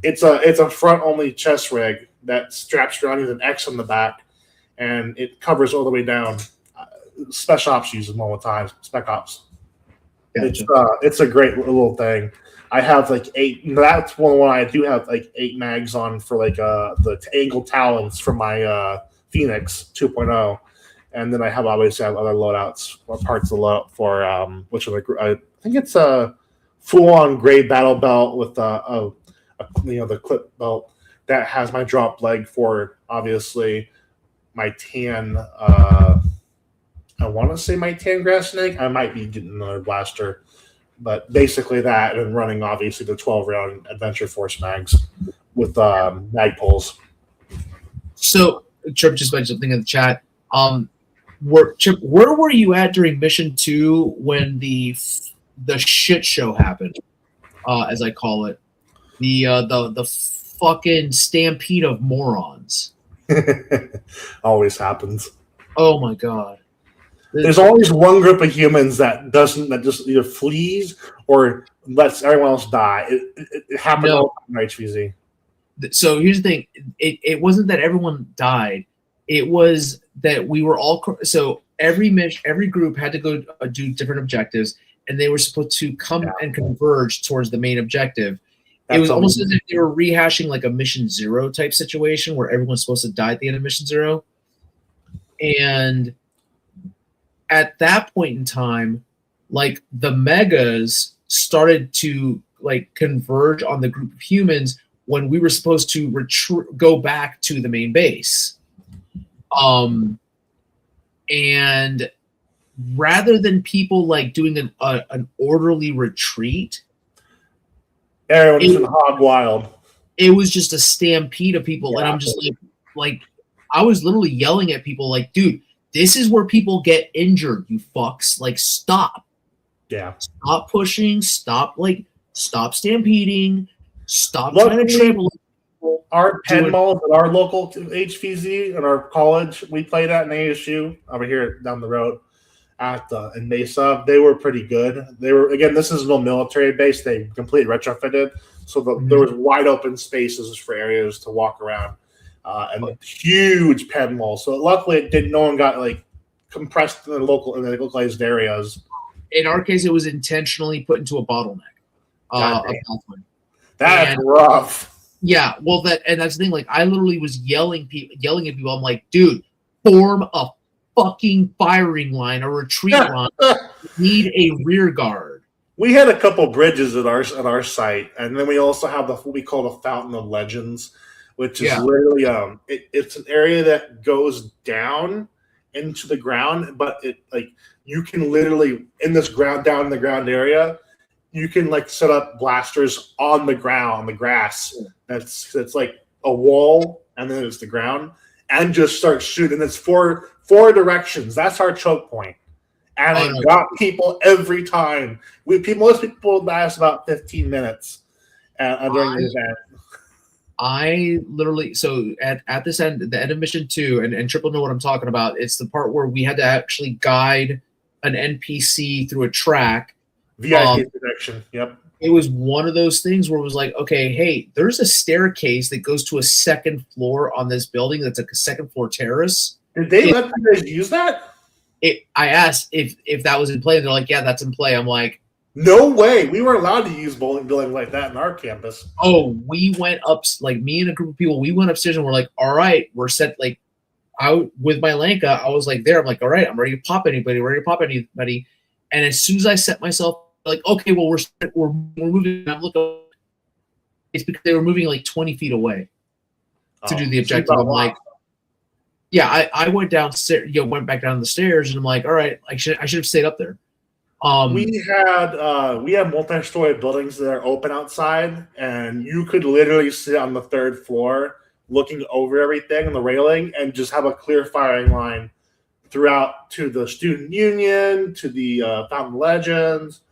[SPEAKER 3] it's a front only chest rig that straps around with an X on the back, and it covers all the way down. Special Ops uses them all the time. Spec Ops. Gotcha. It's a great little thing. I have like 8. That's one I do have like 8 mags on for like the angle talons for my Phoenix 2.0. And then I obviously have other loadouts or parts of the loadout for which are I think it's a full-on gray battle belt with the clip belt that has my drop leg for obviously my tan. I want to say my tan grass snake. I might be getting another blaster, but basically that, and running obviously the 12-round Adventure Force mags with mag pulls.
[SPEAKER 4] So Trip just mentioned something in the chat. Where were you at during Mission 2 when the shit show happened, as I call it, the fucking stampede of morons?
[SPEAKER 3] Always happens.
[SPEAKER 4] Oh my god!
[SPEAKER 3] There's always one group of humans that just either flees or lets everyone else die. It happened all in HVZ.
[SPEAKER 4] So here's the thing: it wasn't that everyone died. It was that we were all every group had to go do different objectives, and they were supposed to come and converge towards the main objective. It was almost as if they were rehashing like a Mission 0 type situation where everyone's supposed to die at the end of Mission 0. And at that point in time, like the megas started to like converge on the group of humans when we were supposed to go back to the main base. And rather than people like doing an orderly retreat,
[SPEAKER 3] everyone's in hog wild.
[SPEAKER 4] It was just a stampede of people, and I'm just like I was literally yelling at people like, dude, this is where people get injured, you fucks. Like, stop.
[SPEAKER 3] Yeah.
[SPEAKER 4] Stop pushing, stop stampeding, stop trying to travel.
[SPEAKER 3] Our pen malls at our local HVZ and our college we played at in ASU over here down the road in Mesa, they were pretty good. They were, again, this is no military base. They completely retrofitted, so there was wide open spaces for areas to walk around, and huge pen malls. So luckily, no one got like compressed in the localized areas.
[SPEAKER 4] In our case, it was intentionally put into a bottleneck.
[SPEAKER 3] That's rough.
[SPEAKER 4] Yeah, well, that's the thing. Like, I literally was yelling at people. I'm like, dude, form a fucking firing line, a retreat line. We need a rear guard.
[SPEAKER 3] We had a couple bridges at our site, and then we also have what we call the Fountain of Legends, which is literally it's an area that goes down into the ground, but it like you can literally in this ground down in the ground area, you can like set up blasters on the ground, on the grass. That's like a wall, and then it's the ground, and just start shooting. It's four directions. That's our choke point, and it got people every time. Most people last about 15 minutes during the event.
[SPEAKER 4] I literally, so at this end, the end of mission 2, and Triple know what I'm talking about. It's the part where we had to actually guide an NPC through a track.
[SPEAKER 3] VIP protection. Yep.
[SPEAKER 4] It was one of those things where it was like, okay, hey, there's a staircase that goes to a second floor on this building that's like a second floor terrace.
[SPEAKER 3] Did they let you guys use that?
[SPEAKER 4] I asked if that was in play. They're like, yeah, that's in play. I'm like,
[SPEAKER 3] no way. We weren't allowed to use bowling buildings like that in our campus.
[SPEAKER 4] Oh, we went up, like me and a group of people, we went upstairs and we're like, all right, we're set. Like, with my Lanka, I was like there. I'm like, all right, I'm ready to pop anybody, And as soon as I set myself, like, okay, well, we're moving. And I'm looking. It's because they were moving like 20 feet away to do the objective. I'm like, yeah, I went downstairs, went back down the stairs, and I'm like, all right, I should have stayed up there.
[SPEAKER 3] We had multi-story buildings that are open outside, and you could literally sit on the 3rd floor looking over everything on the railing and just have a clear firing line throughout to the student union, to the Fountain Legends,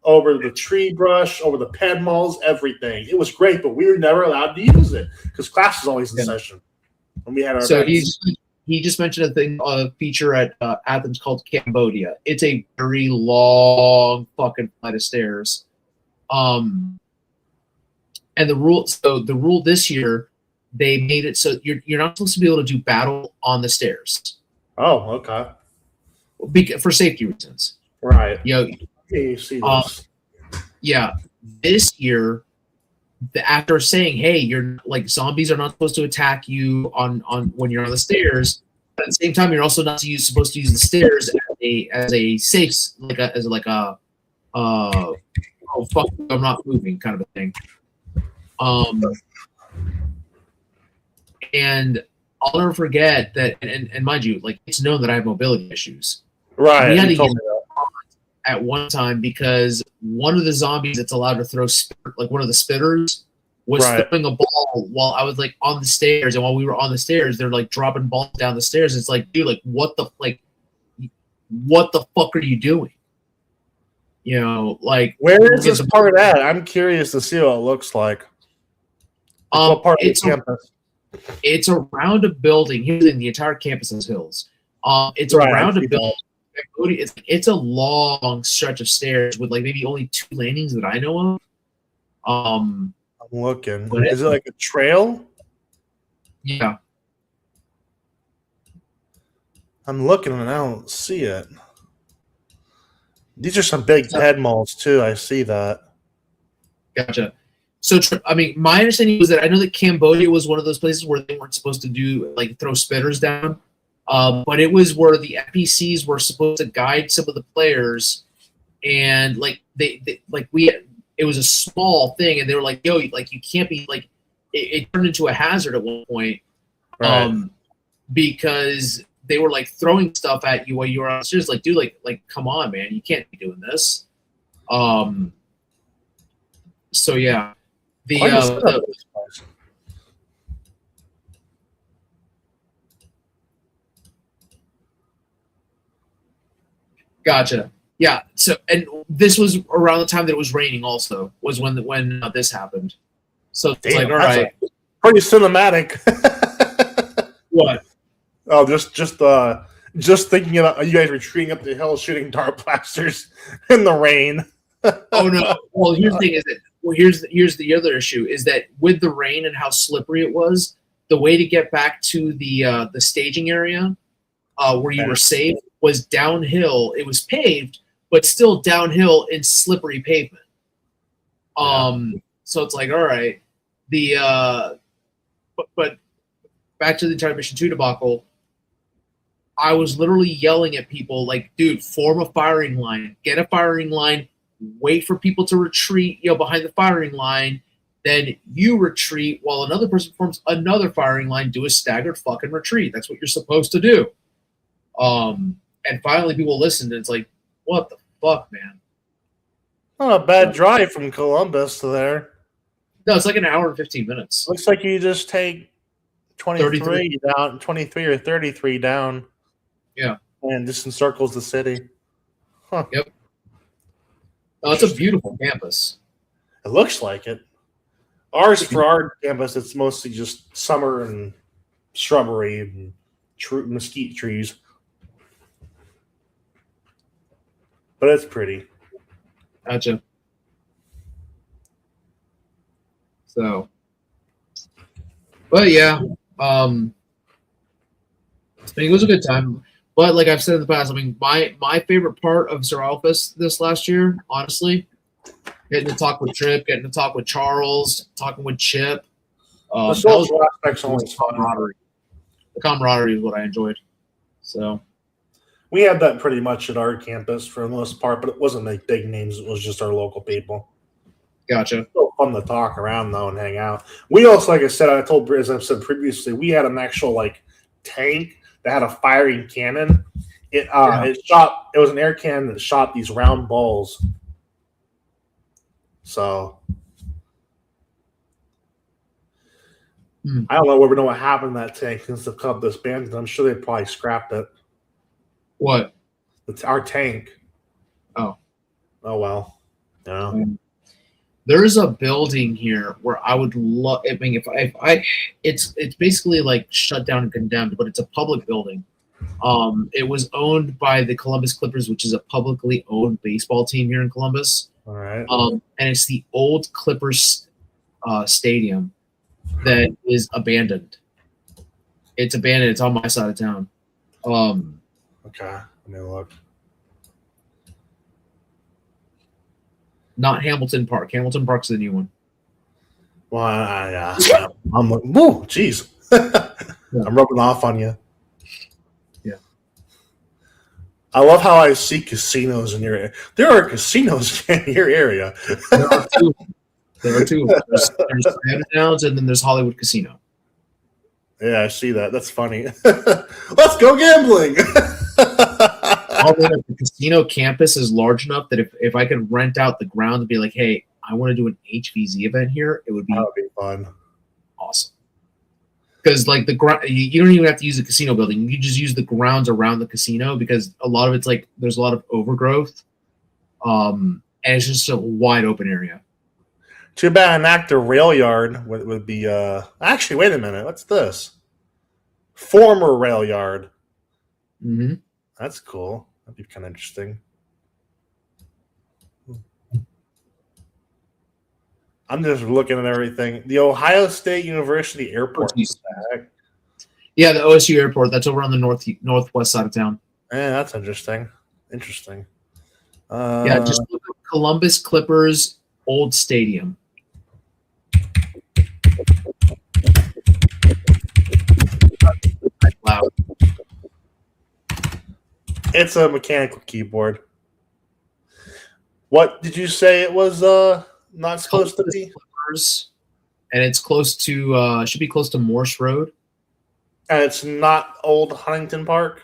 [SPEAKER 3] over the tree brush, over the pen malls, everything. It was great, but we were never allowed to use it because class was always in session when we had our events.
[SPEAKER 4] He just mentioned a feature at Athens called Cambodia. It's a very long fucking flight of stairs. And the rule this year, they made it so you're not supposed to be able to do battle on the stairs.
[SPEAKER 3] Oh, okay.
[SPEAKER 4] For safety reasons.
[SPEAKER 3] Right.
[SPEAKER 4] You see this. Yeah. This year, after saying, hey, you're like zombies are not supposed to attack you on when you're on the stairs, but at the same time you're also not supposed to use the stairs as a safe oh fuck, I'm not moving kind of a thing. And I'll never forget that, and mind you, like it's known that I have mobility issues.
[SPEAKER 3] Right.
[SPEAKER 4] We had to get at one time because one of the zombies that's allowed to throw like one of the spitters was throwing a ball while I was like on the stairs, and while we were on the stairs, they're like dropping balls down the stairs. It's like, dude, like what the fuck are you doing? Like
[SPEAKER 3] where is this part at? I'm curious to see what it looks like. What part of the campus?
[SPEAKER 4] It's around a building. Here's in the entire campus is hills. It's around a building. It's a long stretch of stairs with like maybe only 2 landings that I know of.
[SPEAKER 3] I'm looking. Is it like a trail?
[SPEAKER 4] Yeah.
[SPEAKER 3] I'm looking and I don't see it. These are some big head malls too. I see that.
[SPEAKER 4] Gotcha. So, I mean, my understanding was that I know that Cambodia was one of those places where they weren't supposed to do like throw spitters down. But it was where the NPCs were supposed to guide some of the players, and like it was a small thing, and they were like, "Yo, like you can't be like." It turned into a hazard at one point, because they were like throwing stuff at you while you were on the stairs. Like, dude, like, come on, man, you can't be doing this. So yeah, Gotcha. Yeah. So, and this was around the time that it was raining. Also, was when this happened. So it's like, all right,
[SPEAKER 3] pretty cinematic.
[SPEAKER 4] What?
[SPEAKER 3] Oh, just thinking about you guys retreating up the hill, shooting dart blasters in the rain.
[SPEAKER 4] Oh no! Well, here's the thing: is that here's the other issue is that with the rain and how slippery it was, the way to get back to the staging area where you were safe was downhill. It was paved, but still downhill in slippery pavement. So it's like, all right, but back to the entire Mission 2 debacle. I was literally yelling at people like, dude, form a firing line, get a firing line, wait for people to retreat, behind the firing line, then you retreat while another person forms another firing line, do a staggered fucking retreat. That's what you're supposed to do. And finally, people listened. And it's like, what the fuck, man?
[SPEAKER 3] Not a bad drive from Columbus to there.
[SPEAKER 4] No, it's like an hour and 15 minutes.
[SPEAKER 3] Looks like you just take 23
[SPEAKER 4] 33.
[SPEAKER 3] down, 23 or 33 down.
[SPEAKER 4] Yeah.
[SPEAKER 3] And just encircles the city. Huh.
[SPEAKER 4] Yep. Oh, it's a beautiful campus.
[SPEAKER 3] It looks like it. For our campus, it's mostly just summer and shrubbery and mesquite trees. But it's pretty.
[SPEAKER 4] Gotcha. So, but yeah, I mean, it was a good time. But like I've said in the past, I mean, my favorite part of Survival Fest this last year, honestly, getting to talk with Trip, getting to talk with Charles, talking with Chip.
[SPEAKER 3] The social aspect's always fun.
[SPEAKER 4] Camaraderie. The camaraderie is what I enjoyed. So
[SPEAKER 3] we had that pretty much at our campus for the most part, but it wasn't like big names. It was just our local people.
[SPEAKER 4] Gotcha.
[SPEAKER 3] Still fun to talk around though and hang out. We also, like I said, as I've said previously, we had an actual like tank that had a firing cannon. It was an air cannon that shot these round balls. So I don't know what happened to that tank since the club disbanded. I'm sure they probably scrapped it.
[SPEAKER 4] What?
[SPEAKER 3] It's our tank.
[SPEAKER 4] Oh
[SPEAKER 3] well. Yeah.
[SPEAKER 4] There's a building here where I would love. I mean, it's basically like shut down and condemned, but it's a public building. It was owned by the Columbus Clippers, which is a publicly owned baseball team here in Columbus.
[SPEAKER 3] All right.
[SPEAKER 4] And it's the old Clippers stadium that is abandoned. It's abandoned. It's on my side of town.
[SPEAKER 3] Okay. Let me look.
[SPEAKER 4] Not Hamilton Park. Hamilton Park's the new one.
[SPEAKER 3] Well, I'm like, whoa, jeez. I'm rubbing off on you.
[SPEAKER 4] Yeah.
[SPEAKER 3] I love how I see casinos in your area. There are casinos in your area.
[SPEAKER 4] There are two. There's Downs and then there's Hollywood Casino.
[SPEAKER 3] Yeah, I see that. That's funny. Let's go gambling.
[SPEAKER 4] The casino campus is large enough that if I could rent out the ground and be like, hey, I want to do an HVZ event here, it would be
[SPEAKER 3] fun.
[SPEAKER 4] Awesome. Because like the ground, you don't even have to use the casino building. You just use the grounds around the casino because a lot of it's like there's a lot of overgrowth, and it's just a wide open area.
[SPEAKER 3] Too bad an active rail yard would be. Actually, wait a minute. What's this? Former rail yard.
[SPEAKER 4] Mm-hmm.
[SPEAKER 3] That's cool. That'd be kind of interesting. I'm just looking at everything. The Ohio State University Airport.
[SPEAKER 4] Yeah, the OSU Airport. That's over on the northwest side of town.
[SPEAKER 3] Yeah, that's interesting. Interesting.
[SPEAKER 4] Yeah, just look at Columbus Clippers old stadium. Loud.
[SPEAKER 3] It's a mechanical keyboard. What did you say it was not supposed to be?
[SPEAKER 4] Clippers, and it's close to should be close to Morse Road.
[SPEAKER 3] And it's not Old Huntington Park?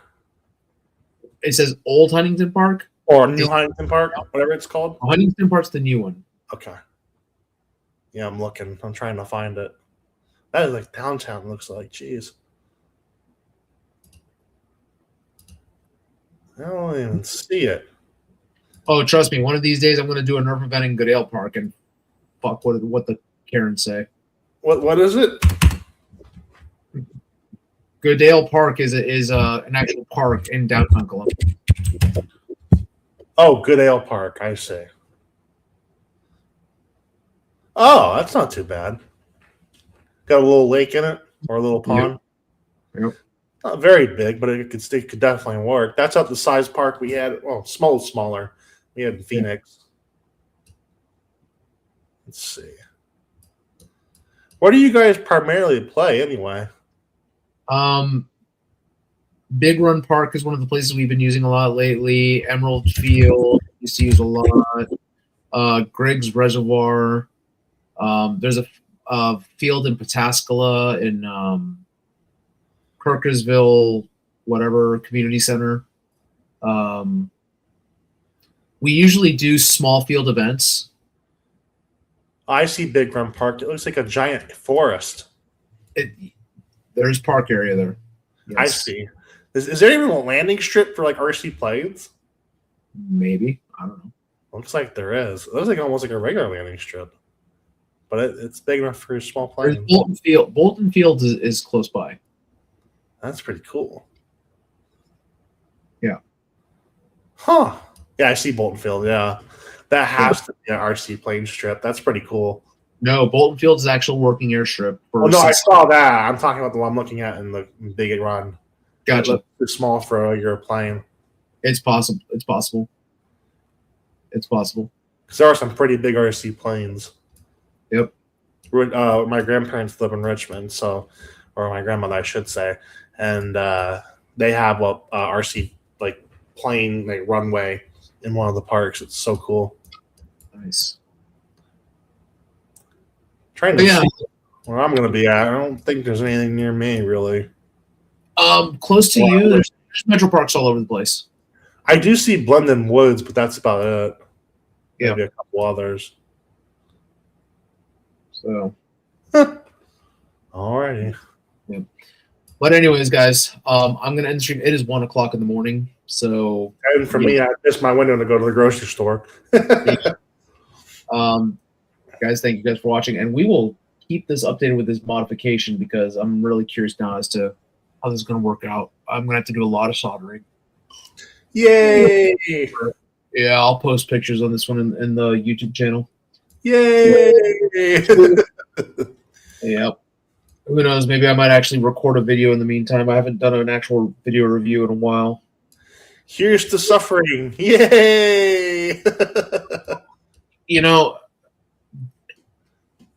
[SPEAKER 4] It says Old Huntington Park?
[SPEAKER 3] Or New Huntington Park, whatever it's called?
[SPEAKER 4] Huntington Park's the new one.
[SPEAKER 3] Okay. Yeah, I'm looking. I'm trying to find it. That is like downtown, looks like. Jeez. I don't even see it.
[SPEAKER 4] Oh, trust me. One of these days, I'm going to do a Nerf event in Goodale Park and fuck what the Karens say.
[SPEAKER 3] What is it?
[SPEAKER 4] Goodale Park is an actual park in downtown Columbus.
[SPEAKER 3] Oh, Goodale Park. I see. Oh, that's not too bad. Got a little lake in it or a little pond.
[SPEAKER 4] Yep.
[SPEAKER 3] Not very big, but it could definitely work. That's not the size park we had. Well, smaller. We had in Phoenix. Let's see. What do you guys primarily play anyway?
[SPEAKER 4] Big Run Park is one of the places we've been using a lot lately. Emerald Field used to use a lot. Griggs Reservoir. There's a field in Pataskala in Kirkersville whatever community center. We usually do small field events.
[SPEAKER 3] I see Big Run Park. It looks like a giant forest.
[SPEAKER 4] There's park area there. Yes.
[SPEAKER 3] I see. Is there even a landing strip for like RC planes?
[SPEAKER 4] Maybe. I don't know.
[SPEAKER 3] Looks like there is. It looks like almost like a regular landing strip, but it's big enough for a small plane.
[SPEAKER 4] There's Bolton Field. Bolton Field is close by.
[SPEAKER 3] That's pretty cool.
[SPEAKER 4] Yeah.
[SPEAKER 3] Huh. Yeah, I see Bolton Field. Yeah. That has to be an RC plane strip. That's pretty cool.
[SPEAKER 4] No, Bolton Field is actual working airstrip.
[SPEAKER 3] Oh, no, I saw that. I'm talking about the one I'm looking at in the Big Run.
[SPEAKER 4] Gotcha.
[SPEAKER 3] It looks too small for a regular plane.
[SPEAKER 4] It's possible. It's possible. It's possible.
[SPEAKER 3] Because there are some pretty big RC planes.
[SPEAKER 4] Yep.
[SPEAKER 3] My grandparents live in Richmond, or my grandmother, I should say, and they have a RC like plane like runway in one of the parks. It's so cool.
[SPEAKER 4] Nice.
[SPEAKER 3] Trying to see where I'm going to be at. I don't think there's anything near me really.
[SPEAKER 4] Close to you, there's metro parks all over the place.
[SPEAKER 3] I do see Blendon Woods, but that's about it.
[SPEAKER 4] Yeah.
[SPEAKER 3] Maybe a couple others.
[SPEAKER 4] So,
[SPEAKER 3] alrighty.
[SPEAKER 4] Yeah. But anyways, guys, I'm gonna end the stream. It is 1 o'clock in the morning. So,
[SPEAKER 3] and for me, I missed my window to go to the grocery store.
[SPEAKER 4] Guys, thank you guys for watching, and we will keep this updated with this modification because I'm really curious now as to how this is gonna work out. I'm gonna have to do a lot of soldering.
[SPEAKER 3] Yay!
[SPEAKER 4] Yeah, I'll post pictures on this one in the YouTube channel.
[SPEAKER 3] Yay!
[SPEAKER 4] Yep. Who knows? Maybe I might actually record a video in the meantime. I haven't done an actual video review in a while.
[SPEAKER 3] Here's to suffering. Yay!
[SPEAKER 4] You know,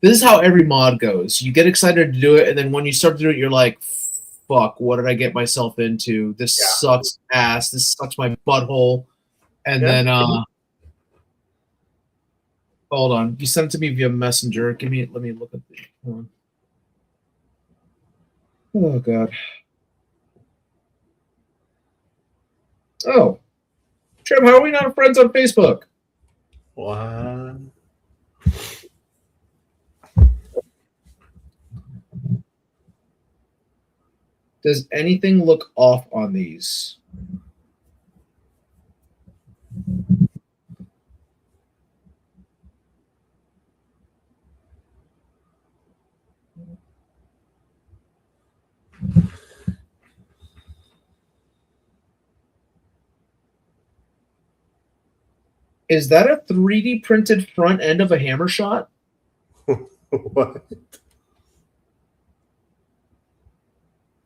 [SPEAKER 4] this is how every mod goes. You get excited to do it, and then when you start to do it, you're like, fuck, what did I get myself into? This sucks ass. This sucks my butthole. And then, hold on. You sent it to me via Messenger. Let me look at the, hold on. Oh, God. Oh. Trev, how are we not friends on Facebook?
[SPEAKER 3] What?
[SPEAKER 4] Does anything look off on these? Is that a 3D printed front end of a hammer shot?
[SPEAKER 3] What?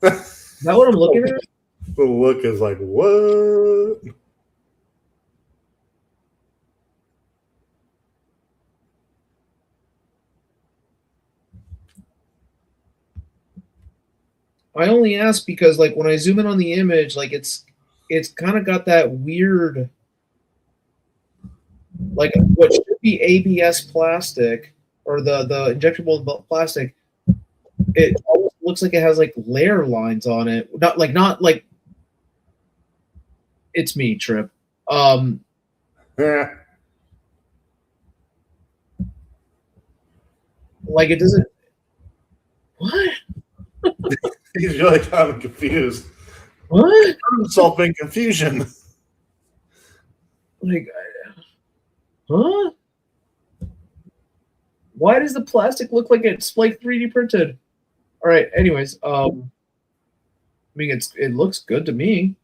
[SPEAKER 4] Is that what I'm looking at?
[SPEAKER 3] The look is like, what?
[SPEAKER 4] I only ask because, like, when I zoom in on the image, like, it's kind of got that weird, like, what should be ABS plastic or the injectable plastic. It almost looks like it has like layer lines on it. Not like. It's me, Trip.
[SPEAKER 3] Yeah.
[SPEAKER 4] Like it doesn't. What?
[SPEAKER 3] He's really kind of confused.
[SPEAKER 4] What?
[SPEAKER 3] Solving confusion.
[SPEAKER 4] Like, huh? Why does the plastic look like it's like 3D printed? All right. Anyways, I mean, it looks good to me.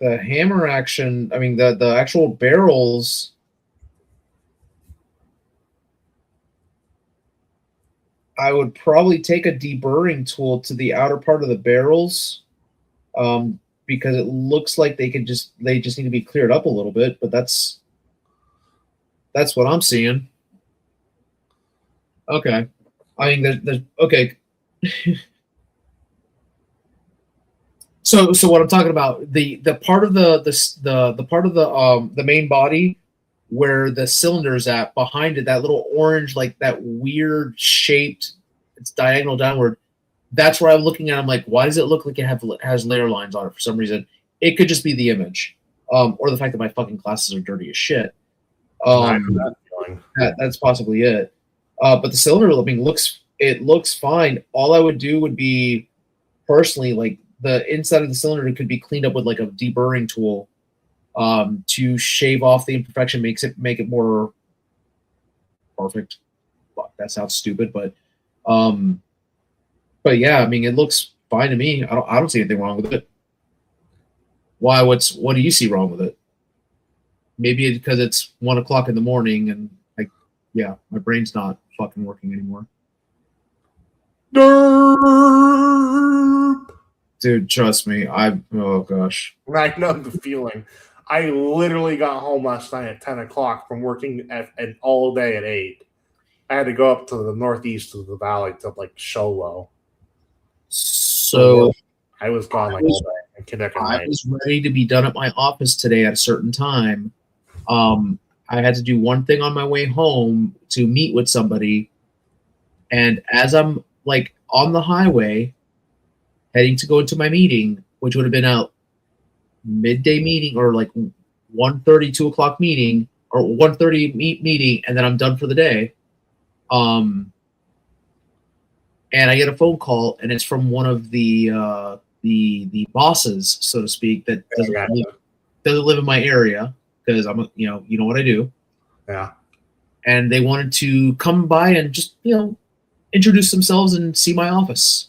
[SPEAKER 4] The hammer action, I mean, the actual barrels, I would probably take a deburring tool to the outer part of the barrels, because it looks like they just need to be cleared up a little bit, but that's what I'm seeing. Okay. I mean, there's okay. So what I'm talking about, the part of the part of the main body where the cylinder's at, behind it, that little orange, like that weird shaped, it's diagonal downward. That's where I'm looking at. I'm like, why does it look like it has layer lines on it for some reason? It could just be the image, or the fact that my fucking glasses are dirty as shit. That's possibly it. But the cylinder looping looks fine. All I would do would be, personally, like the inside of the cylinder could be cleaned up with like a deburring tool, to shave off the imperfection, make it more perfect. Fuck, that sounds stupid, but yeah, I mean, it looks fine to me. I don't see anything wrong with it. Why? What do you see wrong with it? Maybe because it's 1 o'clock in the morning and my brain's not fucking working anymore.
[SPEAKER 3] Derp.
[SPEAKER 4] Dude, trust me. Oh gosh.
[SPEAKER 3] I know the feeling. I literally got home last night at 10 o'clock from working at all day at 8. I had to go up to the northeast of the valley to like Sholo.
[SPEAKER 4] So
[SPEAKER 3] I was gone like all day.
[SPEAKER 4] I was ready to be done at my office today at a certain time. I had to do one thing on my way home to meet with somebody, and as I'm like on the highway heading to go into my meeting, which would have been a midday meeting or like 1:30, 2 o'clock meeting, or 1:30 meeting, and then I'm done for the day. And I get a phone call, and it's from one of the bosses, so to speak, that doesn't live in my area, because I'm you know what I do.
[SPEAKER 3] Yeah.
[SPEAKER 4] And they wanted to come by and just introduce themselves and see my office,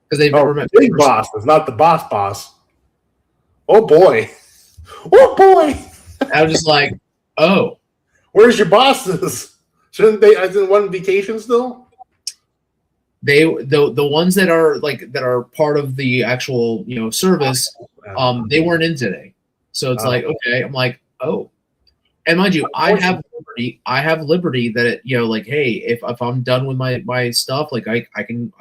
[SPEAKER 4] because they've never met
[SPEAKER 3] big bosses, not the boss. Oh boy.
[SPEAKER 4] I was just like, oh,
[SPEAKER 3] where's your bosses? Shouldn't they? I didn't want vacation still.
[SPEAKER 4] The ones that are part of the actual service, they weren't in today, so it's like, okay, I'm like, oh, and mind you, I have liberty that like, hey, if I'm done with my stuff, like I can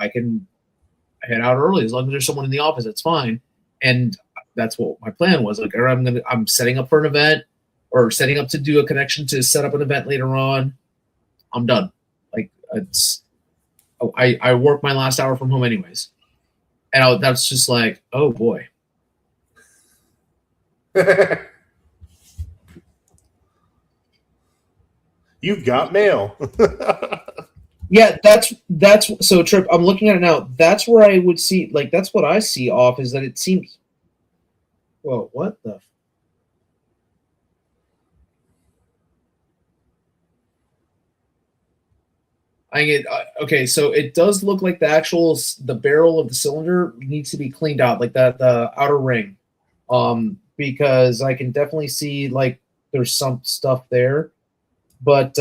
[SPEAKER 4] head out early as long as there's someone in the office, it's fine. And that's what my plan was. Like, I'm setting up for an event, or setting up to do a connection to set up an event later on. I'm done. Like, I work my last hour from home anyways, and that's just like, oh boy.
[SPEAKER 3] You've got mail.
[SPEAKER 4] Yeah, that's so Trip. I'm looking at it now. That's where I would see, like, that's what I see off, is that it seems. Whoa, what the? Okay, so it does look like the barrel of the cylinder needs to be cleaned out, like the outer ring, because I can definitely see like there's some stuff there, but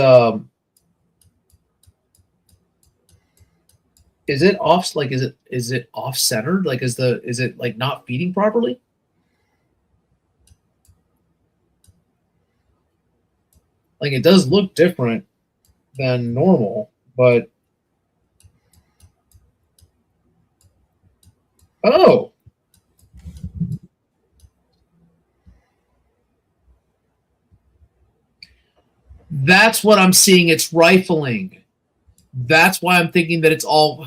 [SPEAKER 4] is it off? Like, is it off centered? Like, is it like not feeding properly? Like, it does look different than normal. But that's what I'm seeing. It's rifling. That's why I'm thinking that it's all.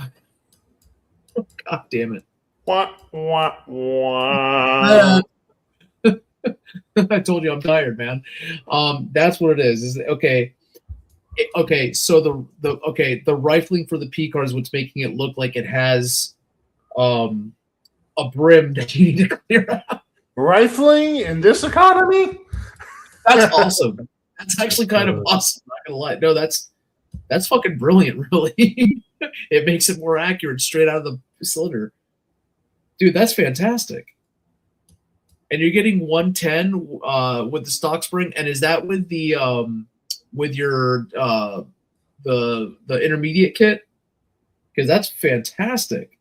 [SPEAKER 4] God damn it!
[SPEAKER 3] Wah.
[SPEAKER 4] I told you I'm tired, man. That's what it is. Is okay. Okay, so the rifling for the P card is what's making it look like it has a brim that you need to clear out.
[SPEAKER 3] Rifling in this economy?
[SPEAKER 4] That's awesome. That's actually kind of awesome. I'm not gonna lie. No, that's fucking brilliant. Really, it makes it more accurate straight out of the cylinder, dude. That's fantastic. And you're getting 110 with the stock spring, and is that with the with your the intermediate kit? Because that's fantastic.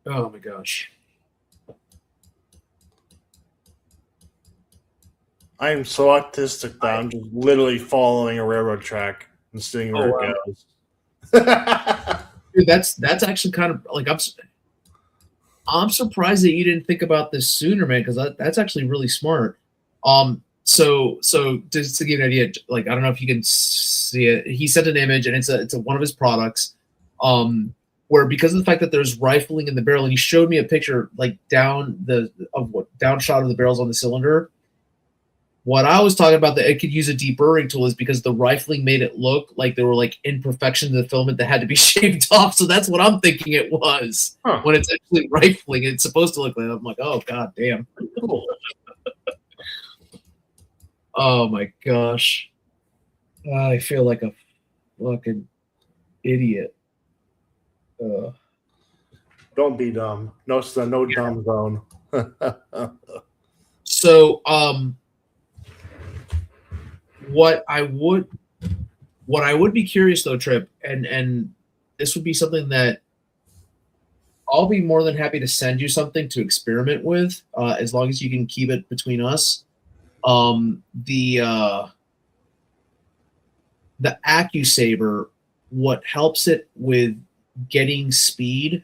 [SPEAKER 4] Oh my gosh.
[SPEAKER 3] I am so autistic that I'm just literally following a railroad track and seeing where it goes.
[SPEAKER 4] Dude, that's actually kind of like I'm surprised that you didn't think about this sooner, man, because that's actually really smart. So just to give you an idea, like I don't know if you can see it. He sent an image, and it's one of his products. Where because of the fact that there's rifling in the barrel, and he showed me a picture like down shot of the barrels on the cylinder. What I was talking about that it could use a deburring tool is because the rifling made it look like there were like imperfections in the filament that had to be shaved off. So that's what I'm thinking it was when it's actually rifling. It's supposed to look like that. I'm like, oh god damn. Oh my gosh. I feel like a fucking idiot.
[SPEAKER 3] Don't be dumb. No, it's a no dumb zone.
[SPEAKER 4] So, what I would be curious though, Trip, and this would be something that I'll be more than happy to send you something to experiment with, as long as you can keep it between us. The AccuSaver, what helps it with getting speed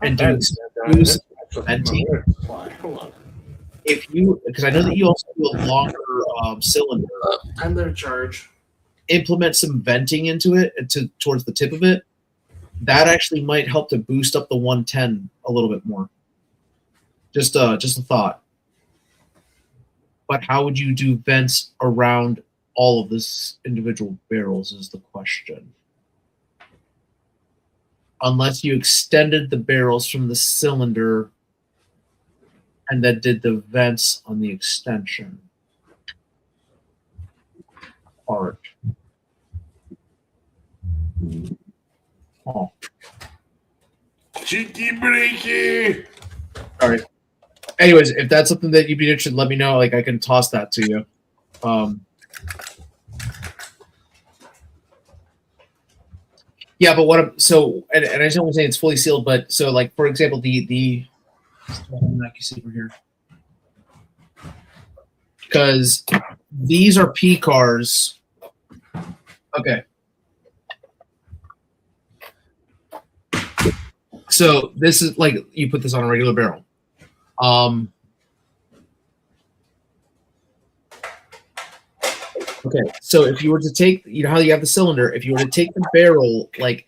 [SPEAKER 4] and doing smooth venting. If you, because I know that you also do a longer cylinder,
[SPEAKER 3] I'm there to charge.
[SPEAKER 4] Implement some venting into it towards the tip of it. That actually might help to boost up the 110 a little bit more. Just a thought. But how would you do vents around all of this individual barrels is the question. Unless you extended the barrels from the cylinder and then did the vents on the extension part. Oh.
[SPEAKER 3] Cheeky breaky.
[SPEAKER 4] All right. Anyways, if that's something that you'd be interested in, let me know. Like I can toss that to you. Yeah, but what I'm so and I don't want to say it's fully sealed, but so like for example, the AccuSaver here, because these are P cars. Okay. So this is like you put this on a regular barrel. Okay, so if you were to take, you know how you have the cylinder, if you were to take the barrel, like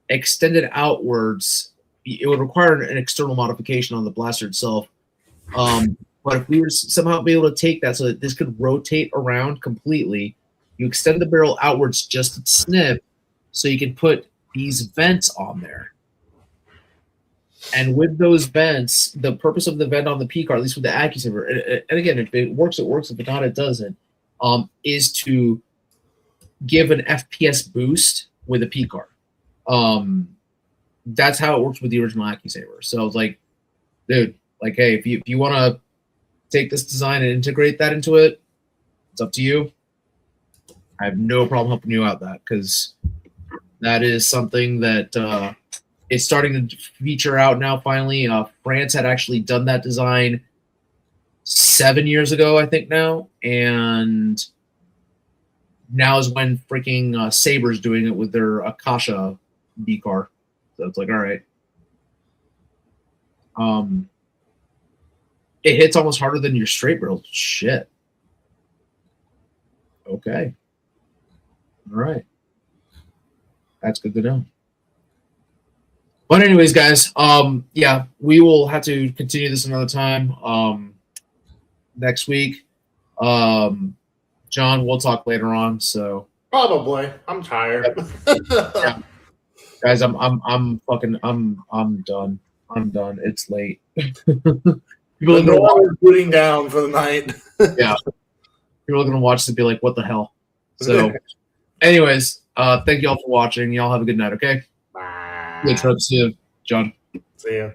[SPEAKER 4] extend it outwards, it would require an external modification on the blaster itself. But if we were somehow be able to take that so that this could rotate around completely, you extend the barrel outwards just a snip so you can put these vents on there. And with those vents, the purpose of the vent on the P car, at least with the AccuSaver, and again, if it works, it works. If it not, it doesn't. Is to give an FPS boost with a P car. That's how it works with the original AccuSaver. So I was like, dude, like, hey, if you want to take this design and integrate that into it, it's up to you. I have no problem helping you out that because that is something that is starting to feature out now. Finally, France had actually done that design 7 years ago, I think now, and now is when freaking Saber's doing it with their Akasha B car. So it's like, all right. It hits almost harder than your straight barrel. Shit. Okay. All right. That's good to know. But anyways, guys, yeah, we will have to continue this another time. Next week. John, we'll talk later on. So
[SPEAKER 3] probably. I'm tired.
[SPEAKER 4] Yeah. Guys, I'm done. I'm done. It's late. People are
[SPEAKER 3] gonna putting down for the night.
[SPEAKER 4] Yeah. People are gonna watch this and be like, what the hell? So anyways, thank you all for watching. Y'all have a good night, okay?
[SPEAKER 3] Bye.
[SPEAKER 4] Good trip. See you, John.
[SPEAKER 3] See ya.